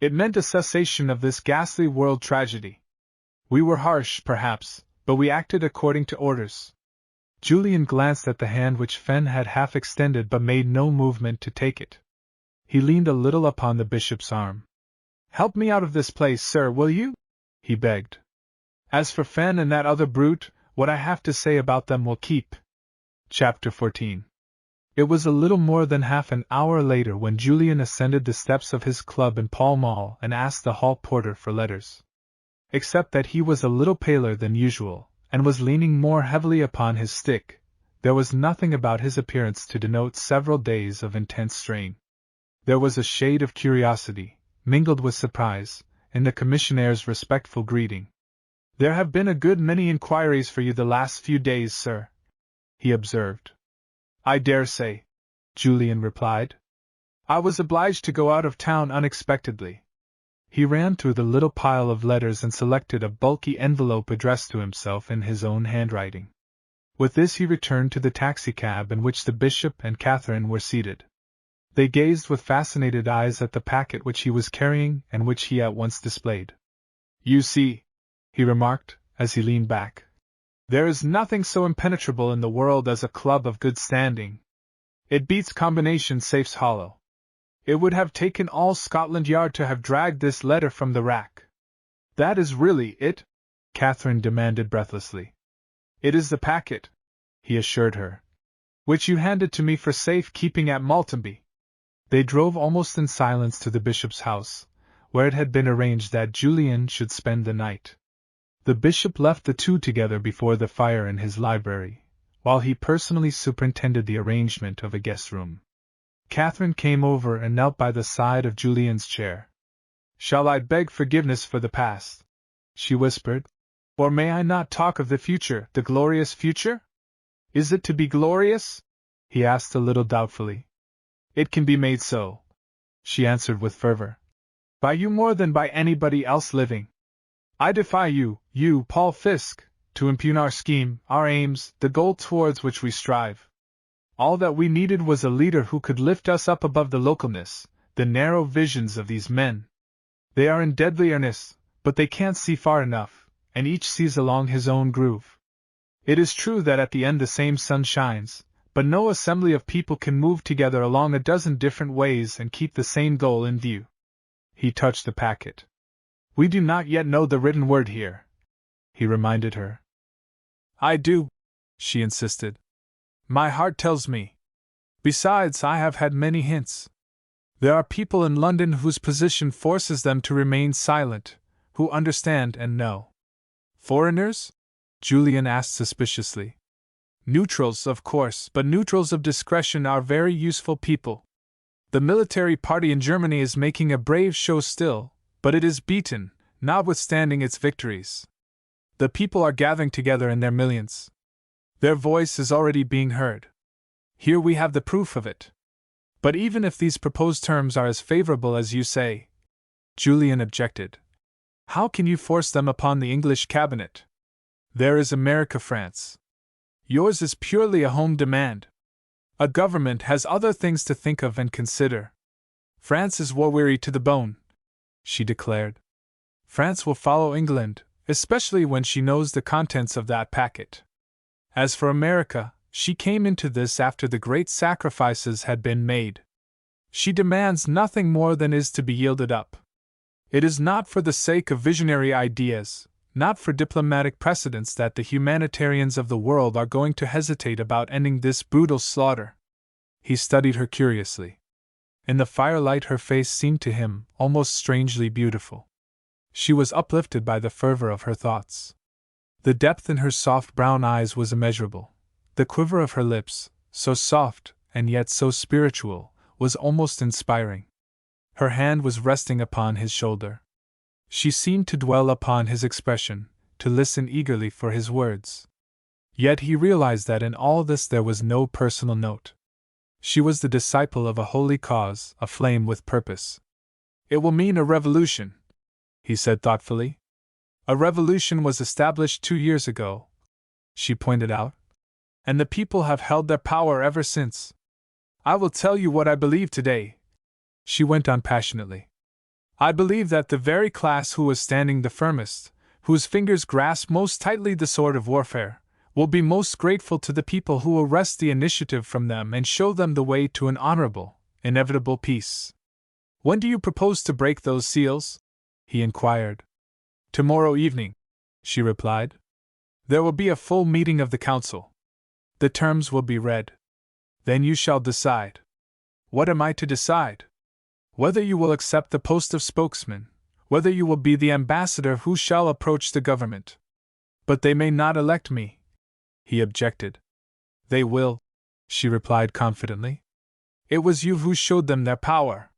It meant a cessation of this ghastly world tragedy. We were harsh, perhaps, but we acted according to orders. Julian glanced at the hand which Fenn had half extended but made no movement to take it. He leaned a little upon the bishop's arm. Help me out of this place, sir, will you? He begged. As for Fenn and that other brute, what I have to say about them will keep. Chapter 14. It was a little more than half an hour later when Julian ascended the steps of his club in Pall Mall and asked the hall porter for letters. Except that he was a little paler than usual, and was leaning more heavily upon his stick, there was nothing about his appearance to denote several days of intense strain. There was a shade of curiosity, mingled with surprise, in the commissionnaire's respectful greeting. There have been a good many inquiries for you the last few days, sir, he observed. I dare say, Julian replied. I was obliged to go out of town unexpectedly. He ran through the little pile of letters and selected a bulky envelope addressed to himself in his own handwriting. With this he returned to the taxicab in which the bishop and Catherine were seated. They gazed with fascinated eyes at the packet which he was carrying and which he at once displayed. You see, he remarked, as he leaned back, there is nothing so impenetrable in the world as a club of good standing. It beats combination safes hollow. It would have taken all Scotland Yard to have dragged this letter from the rack. That is really it? Catherine demanded breathlessly. It is the packet, he assured her, which you handed to me for safe keeping at Maltenby. They drove almost in silence to the bishop's house, where it had been arranged that Julian should spend the night. The bishop left the two together before the fire in his library, while he personally superintended the arrangement of a guest room. Catherine came over and knelt by the side of Julian's chair. Shall I beg forgiveness for the past? She whispered. Or may I not talk of the future, the glorious future? Is it to be glorious? He asked a little doubtfully. It can be made so, she answered with fervor. By you more than by anybody else living. I defy you, Paul Fiske, to impugn our scheme, our aims, the goal towards which we strive. All that we needed was a leader who could lift us up above the localness, the narrow visions of these men. They are in deadly earnest, but they can't see far enough, and each sees along his own groove. It is true that at the end the same sun shines, but no assembly of people can move together along a dozen different ways and keep the same goal in view. He touched the packet. We do not yet know the written word here, he reminded her. I do, she insisted. My heart tells me. Besides, I have had many hints. There are people in London whose position forces them to remain silent, who understand and know. Foreigners? Julian asked suspiciously. Neutrals, of course, but neutrals of discretion are very useful people. The military party in Germany is making a brave show still, but it is beaten, notwithstanding its victories. The people are gathering together in their millions. Their voice is already being heard. Here we have the proof of it. But even if these proposed terms are as favorable as you say, Julian objected, how can you force them upon the English cabinet? There is America, France. Yours is purely a home demand. A government has other things to think of and consider. France is war-weary to the bone, she declared. France will follow England, especially when she knows the contents of that packet. As for America, she came into this after the great sacrifices had been made. She demands nothing more than is to be yielded up. It is not for the sake of visionary ideas, not for diplomatic precedents that the humanitarians of the world are going to hesitate about ending this brutal slaughter. He studied her curiously. In the firelight her face seemed to him almost strangely beautiful. She was uplifted by the fervor of her thoughts. The depth in her soft brown eyes was immeasurable. The quiver of her lips, so soft and yet so spiritual, was almost inspiring. Her hand was resting upon his shoulder. She seemed to dwell upon his expression, to listen eagerly for his words. Yet he realized that in all this there was no personal note. She was the disciple of a holy cause, aflame with purpose. It will mean a revolution, he said thoughtfully. A revolution was established 2 years ago, she pointed out, and the people have held their power ever since. I will tell you what I believe today, she went on passionately. I believe that the very class who was standing the firmest, whose fingers grasped most tightly the sword of warfare, will be most grateful to the people who will wrest the initiative from them and show them the way to an honorable, inevitable peace. When do you propose to break those seals? He inquired. Tomorrow evening, she replied. There will be a full meeting of the council. The terms will be read. Then you shall decide. What am I to decide? Whether you will accept the post of spokesman, whether you will be the ambassador who shall approach the government. But they may not elect me, he objected. They will, she replied confidently. It was you who showed them their power.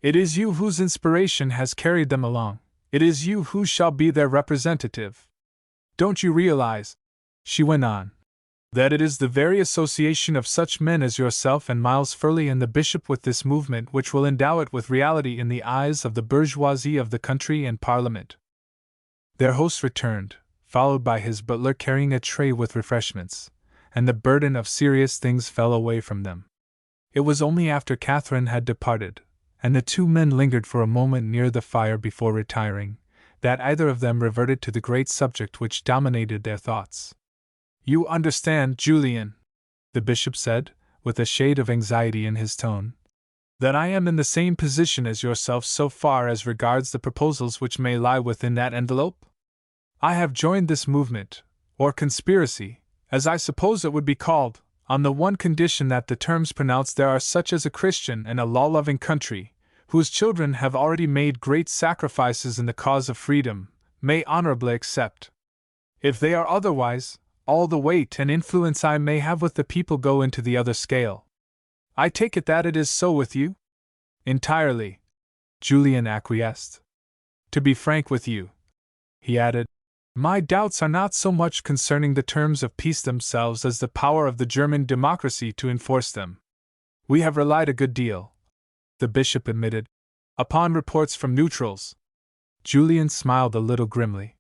It is you whose inspiration has carried them along. It is you who shall be their representative. Don't you realize, she went on, that it is the very association of such men as yourself and Miles Furley and the bishop with this movement which will endow it with reality in the eyes of the bourgeoisie of the country and parliament. Their host returned, followed by his butler carrying a tray with refreshments, and the burden of serious things fell away from them. It was only after Catherine had departed, and the two men lingered for a moment near the fire before retiring, that either of them reverted to the great subject which dominated their thoughts. You understand, Julian, the bishop said, with a shade of anxiety in his tone, that I am in the same position as yourself so far as regards the proposals which may lie within that envelope? I have joined this movement, or conspiracy, as I suppose it would be called, on the one condition that the terms pronounced there are such as a Christian and a law-loving country, whose children have already made great sacrifices in the cause of freedom, may honorably accept. If they are otherwise, all the weight and influence I may have with the people go into the other scale. I take it that it is so with you? Entirely, Julian acquiesced. To be frank with you, he added, my doubts are not so much concerning the terms of peace themselves as the power of the German democracy to enforce them. We have relied a good deal, the bishop admitted, upon reports from neutrals. Julian smiled a little grimly.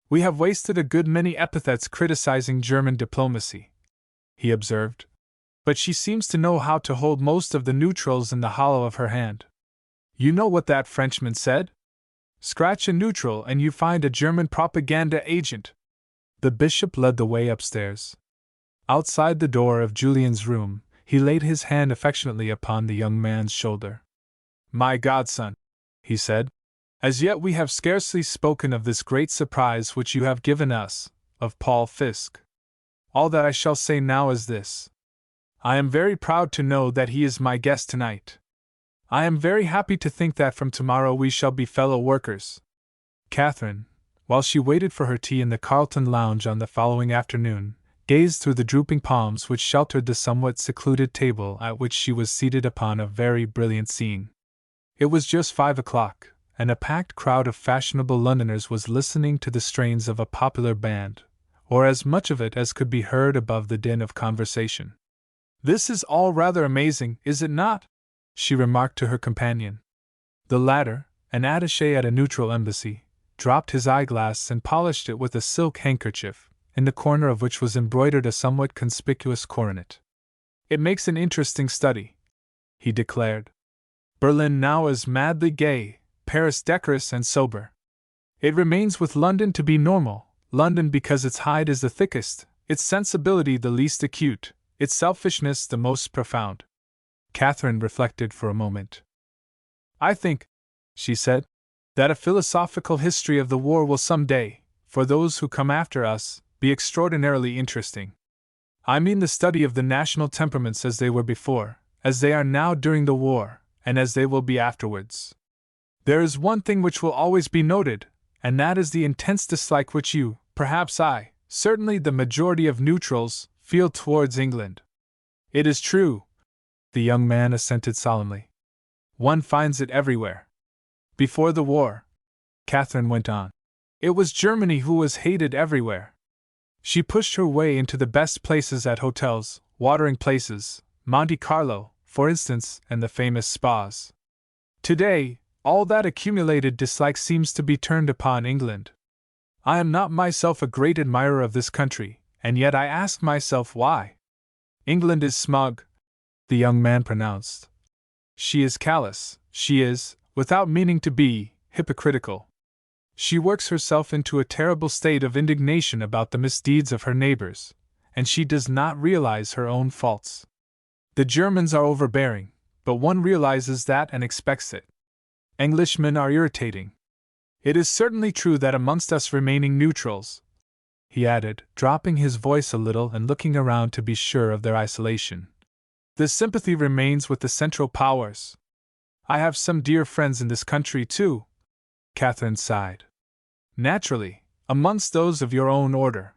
We have wasted a good many epithets criticizing German diplomacy, he observed, but she seems to know how to hold most of the neutrals in the hollow of her hand. You know what that Frenchman said? Scratch a neutral and you find a German propaganda agent. The bishop led the way upstairs. Outside the door of Julian's room, he laid his hand affectionately upon the young man's shoulder. My godson, he said, as yet we have scarcely spoken of this great surprise which you have given us, of Paul Fiske. All that I shall say now is this. I am very proud to know that he is my guest tonight. I am very happy to think that from tomorrow we shall be fellow workers. Catherine, while she waited for her tea in the Carlton lounge on the following afternoon, gazed through the drooping palms which sheltered the somewhat secluded table at which she was seated upon a very brilliant scene. It was just 5 o'clock, and a packed crowd of fashionable Londoners was listening to the strains of a popular band, or as much of it as could be heard above the din of conversation. This is all rather amazing, is it not? She remarked to her companion. The latter, an attaché at a neutral embassy, dropped his eyeglass and polished it with a silk handkerchief, in the corner of which was embroidered a somewhat conspicuous coronet. It makes an interesting study, he declared. Berlin now is madly gay, Paris decorous and sober. It remains with London to be normal, London because its hide is the thickest, its sensibility the least acute, its selfishness the most profound. Catherine reflected for a moment. I think, she said, that a philosophical history of the war will some day, for those who come after us, be extraordinarily interesting. I mean the study of the national temperaments as they were before, as they are now during the war, and as they will be afterwards. There is one thing which will always be noted, and that is the intense dislike which you, perhaps I, certainly the majority of neutrals, feel towards England. It is true, the young man assented solemnly. One finds it everywhere. Before the war, Catherine went on, it was Germany who was hated everywhere. She pushed her way into the best places at hotels, watering places, Monte Carlo, for instance, and the famous spas. Today, all that accumulated dislike seems to be turned upon England. I am not myself a great admirer of this country, and yet I ask myself why. England is smug, the young man pronounced. She is callous, she is, without meaning to be, hypocritical. She works herself into a terrible state of indignation about the misdeeds of her neighbors, and she does not realize her own faults. The Germans are overbearing, but one realizes that and expects it. Englishmen are irritating. It is certainly true that amongst us remaining neutrals, he added, dropping his voice a little and looking around to be sure of their isolation, the sympathy remains with the Central Powers. I have some dear friends in this country, too, Catherine sighed. Naturally, amongst those of your own order.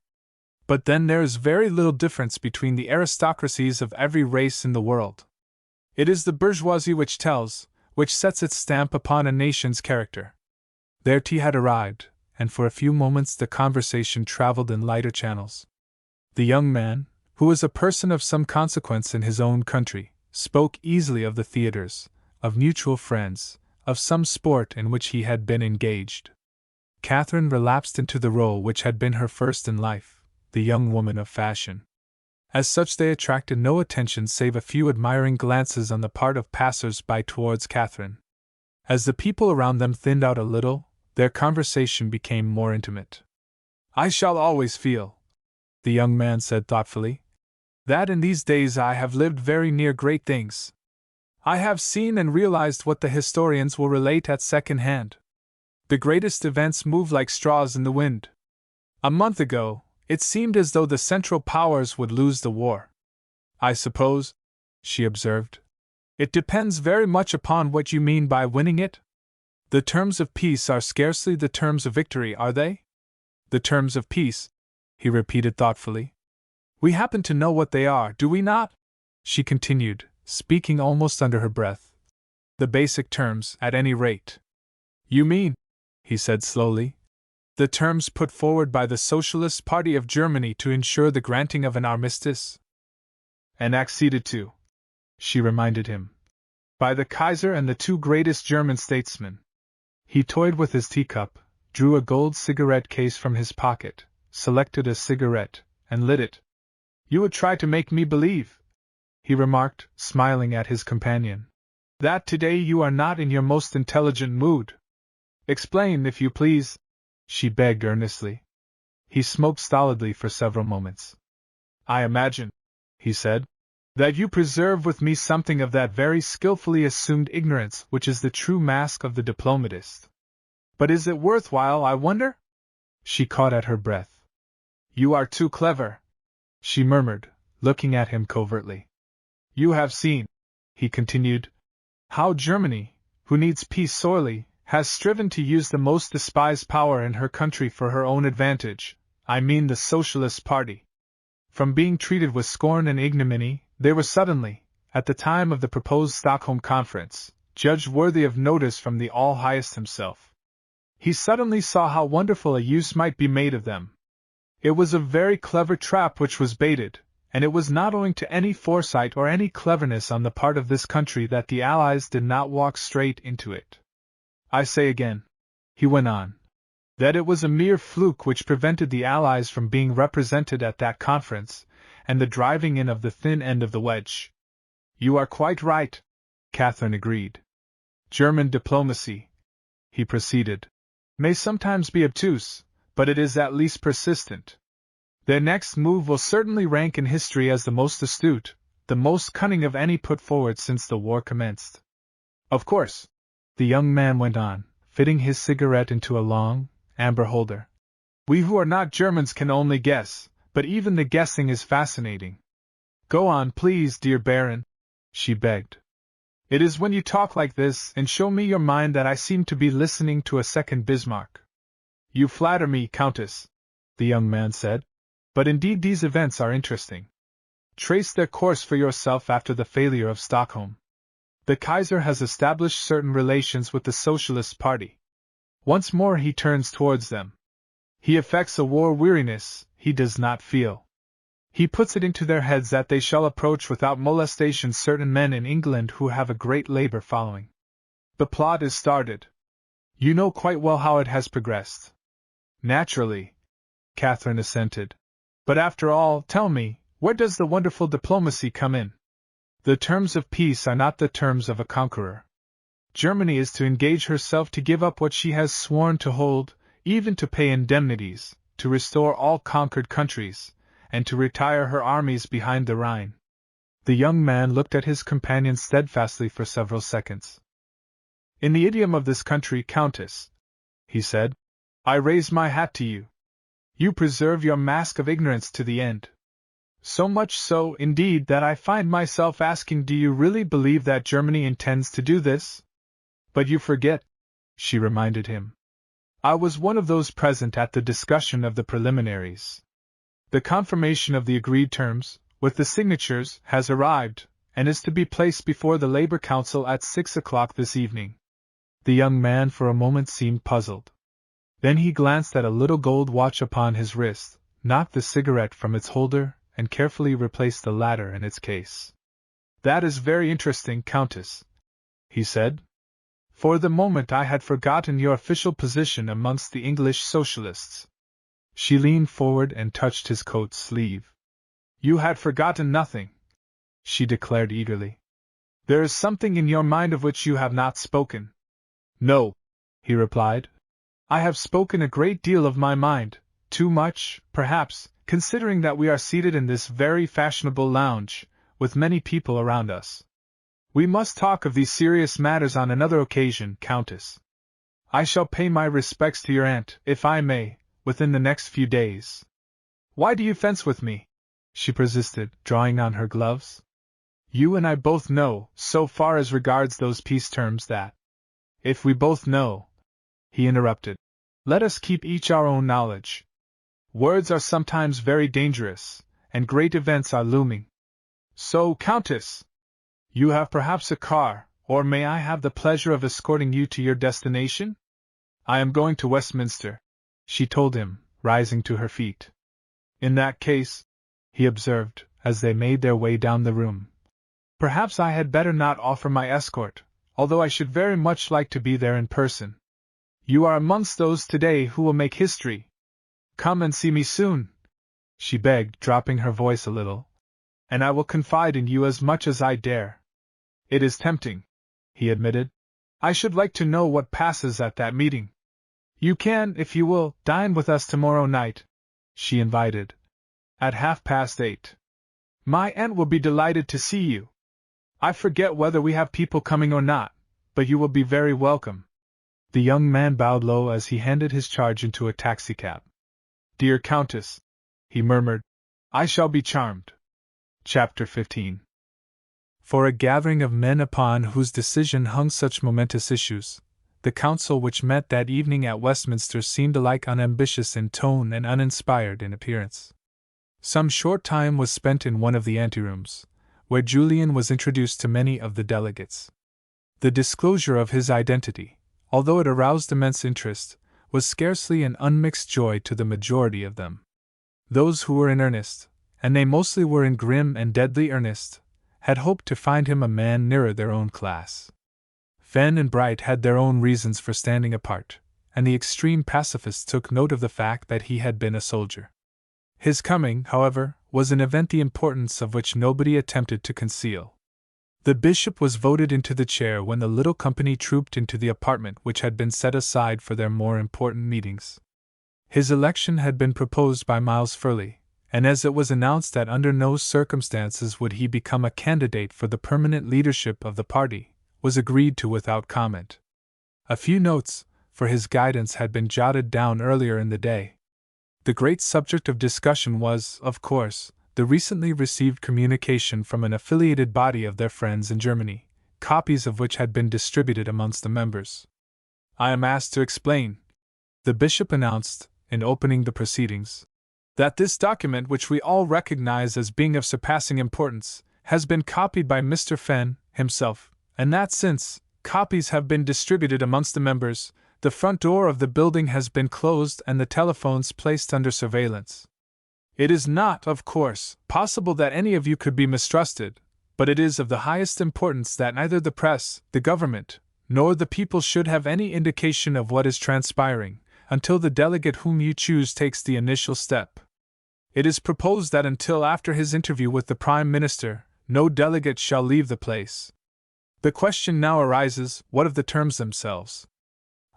But then there is very little difference between the aristocracies of every race in the world. It is the bourgeoisie which tells, which sets its stamp upon a nation's character. Their tea had arrived, and for a few moments the conversation traveled in lighter channels. The young man, who was a person of some consequence in his own country, spoke easily of the theaters, of mutual friends, of some sport in which he had been engaged. Catherine relapsed into the role which had been her first in life, the young woman of fashion. As such they attracted no attention save a few admiring glances on the part of passers-by towards Catherine. As the people around them thinned out a little, their conversation became more intimate. I shall always feel, the young man said thoughtfully, that in these days I have lived very near great things. I have seen and realized what the historians will relate at second hand. The greatest events move like straws in the wind. A month ago, it seemed as though the Central Powers would lose the war. I suppose, she observed, it depends very much upon what you mean by winning it. The terms of peace are scarcely the terms of victory, are they? The terms of peace, he repeated thoughtfully. We happen to know what they are, do we not? She continued, speaking almost under her breath. The basic terms, at any rate. You mean, he said slowly, the terms put forward by the Socialist Party of Germany to ensure the granting of an armistice? An acceded to, she reminded him, by the Kaiser and the two greatest German statesmen. He toyed with his teacup, drew a gold cigarette case from his pocket, selected a cigarette, and lit it. You would try to make me believe, he remarked, smiling at his companion, that today you are not in your most intelligent mood. Explain, if you please, she begged earnestly. He smoked stolidly for several moments. I imagine, he said, that you preserve with me something of that very skillfully assumed ignorance which is the true mask of the diplomatist. But is it worthwhile, I wonder? She caught at her breath. You are too clever, she murmured, looking at him covertly. You have seen, he continued, how Germany, who needs peace sorely, has striven to use the most despised power in her country for her own advantage, I mean the Socialist Party. From being treated with scorn and ignominy, they were suddenly, at the time of the proposed Stockholm Conference, judged worthy of notice from the All-Highest himself. He suddenly saw how wonderful a use might be made of them. It was a very clever trap which was baited, and it was not owing to any foresight or any cleverness on the part of this country that the Allies did not walk straight into it. I say again, he went on, that it was a mere fluke which prevented the Allies from being represented at that conference, and the driving in of the thin end of the wedge. You are quite right, Catherine agreed. German diplomacy, he proceeded, may sometimes be obtuse, but it is at least persistent. Their next move will certainly rank in history as the most astute, the most cunning of any put forward since the war commenced. Of course, the young man went on, fitting his cigarette into a long, amber holder. We who are not Germans can only guess, but even the guessing is fascinating. Go on, please, dear Baron, she begged. It is when you talk like this and show me your mind that I seem to be listening to a second Bismarck. You flatter me, Countess, the young man said. But indeed these events are interesting. Trace their course for yourself after the failure of Stockholm. The Kaiser has established certain relations with the Socialist Party. Once more he turns towards them. He affects a war weariness he does not feel. He puts it into their heads that they shall approach without molestation certain men in England who have a great labor following. The plot is started. You know quite well how it has progressed. Naturally, Catherine assented. But after all, tell me, where does the wonderful diplomacy come in? The terms of peace are not the terms of a conqueror. Germany is to engage herself to give up what she has sworn to hold, even to pay indemnities, to restore all conquered countries, and to retire her armies behind the Rhine. The young man looked at his companion steadfastly for several seconds. In the idiom of this country, Countess, he said, I raise my hat to you. You preserve your mask of ignorance to the end. So much so, indeed, that I find myself asking, do you really believe that Germany intends to do this? But you forget, she reminded him. I was one of those present at the discussion of the preliminaries. The confirmation of the agreed terms, with the signatures, has arrived, and is to be placed before the Labour Council at 6 o'clock this evening. The young man for a moment seemed puzzled. Then he glanced at a little gold watch upon his wrist, knocked the cigarette from its holder, and carefully replaced the latter in its case. That is very interesting, Countess, he said. For the moment I had forgotten your official position amongst the English socialists. She leaned forward and touched his coat sleeve. You had forgotten nothing, she declared eagerly. There is something in your mind of which you have not spoken. No, he replied. I have spoken a great deal of my mind, too much, perhaps, considering that we are seated in this very fashionable lounge, with many people around us. We must talk of these serious matters on another occasion, Countess. I shall pay my respects to your aunt, if I may, within the next few days. Why do you fence with me? She persisted, drawing on her gloves. You and I both know, so far as regards those peace terms, that if we both know, he interrupted, let us keep each our own knowledge. Words are sometimes very dangerous, and great events are looming. So, Countess, you have perhaps a car, or may I have the pleasure of escorting you to your destination? I am going to Westminster, she told him, rising to her feet. In that case, he observed, as they made their way down the room, perhaps I had better not offer my escort, although I should very much like to be there in person. You are amongst those today who will make history. Come and see me soon, she begged, dropping her voice a little, and I will confide in you as much as I dare. It is tempting, he admitted. I should like to know what passes at that meeting. You can, if you will, dine with us tomorrow night, she invited, at 8:30. My aunt will be delighted to see you. I forget whether we have people coming or not, but you will be very welcome. The young man bowed low as he handed his charge into a taxicab. Dear Countess, he murmured, I shall be charmed. Chapter 15. For a gathering of men upon whose decision hung such momentous issues, the council which met that evening at Westminster seemed alike unambitious in tone and uninspired in appearance. Some short time was spent in one of the anterooms, where Julian was introduced to many of the delegates. The disclosure of his identity, although it aroused immense interest, was scarcely an unmixed joy to the majority of them. Those who were in earnest, and they mostly were in grim and deadly earnest, had hoped to find him a man nearer their own class. Fenn and Bright had their own reasons for standing apart, and the extreme pacifists took note of the fact that he had been a soldier. His coming, however, was an event the importance of which nobody attempted to conceal. The bishop was voted into the chair when the little company trooped into the apartment which had been set aside for their more important meetings. His election had been proposed by Miles Furley, and as it was announced that under no circumstances would he become a candidate for the permanent leadership of the party, was agreed to without comment. A few notes, for his guidance, had been jotted down earlier in the day. The great subject of discussion was, of course, the recently received communication from an affiliated body of their friends in Germany, copies of which had been distributed amongst the members. "I am asked to explain," the bishop announced, in opening the proceedings, "that this document, which we all recognize as being of surpassing importance, has been copied by Mr. Fenn himself, and that since copies have been distributed amongst the members, the front door of the building has been closed and the telephones placed under surveillance. It is not, of course, possible that any of you could be mistrusted, but it is of the highest importance that neither the press, the government, nor the people should have any indication of what is transpiring, until the delegate whom you choose takes the initial step. It is proposed that until after his interview with the Prime Minister, no delegate shall leave the place. The question now arises, what of the terms themselves?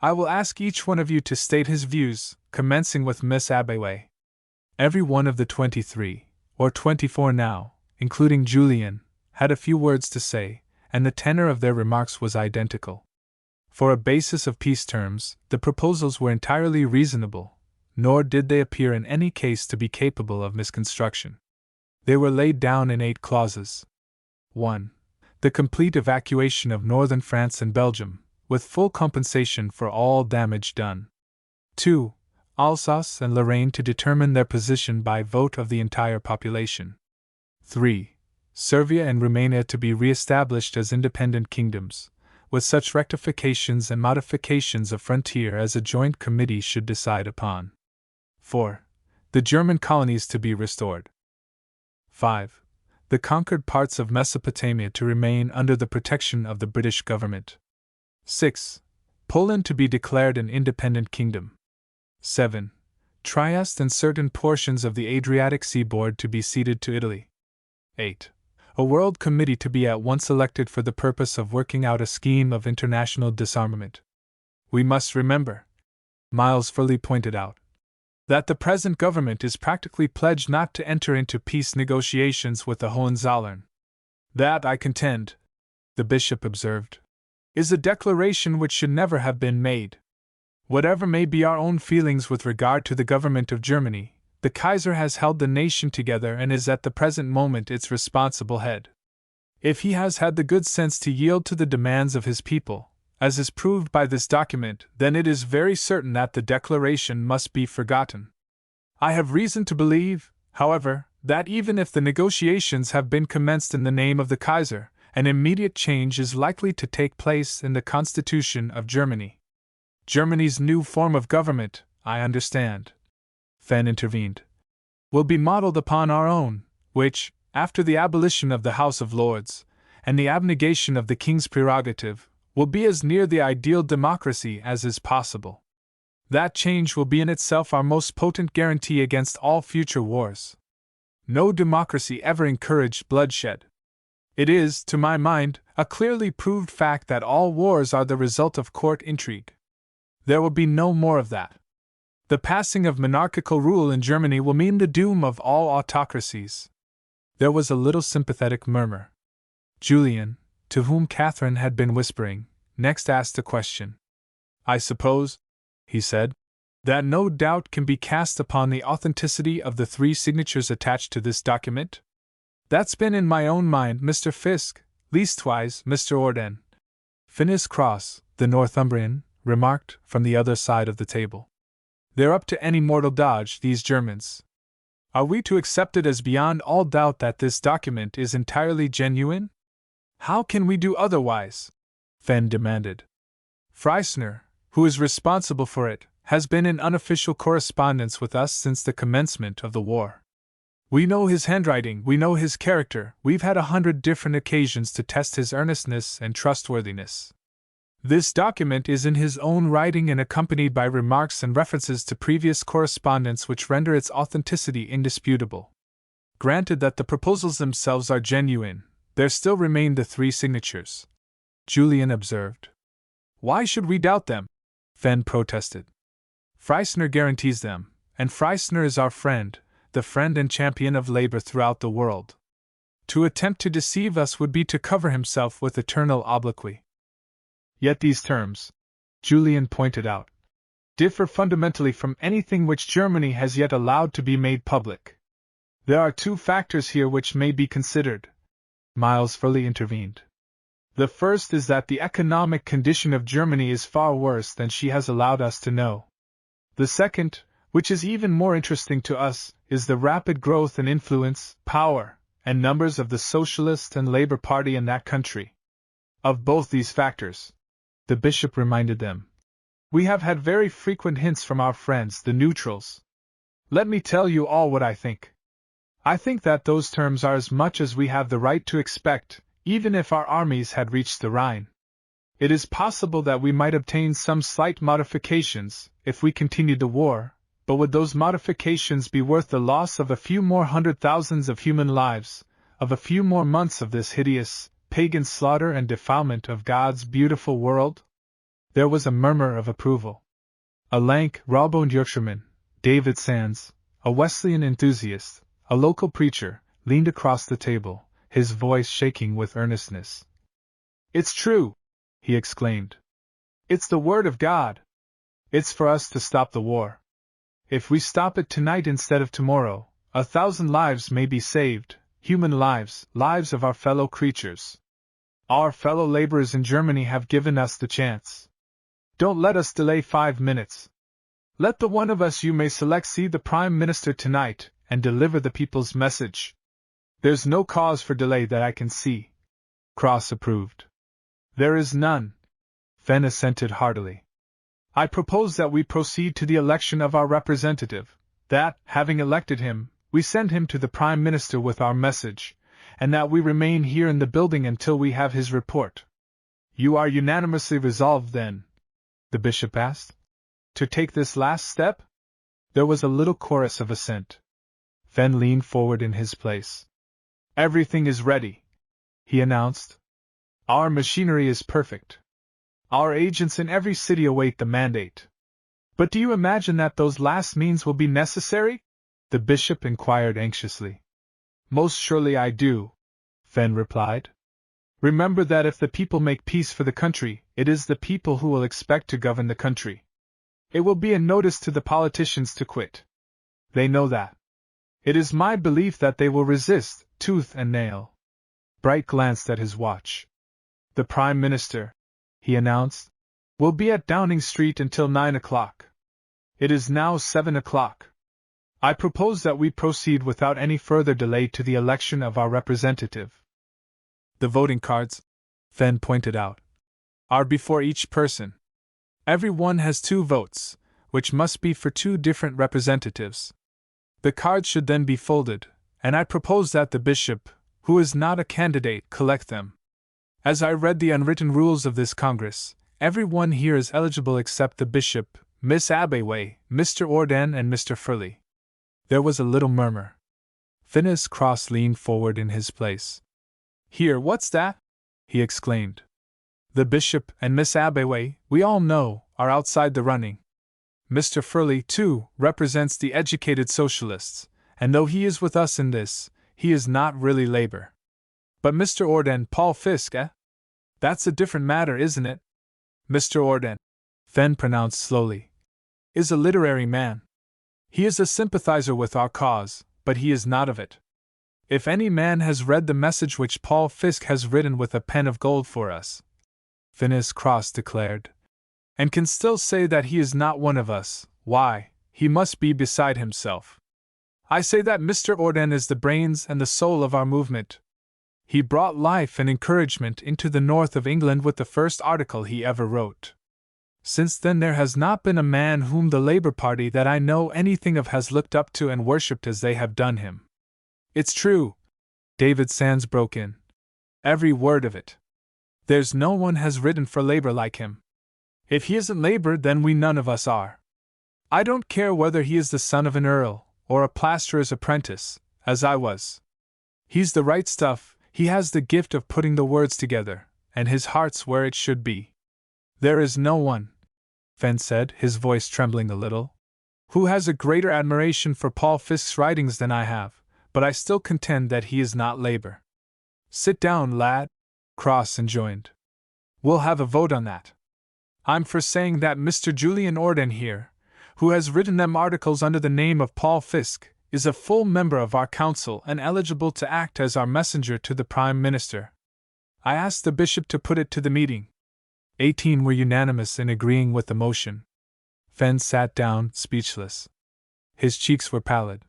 I will ask each one of you to state his views, commencing with Miss Abaway." Every one of the 23, or 24 now, including Julian, had a few words to say, and the tenor of their remarks was identical. For a basis of peace terms, the proposals were entirely reasonable, nor did they appear in any case to be capable of misconstruction. They were laid down in 8 clauses. 1. The complete evacuation of northern France and Belgium, with full compensation for all damage done. 2. Alsace and Lorraine to determine their position by vote of the entire population. 3. Servia and Romania to be re-established as independent kingdoms, with such rectifications and modifications of frontier as a joint committee should decide upon. 4. The German colonies to be restored. 5. The conquered parts of Mesopotamia to remain under the protection of the British government. 6. Poland to be declared an independent kingdom. 7. Trieste and certain portions of the Adriatic seaboard to be ceded to Italy. 8. A World Committee to be at once elected for the purpose of working out a scheme of international disarmament. We must remember, Miles Furley pointed out, that the present government is practically pledged not to enter into peace negotiations with the Hohenzollern. That, I contend, the bishop observed, is a declaration which should never have been made. Whatever may be our own feelings with regard to the government of Germany, the Kaiser has held the nation together and is at the present moment its responsible head. If he has had the good sense to yield to the demands of his people, as is proved by this document, then it is very certain that the declaration must be forgotten. I have reason to believe, however, that even if the negotiations have been commenced in the name of the Kaiser, an immediate change is likely to take place in the constitution of Germany. Germany's new form of government, I understand, Fenn intervened, will be modeled upon our own, which, after the abolition of the House of Lords, and the abnegation of the King's prerogative, will be as near the ideal democracy as is possible. That change will be in itself our most potent guarantee against all future wars. No democracy ever encouraged bloodshed. It is, to my mind, a clearly proved fact that all wars are the result of court intrigue. There will be no more of that. The passing of monarchical rule in Germany will mean the doom of all autocracies. There was a little sympathetic murmur. Julian, to whom Catherine had been whispering, next asked a question. "I suppose," he said, "that no doubt can be cast upon the authenticity of the 3 signatures attached to this document?" "That's been in my own mind, Mr. Fiske, leastwise, Mr. Orden," Phineas Cross, the Northumbrian, remarked from the other side of the table. "They're up to any mortal dodge, these Germans. Are we to accept it as beyond all doubt that this document is entirely genuine? How can we do otherwise?" Fenn demanded. "Freisner, who is responsible for it, has been in unofficial correspondence with us since the commencement of the war. We know his handwriting, we know his character, we've had 100 different occasions to test his earnestness and trustworthiness. This document is in his own writing and accompanied by remarks and references to previous correspondence which render its authenticity indisputable. Granted that the proposals themselves are genuine, there still remain the 3 signatures, Julian observed. Why should we doubt them? Fenn protested. Freisner guarantees them, and Freisner is our friend, the friend and champion of labor throughout the world. To attempt to deceive us would be to cover himself with eternal obloquy. Yet these terms, Julian pointed out, differ fundamentally from anything which Germany has yet allowed to be made public. There are 2 factors here which may be considered, Miles Furley intervened. The first is that the economic condition of Germany is far worse than she has allowed us to know. The second, which is even more interesting to us, is the rapid growth and influence, power, and numbers of the Socialist and Labour Party in that country. Of both these factors, the bishop reminded them, we have had very frequent hints from our friends, the neutrals. Let me tell you all what I think. I think that those terms are as much as we have the right to expect, even if our armies had reached the Rhine. It is possible that we might obtain some slight modifications, if we continued the war, but would those modifications be worth the loss of a few more 100,000s of human lives, of a few more months of this hideous, pagan slaughter and defilement of God's beautiful world? There was a murmur of approval. A lank, raw-boned Yorkshireman, David Sands, a Wesleyan enthusiast, a local preacher, leaned across the table, his voice shaking with earnestness. It's true, he exclaimed. It's the word of God. It's for us to stop the war. If we stop it tonight instead of tomorrow, 1,000 lives may be saved, human lives, lives of our fellow creatures. Our fellow laborers in Germany have given us the chance. Don't let us delay 5 minutes. Let the one of us you may select see the Prime Minister tonight and deliver the people's message. There's no cause for delay that I can see. Cross approved. There is none. Fenn assented heartily. I propose that we proceed to the election of our representative, that, having elected him, we send him to the Prime Minister with our message, and that we remain here in the building until we have his report. You are unanimously resolved, then? The bishop asked. To take this last step? There was a little chorus of assent. Fenn leaned forward in his place. Everything is ready, he announced. Our machinery is perfect. Our agents in every city await the mandate. But do you imagine that those last means will be necessary? The bishop inquired anxiously. Most surely I do, Fenn replied. Remember that if the people make peace for the country, it is the people who will expect to govern the country. It will be a notice to the politicians to quit. They know that. It is my belief that they will resist, tooth and nail. Bright glanced at his watch. The Prime Minister, he announced, will be at Downing Street until 9 o'clock. It is now 7 o'clock. I propose that we proceed without any further delay to the election of our representative. The voting cards, Fenn pointed out, are before each person. Every one has 2 votes, which must be for 2 different representatives. The cards should then be folded, and I propose that the bishop, who is not a candidate, collect them. As I read the unwritten rules of this Congress, every one here is eligible except the bishop, Miss Abbeway, Mr. Orden, and Mr. Furley. There was a little murmur. Phineas Cross leaned forward in his place. Here, what's that? He exclaimed. The bishop and Miss Abbeway, we all know, are outside the running. Mr. Furley, too, represents the educated socialists, and though he is with us in this, he is not really labor. But Mr. Orden, Paul Fiske, That's a different matter, isn't it? Mr. Orden, Fenn pronounced slowly, is a literary man. He is a sympathizer with our cause, but he is not of it. If any man has read the message which Paul Fiske has written with a pen of gold for us, Phineas Cross declared, and can still say that he is not one of us, why, he must be beside himself. I say that Mr. Orden is the brains and the soul of our movement. He brought life and encouragement into the north of England with the first article he ever wrote. Since then there has not been a man whom the Labour Party that I know anything of has looked up to and worshipped as they have done him. It's true, David Sands broke in. Every word of it. There's no one has written for labor like him. If he isn't labor, then we none of us are. I don't care whether he is the son of an earl, or a plasterer's apprentice, as I was. He's the right stuff, he has the gift of putting the words together, and his heart's where it should be. There is no one, Fenn said, his voice trembling a little, who has a greater admiration for Paul Fisk's writings than I have, but I still contend that he is not labor. Sit down, lad, Cross enjoined. We'll have a vote on that. I'm for saying that Mr. Julian Orden here, who has written them articles under the name of Paul Fisk, is a full member of our council and eligible to act as our messenger to the Prime Minister. I asked the bishop to put it to the meeting. 18 were unanimous in agreeing with the motion. Fenn sat down, speechless. His cheeks were pallid.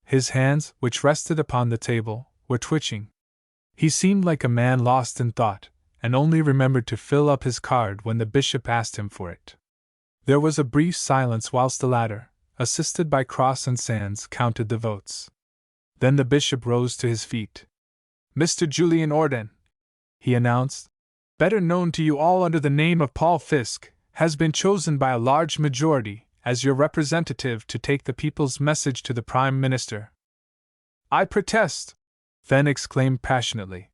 His hands, which rested upon the table, were twitching. He seemed like a man lost in thought, and only remembered to fill up his card when the bishop asked him for it. There was a brief silence whilst the latter, assisted by Cross and Sands, counted the votes. Then the bishop rose to his feet. Mr. Julian Orden, he announced, better known to you all under the name of Paul Fisk, has been chosen by a large majority as your representative to take the people's message to the Prime Minister. I protest, Fenn exclaimed passionately.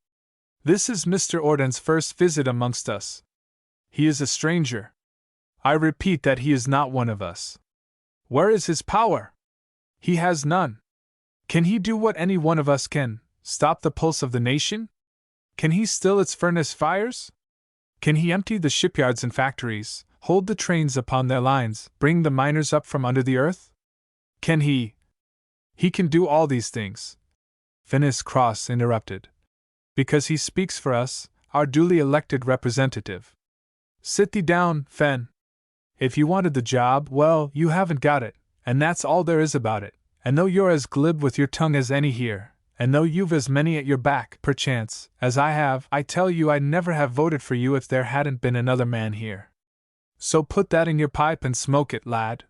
This is Mr. Orden's first visit amongst us. He is a stranger. I repeat that he is not one of us. Where is his power? He has none. Can he do what any one of us can, stop the pulse of the nation? Can he still its furnace fires? Can he empty the shipyards and factories, hold the trains upon their lines, bring the miners up from under the earth? Can he? He can do all these things, Finis Cross interrupted, because he speaks for us, our duly elected representative. Sit thee down, Fenn. If you wanted the job, well, you haven't got it, and that's all there is about it, and though you're as glib with your tongue as any here, and though you've as many at your back, perchance, as I have, I tell you I'd never have voted for you if there hadn't been another man here. So put that in your pipe and smoke it, lad.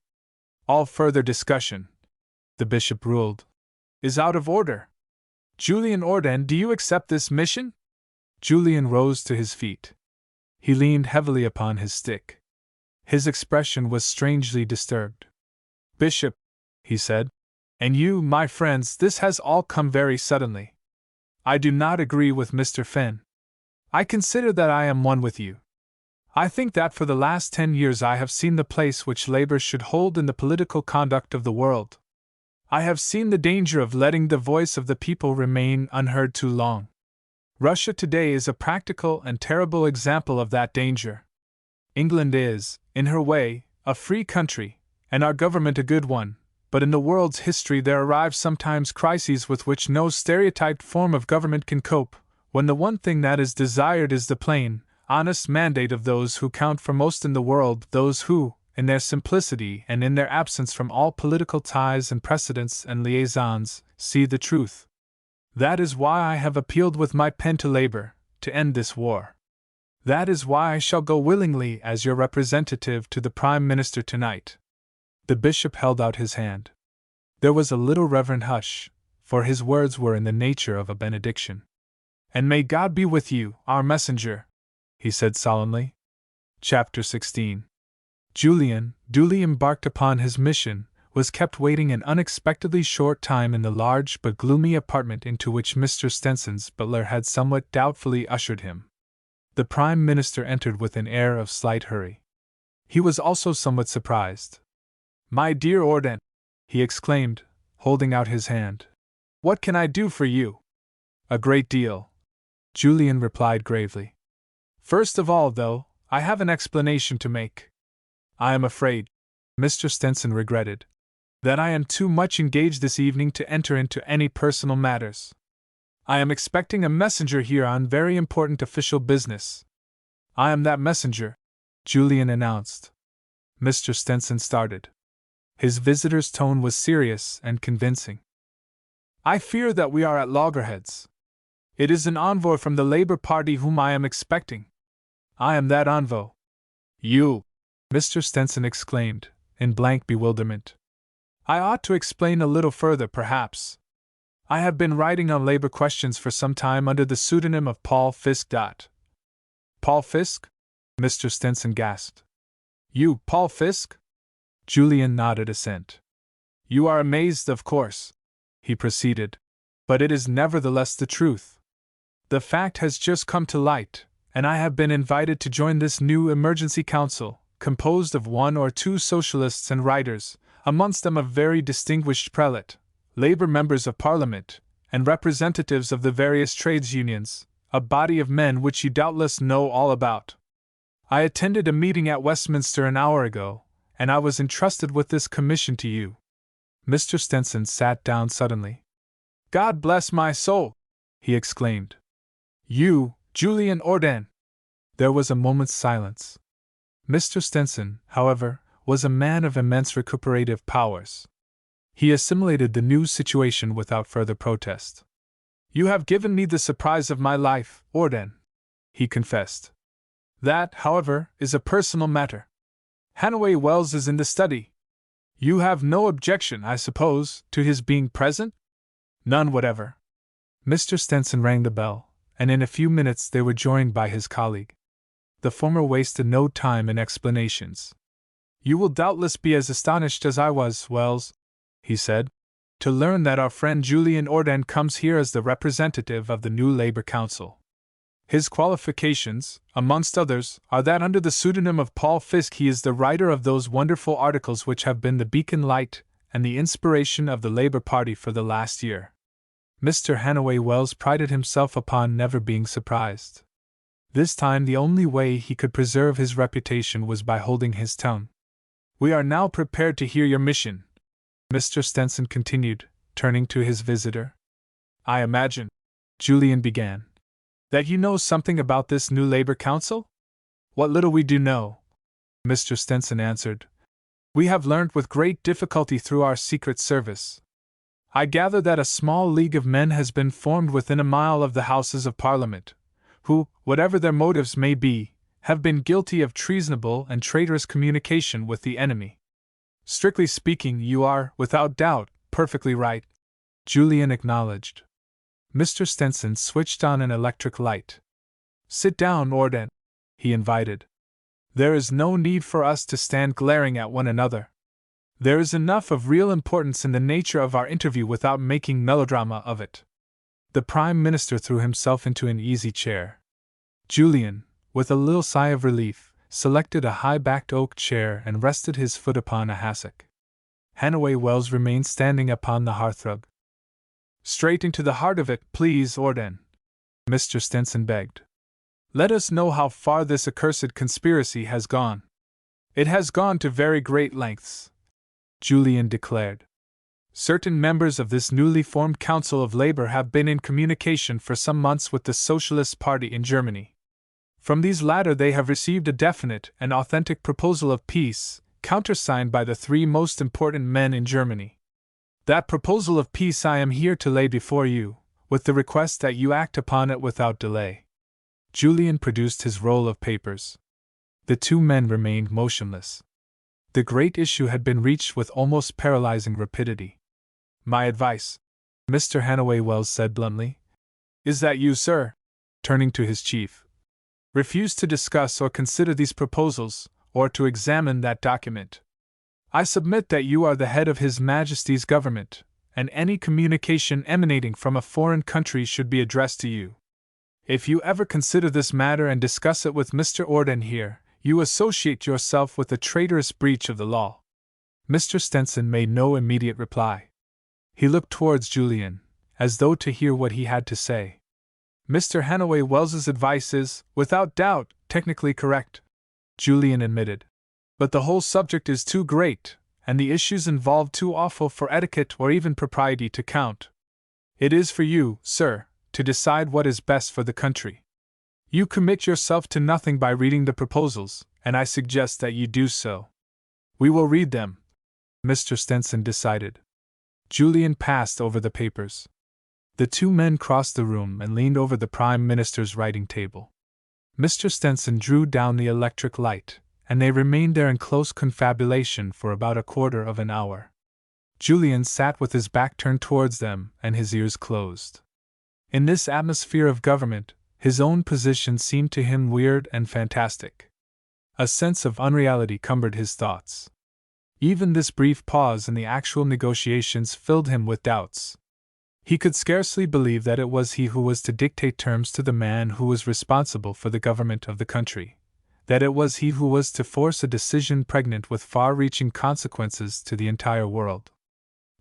All further discussion, the bishop ruled, is out of order. Julian Orden, do you accept this mission? Julian rose to his feet. He leaned heavily upon his stick. His expression was strangely disturbed. Bishop, he said, and you, my friends, this has all come very suddenly. I do not agree with Mr. Fenn. I consider that I am one with you. I think that for the last 10 years I have seen the place which labor should hold in the political conduct of the world. I have seen the danger of letting the voice of the people remain unheard too long. Russia today is a practical and terrible example of that danger. England is, in her way, a free country, and our government a good one, but in the world's history there arrive sometimes crises with which no stereotyped form of government can cope, when the one thing that is desired is the plain, honest mandate of those who count for most in the world, those who, in their simplicity and in their absence from all political ties and precedents and liaisons, see the truth. That is why I have appealed with my pen to labor, to end this war. That is why I shall go willingly as your representative to the Prime Minister tonight. The bishop held out his hand. There was a little reverent hush, for his words were in the nature of a benediction. And may God be with you, our messenger, he said solemnly. Chapter 16. Julian, duly embarked upon his mission, was kept waiting an unexpectedly short time in the large but gloomy apartment into which Mr. Stenson's butler had somewhat doubtfully ushered him. The Prime Minister entered with an air of slight hurry. He was also somewhat surprised. My dear Orden, he exclaimed, holding out his hand. What can I do for you? A great deal, Julian replied gravely. First of all, though, I have an explanation to make. I am afraid, Mr. Stenson regretted, that I am too much engaged this evening to enter into any personal matters. I am expecting a messenger here on very important official business. I am that messenger, Julian announced. Mr. Stenson started. His visitor's tone was serious and convincing. I fear that we are at loggerheads. It is an envoy from the Labour Party whom I am expecting. I am that envoy. You, Mr. Stenson exclaimed, in blank bewilderment. I ought to explain a little further, perhaps. I have been writing on labor questions for some time under the pseudonym of Paul Fisk. Paul Fisk? Mr. Stenson gasped. You, Paul Fisk? Julian nodded assent. You are amazed, of course, he proceeded, but it is nevertheless the truth. The fact has just come to light, and I have been invited to join this new emergency council, composed of 1 or 2 socialists and writers, amongst them a very distinguished prelate, labor members of parliament, and representatives of the various trades unions, a body of men which you doubtless know all about. I attended a meeting at Westminster an hour ago, and I was entrusted with this commission to you. Mr. Stenson sat down suddenly. God bless my soul! He exclaimed. You, Julian Orden! There was a moment's silence. Mr. Stenson, however, was a man of immense recuperative powers. He assimilated the new situation without further protest. You have given me the surprise of my life, Orden, he confessed. That, however, is a personal matter. Hannaway Wells is in the study. You have no objection, I suppose, to his being present? None whatever. Mr. Stenson rang the bell, and in a few minutes they were joined by his colleague. The former wasted no time in explanations. You will doubtless be as astonished as I was, Wells, he said, to learn that our friend Julian Orden comes here as the representative of the new Labor Council. His qualifications, amongst others, are that under the pseudonym of Paul Fisk he is the writer of those wonderful articles which have been the beacon light and the inspiration of the Labor Party for the last year. Mr. Hannaway Wells prided himself upon never being surprised. This time the only way he could preserve his reputation was by holding his tongue. We are now prepared to hear your mission, Mr. Stenson continued, turning to his visitor. I imagine, Julian began, that you know something about this new Labor Council? What little we do know, Mr. Stenson answered, we have learned with great difficulty through our Secret Service. I gather that a small league of men has been formed within a mile of the Houses of Parliament, who, whatever their motives may be, have been guilty of treasonable and traitorous communication with the enemy. Strictly speaking, you are, without doubt, perfectly right, Julian acknowledged. Mr. Stenson switched on an electric light. Sit down, Orden, he invited. There is no need for us to stand glaring at one another. There is enough of real importance in the nature of our interview without making melodrama of it. The Prime Minister threw himself into an easy chair. Julian, with a little sigh of relief, selected a high-backed oak chair and rested his foot upon a hassock. Hannaway Wells remained standing upon the hearthrug. Straight into the heart of it, please, Orden, Mr. Stenson begged. Let us know how far this accursed conspiracy has gone. It has gone to very great lengths, Julian declared. Certain members of this newly formed Council of Labor have been in communication for some months with the Socialist Party in Germany. From these latter they have received a definite and authentic proposal of peace, countersigned by the 3 most important men in Germany. That proposal of peace I am here to lay before you, with the request that you act upon it without delay. Julian produced his roll of papers. The 2 men remained motionless. The great issue had been reached with almost paralyzing rapidity. My advice, Mr. Hannaway Wells said bluntly, is that you, sir, turning to his chief, refuse to discuss or consider these proposals, or to examine that document. I submit that you are the head of His Majesty's government, and any communication emanating from a foreign country should be addressed to you. If you ever consider this matter and discuss it with Mr. Orden here, you associate yourself with a traitorous breach of the law. Mr. Stenson made no immediate reply. He looked towards Julian, as though to hear what he had to say. Mr. Hannaway Wells's advice is, without doubt, technically correct, Julian admitted. But the whole subject is too great, and the issues involved too awful for etiquette or even propriety to count. It is for you, sir, to decide what is best for the country. You commit yourself to nothing by reading the proposals, and I suggest that you do so. We will read them, Mr. Stenson decided. Julian passed over the papers. The 2 men crossed the room and leaned over the Prime Minister's writing table. Mr. Stenson drew down the electric light, and they remained there in close confabulation for about a quarter of an hour. Julian sat with his back turned towards them and his ears closed. In this atmosphere of government, his own position seemed to him weird and fantastic. A sense of unreality cumbered his thoughts. Even this brief pause in the actual negotiations filled him with doubts. He could scarcely believe that it was he who was to dictate terms to the man who was responsible for the government of the country, that it was he who was to force a decision pregnant with far-reaching consequences to the entire world.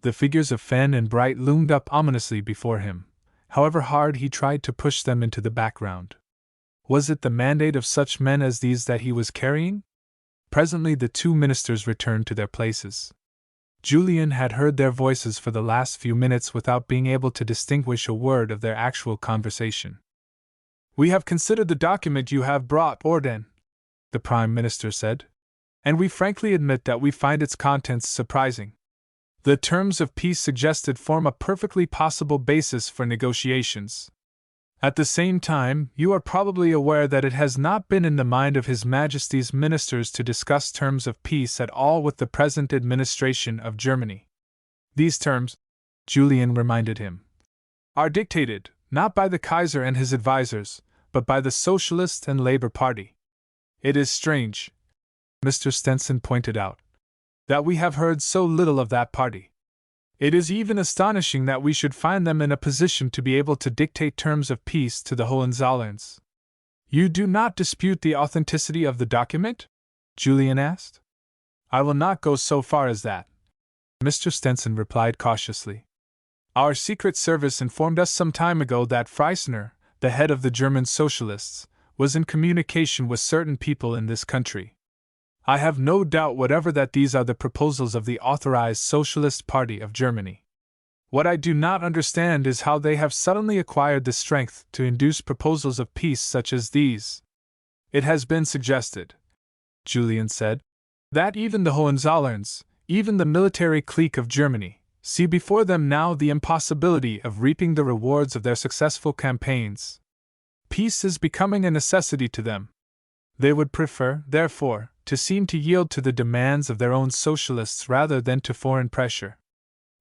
The figures of Fenn and Bright loomed up ominously before him, however hard he tried to push them into the background. Was it the mandate of such men as these that he was carrying? Presently the two ministers returned to their places. Julian had heard their voices for the last few minutes without being able to distinguish a word of their actual conversation. "We have considered the document you have brought, Orden," the Prime Minister said, "and we frankly admit that we find its contents surprising. The terms of peace suggested form a perfectly possible basis for negotiations. At the same time, you are probably aware that it has not been in the mind of His Majesty's ministers to discuss terms of peace at all with the present administration of Germany. These terms," Julian reminded him, "are dictated, not by the Kaiser and his advisers, but by the Socialist and Labour Party. It is strange," Mr. Stenson pointed out, "that we have heard so little of that party. It is even astonishing that we should find them in a position to be able to dictate terms of peace to the Hohenzollerns." "You do not dispute the authenticity of the document?" Julian asked. "I will not go so far as that," Mr. Stenson replied cautiously. "Our Secret Service informed us some time ago that Freisner, the head of the German Socialists, was in communication with certain people in this country. I have no doubt whatever that these are the proposals of the authorized Socialist Party of Germany. What I do not understand is how they have suddenly acquired the strength to induce proposals of peace such as these. It has been suggested," Julian said, "that even the Hohenzollerns, even the military clique of Germany, see before them now the impossibility of reaping the rewards of their successful campaigns. Peace is becoming a necessity to them. They would prefer, therefore, to seem to yield to the demands of their own socialists rather than to foreign pressure."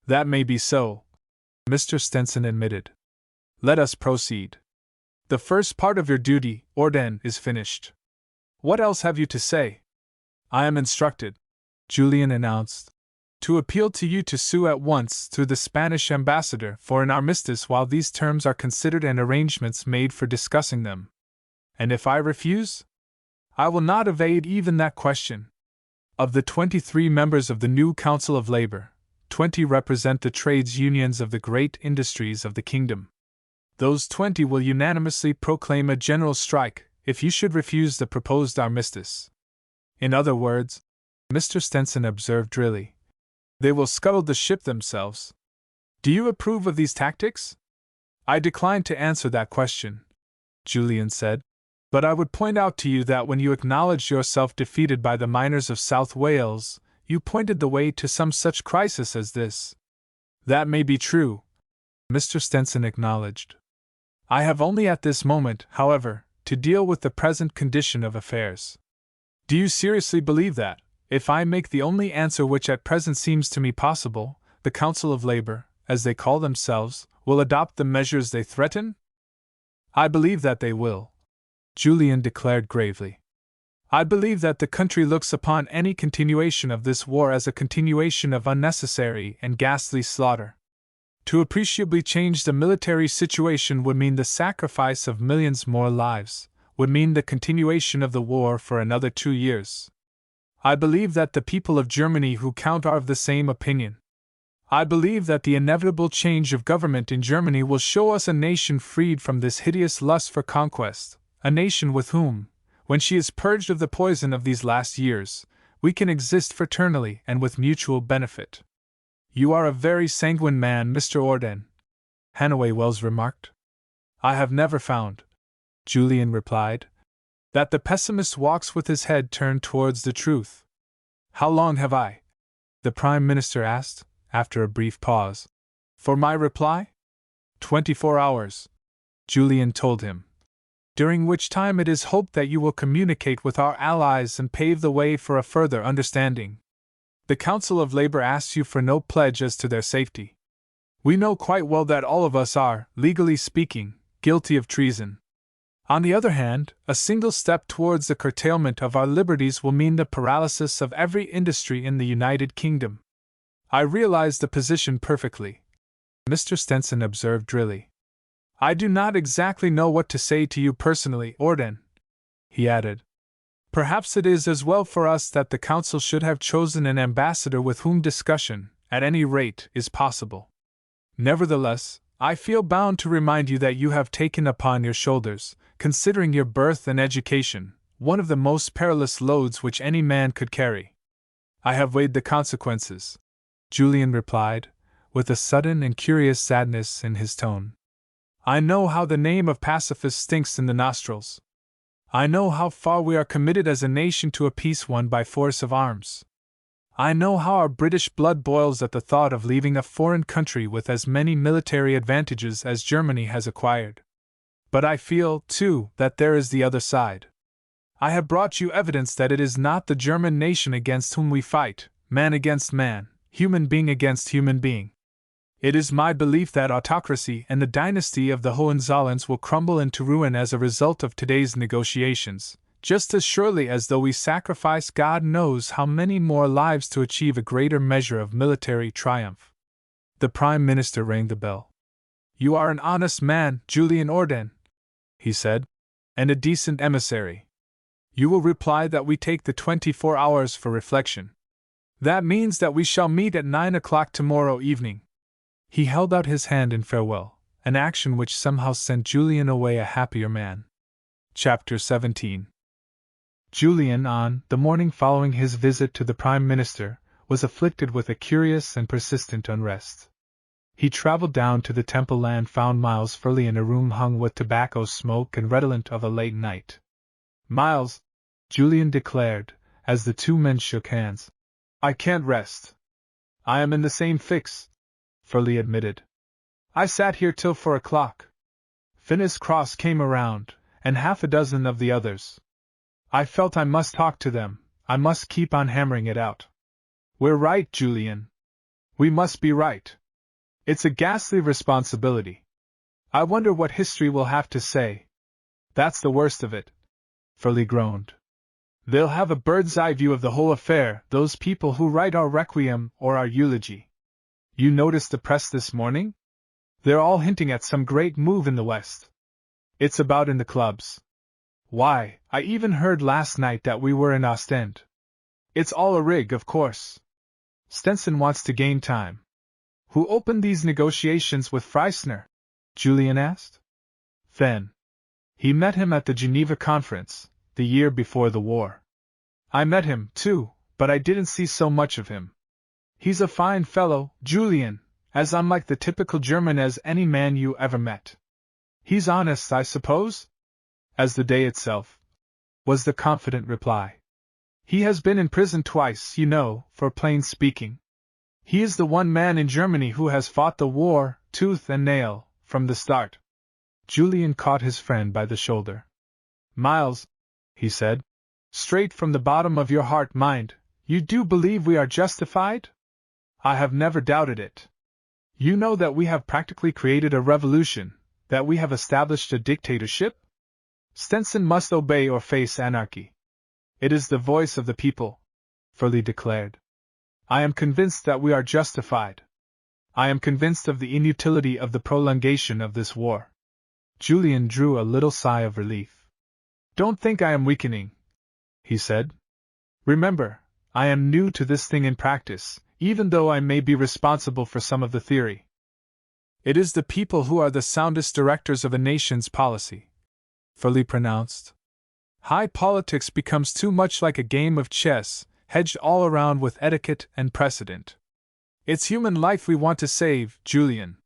"That may be so," Mr. Stenson admitted. "Let us proceed. The first part of your duty, Orden, is finished. What else have you to say?" "I am instructed," Julian announced, "to appeal to you to sue at once through the Spanish ambassador for an armistice while these terms are considered and arrangements made for discussing them. And if I refuse? I will not evade even that question. Of the 23 members of the new Council of Labor, 20 represent the trades unions of the great industries of the kingdom. Those 20 will unanimously proclaim a general strike if you should refuse the proposed armistice. In other words," Mr. Stenson observed drily, "they will scuttle the ship themselves. Do you approve of these tactics?" "I decline to answer that question," Julian said. "But I would point out to you that when you acknowledged yourself defeated by the miners of South Wales, you pointed the way to some such crisis as this." "That may be true," Mr. Stenson acknowledged. "I have only at this moment, however, to deal with the present condition of affairs." "Do you seriously believe that, if I make the only answer which at present seems to me possible, the Council of Labor, as they call themselves, will adopt the measures they threaten?" "I believe that they will," Julian declared gravely. "I believe that the country looks upon any continuation of this war as a continuation of unnecessary and ghastly slaughter. To appreciably change the military situation would mean the sacrifice of millions more lives, would mean the continuation of the war for another 2 years. I believe that the people of Germany who count are of the same opinion. I believe that the inevitable change of government in Germany will show us a nation freed from this hideous lust for conquest, a nation with whom, when she is purged of the poison of these last years, we can exist fraternally and with mutual benefit." "You are a very sanguine man, Mr. Orden," Hannaway Wells remarked. "I have never found," Julian replied, "that the pessimist walks with his head turned towards the truth." "How long have I?" the Prime Minister asked, after a brief pause. "For my reply?" 24 hours, Julian told him. "During which time it is hoped that you will communicate with our allies and pave the way for a further understanding." The Council of Labor asks you for no pledge as to their safety. We know quite well that all of us are, legally speaking, guilty of treason. On the other hand, a single step towards the curtailment of our liberties will mean the paralysis of every industry in the United Kingdom. I realize the position perfectly, Mr. Stenson observed drily. I do not exactly know what to say to you personally, Orden, he added. Perhaps it is as well for us that the Council should have chosen an ambassador with whom discussion, at any rate, is possible. Nevertheless, I feel bound to remind you that you have taken upon your shoulders, considering your birth and education, one of the most perilous loads which any man could carry. I have weighed the consequences, Julian replied, with a sudden and curious sadness in his tone. I know how the name of pacifist stinks in the nostrils. I know how far we are committed as a nation to a peace won by force of arms. I know how our British blood boils at the thought of leaving a foreign country with as many military advantages as Germany has acquired. But I feel, too, that there is the other side. I have brought you evidence that it is not the German nation against whom we fight, man against man, human being against human being. It is my belief that autocracy and the dynasty of the Hohenzollerns will crumble into ruin as a result of today's negotiations, just as surely as though we sacrifice God knows how many more lives to achieve a greater measure of military triumph. The Prime Minister rang the bell. You are an honest man, Julian Orden, he said, and a decent emissary. You will reply that we take the 24 hours for reflection. That means that we shall meet at 9 o'clock tomorrow evening. He held out his hand in farewell, an action which somehow sent Julian away a happier man. Chapter 17. Julian, on the morning following his visit to the Prime Minister, was afflicted with a curious and persistent unrest. He traveled down to the Temple and found Miles Furley in a room hung with tobacco smoke and redolent of a late night. Miles, Julian declared, as the two men shook hands. I can't rest. I am in the same fix, Furley admitted. I sat here till 4 o'clock. Finnis Cross came around, and half a dozen of the others. I felt I must talk to them, I must keep on hammering it out. We're right, Julian. We must be right. It's a ghastly responsibility. I wonder what history will have to say. That's the worst of it, Furley groaned. They'll have a bird's-eye view of the whole affair, those people who write our requiem or our eulogy. You noticed the press this morning? They're all hinting at some great move in the West. It's about in the clubs. Why, I even heard last night that we were in Ostend. It's all a rig, of course. Stenson wants to gain time. Who opened these negotiations with Freisner? Julian asked. Then. He met him at the Geneva Conference, the year before the war. I met him, too, but I didn't see so much of him. He's a fine fellow, Julian, as unlike the typical German as any man you ever met. He's honest, I suppose? As the day itself, was the confident reply. He has been in prison twice, you know, for plain speaking. He is the one man in Germany who has fought the war, tooth and nail, from the start. Julian caught his friend by the shoulder. Miles, he said, straight from the bottom of your heart, mind, you do believe we are justified? I have never doubted it. You know that we have practically created a revolution, that we have established a dictatorship? Stenson must obey or face anarchy. It is the voice of the people, Furley declared. I am convinced that we are justified. I am convinced of the inutility of the prolongation of this war. Julian drew a little sigh of relief. Don't think I am weakening, he said. Remember, I am new to this thing in practice, even though I may be responsible for some of the theory. It is the people who are the soundest directors of a nation's policy, Furley pronounced. High politics becomes too much like a game of chess, hedged all around with etiquette and precedent. It's human life we want to save, Julian.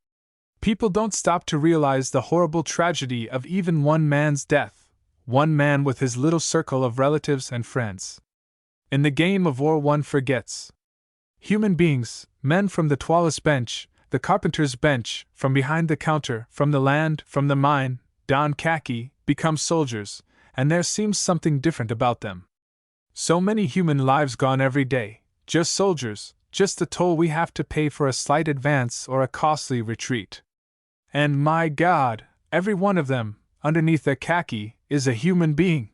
People don't stop to realize the horrible tragedy of even one man's death, one man with his little circle of relatives and friends. In the game of war one forgets. Human beings, men from the toilet's bench, the carpenter's bench, from behind the counter, from the land, from the mine, don khaki, become soldiers, and there seems something different about them. So many human lives gone every day, Just soldiers, just the toll we have to pay for a slight advance or a costly retreat. And my God, every one of them, underneath their khaki, is a human being.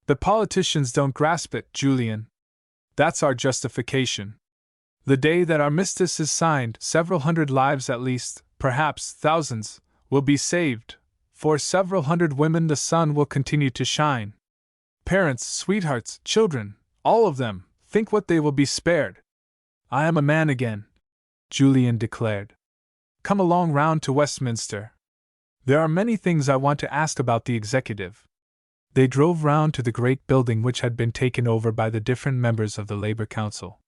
The politicians don't grasp it, Julian. That's our justification. The day that armistice is signed, several hundred lives at least, perhaps thousands, will be saved. For several hundred women the sun will continue to shine. Parents, sweethearts, children, all of them, think what they will be spared. I am a man again, Julian declared. Come along round to Westminster. There are many things I want to ask about the executive. They drove round to the great building which had been taken over by the different members of the Labor Council.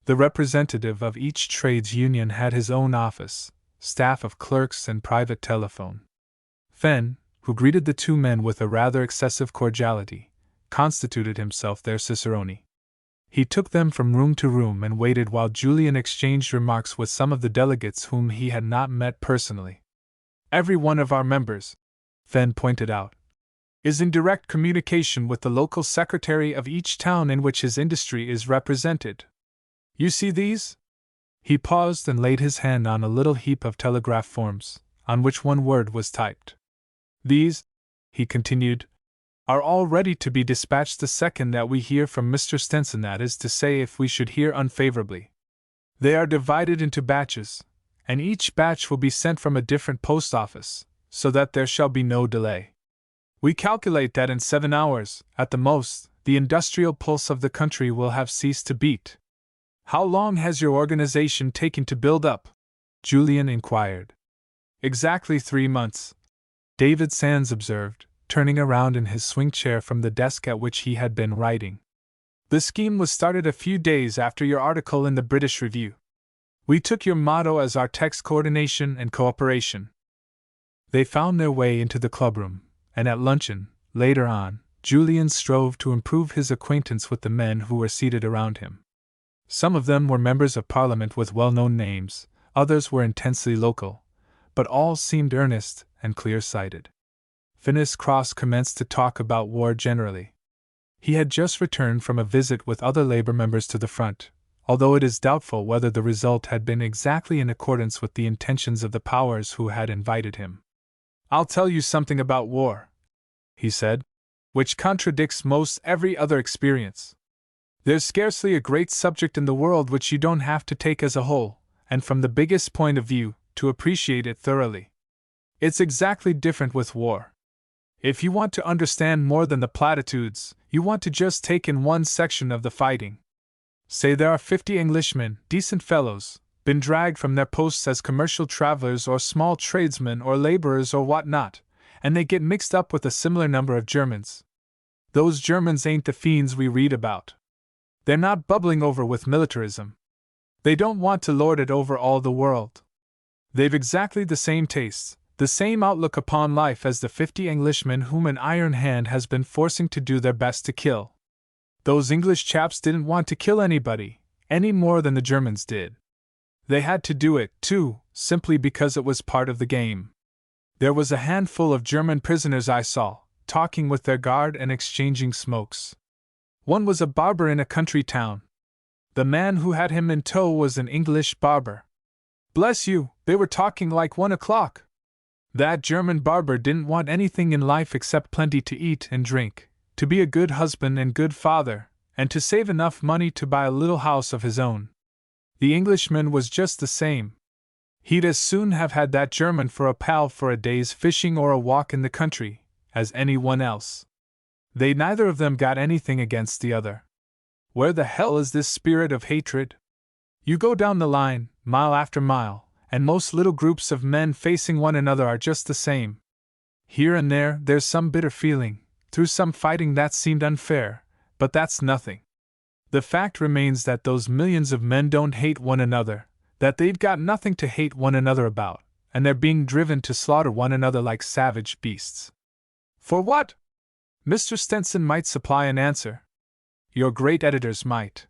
The representative of each trades union had his own office, staff of clerks and private telephone. Fenn, who greeted the two men with a rather excessive cordiality, constituted himself their cicerone. He took them from room to room and waited while Julian exchanged remarks with some of the delegates whom he had not met personally. Every one of our members, Fenn pointed out, is in direct communication with the local secretary of each town in which his industry is represented. You see these? He paused and laid his hand on a little heap of telegraph forms, on which one word was typed. These, he continued, are all ready to be dispatched the second that we hear from Mr. Stenson, that is to say, if we should hear unfavorably. They are divided into batches, and each batch will be sent from a different post office, so that there shall be no delay. We calculate that in 7 hours, at the most, the industrial pulse of the country will have ceased to beat. How long has your organization taken to build up? Julian inquired. Exactly 3 months, David Sands observed, turning around in his swing chair from the desk at which he had been writing. The scheme was started a few days after your article in the British Review. We took your motto as our text: coordination and cooperation. They found their way into the clubroom, and at luncheon, later on, Julian strove to improve his acquaintance with the men who were seated around him. Some of them were members of Parliament with well-known names, others were intensely local, but all seemed earnest and clear-sighted. Phineas Cross commenced to talk about war generally. He had just returned from a visit with other Labour members to the front, although it is doubtful whether the result had been exactly in accordance with the intentions of the powers who had invited him. I'll tell you something about war, he said, which contradicts most every other experience. There's scarcely a great subject in the world which you don't have to take as a whole, and from the biggest point of view, to appreciate it thoroughly. It's exactly different with war. If you want to understand more than the platitudes, you want to just take in one section of the fighting. Say there are 50 Englishmen, decent fellows, been dragged from their posts as commercial travelers or small tradesmen or laborers or what not, and they get mixed up with a similar number of Germans. Those Germans ain't the fiends we read about. They're not bubbling over with militarism. They don't want to lord it over all the world. They've exactly the same tastes, the same outlook upon life as the 50 Englishmen whom an iron hand has been forcing to do their best to kill. Those English chaps didn't want to kill anybody, any more than the Germans did. They had to do it, too, simply because it was part of the game. There was a handful of German prisoners I saw, talking with their guard and exchanging smokes. One was a barber in a country town. The man who had him in tow was an English barber. Bless you, they were talking like 1 o'clock. That German barber didn't want anything in life except plenty to eat and drink, to be a good husband and good father, and to save enough money to buy a little house of his own. The Englishman was just the same. He'd as soon have had that German for a pal for a day's fishing or a walk in the country, as anyone else. They neither of them got anything against the other. Where the hell is this spirit of hatred? You go down the line, mile after mile, and most little groups of men facing one another are just the same. Here and there, there's some bitter feeling, through some fighting that seemed unfair, but that's nothing. The fact remains that those millions of men don't hate one another, that they've got nothing to hate one another about, and they're being driven to slaughter one another like savage beasts. For what? Mr. Stenson might supply an answer. Your great editors might.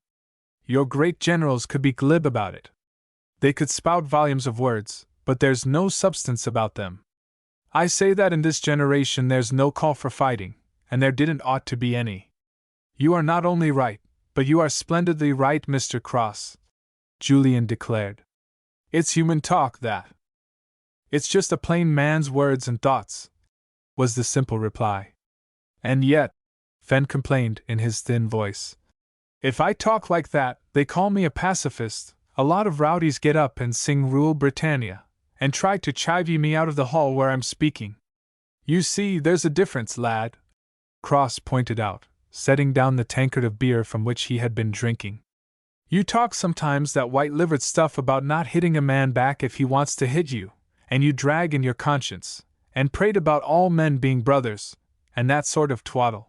Your great generals could be glib about it. They could spout volumes of words, but there's no substance about them. I say that in this generation there's no call for fighting, and there didn't ought to be any. You are not only right, But you are splendidly right, Mr. Cross, Julian declared. It's human talk, that. It's just a plain man's words and thoughts, was the simple reply. And yet, Fenn complained in his thin voice, if I talk like that, they call me a pacifist. A lot of rowdies get up and sing Rule Britannia, and try to chivy me out of the hall where I'm speaking. You see, there's a difference, lad, Cross pointed out, setting down the tankard of beer from which he had been drinking. You talk sometimes that white-livered stuff about not hitting a man back if he wants to hit you, and you drag in your conscience, and prate about all men being brothers, and that sort of twaddle.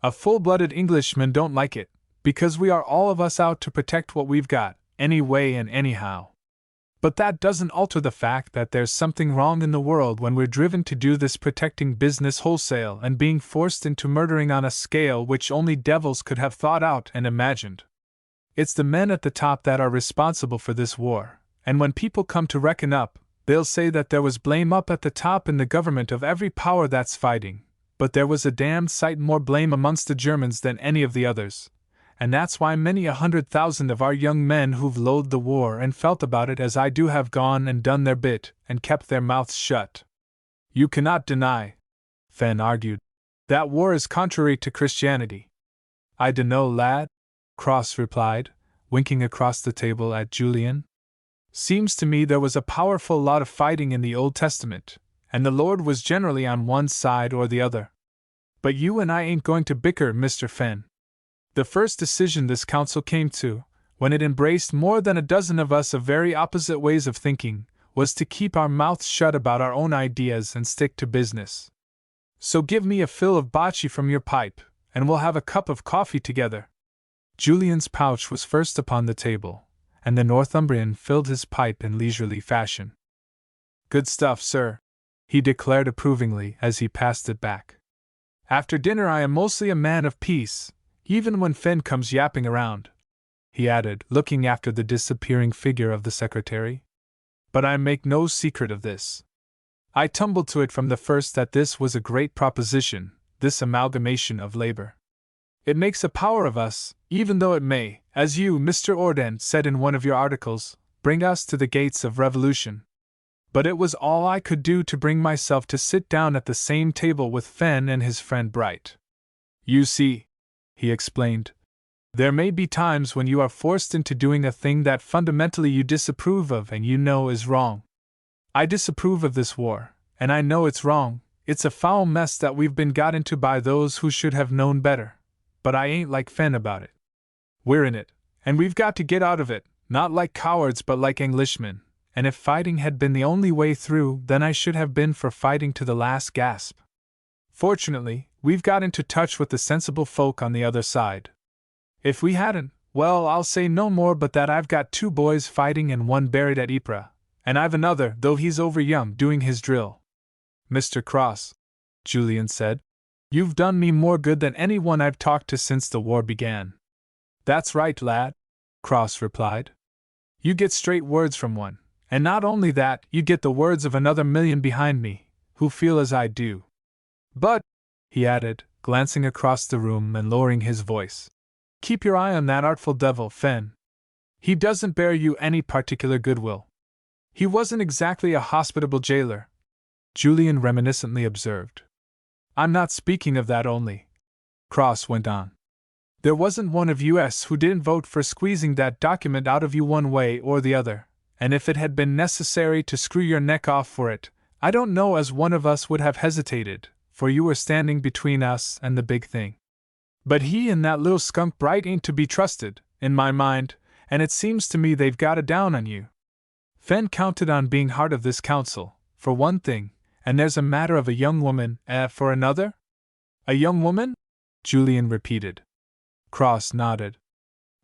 A full-blooded Englishman don't like it, because we are all of us out to protect what we've got, any way and anyhow. But that doesn't alter the fact that there's something wrong in the world when we're driven to do this protecting business wholesale and being forced into murdering on a scale which only devils could have thought out and imagined. It's the men at the top that are responsible for this war, and when people come to reckon up, they'll say that there was blame up at the top in the government of every power that's fighting, but there was a damned sight more blame amongst the Germans than any of the others. And that's why many 100,000 of our young men who've loathed the war and felt about it as I do have gone and done their bit and kept their mouths shut. You cannot deny, Fenn argued, that war is contrary to Christianity. I dunno, lad, Cross replied, winking across the table at Julian. Seems to me there was a powerful lot of fighting in the Old Testament, and the Lord was generally on one side or the other. But you and I ain't going to bicker, Mr. Fenn. The first decision this council came to, when it embraced more than a dozen of us of very opposite ways of thinking, was to keep our mouths shut about our own ideas and stick to business. So give me a fill of bocce from your pipe, and we'll have a cup of coffee together. Julian's pouch was first upon the table, and the Northumbrian filled his pipe in leisurely fashion. Good stuff, sir, he declared approvingly as he passed it back. After dinner I am mostly a man of peace, even when Fenn comes yapping around, he added, looking after the disappearing figure of the secretary. But I make no secret of this. I tumbled to it from the first that this was a great proposition, this amalgamation of labor. It makes a power of us, even though it may, as you, Mr. Orden, said in one of your articles, bring us to the gates of revolution. But it was all I could do to bring myself to sit down at the same table with Fenn and his friend Bright. You see, he explained, there may be times when you are forced into doing a thing that fundamentally you disapprove of and you know is wrong. I disapprove of this war, and I know it's wrong. It's a foul mess that we've been got into by those who should have known better. But I ain't like Fenn about it. We're in it, and we've got to get out of it, not like cowards but like Englishmen, and if fighting had been the only way through, then I should have been for fighting to the last gasp. Fortunately, we've got into touch with the sensible folk on the other side. If we hadn't, well, I'll say no more but that I've got 2 boys fighting and 1 buried at Ypres, and I've another, though he's over young, doing his drill. Mr. Cross, Julian said, you've done me more good than anyone I've talked to since the war began. That's right, lad, Cross replied. You get straight words from one, and not only that, you get the words of another million behind me, who feel as I do. But, he added, glancing across the room and lowering his voice, keep your eye on that artful devil, Fenn. He doesn't bear you any particular goodwill. He wasn't exactly a hospitable jailer, Julian reminiscently observed. I'm not speaking of that only, Cross went on. There wasn't one of us who didn't vote for squeezing that document out of you one way or the other, and if it had been necessary to screw your neck off for it, I don't know as one of us would have hesitated, for you were standing between us and the big thing. But he and that little skunk Bright ain't to be trusted, in my mind, and it seems to me they've got a down on you. Fenn counted on being heart of this council, for one thing, and there's a matter of a young woman, for another? A young woman? Julian repeated. Cross nodded.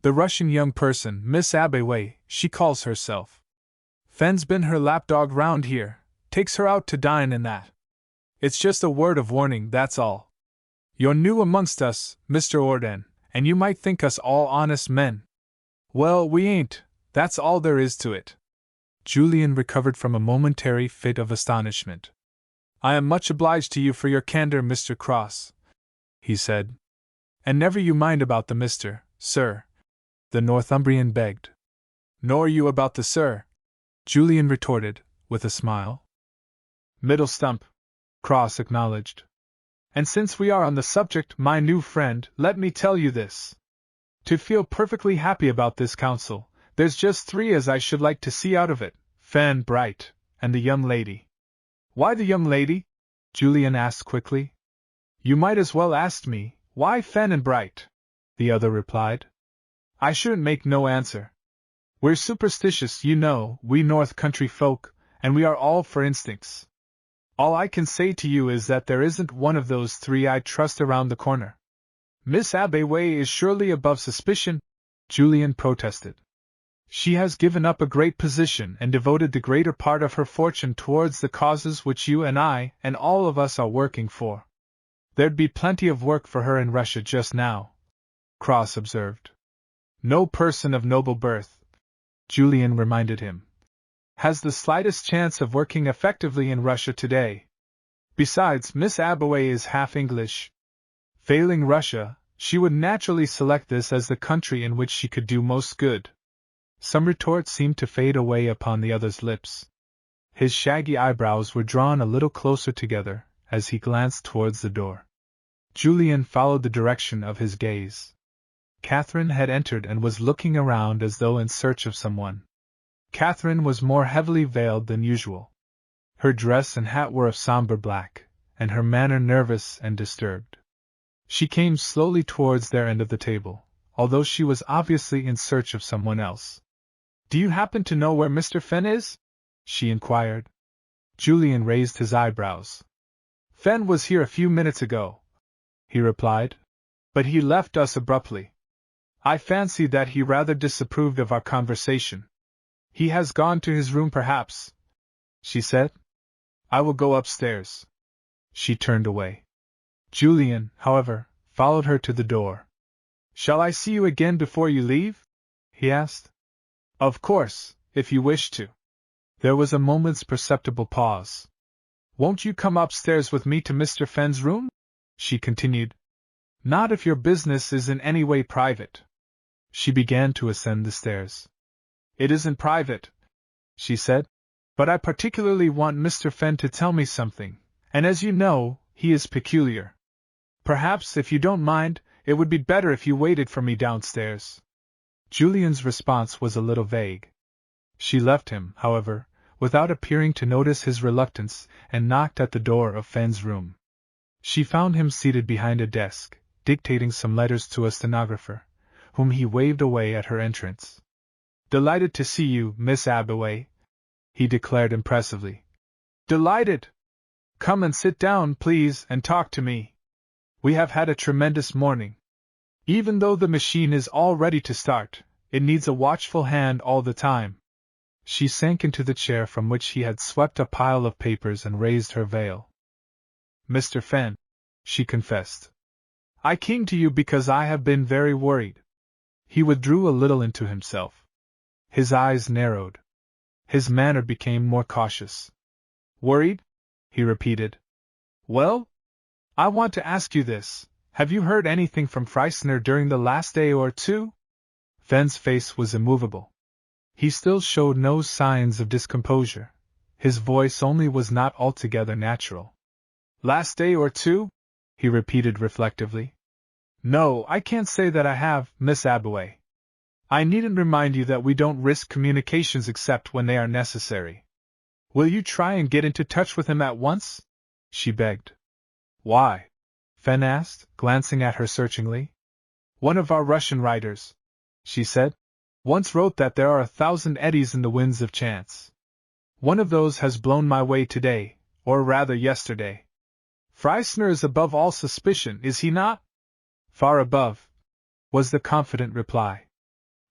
The Russian young person, Miss Abeway, she calls herself. Fenn's been her lapdog round here, takes her out to dine and that. It's just a word of warning, that's all. You're new amongst us, Mr. Orden, and you might think us all honest men. Well, we ain't, that's all there is to it. Julian recovered from a momentary fit of astonishment. I am much obliged to you for your candor, Mr. Cross, he said. And never you mind about the Mr., sir, the Northumbrian begged. Nor you about the sir, Julian retorted, with a smile. Middle stump, Cross acknowledged. And since we are on the subject, my new friend, let me tell you this. To feel perfectly happy about this council, there's just three as I should like to see out of it, Fan Bright, and the young lady. Why the young lady? Julian asked quickly. You might as well ask me, why Fen and Bright? The other replied. I shouldn't make no answer. We're superstitious, you know, we North Country folk, and we are all for instincts. All I can say to you is that there isn't one of those three I'd trust around the corner. Miss Abbeway is surely above suspicion, Julian protested. She has given up a great position and devoted the greater part of her fortune towards the causes which you and I and all of us are working for. There'd be plenty of work for her in Russia just now, Cross observed. No person of noble birth, Julian reminded him, has the slightest chance of working effectively in Russia today. Besides, Miss Abbeway is half English. Failing Russia, she would naturally select this as the country in which she could do most good. Some retort seemed to fade away upon the other's lips. His shaggy eyebrows were drawn a little closer together as he glanced towards the door. Julian followed the direction of his gaze. Catherine had entered and was looking around as though in search of someone. Catherine was more heavily veiled than usual. Her dress and hat were of somber black, and her manner nervous and disturbed. She came slowly towards their end of the table, although she was obviously in search of someone else. Do you happen to know where Mr. Fenn is? She inquired. Julian raised his eyebrows. Fenn was here a few minutes ago, he replied, but he left us abruptly. I fancy that he rather disapproved of our conversation. He has gone to his room perhaps, she said. I will go upstairs. She turned away. Julian, however, followed her to the door. Shall I see you again before you leave? He asked. Of course, if you wish to. There was a moment's perceptible pause. Won't you come upstairs with me to Mr. Fenn's room? She continued. Not if your business is in any way private. She began to ascend the stairs. It isn't private, she said, but I particularly want Mr. Fenn to tell me something, and as you know, he is peculiar. Perhaps, if you don't mind, it would be better if you waited for me downstairs. Julian's response was a little vague. She left him, however, without appearing to notice his reluctance, and knocked at the door of Fenn's room. She found him seated behind a desk, dictating some letters to a stenographer, whom he waved away at her entrance. Delighted to see you, Miss Abbeway, he declared impressively. Delighted! Come and sit down, please, and talk to me. We have had a tremendous morning. Even though the machine is all ready to start, it needs a watchful hand all the time. She sank into the chair from which he had swept a pile of papers and raised her veil. Mr. Fenn, she confessed. I came to you because I have been very worried. He withdrew a little into himself. His eyes narrowed. His manner became more cautious. Worried? He repeated. Well? I want to ask you this. Have you heard anything from Freisner during the last day or two? Fenn's face was immovable. He still showed no signs of discomposure. His voice only was not altogether natural. Last day or two? He repeated reflectively. No, I can't say that I have, Miss Abbeway. I needn't remind you that we don't risk communications except when they are necessary. Will you try and get into touch with him at once? She begged. Why? Fenn asked, glancing at her searchingly. One of our Russian writers, she said, once wrote that there are 1,000 eddies in the winds of chance. One of those has blown my way today, or rather yesterday. Freisner is above all suspicion, is he not? Far above, was the confident reply.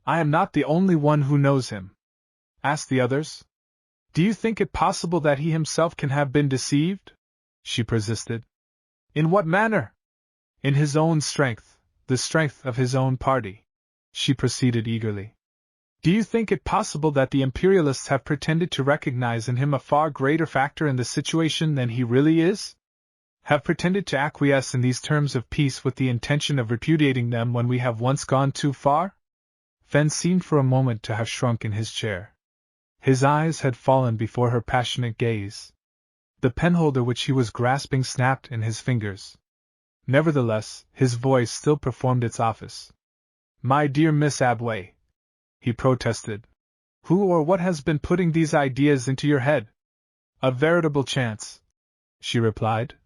I am not the only one who knows him. Asked the others. Do you think it possible that he himself can have been deceived? She persisted. In what manner? In his own strength, the strength of his own party, she proceeded eagerly. Do you think it possible that the imperialists have pretended to recognize in him a far greater factor in the situation than he really is? have pretended to acquiesce in these terms of peace with the intention of repudiating them when we have once gone too far? Fen seemed for a moment to have shrunk in his chair. His eyes had fallen before her passionate gaze. The penholder which he was grasping snapped in his fingers. Nevertheless, his voice still performed its office. "My dear Miss Abway," he protested, "who or what has been putting these ideas into your head?" "A veritable chance," she replied,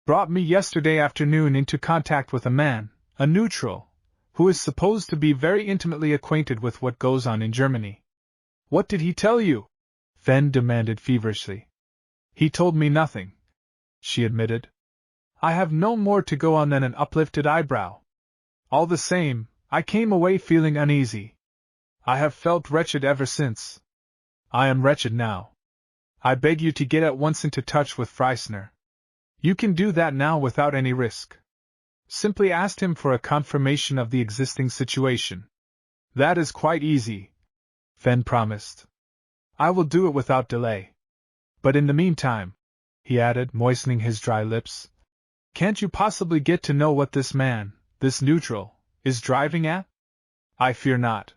"brought me yesterday afternoon into contact with a man, a neutral, who is supposed to be very intimately acquainted with what goes on in Germany." "What did he tell you?" Fen demanded feverishly. "He told me nothing," she admitted. "I have no more to go on than an uplifted eyebrow. All the same, I came away feeling uneasy. I have felt wretched ever since. I am wretched now. I beg you to get at once into touch with Freissner. You can do that now without any risk. Simply ask him for a confirmation of the existing situation." "That is quite easy," Fen promised. "I will do it without delay. But in the meantime," he added, moistening his dry lips, "can't you possibly get to know what this man, this neutral, is driving at?" "I fear not,"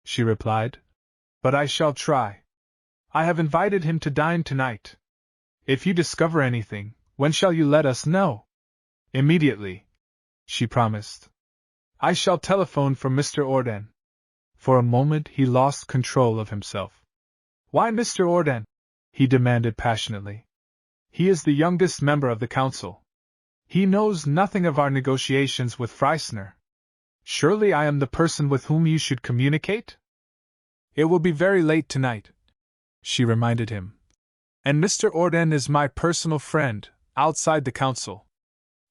she replied. "But I shall try. I have invited him to dine tonight. If you discover anything, when shall you let us know?" "Immediately," she promised. "I shall telephone for Mr. Orden." For a moment he lost control of himself. "Why Mr. Orden?" he demanded passionately. "He is the youngest member of the council. He knows nothing of our negotiations with Freissner. Surely I am the person with whom you should communicate?" "It will be very late tonight," she reminded him. "And Mr. Orden is my personal friend, outside the council."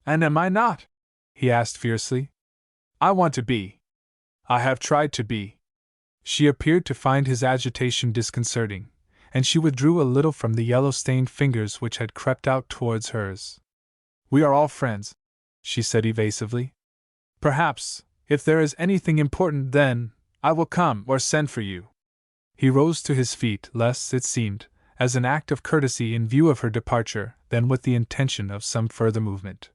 "And am I not?" he asked fiercely. "I want to be. I have tried to be." She appeared to find his agitation disconcerting, and she withdrew a little from the yellow-stained fingers which had crept out towards hers. "We are all friends," she said evasively. "Perhaps, if there is anything important, then I will come or send for you." He rose to his feet less, it seemed, as an act of courtesy in view of her departure than with the intention of some further movement.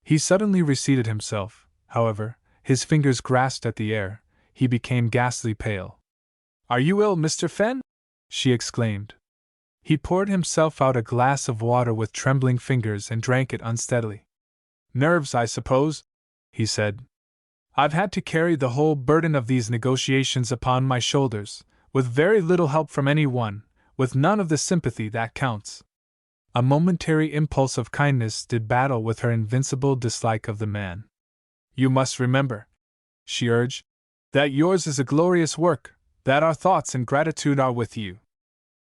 He suddenly reseated himself, however, his fingers grasped at the air. He became ghastly pale. "Are you ill, Mr. Fen?" she exclaimed. He poured himself out a glass of water with trembling fingers and drank it unsteadily. "Nerves, I suppose," he said. "I've had to carry the whole burden of these negotiations upon my shoulders, with very little help from anyone, with none of the sympathy that counts." A momentary impulse of kindness did battle with her invincible dislike of the man. "You must remember," she urged, "that yours is a glorious work, that our thoughts and gratitude are with you."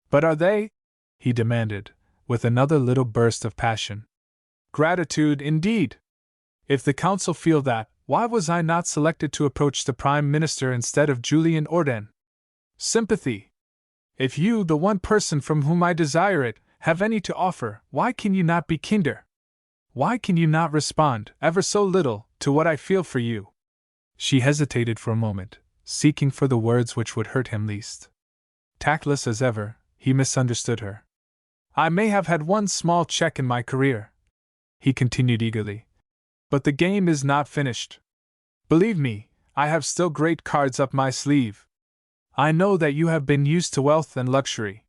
"But are they?" he demanded, with another little burst of passion. "Gratitude, indeed! If the council feel that, why was I not selected to approach the Prime Minister instead of Julian Orden? Sympathy! If you, the one person from whom I desire it, have any to offer, why can you not be kinder? Why can you not respond, ever so little, to what I feel for you?" She hesitated for a moment, seeking for the words which would hurt him least. Tactless as ever, he misunderstood her. "I may have had one small check in my career," he continued eagerly, "but the game is not finished. Believe me, I have still great cards up my sleeve. I know that you have been used to wealth and luxury.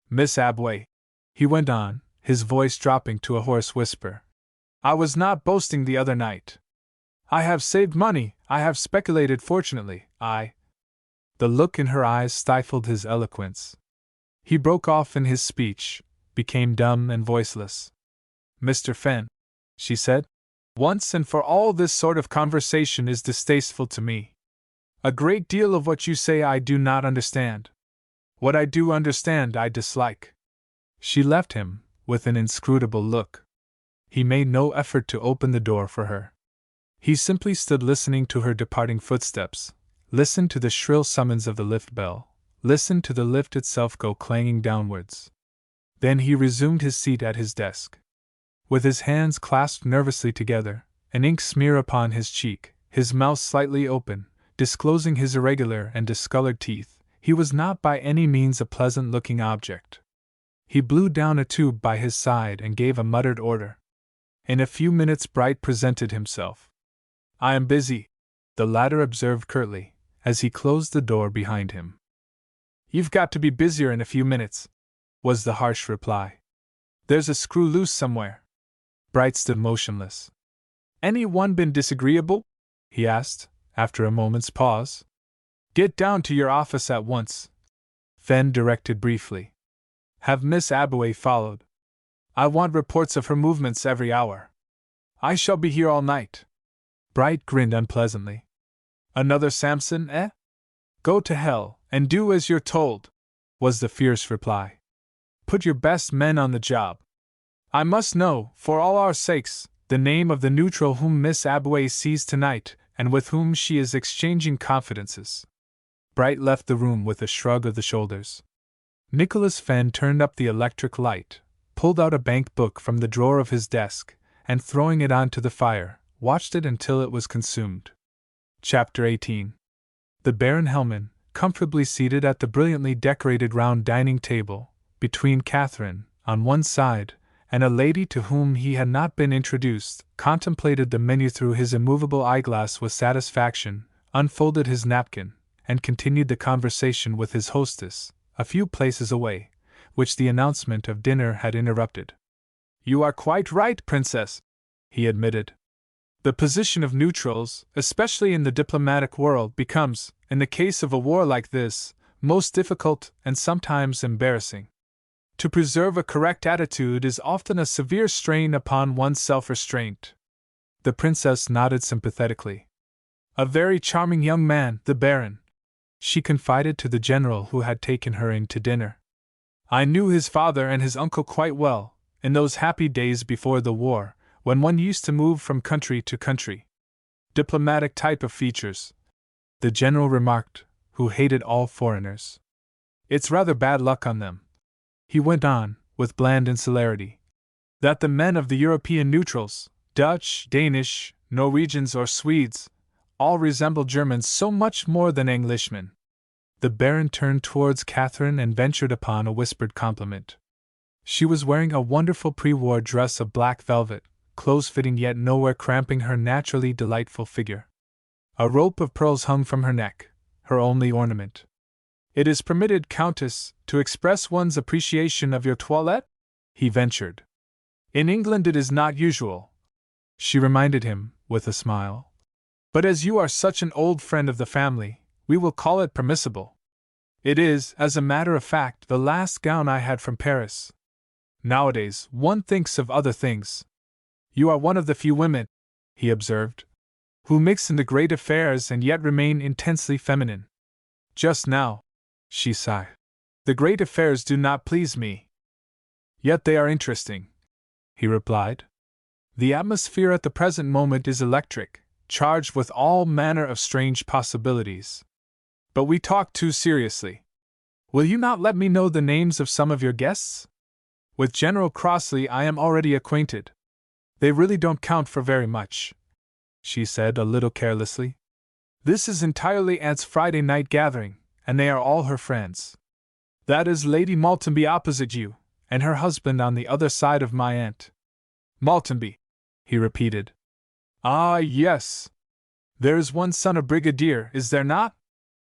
Miss Abway," he went on, his voice dropping to a hoarse whisper, "I was not boasting the other night. I have saved money, I have speculated fortunately, The look in her eyes stifled his eloquence. He broke off in his speech, became dumb and voiceless. "Mr. Fen," she said, "once and for all this sort of conversation is distasteful to me. A great deal of what you say I do not understand. What I do understand I dislike." She left him, with an inscrutable look. He made no effort to open the door for her. He simply stood listening to her departing footsteps, listened to the shrill summons of the lift bell, listened to the lift itself go clanging downwards. Then he resumed his seat at his desk. With his hands clasped nervously together, an ink smear upon his cheek, his mouth slightly open, disclosing his irregular and discolored teeth, he was not by any means a pleasant-looking object. He blew down a tube by his side and gave a muttered order. In a few minutes Bright presented himself. "I am busy," the latter observed curtly, as he closed the door behind him. "You've got to be busier in a few minutes," was the harsh reply. "There's a screw loose somewhere." Bright stood motionless. "Any one been disagreeable?" he asked, after a moment's pause. "Get down to your office at once," Fenn directed briefly. "Have Miss Abaway followed. I want reports of her movements every hour. I shall be here all night." Bright grinned unpleasantly. "Another Samson, eh? Go to hell, and do as you're told," was the fierce reply. "Put your best men on the job. I must know, for all our sakes, the name of the neutral whom Miss Abaway sees tonight, and with whom she is exchanging confidences." Bright left the room with a shrug of the shoulders. Nicholas Fenn turned up the electric light, pulled out a bank book from the drawer of his desk, and throwing it onto the fire, watched it until it was consumed. Chapter 18. The Baron Hellman, comfortably seated at the brilliantly decorated round dining table, between Catherine, on one side, and a lady to whom he had not been introduced, contemplated the menu through his immovable eyeglass with satisfaction, unfolded his napkin, and continued the conversation with his hostess, a few places away, which the announcement of dinner had interrupted. "You are quite right, Princess," he admitted. "The position of neutrals, especially in the diplomatic world, becomes, in the case of a war like this, most difficult and sometimes embarrassing. To preserve a correct attitude is often a severe strain upon one's self-restraint." The princess nodded sympathetically. "A very charming young man, the Baron," she confided to the general who had taken her in to dinner. "I knew his father and his uncle quite well, in those happy days before the war, when one used to move from country to country. Diplomatic type of features," the general remarked, who hated all foreigners. "It's rather bad luck on them," he went on, with bland insularity, "that the men of the European neutrals, Dutch, Danish, Norwegians or Swedes, all resemble Germans so much more than Englishmen." The Baron turned towards Catherine and ventured upon a whispered compliment. She was wearing a wonderful pre-war dress of black velvet, close-fitting yet nowhere cramping her naturally delightful figure. A rope of pearls hung from her neck, her only ornament. "It is permitted, Countess, to express one's appreciation of your toilette?" he ventured. "In England it is not usual," she reminded him, with a smile. "But as you are such an old friend of the family, we will call it permissible. It is, as a matter of fact, the last gown I had from Paris. Nowadays, one thinks of other things. You are one of the few women," he observed, "who mix in the great affairs and yet remain intensely feminine. Just now," she sighed, "the great affairs do not please me." "Yet they are interesting," he replied. "The atmosphere at the present moment is electric, charged with all manner of strange possibilities. But we talk too seriously. Will you not let me know the names of some of your guests? With General Crossley I am already acquainted. They really don't count for very much," she said a little carelessly. "This is entirely Aunt's Friday night gathering, and they are all her friends. That is Lady Maltenby opposite you, and her husband on the other side of my aunt." "Maltenby," he repeated. "Ah, yes. There is one son a brigadier, is there not?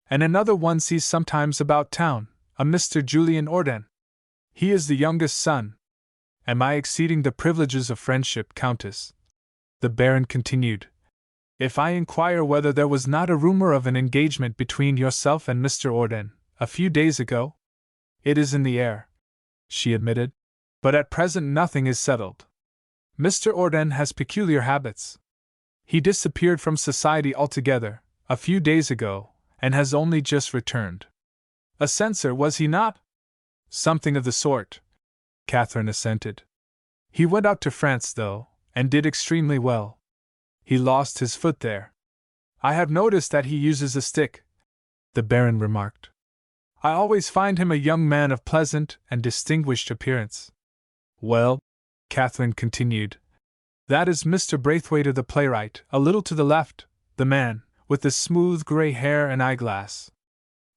And another one sees sometimes about town, a Mr. Julian Orden. He is the youngest son. Am I exceeding the privileges of friendship, Countess?" The Baron continued. "If I inquire whether there was not a rumor of an engagement between yourself and Mr. Orden, a few days ago?" "It is in the air," she admitted. "But at present nothing is settled. Mr. Orden has peculiar habits. He disappeared from society altogether, a few days ago, and has only just returned. A censor, was he not?" "Something of the sort," Catherine assented. "He went out to France, though, and did extremely well. He lost his foot there. I have noticed that he uses a stick," the Baron remarked. "I always find him a young man of pleasant and distinguished appearance." "Well," Catherine continued, "that is Mr. Braithwaite the playwright, a little to the left, the man, with the smooth grey hair and eyeglass.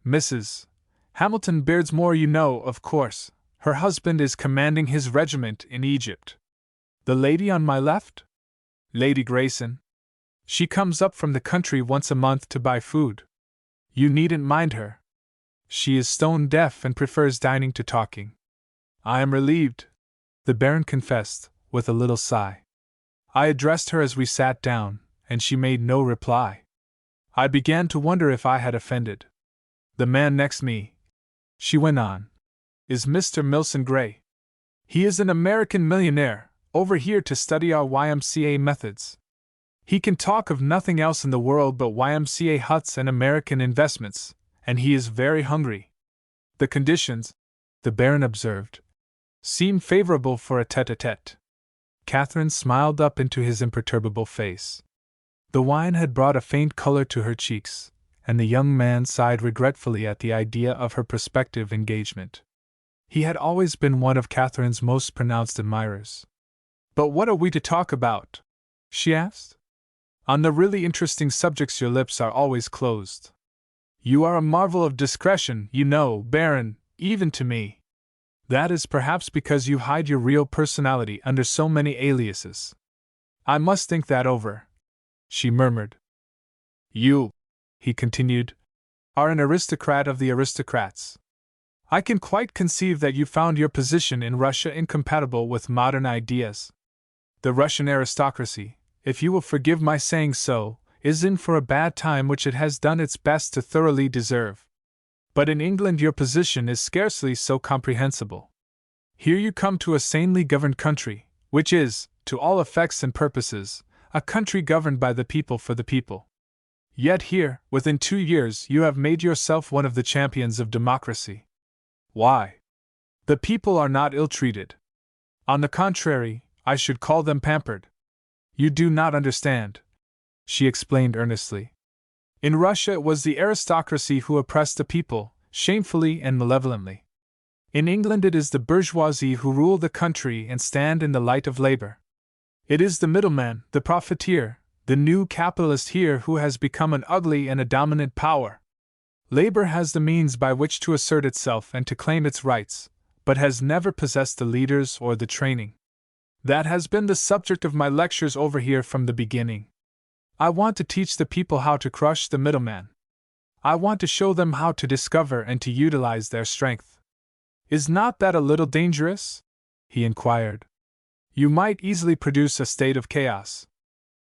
Mrs. Hamilton Beardsmore, you know, of course, her husband is commanding his regiment in Egypt." The lady on my left? Lady Grayson. She comes up from the country once a month to buy food. You needn't mind her. She is stone deaf and prefers dining to talking. I am relieved, the Baron confessed, with a little sigh. I addressed her as we sat down, and she made no reply. I began to wonder if I had offended. The man next me, she went on, is Mr. Milson Gray. He is an American millionaire, over here to study our YMCA methods. He can talk of nothing else in the world but YMCA huts and American investments, and he is very hungry. The conditions, the Baron observed, seem favorable for a tete-a-tete. Catherine smiled up into his imperturbable face. The wine had brought a faint color to her cheeks, and the young man sighed regretfully at the idea of her prospective engagement. He had always been one of Catherine's most pronounced admirers. But what are we to talk about? She asked. On the really interesting subjects your lips are always closed. You are a marvel of discretion, you know, Baron, even to me. That is perhaps because you hide your real personality under so many aliases. I must think that over, she murmured. You, he continued, are an aristocrat of the aristocrats. I can quite conceive that you found your position in Russia incompatible with modern ideas. The Russian aristocracy, if you will forgive my saying so, is in for a bad time which it has done its best to thoroughly deserve. But in England your position is scarcely so comprehensible. Here you come to a sanely governed country, which is, to all effects and purposes, a country governed by the people for the people. Yet here, within 2 years, you have made yourself one of the champions of democracy. Why? The people are not ill-treated. On the contrary, I should call them pampered. You do not understand, she explained earnestly. In Russia it was the aristocracy who oppressed the people, shamefully and malevolently. In England it is the bourgeoisie who rule the country and stand in the light of labor. It is the middleman, the profiteer, the new capitalist here who has become an ugly and a dominant power. Labor has the means by which to assert itself and to claim its rights, but has never possessed the leaders or the training. That has been the subject of my lectures over here from the beginning. I want to teach the people how to crush the middleman. I want to show them how to discover and to utilize their strength. Is not that a little dangerous? He inquired. You might easily produce a state of chaos.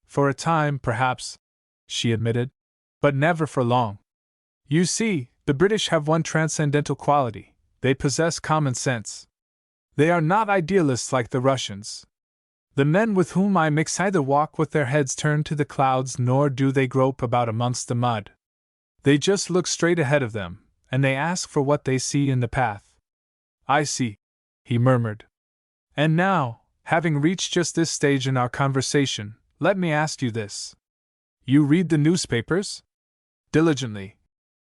For a time, perhaps, she admitted, but never for long. You see, the British have one transcendental quality: they possess common sense. They are not idealists like the Russians. The men with whom I mix either walk with their heads turned to the clouds nor do they grope about amongst the mud. They just look straight ahead of them, and they ask for what they see in the path. I see, he murmured. And now, having reached just this stage in our conversation, let me ask you this. You read the newspapers? Diligently,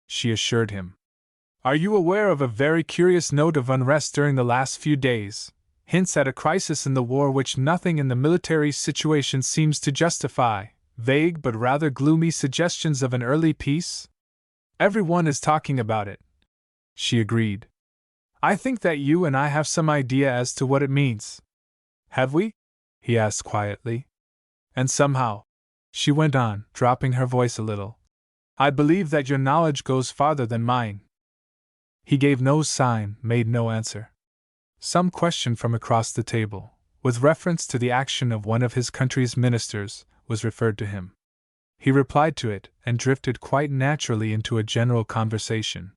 she assured him. Are you aware of a very curious note of unrest during the last few days? Hints at a crisis in the war which nothing in the military situation seems to justify, vague but rather gloomy suggestions of an early peace? Everyone is talking about it, she agreed. I think that you and I have some idea as to what it means. Have we? He asked quietly. And somehow, she went on, dropping her voice a little, I believe that your knowledge goes farther than mine. He gave no sign, made no answer. Some question from across the table, with reference to the action of one of his country's ministers, was referred to him. He replied to it, and drifted quite naturally into a general conversation.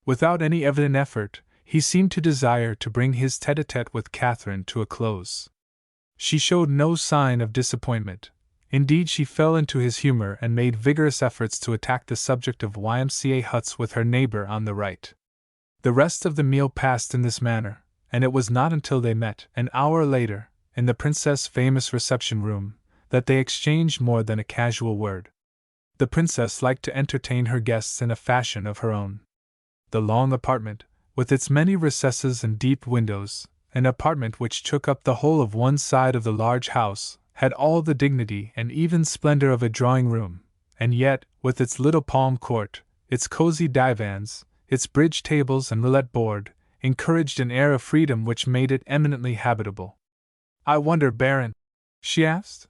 Without any evident effort, he seemed to desire to bring his tete-a-tete with Catherine to a close. She showed no sign of disappointment. Indeed, she fell into his humor and made vigorous efforts to attack the subject of YMCA huts with her neighbor on the right. The rest of the meal passed in this manner, and it was not until they met, an hour later, in the princess' famous reception room, that they exchanged more than a casual word. The princess liked to entertain her guests in a fashion of her own. The long apartment, with its many recesses and deep windows, an apartment which took up the whole of one side of the large house, had all the dignity and even splendor of a drawing-room, and yet, with its little palm court, its cozy divans, its bridge tables and roulette board, encouraged an air of freedom which made it eminently habitable. I wonder, Baron, she asked,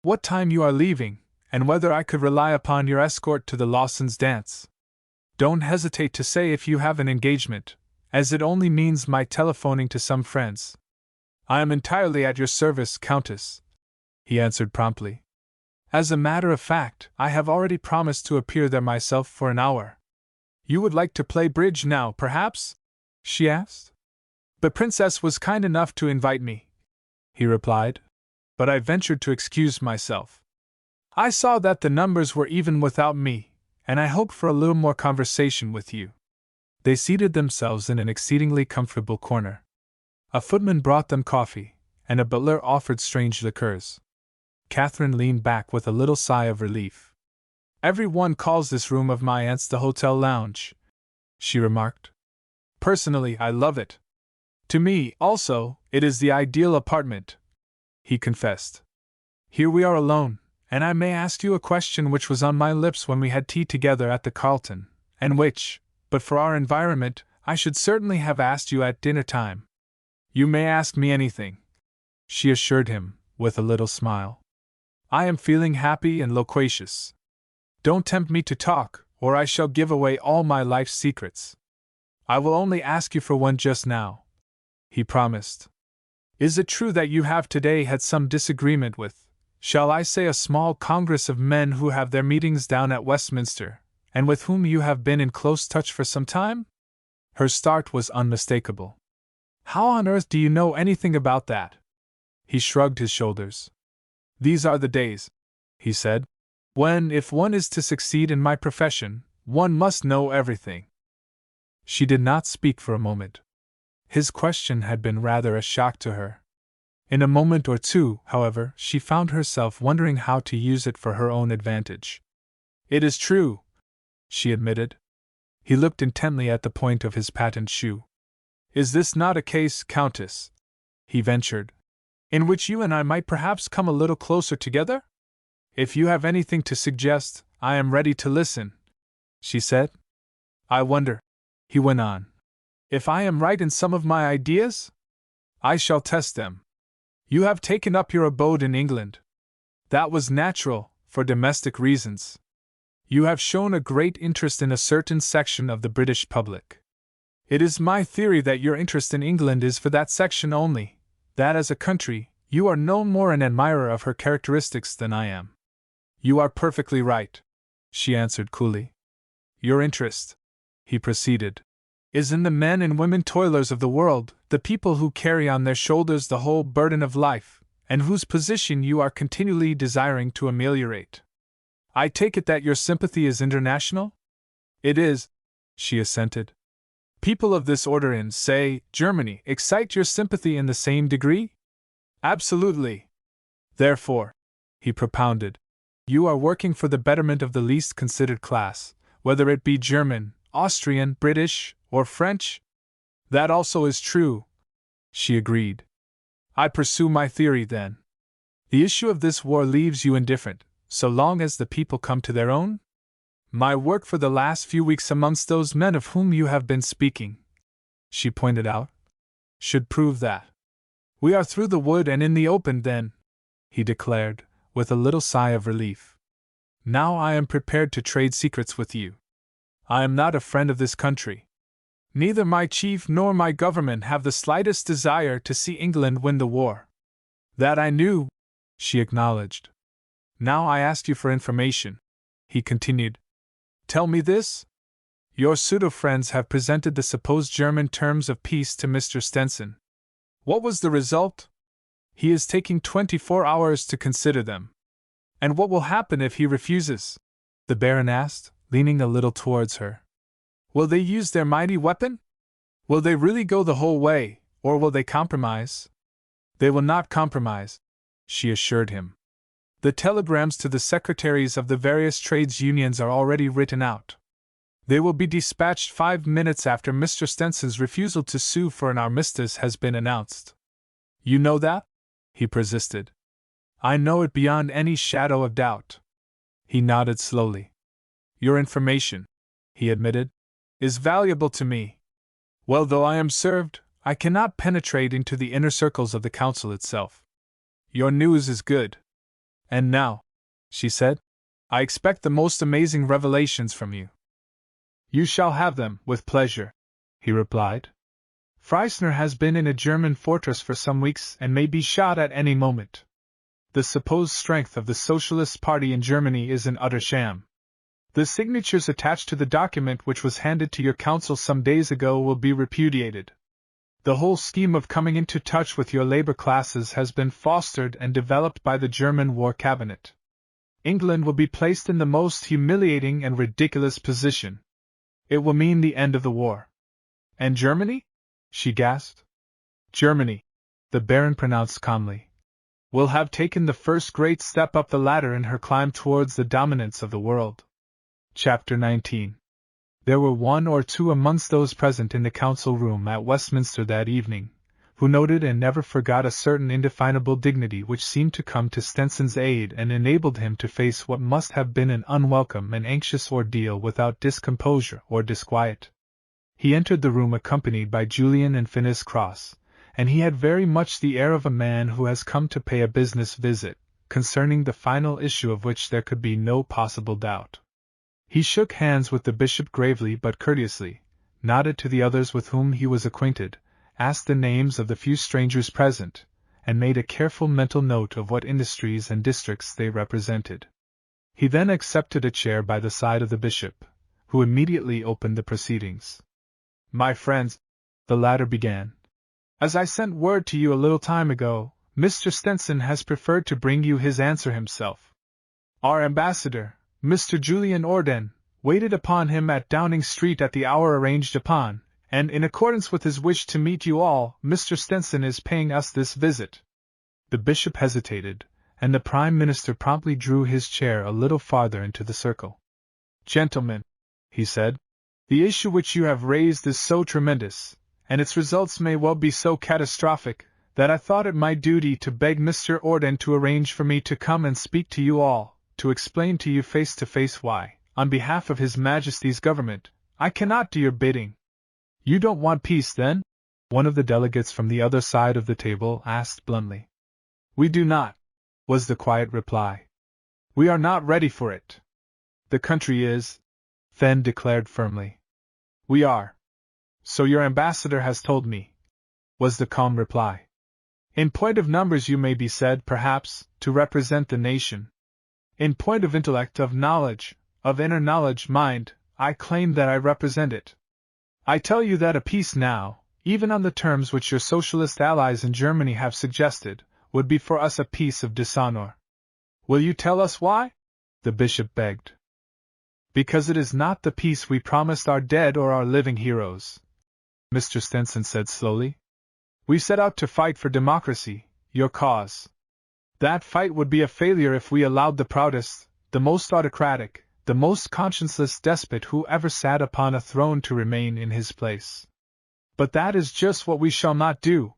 what time you are leaving, and whether I could rely upon your escort to the Lawsons' dance. Don't hesitate to say if you have an engagement, as it only means my telephoning to some friends. I am entirely at your service, Countess, he answered promptly. As a matter of fact, I have already promised to appear there myself for an hour. You would like to play bridge now, perhaps? She asked. The princess was kind enough to invite me, he replied, but I ventured to excuse myself. I saw that the numbers were even without me, and I hoped for a little more conversation with you. They seated themselves in an exceedingly comfortable corner. A footman brought them coffee, and a butler offered strange liqueurs. Catherine leaned back with a little sigh of relief. Every one calls this room of my aunt's the hotel lounge, she remarked. Personally, I love it. To me, also, it is the ideal apartment, he confessed. Here we are alone, and I may ask you a question which was on my lips when we had tea together at the Carlton, and which, but for our environment, I should certainly have asked you at dinner time. You may ask me anything, she assured him, with a little smile. I am feeling happy and loquacious. Don't tempt me to talk, or I shall give away all my life's secrets. I will only ask you for one just now, he promised. Is it true that you have today had some disagreement with, shall I say, a small congress of men who have their meetings down at Westminster, and with whom you have been in close touch for some time? Her start was unmistakable. How on earth do you know anything about that? He shrugged his shoulders. These are the days, he said, when, if one is to succeed in my profession, one must know everything. She did not speak for a moment. His question had been rather a shock to her. In a moment or two, however, she found herself wondering how to use it for her own advantage. It is true, she admitted. He looked intently at the point of his patent shoe. Is this not a case, Countess, he ventured, in which you and I might perhaps come a little closer together? If you have anything to suggest, I am ready to listen, she said. I wonder, he went on, if I am right in some of my ideas? I shall test them. You have taken up your abode in England. That was natural, for domestic reasons. You have shown a great interest in a certain section of the British public. It is my theory that your interest in England is for that section only, that as a country, you are no more an admirer of her characteristics than I am. You are perfectly right, she answered coolly. Your interest, he proceeded, is in the men and women toilers of the world, the people who carry on their shoulders the whole burden of life, and whose position you are continually desiring to ameliorate. I take it that your sympathy is international? It is, she assented. People of this order in, say, Germany, excite your sympathy in the same degree? Absolutely. Therefore, he propounded, you are working for the betterment of the least considered class, whether it be German, Austrian, British, or French? That also is true, she agreed. I pursue my theory then. The issue of this war leaves you indifferent, so long as the people come to their own? My work for the last few weeks amongst those men of whom you have been speaking, she pointed out, should prove that. We are through the wood and in the open then, he declared, with a little sigh of relief. Now I am prepared to trade secrets with you. I am not a friend of this country. Neither my chief nor my government have the slightest desire to see England win the war. That I knew, she acknowledged. Now I ask you for information, he continued. Tell me this. Your pseudo-friends have presented the supposed German terms of peace to Mr. Stenson. What was the result? He is taking 24 hours to consider them. And what will happen if he refuses? The Baron asked, leaning a little towards her. Will they use their mighty weapon? Will they really go the whole way, or will they compromise? They will not compromise, she assured him. The telegrams to the secretaries of the various trades unions are already written out. They will be dispatched 5 minutes after Mr. Stenson's refusal to sue for an armistice has been announced. You know that? He persisted. I know it beyond any shadow of doubt. He nodded slowly. Your information, he admitted, is valuable to me. Well, though I am served, I cannot penetrate into the inner circles of the council itself. Your news is good. And now, she said, I expect the most amazing revelations from you. You shall have them, with pleasure, he replied. Freisner has been in a German fortress for some weeks and may be shot at any moment. The supposed strength of the Socialist Party in Germany is an utter sham. The signatures attached to the document which was handed to your council some days ago will be repudiated. The whole scheme of coming into touch with your labor classes has been fostered and developed by the German War Cabinet. England will be placed in the most humiliating and ridiculous position. It will mean the end of the war. And Germany? She gasped. Germany, the Baron pronounced calmly, will have taken the first great step up the ladder in her climb towards the dominance of the world. Chapter 19. There were one or two amongst those present in the council room at Westminster that evening, who noted and never forgot a certain indefinable dignity which seemed to come to Stenson's aid and enabled him to face what must have been an unwelcome and anxious ordeal without discomposure or disquiet. He entered the room accompanied by Julian and Phineas Cross, and he had very much the air of a man who has come to pay a business visit, concerning the final issue of which there could be no possible doubt. He shook hands with the bishop gravely but courteously, nodded to the others with whom he was acquainted, asked the names of the few strangers present, and made a careful mental note of what industries and districts they represented. He then accepted a chair by the side of the bishop, who immediately opened the proceedings. My friends, the latter began, as I sent word to you a little time ago, Mr. Stenson has preferred to bring you his answer himself. Our ambassador, Mr. Julian Orden, waited upon him at Downing Street at the hour arranged upon, and in accordance with his wish to meet you all, Mr. Stenson is paying us this visit. The bishop hesitated, and the Prime Minister promptly drew his chair a little farther into the circle. Gentlemen, he said, the issue which you have raised is so tremendous, and its results may well be so catastrophic, that I thought it my duty to beg Mr. Orden to arrange for me to come and speak to you all, to explain to you face to face why, on behalf of His Majesty's government, I cannot do your bidding. You don't want peace, then? One of the delegates from the other side of the table asked bluntly. We do not, was the quiet reply. We are not ready for it. The country is, Fenn declared firmly. We are. So your ambassador has told me, was the calm reply. In point of numbers you may be said, perhaps, to represent the nation. In point of intellect, of knowledge, of inner knowledge, mind, I claim that I represent it. I tell you that a peace now, even on the terms which your socialist allies in Germany have suggested, would be for us a piece of dishonor. Will you tell us why? The bishop begged. Because it is not the peace we promised our dead or our living heroes, Mr. Stenson said slowly. We set out to fight for democracy, your cause. That fight would be a failure if we allowed the proudest, the most autocratic, the most conscienceless despot who ever sat upon a throne to remain in his place. But that is just what we shall not do,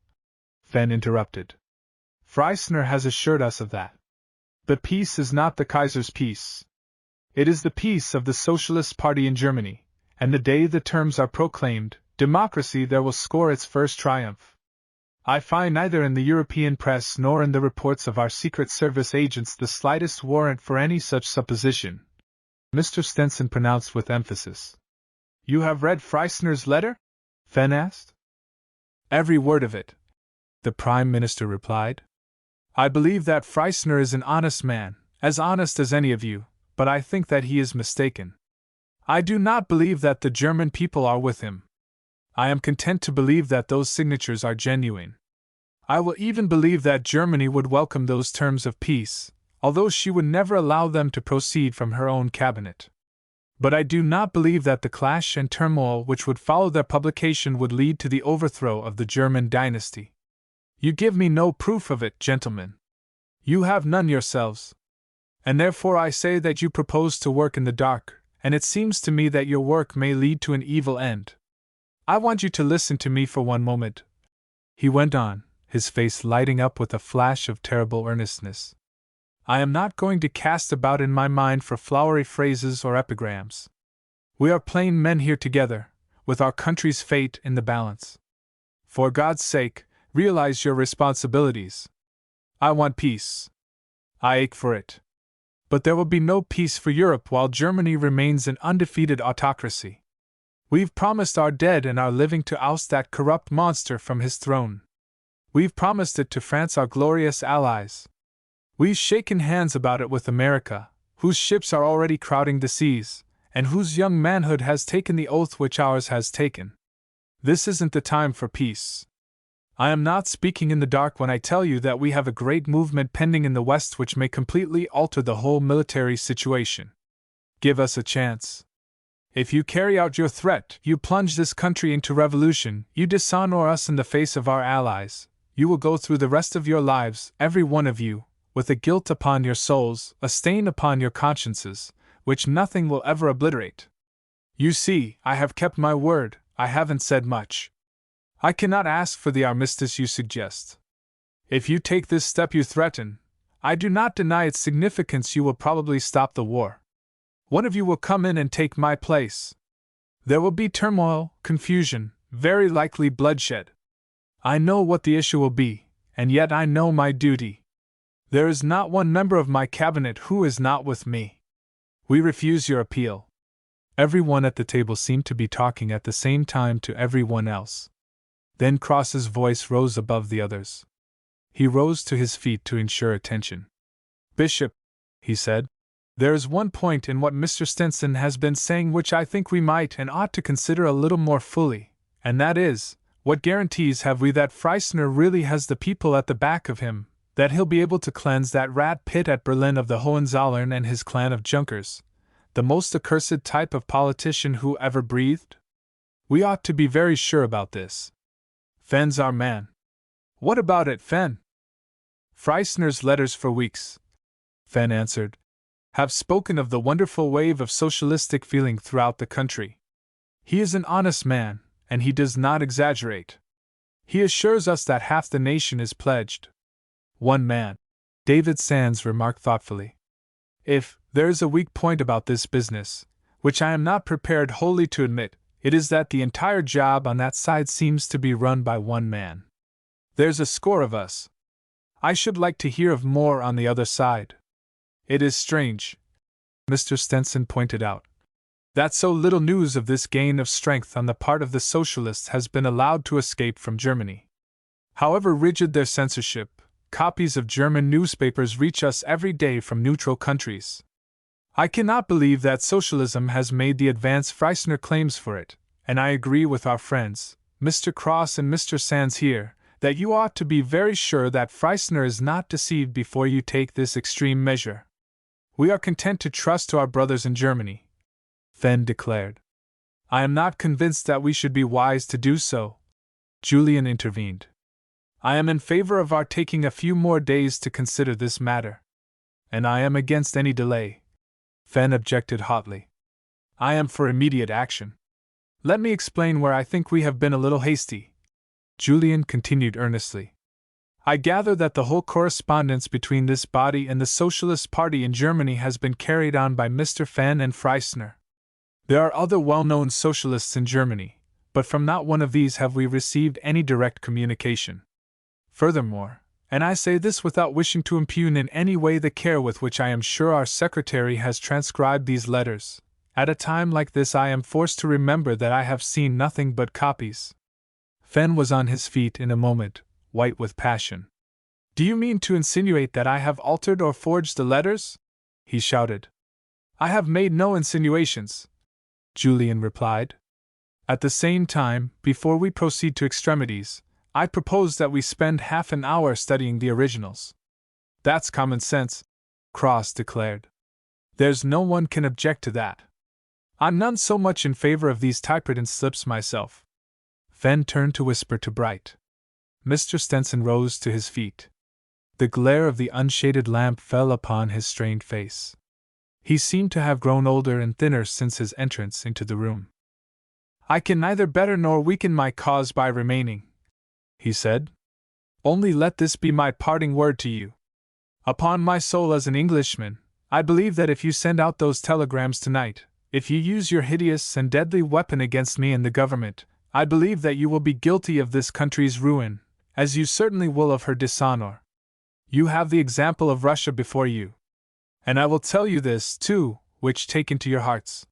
Fenn interrupted. Freisner has assured us of that. The peace is not the Kaiser's peace. It is the peace of the Socialist Party in Germany, and the day the terms are proclaimed, democracy there will score its first triumph. I find neither in the European press nor in the reports of our Secret Service agents the slightest warrant for any such supposition. Mr. Stenson pronounced with emphasis. You have read Freisner's letter? Fenn asked. Every word of it, the Prime Minister replied. I believe that Freisner is an honest man, as honest as any of you, but I think that he is mistaken. I do not believe that the German people are with him. I am content to believe that those signatures are genuine. I will even believe that Germany would welcome those terms of peace, although she would never allow them to proceed from her own cabinet. But I do not believe that the clash and turmoil which would follow their publication would lead to the overthrow of the German dynasty. You give me no proof of it, gentlemen. You have none yourselves. And therefore I say that you propose to work in the dark, and it seems to me that your work may lead to an evil end. I want you to listen to me for one moment, he went on, his face lighting up with a flash of terrible earnestness. I am not going to cast about in my mind for flowery phrases or epigrams. We are plain men here together, with our country's fate in the balance. For God's sake, realize your responsibilities. I want peace. I ache for it. But there will be no peace for Europe while Germany remains an undefeated autocracy. We've promised our dead and our living to oust that corrupt monster from his throne. We've promised it to France, our glorious allies. We've shaken hands about it with America, whose ships are already crowding the seas, and whose young manhood has taken the oath which ours has taken. This isn't the time for peace. I am not speaking in the dark when I tell you that we have a great movement pending in the West which may completely alter the whole military situation. Give us a chance. If you carry out your threat, you plunge this country into revolution, you dishonor us in the face of our allies, you will go through the rest of your lives, every one of you, with a guilt upon your souls, a stain upon your consciences, which nothing will ever obliterate. You see, I have kept my word, I haven't said much. I cannot ask for the armistice you suggest. If you take this step you threaten, I do not deny its significance, you will probably stop the war. One of you will come in and take my place. There will be turmoil, confusion, very likely bloodshed. I know what the issue will be, and yet I know my duty. There is not one member of my cabinet who is not with me. We refuse your appeal. Everyone at the table seemed to be talking at the same time to everyone else. Then Cross's voice rose above the others. He rose to his feet to ensure attention. Bishop, he said, there is one point in what Mr. Stenson has been saying which I think we might and ought to consider a little more fully, and that is, what guarantees have we that Freisner really has the people at the back of him, that he'll be able to cleanse that rat pit at Berlin of the Hohenzollern and his clan of Junkers, the most accursed type of politician who ever breathed? We ought to be very sure about this. Fenn's our man. What about it, Fenn? Freisner's letters for weeks, Fenn answered, have spoken of the wonderful wave of socialistic feeling throughout the country. He is an honest man, and he does not exaggerate. He assures us that half the nation is pledged. One man, David Sands remarked thoughtfully. If there is a weak point about this business, which I am not prepared wholly to admit, it is that the entire job on that side seems to be run by one man. There's a score of us. I should like to hear of more on the other side. It is strange, Mr. Stenson pointed out, that so little news of this gain of strength on the part of the socialists has been allowed to escape from Germany. However rigid their censorship, copies of German newspapers reach us every day from neutral countries. I cannot believe that socialism has made the advance Freisner claims for it, and I agree with our friends, Mr. Cross and Mr. Sands here, that you ought to be very sure that Freisner is not deceived before you take this extreme measure. We are content to trust to our brothers in Germany, Fenn declared. I am not convinced that we should be wise to do so, Julian intervened. I am in favor of our taking a few more days to consider this matter. And I am against any delay, Fenn objected hotly. I am for immediate action. Let me explain where I think we have been a little hasty, Julian continued earnestly. I gather that the whole correspondence between this body and the Socialist Party in Germany has been carried on by Mr. Fenn and Freisner. There are other well-known socialists in Germany, but from not one of these have we received any direct communication. Furthermore, and I say this without wishing to impugn in any way the care with which I am sure our secretary has transcribed these letters, at a time like this I am forced to remember that I have seen nothing but copies. Fenn was on his feet in a moment, white with passion. Do you mean to insinuate that I have altered or forged the letters? He shouted. I have made no insinuations, Julian replied. At the same time, before we proceed to extremities, I propose that we spend half an hour studying the originals. That's common sense, Cross declared. There's no one can object to that. I'm none so much in favor of these typewritten slips myself. Fenn turned to whisper to Bright. Mr. Stenson rose to his feet. The glare of the unshaded lamp fell upon his strained face. He seemed to have grown older and thinner since his entrance into the room. I can neither better nor weaken my cause by remaining, he said. Only let this be my parting word to you. Upon my soul as an Englishman, I believe that if you send out those telegrams tonight, if you use your hideous and deadly weapon against me and the government, I believe that you will be guilty of this country's ruin, as you certainly will of her dishonor. You have the example of Russia before you. And I will tell you this, too, which take into your hearts.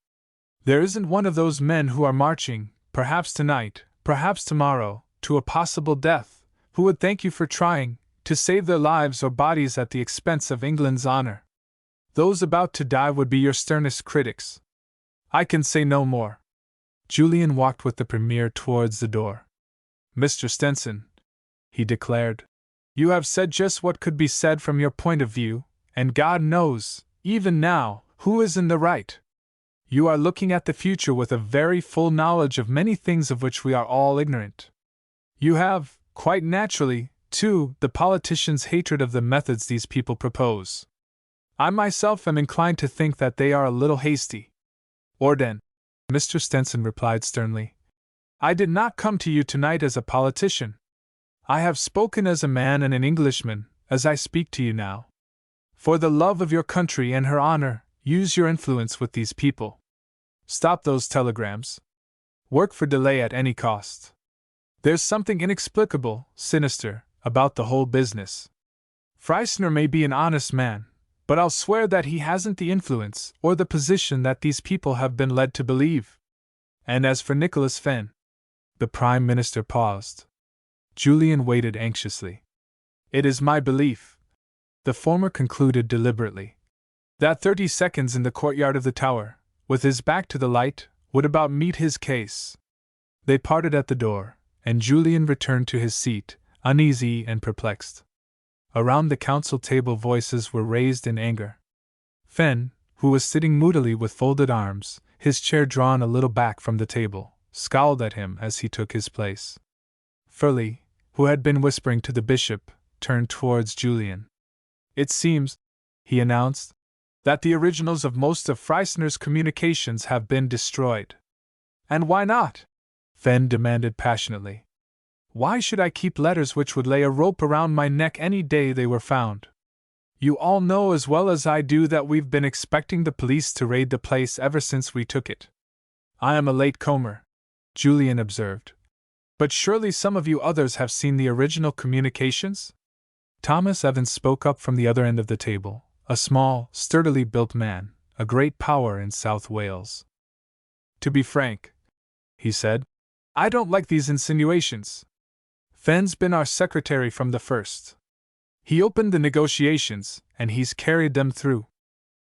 There isn't one of those men who are marching, perhaps tonight, perhaps tomorrow, to a possible death, who would thank you for trying to save their lives or bodies at the expense of England's honor. Those about to die would be your sternest critics. I can say no more. Julian walked with the Premier towards the door. Mr. Stenson, he declared, you have said just what could be said from your point of view, and God knows, even now, who is in the right. You are looking at the future with a very full knowledge of many things of which we are all ignorant. You have, quite naturally, too, the politicians' hatred of the methods these people propose. I myself am inclined to think that they are a little hasty. Orden, Mr. Stenson replied sternly, I did not come to you tonight as a politician. I have spoken as a man and an Englishman, as I speak to you now. For the love of your country and her honor, use your influence with these people. Stop those telegrams. Work for delay at any cost. There's something inexplicable, sinister, about the whole business. Freisner may be an honest man, but I'll swear that he hasn't the influence or the position that these people have been led to believe. And as for Nicholas Fenn, the Prime Minister paused. Julian waited anxiously. It is my belief, the former concluded deliberately, that 30 seconds in the courtyard of the tower, with his back to the light, would about meet his case. They parted at the door, and Julian returned to his seat, uneasy and perplexed. Around the council table voices were raised in anger. Fenn, who was sitting moodily with folded arms, his chair drawn a little back from the table, scowled at him as he took his place. Furley, who had been whispering to the bishop, turned towards Julian. It seems, he announced, that the originals of most of Freisner's communications have been destroyed. And why not? Fenn demanded passionately. Why should I keep letters which would lay a rope around my neck any day they were found? You all know as well as I do that we've been expecting the police to raid the place ever since we took it. I am a late comer, Julian observed. But surely some of you others have seen the original communications? Thomas Evans spoke up from the other end of the table, a small, sturdily built man, a great power in South Wales. To be frank, he said, I don't like these insinuations. Fenn's been our secretary from the first. He opened the negotiations, and he's carried them through.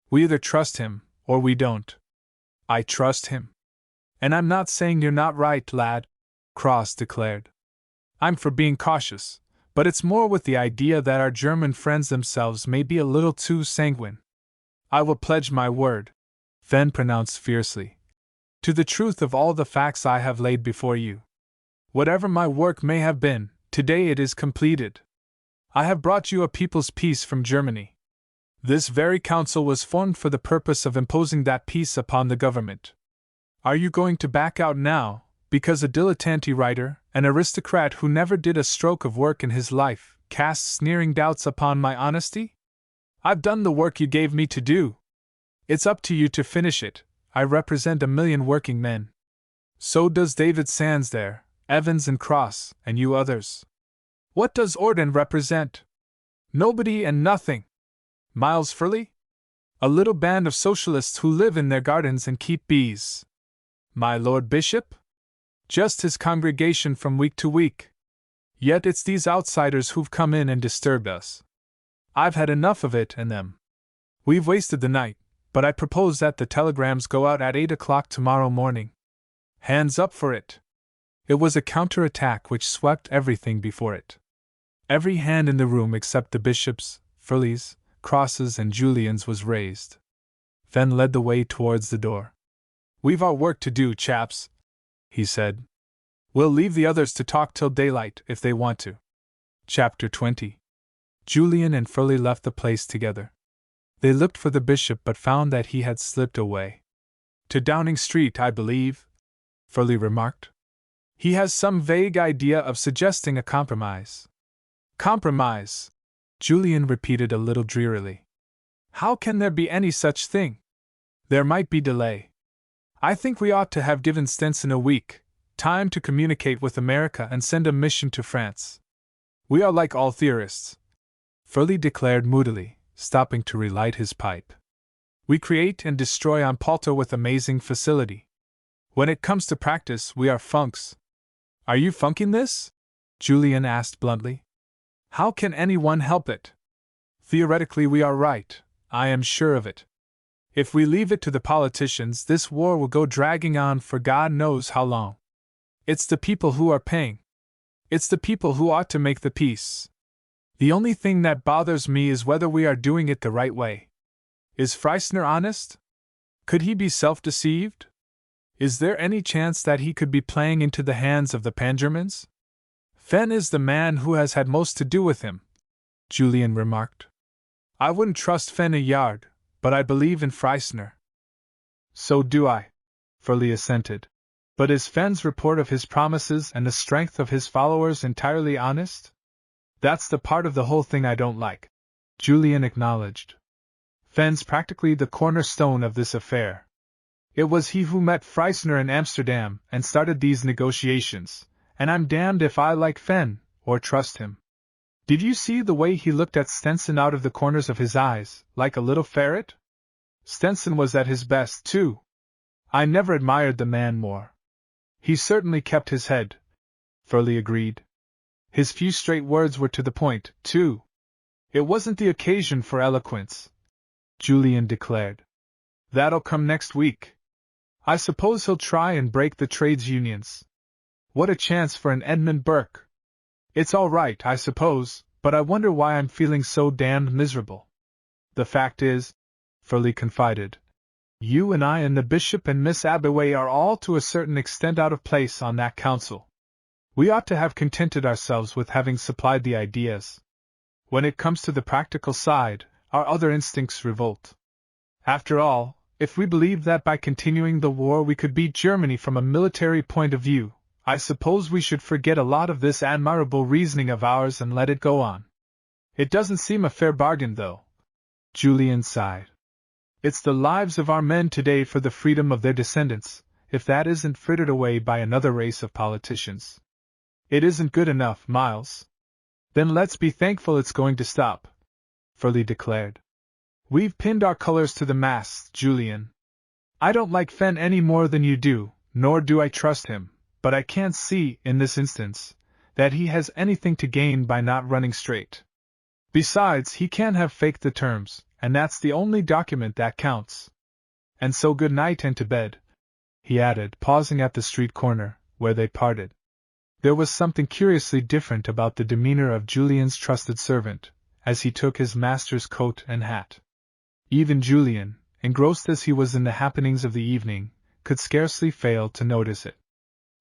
We either trust him, or we don't. I trust him. And I'm not saying you're not right, lad, Cross declared. I'm for being cautious, but it's more with the idea that our German friends themselves may be a little too sanguine. I will pledge my word, Fenn pronounced fiercely, to the truth of all the facts I have laid before you. Whatever my work may have been, today it is completed. I have brought you a people's peace from Germany. This very council was formed for the purpose of imposing that peace upon the government. Are you going to back out now, because a dilettante writer, an aristocrat who never did a stroke of work in his life, casts sneering doubts upon my honesty? I've done the work you gave me to do. It's up to you to finish it. I represent 1 million working men. So does David Sands there, Evans and Cross, and you others. What does Orden represent? Nobody and nothing. Miles Furley? A little band of socialists who live in their gardens and keep bees. My Lord Bishop? Just his congregation from week to week. Yet it's these outsiders who've come in and disturbed us. I've had enough of it and them. We've wasted the night, but I propose that the telegrams go out at 8 o'clock tomorrow morning. Hands up for it. It was a counterattack which swept everything before it. Every hand in the room except the bishop's, Furley's, Cross's, and Julian's was raised. Fenn led the way towards the door. We've our work to do, chaps, he said. We'll leave the others to talk till daylight if they want to. Chapter 20. Julian and Furley left the place together. They looked for the bishop but found that he had slipped away. To Downing Street, I believe, Furley remarked. He has some vague idea of suggesting a compromise. Compromise, Julian repeated a little drearily. How can there be any such thing? There might be delay. I think we ought to have given Stenson a week, time to communicate with America and send a mission to France. We are like all theorists. Furley declared moodily, stopping to relight his pipe. We create and destroy on Palto with amazing facility. When it comes to practice, we are funks. Are you funking this? Julian asked bluntly. How can anyone help it? Theoretically, we are right, I am sure of it. If we leave it to the politicians, this war will go dragging on for God knows how long. It's the people who are paying. It's the people who ought to make the peace. The only thing that bothers me is whether we are doing it the right way. Is Freisner honest? Could he be self-deceived? Is there any chance that he could be playing into the hands of the Pangermans? Fenn is the man who has had most to do with him, Julian remarked. I wouldn't trust Fenn a yard, but I believe in Freisner. So do I, Furley assented. But is Fenn's report of his promises and the strength of his followers entirely honest? That's the part of the whole thing I don't like, Julian acknowledged. Fenn's practically the cornerstone of this affair. It was he who met Freisner in Amsterdam and started these negotiations, and I'm damned if I like Fenn, or trust him. Did you see the way he looked at Stenson out of the corners of his eyes, like a little ferret? Stenson was at his best, too. I never admired the man more. He certainly kept his head, Furley agreed. His few straight words were to the point, too. It wasn't the occasion for eloquence, Julian declared. That'll come next week. I suppose he'll try and break the trades unions. What a chance for an Edmund Burke. It's all right, I suppose, but I wonder why I'm feeling so damned miserable. The fact is, Furley confided, you and I and the Bishop and Miss Abaway are all to a certain extent out of place on that council. We ought to have contented ourselves with having supplied the ideas. When it comes to the practical side, our other instincts revolt. After all, if we believed that by continuing the war we could beat Germany from a military point of view, I suppose we should forget a lot of this admirable reasoning of ours and let it go on. It doesn't seem a fair bargain, though. Julian sighed. It's the lives of our men today for the freedom of their descendants, if that isn't frittered away by another race of politicians. It isn't good enough, Miles. Then let's be thankful it's going to stop, Furley declared. We've pinned our colors to the mast, Julian. I don't like Fenn any more than you do, nor do I trust him, but I can't see, in this instance, that he has anything to gain by not running straight. Besides, he can't have faked the terms, and that's the only document that counts. And so good night and to bed, he added, pausing at the street corner, where they parted. There was something curiously different about the demeanor of Julian's trusted servant, as he took his master's coat and hat. Even Julian, engrossed as he was in the happenings of the evening, could scarcely fail to notice it.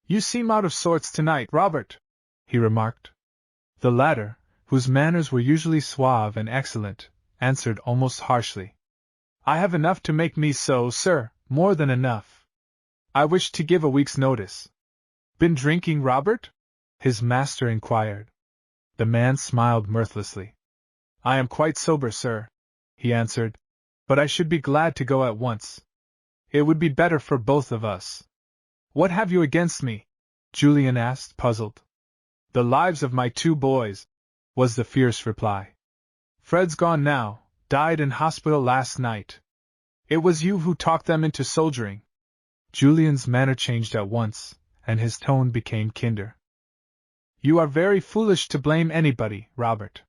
You seem out of sorts tonight, Robert, he remarked. The latter, whose manners were usually suave and excellent, answered almost harshly. I have enough to make me so, sir, more than enough. I wish to give a week's notice. Been drinking, Robert? His master inquired. The man smiled mirthlessly. I am quite sober, sir, he answered, but I should be glad to go at once. It would be better for both of us. What have you against me? Julian asked, puzzled. The lives of my two boys, was the fierce reply. Fred's gone now, died in hospital last night. It was you who talked them into soldiering. Julian's manner changed at once, and his tone became kinder. You are very foolish to blame anybody, Robert.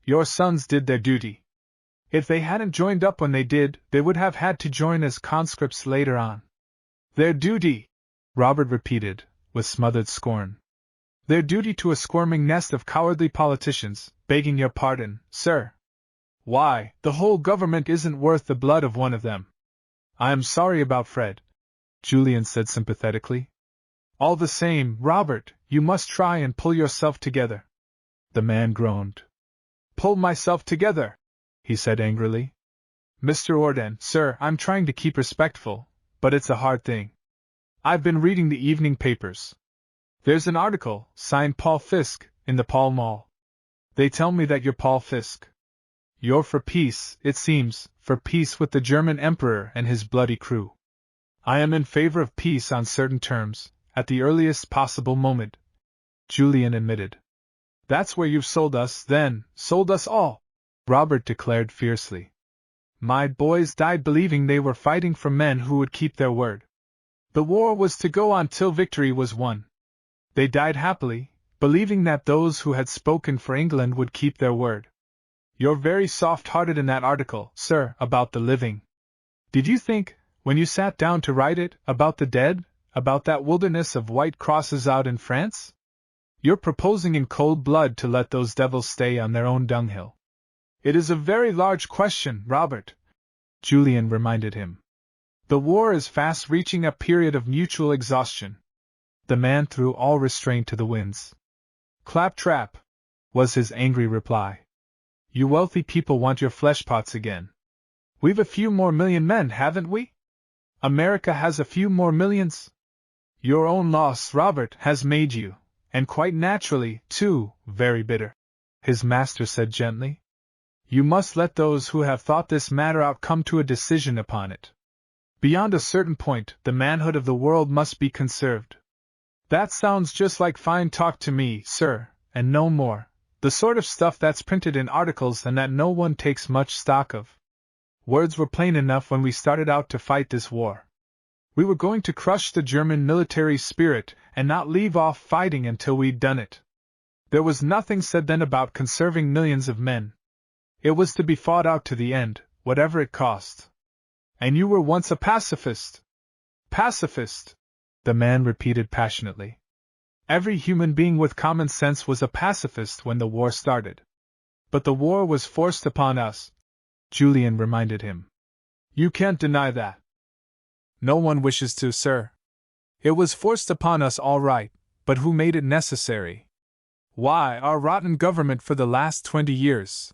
Your sons did their duty. If they hadn't joined up when they did, they would have had to join as conscripts later on. Their duty, Robert repeated, with smothered scorn. Their duty to a squirming nest of cowardly politicians, begging your pardon, sir. Why, the whole government isn't worth the blood of one of them. I am sorry about Fred, Julian said sympathetically. All the same, Robert, you must try and pull yourself together. The man groaned. Pull myself together, he said angrily. Mr. Orden, sir, I'm trying to keep respectful, but it's a hard thing. I've been reading the evening papers. There's an article, signed Paul Fiske, in the Pall Mall. They tell me that you're Paul Fiske. You're for peace, it seems, for peace with the German Emperor and his bloody crew. I am in favor of peace on certain terms, at the earliest possible moment, Julian admitted. That's where you've sold us, then, sold us all, Robert declared fiercely. My boys died believing they were fighting for men who would keep their word. The war was to go on till victory was won. They died happily, believing that those who had spoken for England would keep their word. You're very soft-hearted in that article, sir, about the living. Did you think, when you sat down to write it, about the dead, about that wilderness of white crosses out in France? You're proposing in cold blood to let those devils stay on their own dunghill. It is a very large question, Robert, Julian reminded him. The war is fast reaching a period of mutual exhaustion. The man threw all restraint to the winds. Claptrap, was his angry reply. You wealthy people want your fleshpots again. We've a few more million men, haven't we? America has a few more millions. Your own loss, Robert, has made you, and quite naturally, too, very bitter, his master said gently. You must let those who have thought this matter out come to a decision upon it. Beyond a certain point, the manhood of the world must be conserved. That sounds just like fine talk to me, sir, and no more. The sort of stuff that's printed in articles and that no one takes much stock of. Words were plain enough when we started out to fight this war. We were going to crush the German military spirit and not leave off fighting until we'd done it. There was nothing said then about conserving millions of men. It was to be fought out to the end, whatever it cost. And you were once a pacifist. Pacifist, the man repeated passionately. Every human being with common sense was a pacifist when the war started. But the war was forced upon us, Julian reminded him. You can't deny that. No one wishes to, sir. It was forced upon us all right, but who made it necessary? Why, our rotten government for the last 20 years.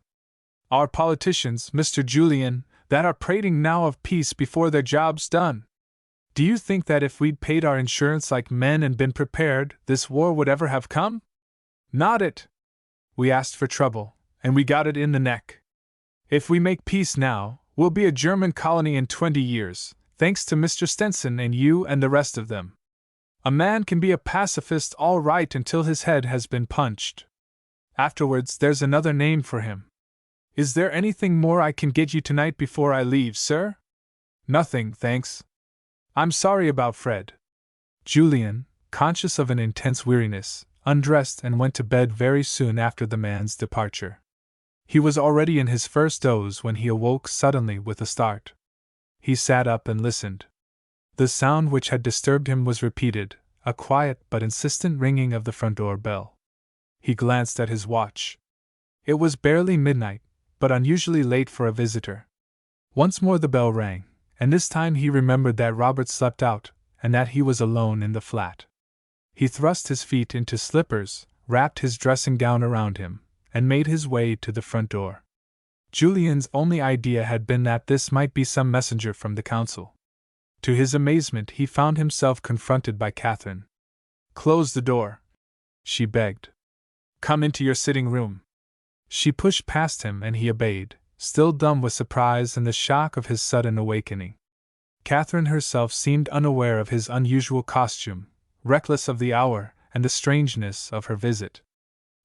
Our politicians, Mr. Julian, that are prating now of peace before their job's done. Do you think that if we'd paid our insurance like men and been prepared, this war would ever have come? Not it. We asked for trouble, and we got it in the neck. If we make peace now, we'll be a German colony in 20 years, thanks to Mr. Stenson and you and the rest of them. A man can be a pacifist all right until his head has been punched. Afterwards, there's another name for him. Is there anything more I can get you tonight before I leave, sir? Nothing, thanks. I'm sorry about Fred. Julian, conscious of an intense weariness, undressed and went to bed very soon after the man's departure. He was already in his first doze when he awoke suddenly with a start. He sat up and listened. The sound which had disturbed him was repeated, a quiet but insistent ringing of the front door bell. He glanced at his watch. It was barely midnight, but unusually late for a visitor. Once more the bell rang, and this time he remembered that Robert slept out, and that he was alone in the flat. He thrust his feet into slippers, wrapped his dressing gown around him, and made his way to the front door. Julian's only idea had been that this might be some messenger from the council. To his amazement, he found himself confronted by Catherine. Close the door, she begged. Come into your sitting room. She pushed past him and he obeyed, still dumb with surprise and the shock of his sudden awakening. Catherine herself seemed unaware of his unusual costume, reckless of the hour and the strangeness of her visit.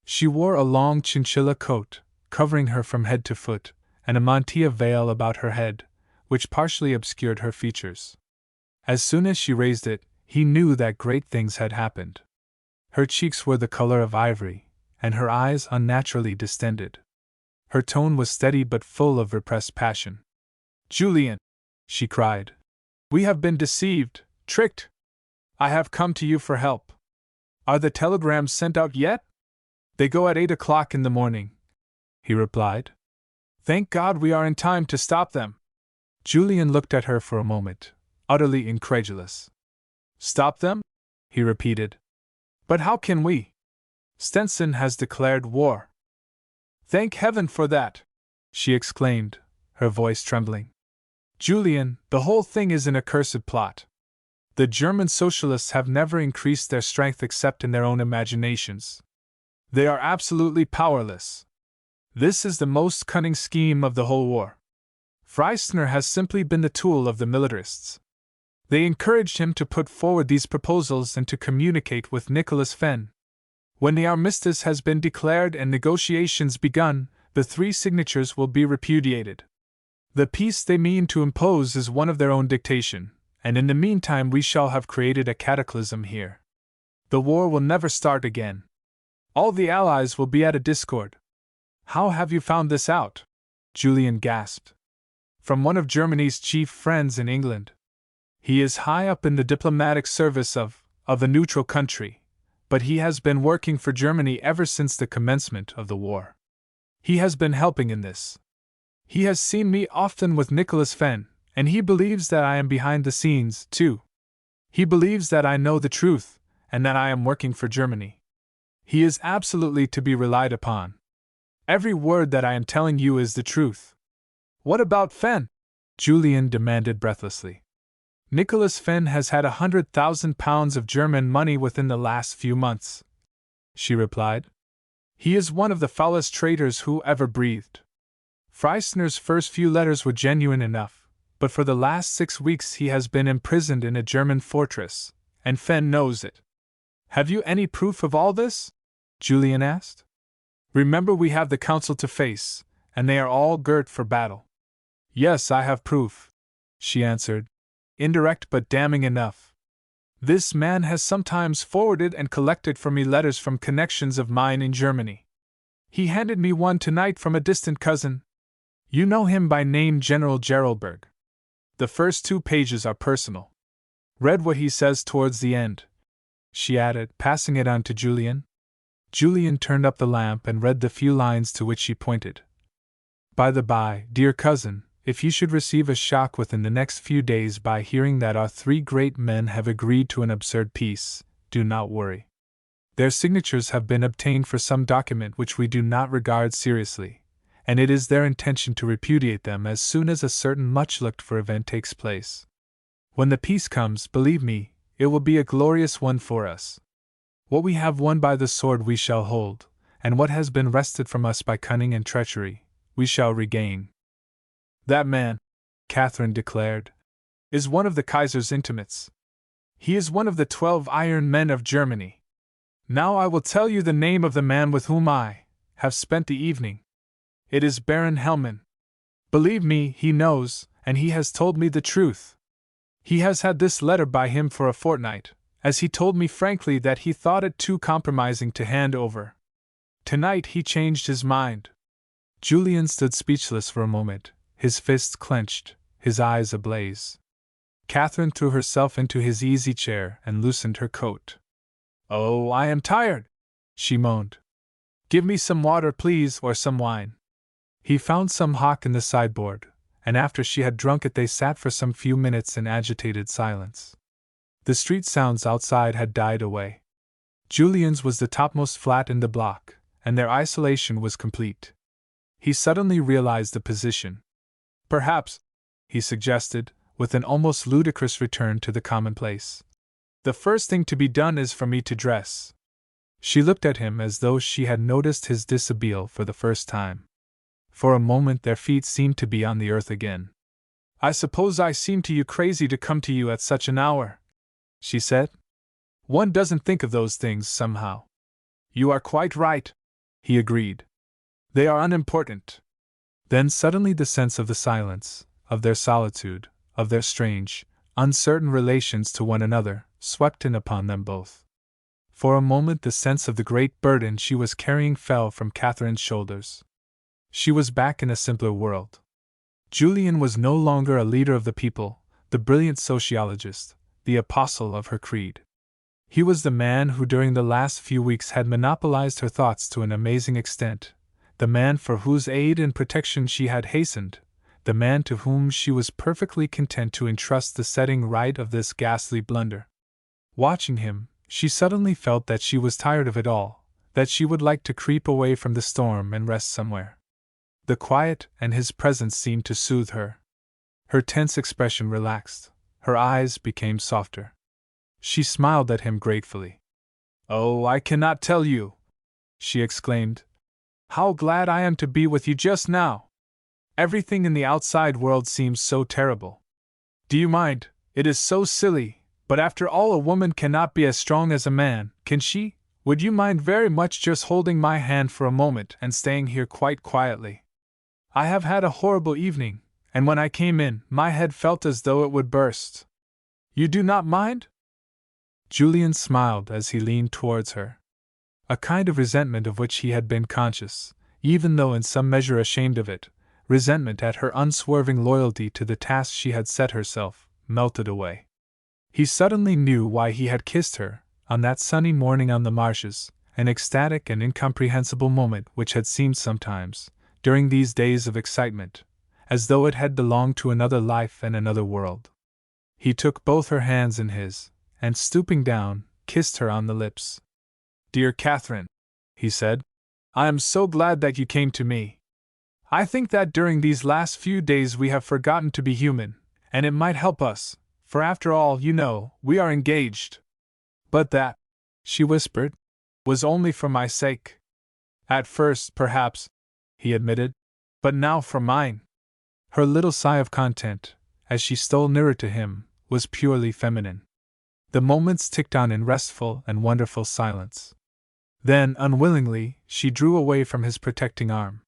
She wore a long chinchilla coat, covering her from head to foot, and a mantilla veil about her head, which partially obscured her features. As soon as she raised it, he knew that great things had happened. Her cheeks were the color of ivory, and her eyes unnaturally distended. Her tone was steady but full of repressed passion. Julian, she cried, we have been deceived, tricked. I have come to you for help. Are the telegrams sent out yet? They go at 8 o'clock in the morning, he replied. Thank God we are in time to stop them. Julian looked at her for a moment, utterly incredulous. Stop them? He repeated. But how can we? Stenson has declared war. Thank heaven for that, she exclaimed, her voice trembling. Julian, the whole thing is an accursed plot. The German socialists have never increased their strength except in their own imaginations. They are absolutely powerless. This is the most cunning scheme of the whole war. Freistner has simply been the tool of the militarists. They encouraged him to put forward these proposals and to communicate with Nicholas Fenn. When the armistice has been declared and negotiations begun, The 3 signatures will be repudiated. The peace they mean to impose is one of their own dictation, and in the meantime we shall have created a cataclysm here. The war will never start again. All the Allies will be at a discord. How have you found this out? Julian gasped. From one of Germany's chief friends in England. He is high up in the diplomatic service of the neutral country, but he has been working for Germany ever since the commencement of the war. He has been helping in this. He has seen me often with Nicholas Fenn, and he believes that I am behind the scenes, too. He believes that I know the truth, and that I am working for Germany. He is absolutely to be relied upon. Every word that I am telling you is the truth. What about Fenn? Julian demanded breathlessly. Nicholas Fenn has had £100,000 of German money within the last few months, she replied. He is one of the foulest traitors who ever breathed. Freisner's first few letters were genuine enough, but for the last 6 weeks he has been imprisoned in a German fortress, and Fenn knows it. Have you any proof of all this? Julian asked. Remember, we have the council to face, and they are all girt for battle. Yes, I have proof, she answered, indirect but damning enough. This man has sometimes forwarded and collected for me letters from connections of mine in Germany. He handed me one tonight from a distant cousin. You know him by name, General Geraldberg. The first 2 pages are personal. Read what he says towards the end, she added, passing it on to Julian. Julian turned up the lamp and read the few lines to which she pointed. By the by, dear cousin, if you should receive a shock within the next few days by hearing that our 3 great men have agreed to an absurd peace, do not worry. Their signatures have been obtained for some document which we do not regard seriously, and it is their intention to repudiate them as soon as a certain much-looked-for event takes place. When the peace comes, believe me, it will be a glorious one for us. What we have won by the sword we shall hold, and what has been wrested from us by cunning and treachery, we shall regain. That man, Catherine declared, is one of the Kaiser's intimates. He is one of the 12 iron men of Germany. Now I will tell you the name of the man with whom I have spent the evening. It is Baron Hellman. Believe me, he knows, and he has told me the truth. He has had this letter by him for a fortnight, as he told me frankly that he thought it too compromising to hand over. Tonight he changed his mind. Julian stood speechless for a moment, his fists clenched, his eyes ablaze. Catherine threw herself into his easy chair and loosened her coat. Oh, I am tired, she moaned. Give me some water, please, or some wine. He found some hock in the sideboard, and after she had drunk it they sat for some few minutes in agitated silence. The street sounds outside had died away. Julian's was the topmost flat in the block, and their isolation was complete. He suddenly realized the position. Perhaps, he suggested, with an almost ludicrous return to the commonplace, the first thing to be done is for me to dress. She looked at him as though she had noticed his dishabille for the first time. For a moment their feet seemed to be on the earth again. I suppose I seem to you crazy to come to you at such an hour, she said. One doesn't think of those things somehow. You are quite right, he agreed. They are unimportant. Then suddenly the sense of the silence, of their solitude, of their strange, uncertain relations to one another, swept in upon them both. For a moment the sense of the great burden she was carrying fell from Catherine's shoulders. She was back in a simpler world. Julian was no longer a leader of the people, the brilliant sociologist, the apostle of her creed. He was the man who during the last few weeks had monopolized her thoughts to an amazing extent, the man for whose aid and protection she had hastened, the man to whom she was perfectly content to entrust the setting right of this ghastly blunder. Watching him, she suddenly felt that she was tired of it all, that she would like to creep away from the storm and rest somewhere. The quiet and his presence seemed to soothe her. Her tense expression relaxed, her eyes became softer. She smiled at him gratefully. Oh, I cannot tell you, she exclaimed, how glad I am to be with you just now. Everything in the outside world seems so terrible. Do you mind? It is so silly, but after all a woman cannot be as strong as a man, can she? Would you mind very much just holding my hand for a moment and staying here quite quietly? I have had a horrible evening, and when I came in, my head felt as though it would burst. You do not mind?" Julian smiled as he leaned towards her. A kind of resentment of which he had been conscious, even though in some measure ashamed of it, resentment at her unswerving loyalty to the task she had set herself, melted away. He suddenly knew why he had kissed her, on that sunny morning on the marshes, an ecstatic and incomprehensible moment which had seemed sometimes, during these days of excitement, as though it had belonged to another life and another world. He took both her hands in his, and stooping down, kissed her on the lips. "Dear Catherine," he said, "I am so glad that you came to me. I think that during these last few days we have forgotten to be human, and it might help us, for after all, you know, we are engaged. But that," she whispered, "was only for my sake. At first, perhaps," he admitted, "but now for mine." Her little sigh of content, as she stole nearer to him, was purely feminine. The moments ticked on in restful and wonderful silence. Then, unwillingly, she drew away from his protecting arm.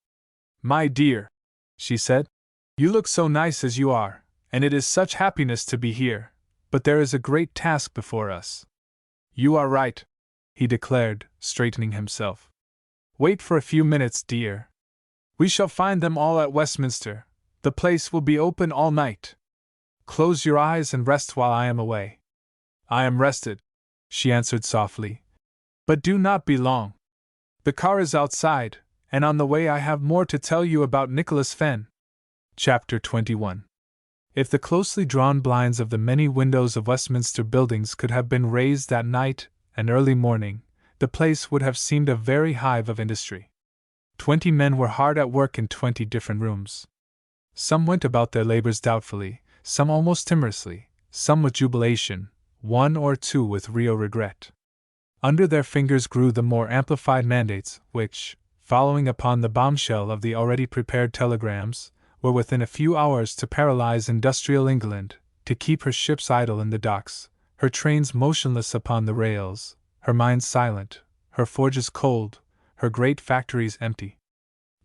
"My dear," she said, "you look so nice as you are, and it is such happiness to be here, but there is a great task before us." "You are right," he declared, straightening himself. "Wait for a few minutes, dear. We shall find them all at Westminster. The place will be open all night. Close your eyes and rest while I am away." "I am rested," she answered softly. "But do not be long. The car is outside, and on the way I have more to tell you about Nicholas Fenn." Chapter 21. If the closely drawn blinds of the many windows of Westminster buildings could have been raised that night and early morning, the place would have seemed a very hive of industry. 20 men were hard at work in 20 different rooms. Some went about their labors doubtfully, some almost timorously, some with jubilation, one or two with real regret. Under their fingers grew the more amplified mandates which, following upon the bombshell of the already prepared telegrams, were within a few hours to paralyze industrial England, to keep her ships idle in the docks, her trains motionless upon the rails, her mines silent, her forges cold, her great factories empty.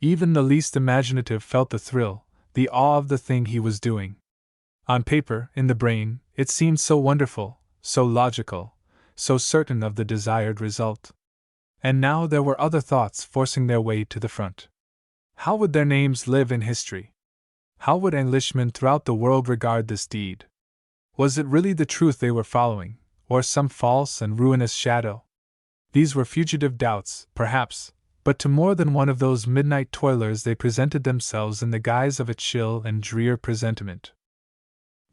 Even the least imaginative felt the thrill, the awe of the thing he was doing. On paper, in the brain, it seemed so wonderful, so logical, so certain of the desired result. And now there were other thoughts forcing their way to the front. How would their names live in history? How would Englishmen throughout the world regard this deed? Was it really the truth they were following, or some false and ruinous shadow? These were fugitive doubts, perhaps, but to more than one of those midnight toilers they presented themselves in the guise of a chill and drear presentiment.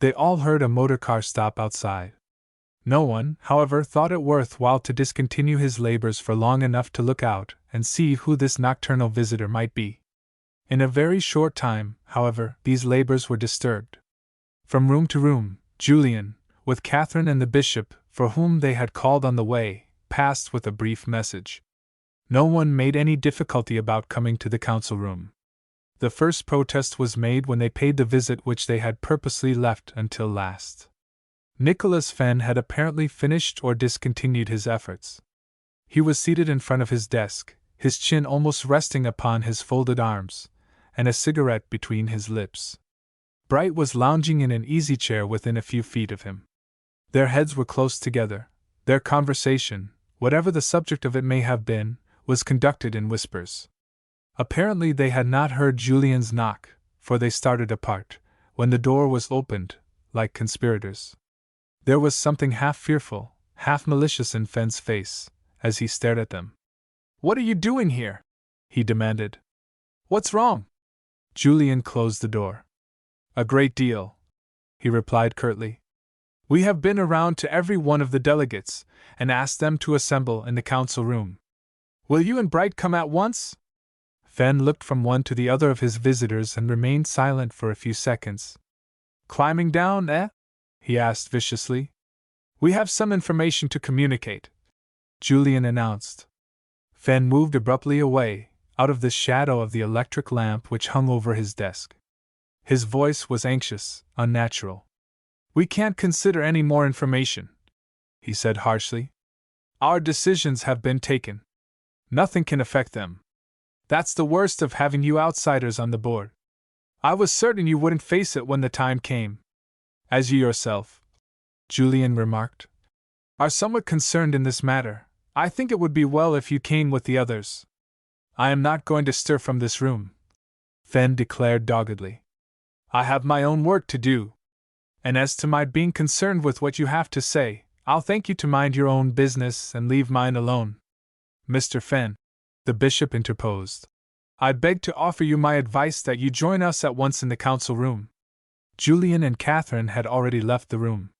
They all heard a motor car stop outside. No one, however, thought it worth while to discontinue his labors for long enough to look out and see who this nocturnal visitor might be. In a very short time, however, these labors were disturbed. From room to room, Julian, with Catherine and the bishop, for whom they had called on the way, passed with a brief message. No one made any difficulty about coming to the council room. The first protest was made when they paid the visit which they had purposely left until last. Nicholas Fenn had apparently finished or discontinued his efforts. He was seated in front of his desk, his chin almost resting upon his folded arms, and a cigarette between his lips. Bright was lounging in an easy chair within a few feet of him. Their heads were close together. Their conversation, whatever the subject of it may have been, was conducted in whispers. Apparently they had not heard Julian's knock, for they started apart, when the door was opened, like conspirators. There was something half fearful, half malicious in Fenn's face, as he stared at them. "What are you doing here?" he demanded. "What's wrong?" Julian closed the door. "A great deal," he replied curtly. "We have been around to every one of the delegates, and asked them to assemble in the council room. Will you and Bright come at once?" Fenn looked from one to the other of his visitors and remained silent for a few seconds. "Climbing down, eh?" he asked viciously. "We have some information to communicate," Julian announced. Fenn moved abruptly away, out of the shadow of the electric lamp which hung over his desk. His voice was anxious, unnatural. "We can't consider any more information," he said harshly. Our decisions have been taken. Nothing can affect them. That's the worst of having you outsiders on the board. I was certain you wouldn't face it when the time came. As you yourself, Julian remarked, are somewhat concerned in this matter, I think it would be well if you came with the others. I am not going to stir from this room, Fenn declared doggedly. I have my own work to do. And as to my being concerned with what you have to say, I'll thank you to mind your own business and leave mine alone. Mr. Fenn, the bishop interposed, I beg to offer you my advice that you join us at once in the council room. Julian and Catherine had already left the room.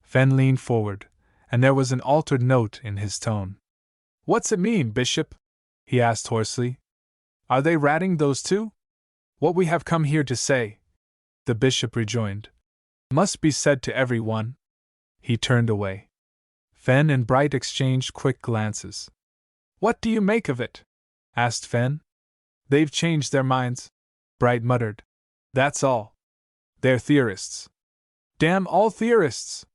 Fenn leaned forward, and there was an altered note in his tone. What's it mean, Bishop? He asked hoarsely. Are they ratting those two? What we have come here to say, the bishop rejoined, must be said to every one. He turned away. Fenn and Bright exchanged quick glances. What do you make of it? Asked Fenn. They've changed their minds, Bright muttered. That's all. They're theorists. Damn all theorists!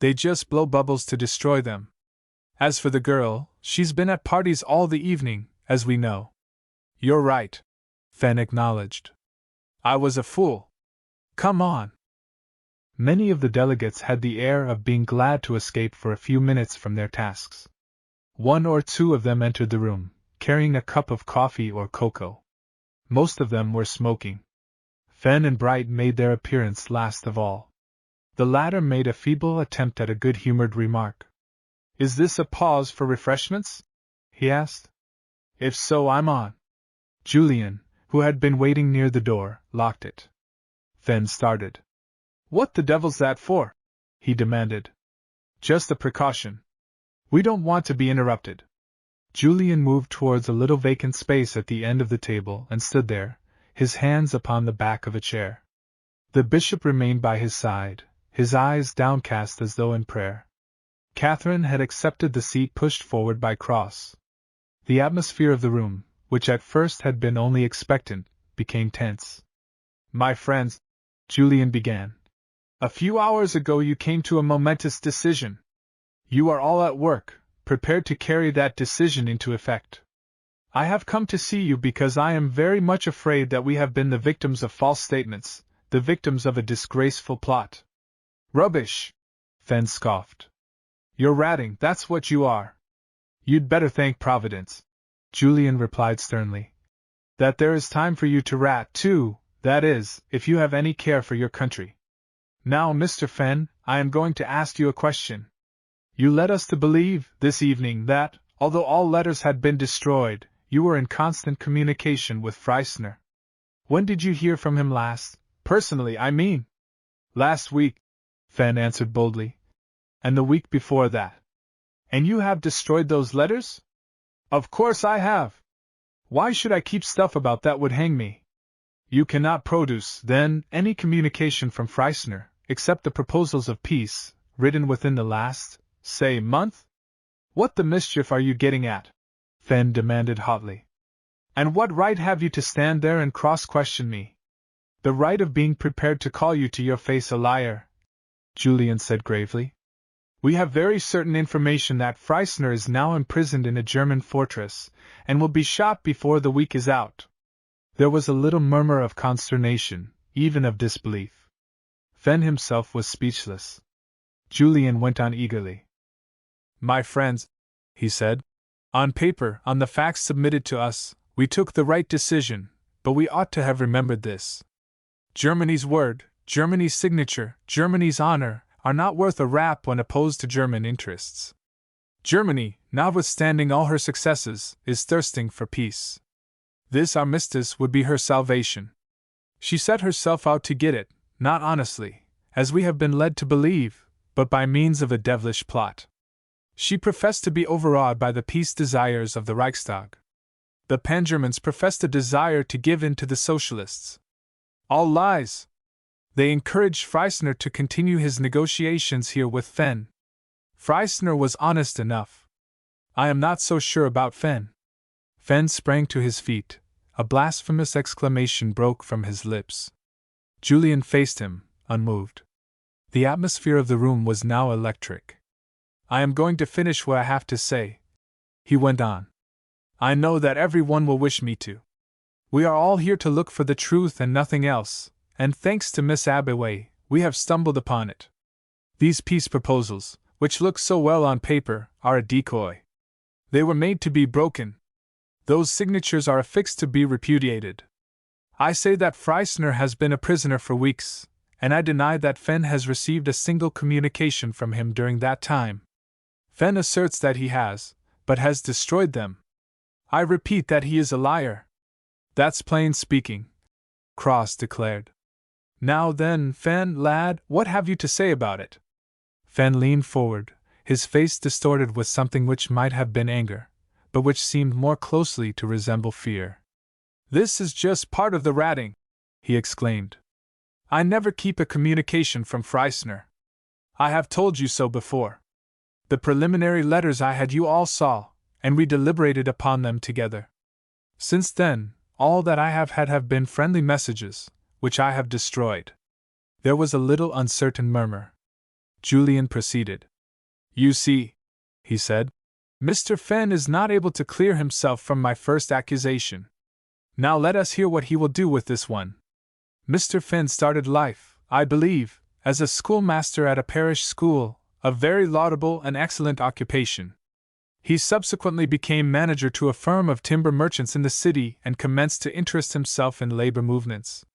They just blow bubbles to destroy them. As for the girl, she's been at parties all the evening, as we know. You're right, Fenn acknowledged. I was a fool. Come on. Many of the delegates had the air of being glad to escape for a few minutes from their tasks. One or two of them entered the room, carrying a cup of coffee or cocoa. Most of them were smoking. Fenn and Bright made their appearance last of all. The latter made a feeble attempt at a good-humored remark. Is this a pause for refreshments? He asked. If so, I'm on. Julian, who had been waiting near the door, locked it. Fenn started. What the devil's that for? He demanded. Just a precaution. We don't want to be interrupted. Julian moved towards a little vacant space at the end of the table and stood there, his hands upon the back of a chair. The bishop remained by his side, his eyes downcast as though in prayer. Catherine had accepted the seat pushed forward by Cross. The atmosphere of the room, which at first had been only expectant, became tense. My friends, Julian began. A few hours ago you came to a momentous decision. You are all at work, prepared to carry that decision into effect. I have come to see you because I am very much afraid that we have been the victims of false statements, the victims of a disgraceful plot. Rubbish! Fenn scoffed. You're ratting, that's what you are. You'd better thank Providence, Julian replied sternly. That there is time for you to rat, too, that is, if you have any care for your country. Now, Mr. Fenn, I am going to ask you a question. You led us to believe, this evening, that, although all letters had been destroyed, you were in constant communication with Freissner. When did you hear from him last? Personally, I mean. Last week, Fenn answered boldly. And the week before that. And you have destroyed those letters? Of course I have. Why should I keep stuff about that would hang me? You cannot produce, then, any communication from Freissner, except the proposals of peace, written within the last, say, month? What the mischief are you getting at? Fenn demanded hotly. And what right have you to stand there and cross-question me? The right of being prepared to call you to your face a liar, Julian said gravely. We have very certain information that Freissner is now imprisoned in a German fortress, and will be shot before the week is out. There was a little murmur of consternation, even of disbelief. Fenn himself was speechless. Julian went on eagerly. My friends, he said, on paper, on the facts submitted to us, we took the right decision, but we ought to have remembered this. Germany's word, Germany's signature, Germany's honor, are not worth a rap when opposed to German interests. Germany, notwithstanding all her successes, is thirsting for peace. This armistice would be her salvation. She set herself out to get it, not honestly, as we have been led to believe, but by means of a devilish plot. She professed to be overawed by the peace desires of the Reichstag. The Pan-Germans professed a desire to give in to the Socialists. All lies! They encouraged Freissner to continue his negotiations here with Fenn. Freissner was honest enough. I am not so sure about Fenn. Fenn sprang to his feet. A blasphemous exclamation broke from his lips. Julian faced him, unmoved. The atmosphere of the room was now electric. I am going to finish what I have to say, he went on. I know that everyone will wish me to. We are all here to look for the truth and nothing else, and thanks to Miss Abaway, we have stumbled upon it. These peace proposals, which look so well on paper, are a decoy. They were made to be broken. Those signatures are affixed to be repudiated. I say that Freisner has been a prisoner for weeks, and I deny that Fenn has received a single communication from him during that time. Fenn asserts that he has, but has destroyed them. I repeat that he is a liar. That's plain speaking, Cross declared. Now then, Fenn, lad, what have you to say about it? Fenn leaned forward, his face distorted with something which might have been anger, but which seemed more closely to resemble fear. This is just part of the ratting, he exclaimed. I never keep a communication from Freisner. I have told you so before. The preliminary letters I had you all saw, and we deliberated upon them together. Since then, all that I have had have been friendly messages, which I have destroyed. There was a little uncertain murmur. Julian proceeded. You see, he said, Mr. Fenn is not able to clear himself from my first accusation. Now let us hear what he will do with this one. Mr. Fenn started life, I believe, as a schoolmaster at a parish school, a very laudable and excellent occupation. He subsequently became manager to a firm of timber merchants in the city and commenced to interest himself in labor movements.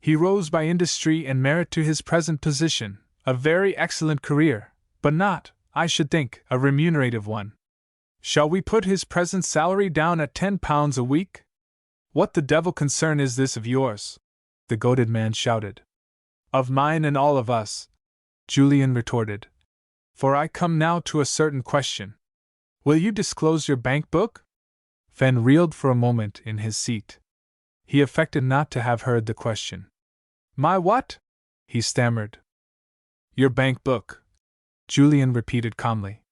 He rose by industry and merit to his present position, a very excellent career, but not, I should think, a remunerative one. Shall we put his present salary down at £10 a week? What the devil concern is this of yours? The goaded man shouted. Of mine and all of us, Julian retorted. For I come now to a certain question. Will you disclose your bank book? Fenn reeled for a moment in his seat. He affected not to have heard the question. My what? He stammered. Your bank book, Julian repeated calmly.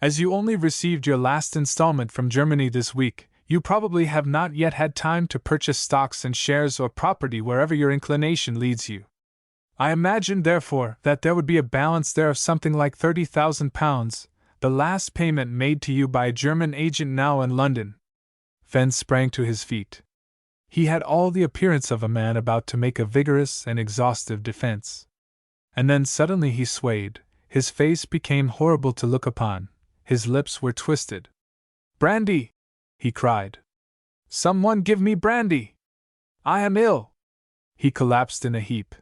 As you only received your last installment from Germany this week, you probably have not yet had time to purchase stocks and shares or property wherever your inclination leads you. I imagine, therefore, that there would be a balance there of something like £30,000, the last payment made to you by a German agent now in London. Fenn sprang to his feet. He had all the appearance of a man about to make a vigorous and exhaustive defense. And then suddenly he swayed, his face became horrible to look upon, his lips were twisted. Brandy! He cried. Someone give me brandy! I am ill! He collapsed in a heap.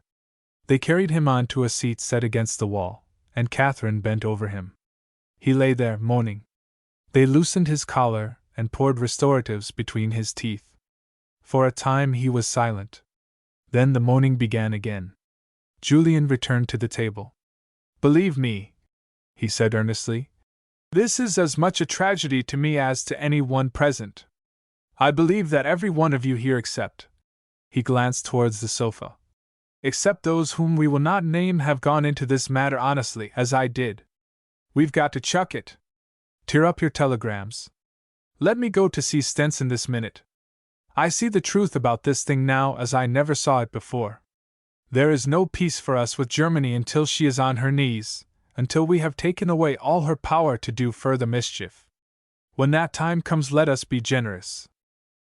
They carried him on to a seat set against the wall, and Catherine bent over him. He lay there, moaning. They loosened his collar and poured restoratives between his teeth. For a time he was silent. Then the moaning began again. Julian returned to the table. Believe me, he said earnestly, this is as much a tragedy to me as to any one present. I believe that every one of you here except, he glanced towards the sofa, except those whom we will not name have gone into this matter honestly, as I did. We've got to chuck it. Tear up your telegrams. Let me go to see Stenson this minute. I see the truth about this thing now as I never saw it before. There is no peace for us with Germany until she is on her knees, until we have taken away all her power to do further mischief. When that time comes, let us be generous.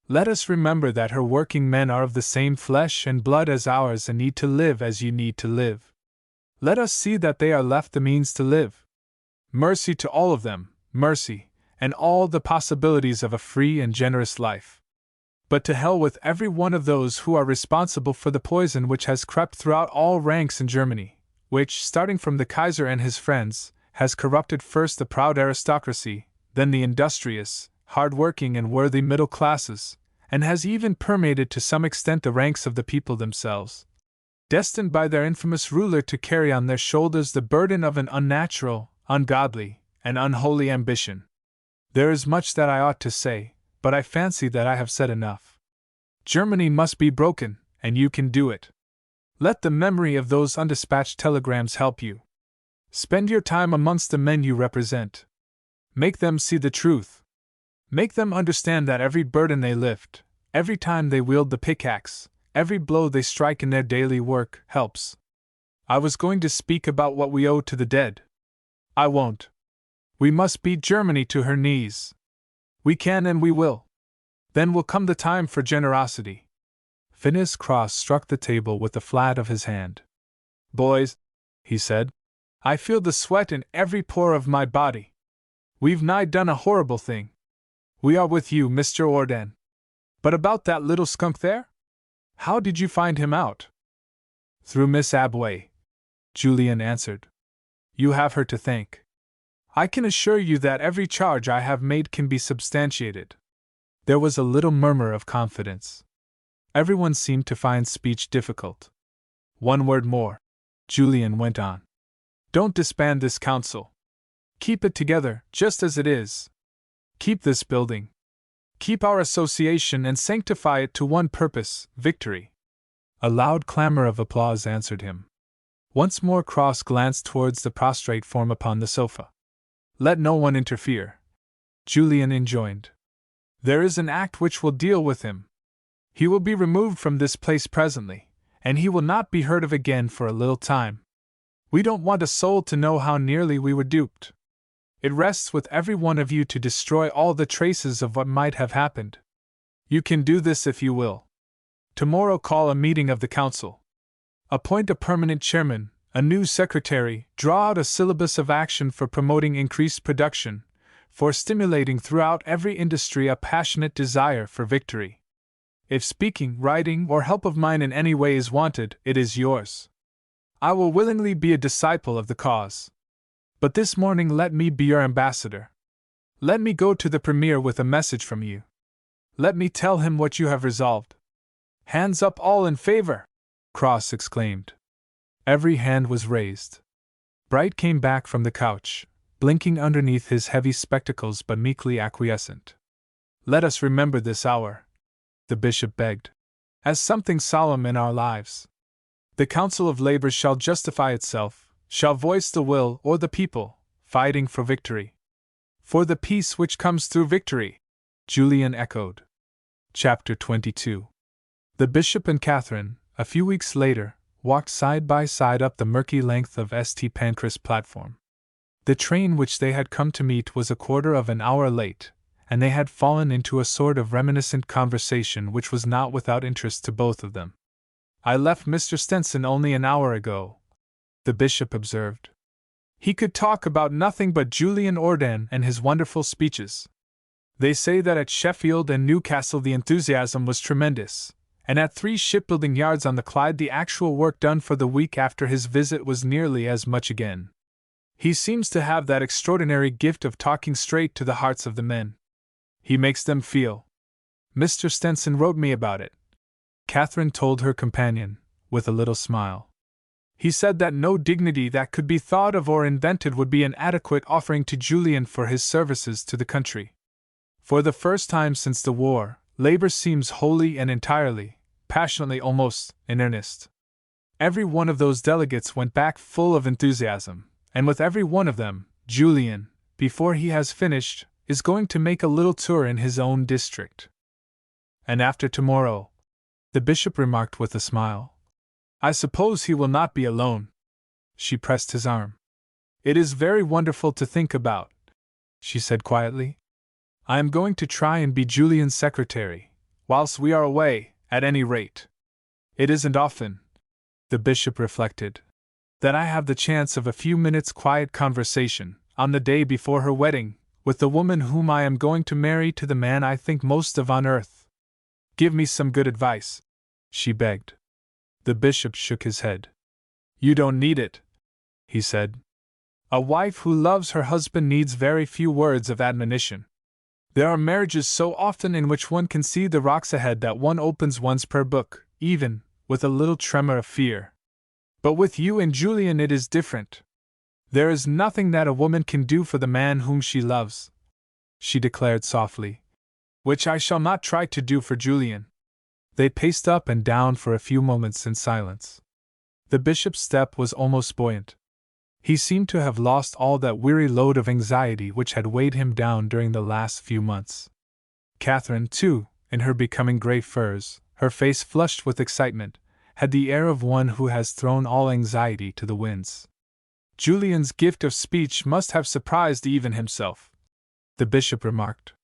Let us remember that her working men are of the same flesh and blood as ours and need to live as you need to live. Let us see that they are left the means to live. Mercy to all of them, mercy, and all the possibilities of a free and generous life. But to hell with every one of those who are responsible for the poison which has crept throughout all ranks in Germany, which, starting from the Kaiser and his friends, has corrupted first the proud aristocracy, then the industrious, hard-working and worthy middle classes, and has even permeated to some extent the ranks of the people themselves, destined by their infamous ruler to carry on their shoulders the burden of an unnatural, ungodly, and unholy ambition. There is much that I ought to say, but I fancy that I have said enough. Germany must be broken, and you can do it. Let the memory of those undispatched telegrams help you. Spend your time amongst the men you represent. Make them see the truth. Make them understand that every burden they lift, every time they wield the pickaxe, every blow they strike in their daily work, helps. I was going to speak about what we owe to the dead. I won't. We must beat Germany to her knees. We can and we will. Then will come the time for generosity. Phineas Cross struck the table with the flat of his hand. Boys, he said, I feel the sweat in every pore of my body. We've nigh done a horrible thing. We are with you, Mr. Orden. But about that little skunk there? How did you find him out? Through Miss Abway, Julian answered. You have her to thank. I can assure you that every charge I have made can be substantiated. There was a little murmur of confidence. Everyone seemed to find speech difficult. One word more, Julian went on. Don't disband this council. Keep it together, just as it is. Keep this building. Keep our association and sanctify it to one purpose, victory. A loud clamor of applause answered him. Once more Cross glanced towards the prostrate form upon the sofa. Let no one interfere, Julian enjoined. There is an act which will deal with him. He will be removed from this place presently, and he will not be heard of again for a little time. We don't want a soul to know how nearly we were duped. It rests with every one of you to destroy all the traces of what might have happened. You can do this if you will. Tomorrow call a meeting of the council. Appoint a permanent chairman, a new secretary, draw out a syllabus of action for promoting increased production, for stimulating throughout every industry a passionate desire for victory. If speaking, writing, or help of mine in any way is wanted, it is yours. I will willingly be a disciple of the cause. But this morning let me be your ambassador. Let me go to the Premier with a message from you. Let me tell him what you have resolved. Hands up all in favor! Cross exclaimed. Every hand was raised. Bright came back from the couch, blinking underneath his heavy spectacles but meekly acquiescent. Let us remember this hour, the bishop begged, as something solemn in our lives. The Council of Labor shall justify itself, shall voice the will or the people, fighting for victory. For the peace which comes through victory, Julian echoed. Chapter 22. The bishop and Catherine, a few weeks later, walked side by side up the murky length of St. Pancras platform. The train which they had come to meet was a quarter of an hour late, and they had fallen into a sort of reminiscent conversation which was not without interest to both of them. I left Mr. Stenson only an hour ago, the bishop observed. He could talk about nothing but Julian Orden and his wonderful speeches. They say that at Sheffield and Newcastle the enthusiasm was tremendous, and at 3 shipbuilding yards on the Clyde the actual work done for the week after his visit was nearly as much again. He seems to have that extraordinary gift of talking straight to the hearts of the men. He makes them feel. Mr. Stenson wrote me about it, Catherine told her companion, with a little smile. He said that no dignity that could be thought of or invented would be an adequate offering to Julian for his services to the country. For the first time since the war, labor seems wholly and entirely, passionately almost, in earnest. Every one of those delegates went back full of enthusiasm, and with every one of them, Julian, before he has finished, is going to make a little tour in his own district. And after tomorrow, the bishop remarked with a smile, I suppose he will not be alone. She pressed his arm. It is very wonderful to think about, she said quietly. I am going to try and be Julian's secretary, whilst we are away, at any rate. It isn't often, the bishop reflected, that I have the chance of a few minutes' quiet conversation, on the day before her wedding, with the woman whom I am going to marry to the man I think most of on earth. Give me some good advice, she begged. The bishop shook his head. You don't need it, he said. A wife who loves her husband needs very few words of admonition. There are marriages so often in which one can see the rocks ahead that one opens one's prayer book, even, with a little tremor of fear. But with you and Julian it is different. There is nothing that a woman can do for the man whom she loves, she declared softly, which I shall not try to do for Julian. They paced up and down for a few moments in silence. The bishop's step was almost buoyant. He seemed to have lost all that weary load of anxiety which had weighed him down during the last few months. Catherine, too, in her becoming grey furs, her face flushed with excitement, had the air of one who has thrown all anxiety to the winds. Julian's gift of speech must have surprised even himself. The bishop remarked.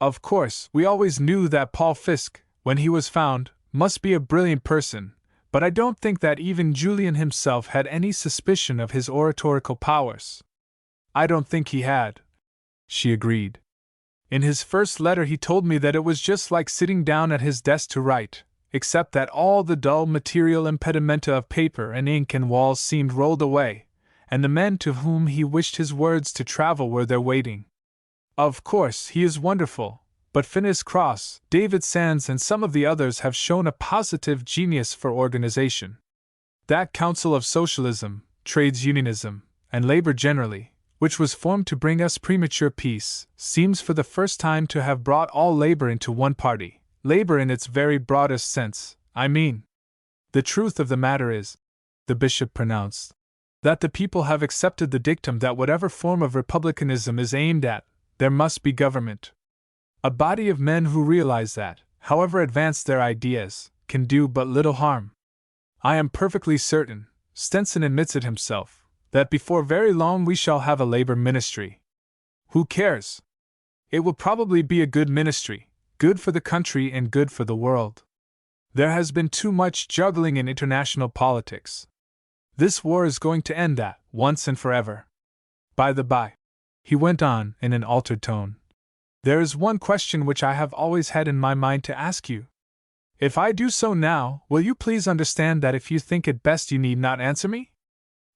Of course, we always knew that Paul Fiske, when he was found, must be a brilliant person, but I don't think that even Julian himself had any suspicion of his oratorical powers. I don't think he had, she agreed. In his first letter he told me that it was just like sitting down at his desk to write, except that all the dull material impedimenta of paper and ink and walls seemed rolled away, and the men to whom he wished his words to travel were there waiting. Of course, he is wonderful, but Phineas Cross, David Sands, and some of the others have shown a positive genius for organization. That Council of Socialism, Trades Unionism, and Labor generally, which was formed to bring us premature peace, seems for the first time to have brought all labor into one party, labor in its very broadest sense, I mean. The truth of the matter is, the bishop pronounced, that the people have accepted the dictum that whatever form of republicanism is aimed at, there must be government. A body of men who realize that, however advanced their ideas, can do but little harm. I am perfectly certain, Stenson admits it himself, that before very long we shall have a labor ministry. Who cares? It will probably be a good ministry, good for the country and good for the world. There has been too much juggling in international politics. This war is going to end that, once and forever. By the by, he went on in an altered tone, there is one question which I have always had in my mind to ask you. If I do so now, will you please understand that if you think it best you need not answer me?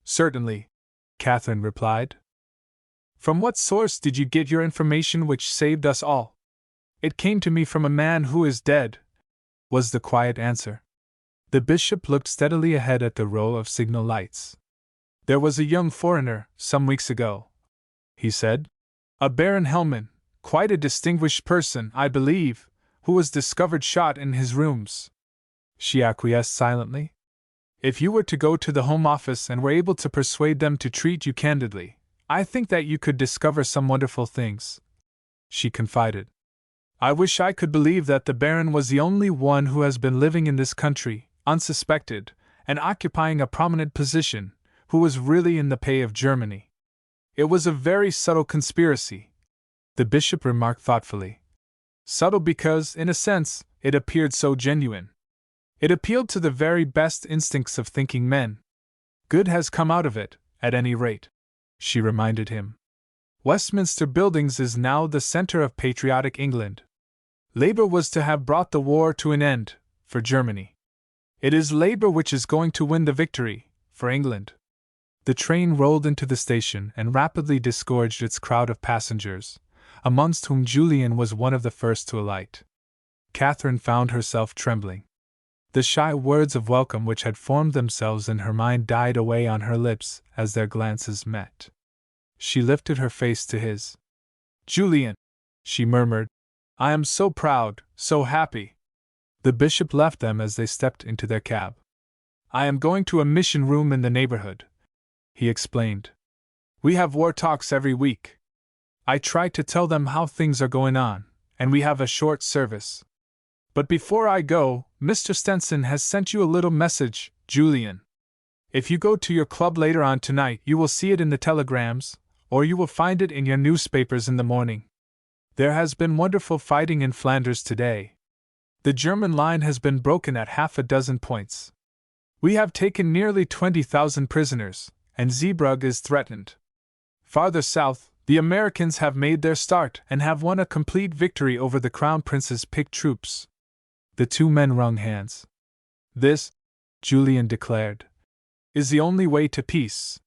Certainly, Catherine replied. From what source did you get your information which saved us all? It came to me from a man who is dead, was the quiet answer. The bishop looked steadily ahead at the row of signal lights. There was a young foreigner, some weeks ago, he said. A Baron Hellman, quite a distinguished person, I believe, who was discovered shot in his rooms. She acquiesced silently. If you were to go to the Home Office and were able to persuade them to treat you candidly, I think that you could discover some wonderful things, she confided. I wish I could believe that the Baron was the only one who has been living in this country, unsuspected, and occupying a prominent position, who was really in the pay of Germany. It was a very subtle conspiracy, the bishop remarked thoughtfully. Subtle because, in a sense, it appeared so genuine. It appealed to the very best instincts of thinking men. Good has come out of it, at any rate, she reminded him. Westminster Buildings is now the center of patriotic England. Labour was to have brought the war to an end, for Germany. It is Labour which is going to win the victory, for England. The train rolled into the station and rapidly disgorged its crowd of passengers, amongst whom Julian was one of the first to alight. Catherine found herself trembling. The shy words of welcome which had formed themselves in her mind died away on her lips as their glances met. She lifted her face to his. Julian, she murmured, I am so proud, so happy. The bishop left them as they stepped into their cab. I am going to a mission room in the neighborhood, he explained. We have war talks every week. I try to tell them how things are going on, and we have a short service. But before I go, Mr. Stenson has sent you a little message, Julian. If you go to your club later on tonight, you will see it in the telegrams, or you will find it in your newspapers in the morning. There has been wonderful fighting in Flanders today. The German line has been broken at half a dozen points. We have taken nearly 20,000 prisoners, and Zeebrugge is threatened. Farther south, the Americans have made their start and have won a complete victory over the Crown Prince's picked troops. The two men wrung hands. This, Julian declared, is the only way to peace.